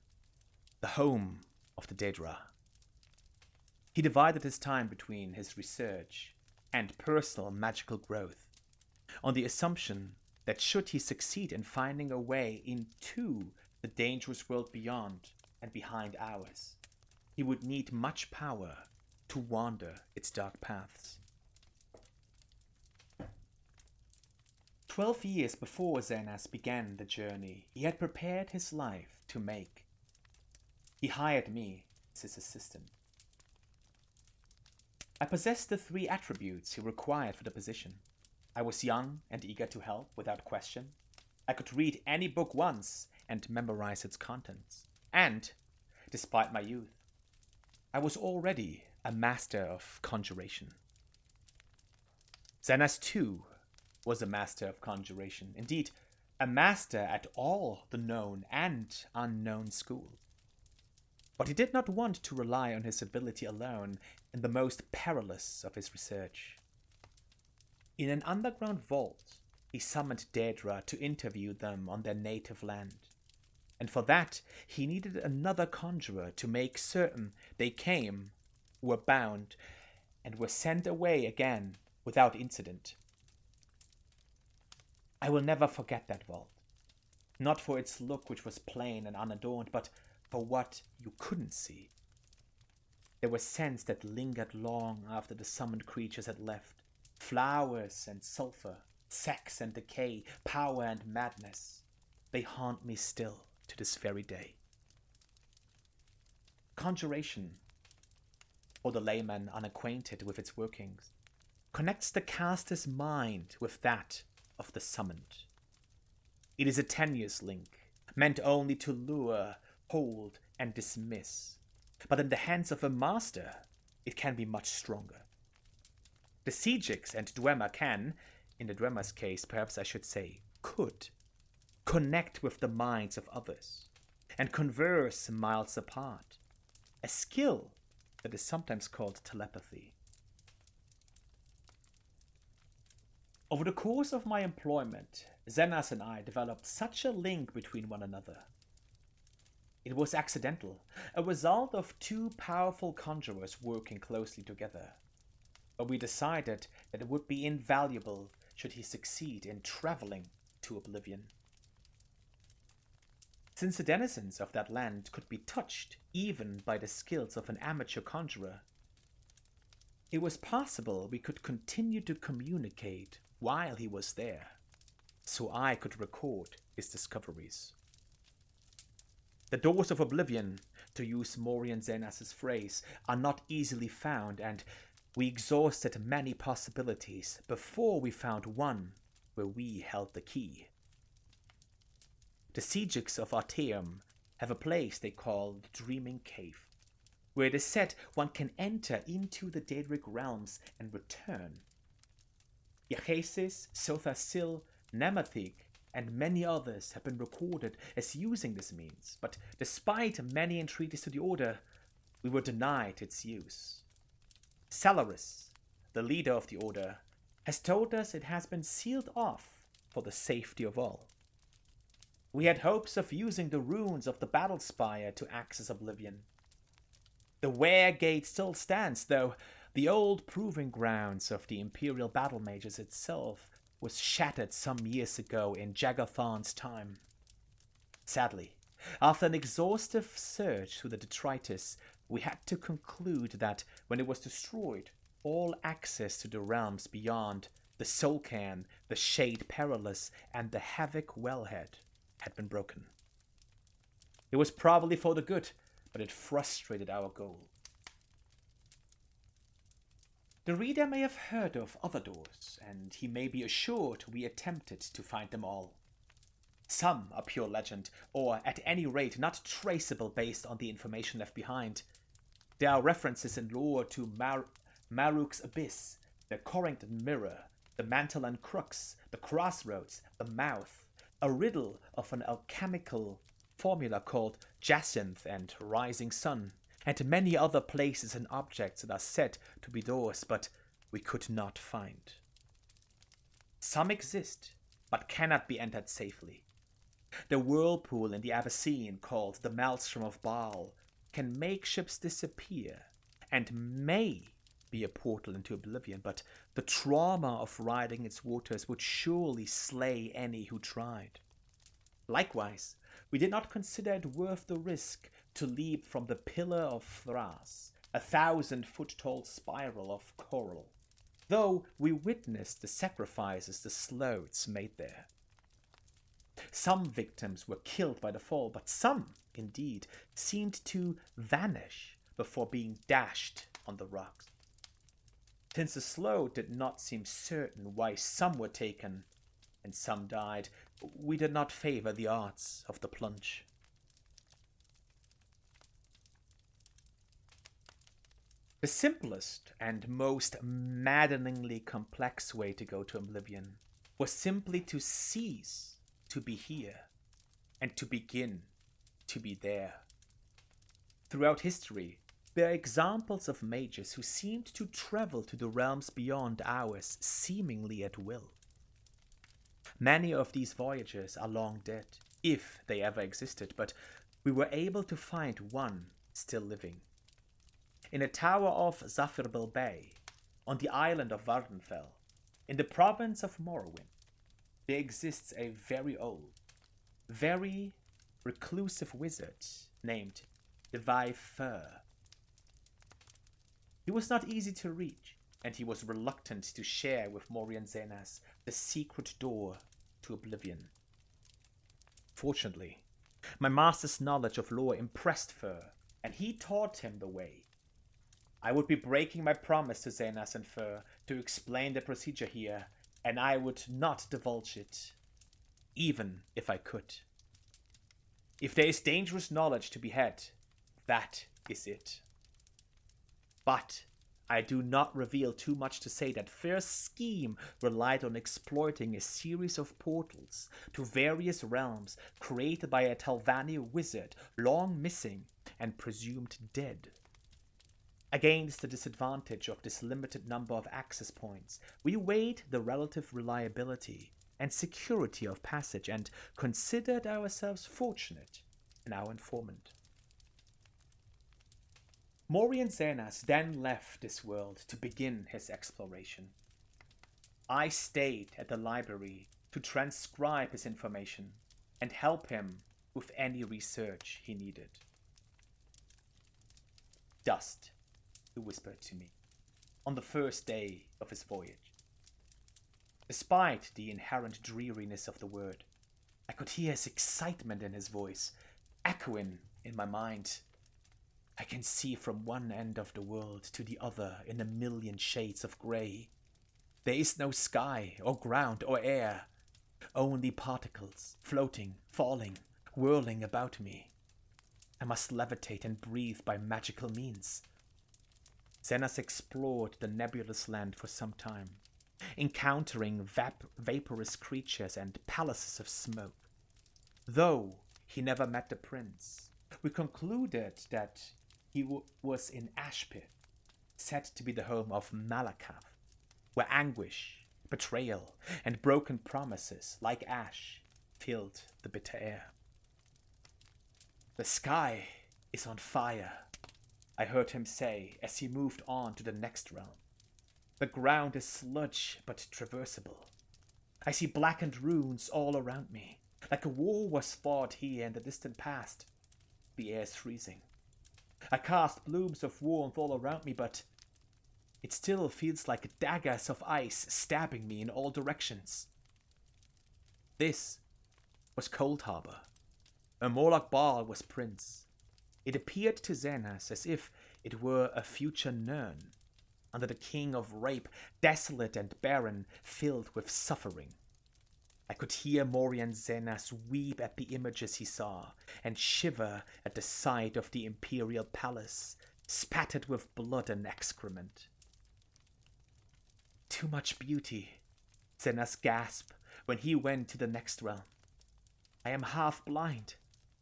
the home of the Daedra. He divided his time between his research and personal magical growth, on the assumption that should he succeed in finding a way into the dangerous world beyond and behind ours, he would need much power to wander its dark paths. 12 years before Zenas began the journey, he had prepared his life to make. He hired me as his assistant. I possessed the 3 attributes he required for the position. I was young and eager to help without question. I could read any book once and memorize its contents. And, despite my youth, I was already a master of conjuration. Zenas too was a master of conjuration. Indeed, a master at all the known and unknown schools. But he did not want to rely on his ability alone in the most perilous of his research. In an underground vault, he summoned Daedra to interview them on their native land. And for that, he needed another conjurer to make certain they came, were bound, and were sent away again without incident. I will never forget that vault. Not for its look, which was plain and unadorned, but for what you couldn't see. There were scents that lingered long after the summoned creatures had left. Flowers and sulfur, sex and decay, power and madness. They haunt me still to this very day. Conjuration, for the layman unacquainted with its workings, connects the caster's mind with that of the summoned. It is a tenuous link, meant only to lure, hold, and dismiss. But in the hands of a master, it can be much stronger. The Sejix and Dwemer can, in the Dwemer's case, perhaps I should say, could, connect with the minds of others, and converse miles apart. A skill that is sometimes called telepathy. Over the course of my employment, Zenas and I developed such a link between one another. It was accidental, a result of 2 powerful conjurers working closely together. But we decided that it would be invaluable should he succeed in traveling to Oblivion. Since the denizens of that land could be touched even by the skills of an amateur conjurer, it was possible we could continue to communicate while he was there, so I could record his discoveries. The doors of Oblivion, to use Morian Zenas' phrase, are not easily found, and we exhausted many possibilities before we found one where we held the key. the Sieges of Artaeum have a place they call the Dreaming Cave, where it is said one can enter into the Daedric realms and return. Iachesis, Sothasil, Nemathig, and many others have been recorded as using this means, but despite many entreaties to the Order, we were denied its use. Salaris, the leader of the Order, has told us it has been sealed off for the safety of all. We had hopes of using the runes of the Battle Spire to access Oblivion. The Were Gate still stands, though the old proving grounds of the Imperial Battle Mages itself was shattered some years ago in Jagathon's time. Sadly, after an exhaustive search through the detritus, we had to conclude that when it was destroyed, all access to the realms beyond, the Soulcairn, the Shade Perilous, and the Havoc Wellhead had been broken. It was probably for the good, but it frustrated our goal. The reader may have heard of other doors, and he may be assured we attempted to find them all. Some are pure legend, or at any rate not traceable based on the information left behind. There are references in lore to Maruk's Abyss, the Corrington Mirror, the Mantalan Crux, the Crossroads, the Mouth, a riddle of an alchemical formula called Jacinth and Rising Sun, and many other places and objects that are said to be doors, but we could not find. Some exist, but cannot be entered safely. The whirlpool in the Abyssine, called the Maelstrom of Baal, can make ships disappear, and may be a portal into Oblivion, but the trauma of riding its waters would surely slay any who tried. Likewise, we did not consider it worth the risk to leap from the Pillar of Thras, 1,000-foot-tall spiral of coral, though we witnessed the sacrifices the Sloths made there. Some victims were killed by the fall, but some, indeed, seemed to vanish before being dashed on the rocks. Since the Sloth did not seem certain why some were taken and some died, we did not favor the arts of the plunge. The simplest and most maddeningly complex way to go to Oblivion was simply to cease to be here and to begin to be there. Throughout history, there are examples of mages who seemed to travel to the realms beyond ours seemingly at will. Many of these voyagers are long dead, if they ever existed, but we were able to find one still living. In a tower off Zafirbil Bay, on the island of Vardenfell, in the province of Morrowind, there exists a very old, very reclusive wizard named Devi Fur. He was not easy to reach, and he was reluctant to share with Morian Zenas the secret door to Oblivion. Fortunately, my master's knowledge of lore impressed Fur, and he taught him the way. I would be breaking my promise to Zenas and Fur to explain the procedure here, and I would not divulge it, even if I could. If there is dangerous knowledge to be had, that is it. But I do not reveal too much to say that Fur's scheme relied on exploiting a series of portals to various realms created by a Telvanni wizard long missing and presumed dead. Against the disadvantage of this limited number of access points, we weighed the relative reliability and security of passage and considered ourselves fortunate in our informant. Morian Zenas then left this world to begin his exploration. I stayed at the library to transcribe his information and help him with any research he needed. Dust, he whispered to me, on the first day of his voyage. Despite the inherent dreariness of the word, I could hear his excitement in his voice, echoing in my mind. I can see from one end of the world to the other in a million shades of grey. There is no sky or ground or air. Only particles, floating, falling, whirling about me. I must levitate and breathe by magical means. Zenas explored the nebulous land for some time, encountering vaporous creatures and palaces of smoke. Though he never met the prince, we concluded that he was in Ashpit, said to be the home of Malakath, where anguish, betrayal, and broken promises, like ash, filled the bitter air. "The sky is on fire," I heard him say as he moved on to the next realm. "The ground is sludge but traversable. I see blackened ruins all around me, like a war was fought here in the distant past. The air is freezing. I cast blooms of warmth all around me, but it still feels like daggers of ice stabbing me in all directions." This was Cold Harbor, where Morlock Ball was prince. It appeared to Zenas as if it were a future Nirn, under the king of rape, desolate and barren, filled with suffering. I could hear Morian Zenas weep at the images he saw, and shiver at the sight of the imperial palace, spattered with blood and excrement. "Too much beauty," Zenas gasped when he went to the next realm. "I am half blind.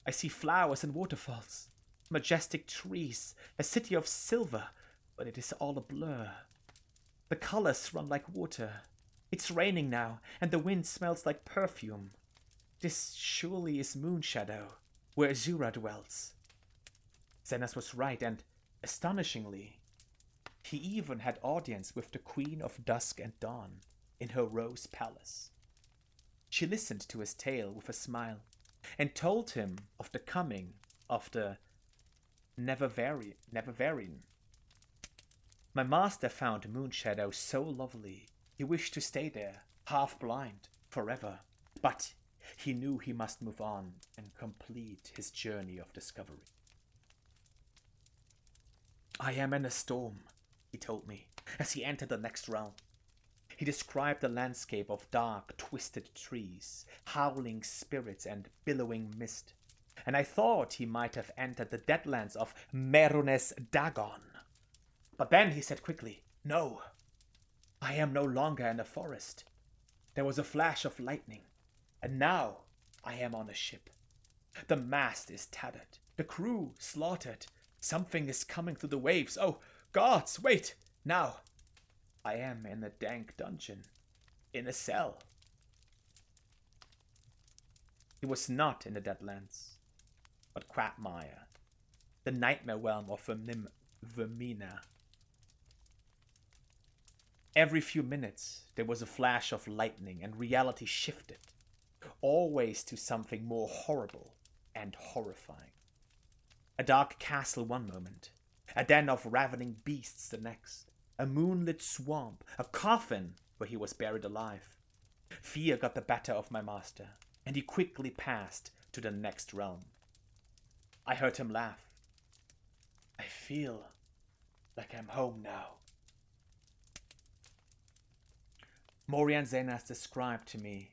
I see flowers and waterfalls, majestic trees, a city of silver, but it is all a blur. The colors run like water. It's raining now, and the wind smells like perfume. This surely is Moonshadow, where Azura dwells." Zenas was right, and astonishingly, he even had audience with the Queen of Dusk and Dawn in her Rose Palace. She listened to his tale with a smile, and told him of the coming of the Nevervarian. My master found Moonshadow so lovely, he wished to stay there, half blind, forever. But he knew he must move on and complete his journey of discovery. "I am in a storm," he told me, as he entered the next realm. He described the landscape of dark, twisted trees, howling spirits, and billowing mist, and I thought he might have entered the deadlands of Merones Dagon. But then he said quickly, "No, I am no longer in a forest. There was a flash of lightning, and now I am on a ship. The mast is tattered, the crew slaughtered. Something is coming through the waves. Oh, gods, wait! Now I am in a dank dungeon, in a cell." It was not in the Deadlands, but Quagmire, the nightmare realm of Vermina. Every few minutes there was a flash of lightning, and reality shifted, always to something more horrible and horrifying. A dark castle one moment, a den of ravening beasts the next, a moonlit swamp, a coffin where he was buried alive. Fear got the better of my master, and he quickly passed to the next realm. I heard him laugh. "I feel like I'm home now." Morian Zenas described to me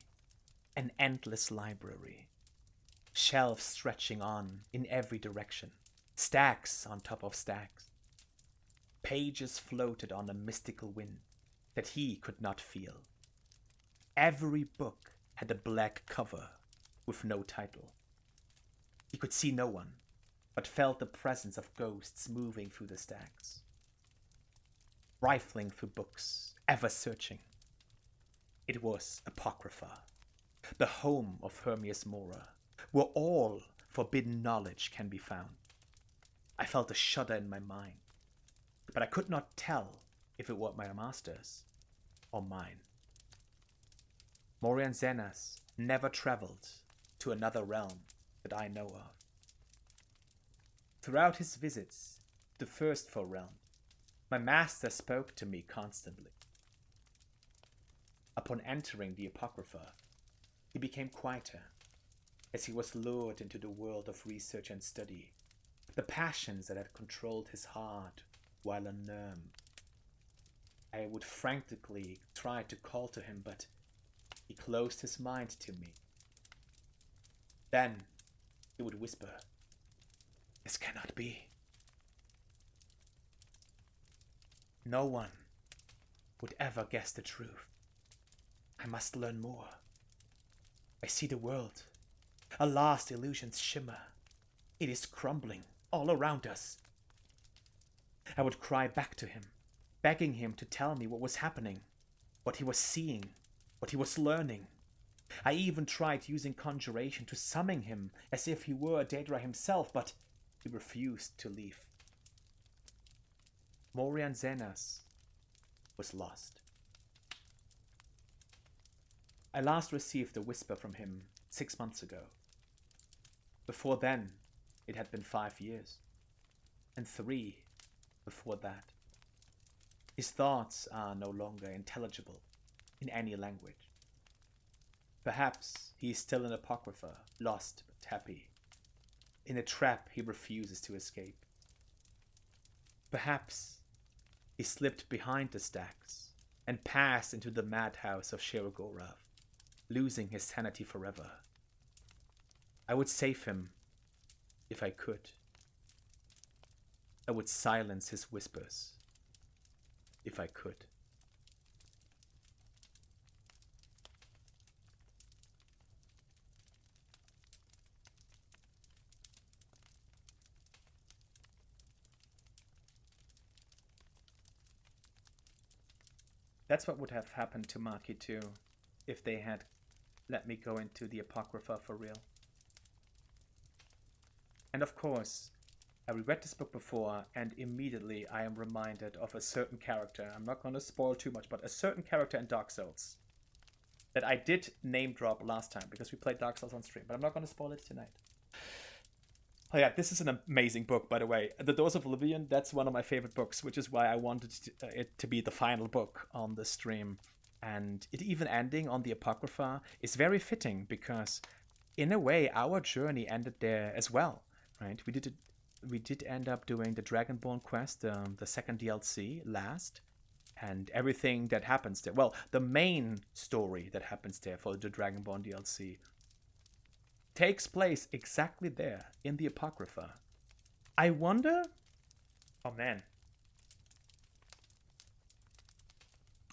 an endless library, shelves stretching on in every direction, stacks on top of stacks. Pages floated on a mystical wind that he could not feel. Every book had a black cover with no title. He could see no one, but felt the presence of ghosts moving through the stacks, rifling through books, ever searching. It was Apocrypha, the home of Hermias Mora, where all forbidden knowledge can be found. I felt a shudder in my mind, but I could not tell if it were my master's or mine. Morian Zenas never traveled to another realm that I know of. Throughout his visits, the first 4 realms, my master spoke to me constantly. Upon entering the Apocrypha, he became quieter, as he was lured into the world of research and study, the passions that had controlled his heart while unnerved. I would frantically try to call to him, but He closed his mind to me. Then he would whisper, "This cannot be." No one would ever guess the truth. I must learn more. I see the world. A last illusion's shimmer. It is crumbling all around us. I would cry back to him, begging him to tell me what was happening, what he was seeing, what he was learning. I even tried using conjuration to summon him as if he were a Daedra himself, but he refused to leave. Morian Zenas was lost. I last received a whisper from him 6 months ago. Before then, it had been 5 years, and 3 before that. His thoughts are no longer intelligible in any language. Perhaps he is still an apocrypha, lost but happy, in a trap he refuses to escape. Perhaps he slipped behind the stacks and passed into the madhouse of Sherogorath, losing his sanity forever. I would save him if I could. I would silence his whispers if I could. That's what would have happened to Maki too, if they had let me go into the Apocrypha for real. And of course, I read this book before, and immediately I am reminded of a certain character. I'm not going to spoil too much, but a certain character in Dark Souls that I did name drop last time because we played Dark Souls on stream, but I'm not going to spoil it tonight. Oh yeah, this is an amazing book, by the way. The Doors of Oblivion, that's one of my favorite books, which is why I wanted it to be the final book on the stream. And it even ending on the Apocrypha is very fitting because, in a way, our journey ended there as well, right? We did end up doing the Dragonborn quest, the second DLC last, and everything that happens there. Well, the main story that happens there for the Dragonborn DLC takes place exactly there in the Apocrypha. I wonder... Oh man.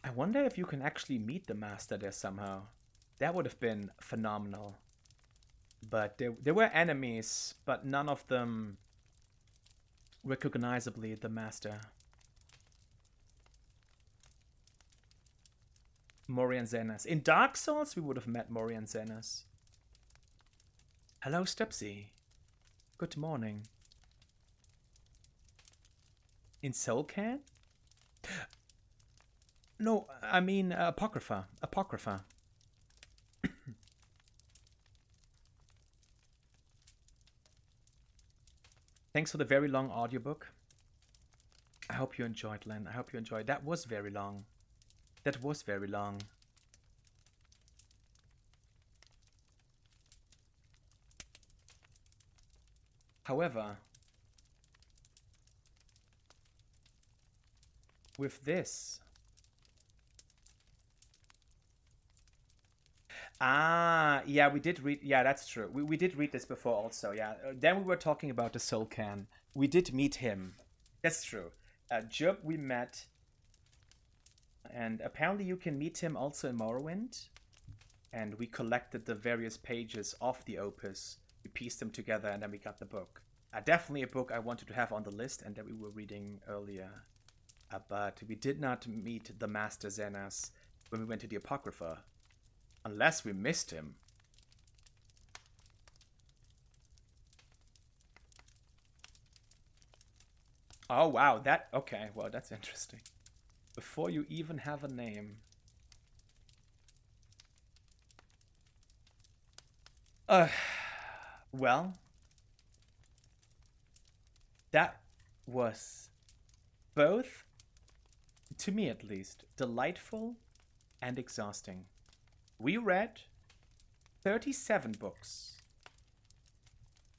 I wonder if you can actually meet the Master there somehow. That would have been phenomenal. But there were enemies, but none of them recognizably the Master. Morian Zenas. In Dark Souls, we would have met Morian Zenas. Hello, Stepsy. Good morning. In Soulcan? No, I mean Apocrypha. Apocrypha. Thanks for the very long audiobook. I hope you enjoyed, Len. I hope you enjoyed. That was very long. That was very long. However, with this... yeah, we did read... Yeah, that's true. We did read this before also, yeah. Then we were talking about the Soulcan. We did meet him. That's true. Jub we met. And apparently you can meet him also in Morrowind. And we collected the various pages of the opus. We pieced them together and then we got the book. Definitely a book I wanted to have on the list and that we were reading earlier. But we did not meet the Master Zenas when we went to the Apocrypha. Unless we missed him. Oh wow, that... Okay, well that's interesting. Before you even have a name. Well, that was both, to me at least, delightful and exhausting. We read 37 books.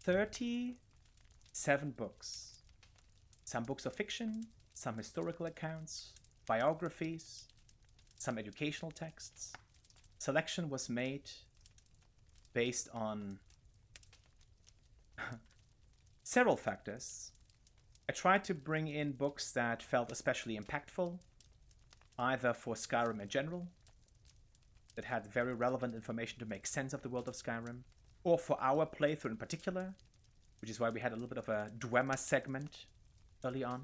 37 books. Some books of fiction, some historical accounts, biographies, some educational texts, selection was made based on several factors. I tried to bring in books that felt especially impactful, either for Skyrim in general, that had very relevant information to make sense of the world of Skyrim, or for our playthrough in particular, which is why we had a little bit of a Dwemer segment early on.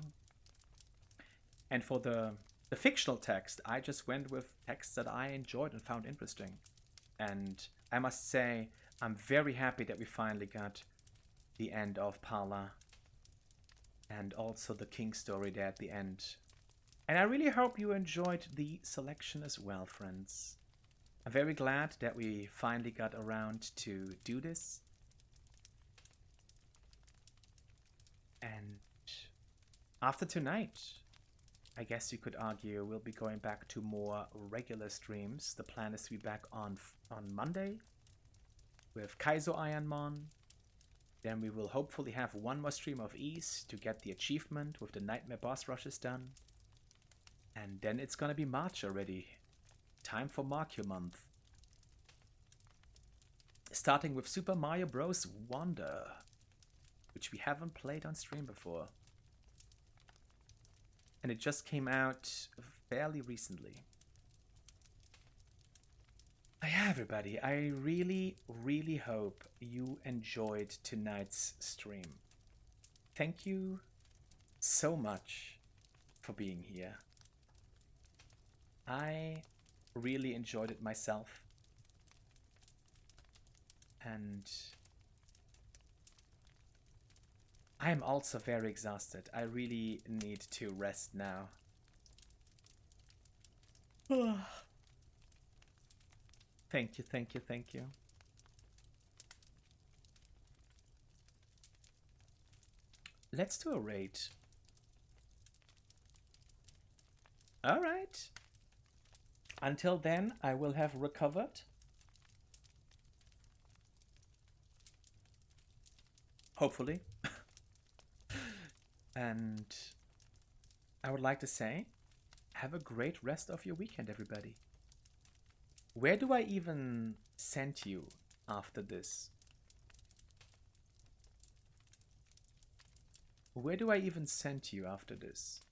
And for the fictional text, I just went with texts that I enjoyed and found interesting. And I must say, I'm very happy that we finally got the end of Parla and also the King story there at the end. And I really hope you enjoyed the selection as well, friends. I'm very glad that we finally got around to do this. And after tonight, I guess you could argue we'll be going back to more regular streams. The plan is to be back on Monday with Kaizo Ironmon. Then we will hopefully have one more stream of Ease to get the achievement with the Nightmare boss rushes done. And then it's gonna be March already. Time for Mario Month. Starting with Super Mario Bros. Wonder, which we haven't played on stream before. And it just came out fairly recently. Yeah, everybody, I really, really hope you enjoyed tonight's stream. Thank you so much for being here. I really enjoyed it myself. And I am also very exhausted. I really need to rest now. Thank you, thank you, thank you. Let's do a raid. All right. Until then, I will have recovered. Hopefully. And I would like to say, have a great rest of your weekend, everybody. Where do I even send you after this? Where do I even send you after this?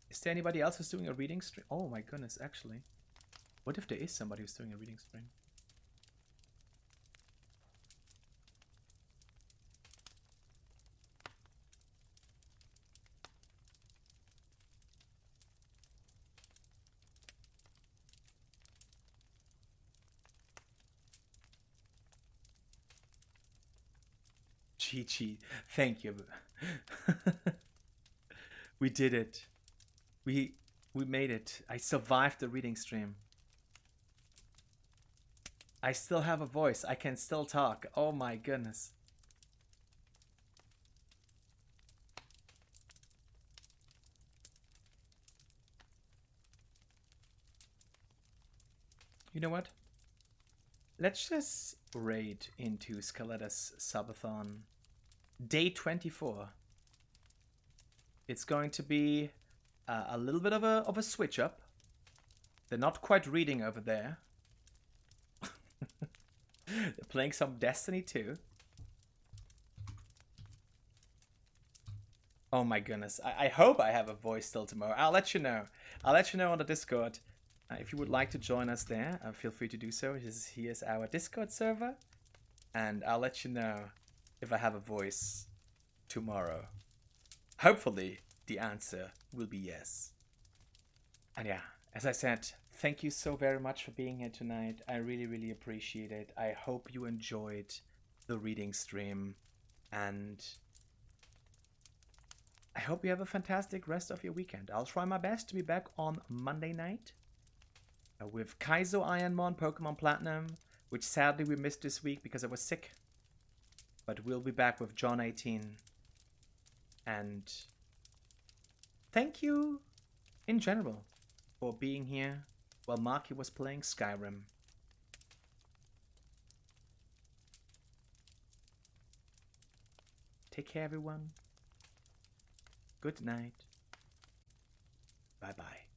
Is there anybody else who's doing a reading stream? Oh my goodness, actually. What if there is somebody who's doing a reading stream? Chi-Chi, thank you. We did it. We made it. I survived the reading stream. I still have a voice. I can still talk. Oh my goodness. You know what? Let's just raid into Skeletta's subathon. Day 24. It's going to be a little bit of a switch up. They're not quite reading over there. They're playing some Destiny 2. Oh my goodness. I hope I have a voice still tomorrow. I'll let you know. I'll let you know on the Discord. If you would like to join us there, feel free to do so. Here's our Discord server. And I'll let you know if I have a voice tomorrow. Hopefully, the answer will be yes. And yeah, as I said, thank you so very much for being here tonight. I really, really appreciate it. I hope you enjoyed the reading stream. And I hope you have a fantastic rest of your weekend. I'll try my best to be back on Monday night with Kaizo Ironmon Pokemon Platinum, which sadly we missed this week because I was sick. But we'll be back with John 18. And thank you in general for being here while Marky was playing Skyrim. Take care, everyone. Good night. Bye-bye.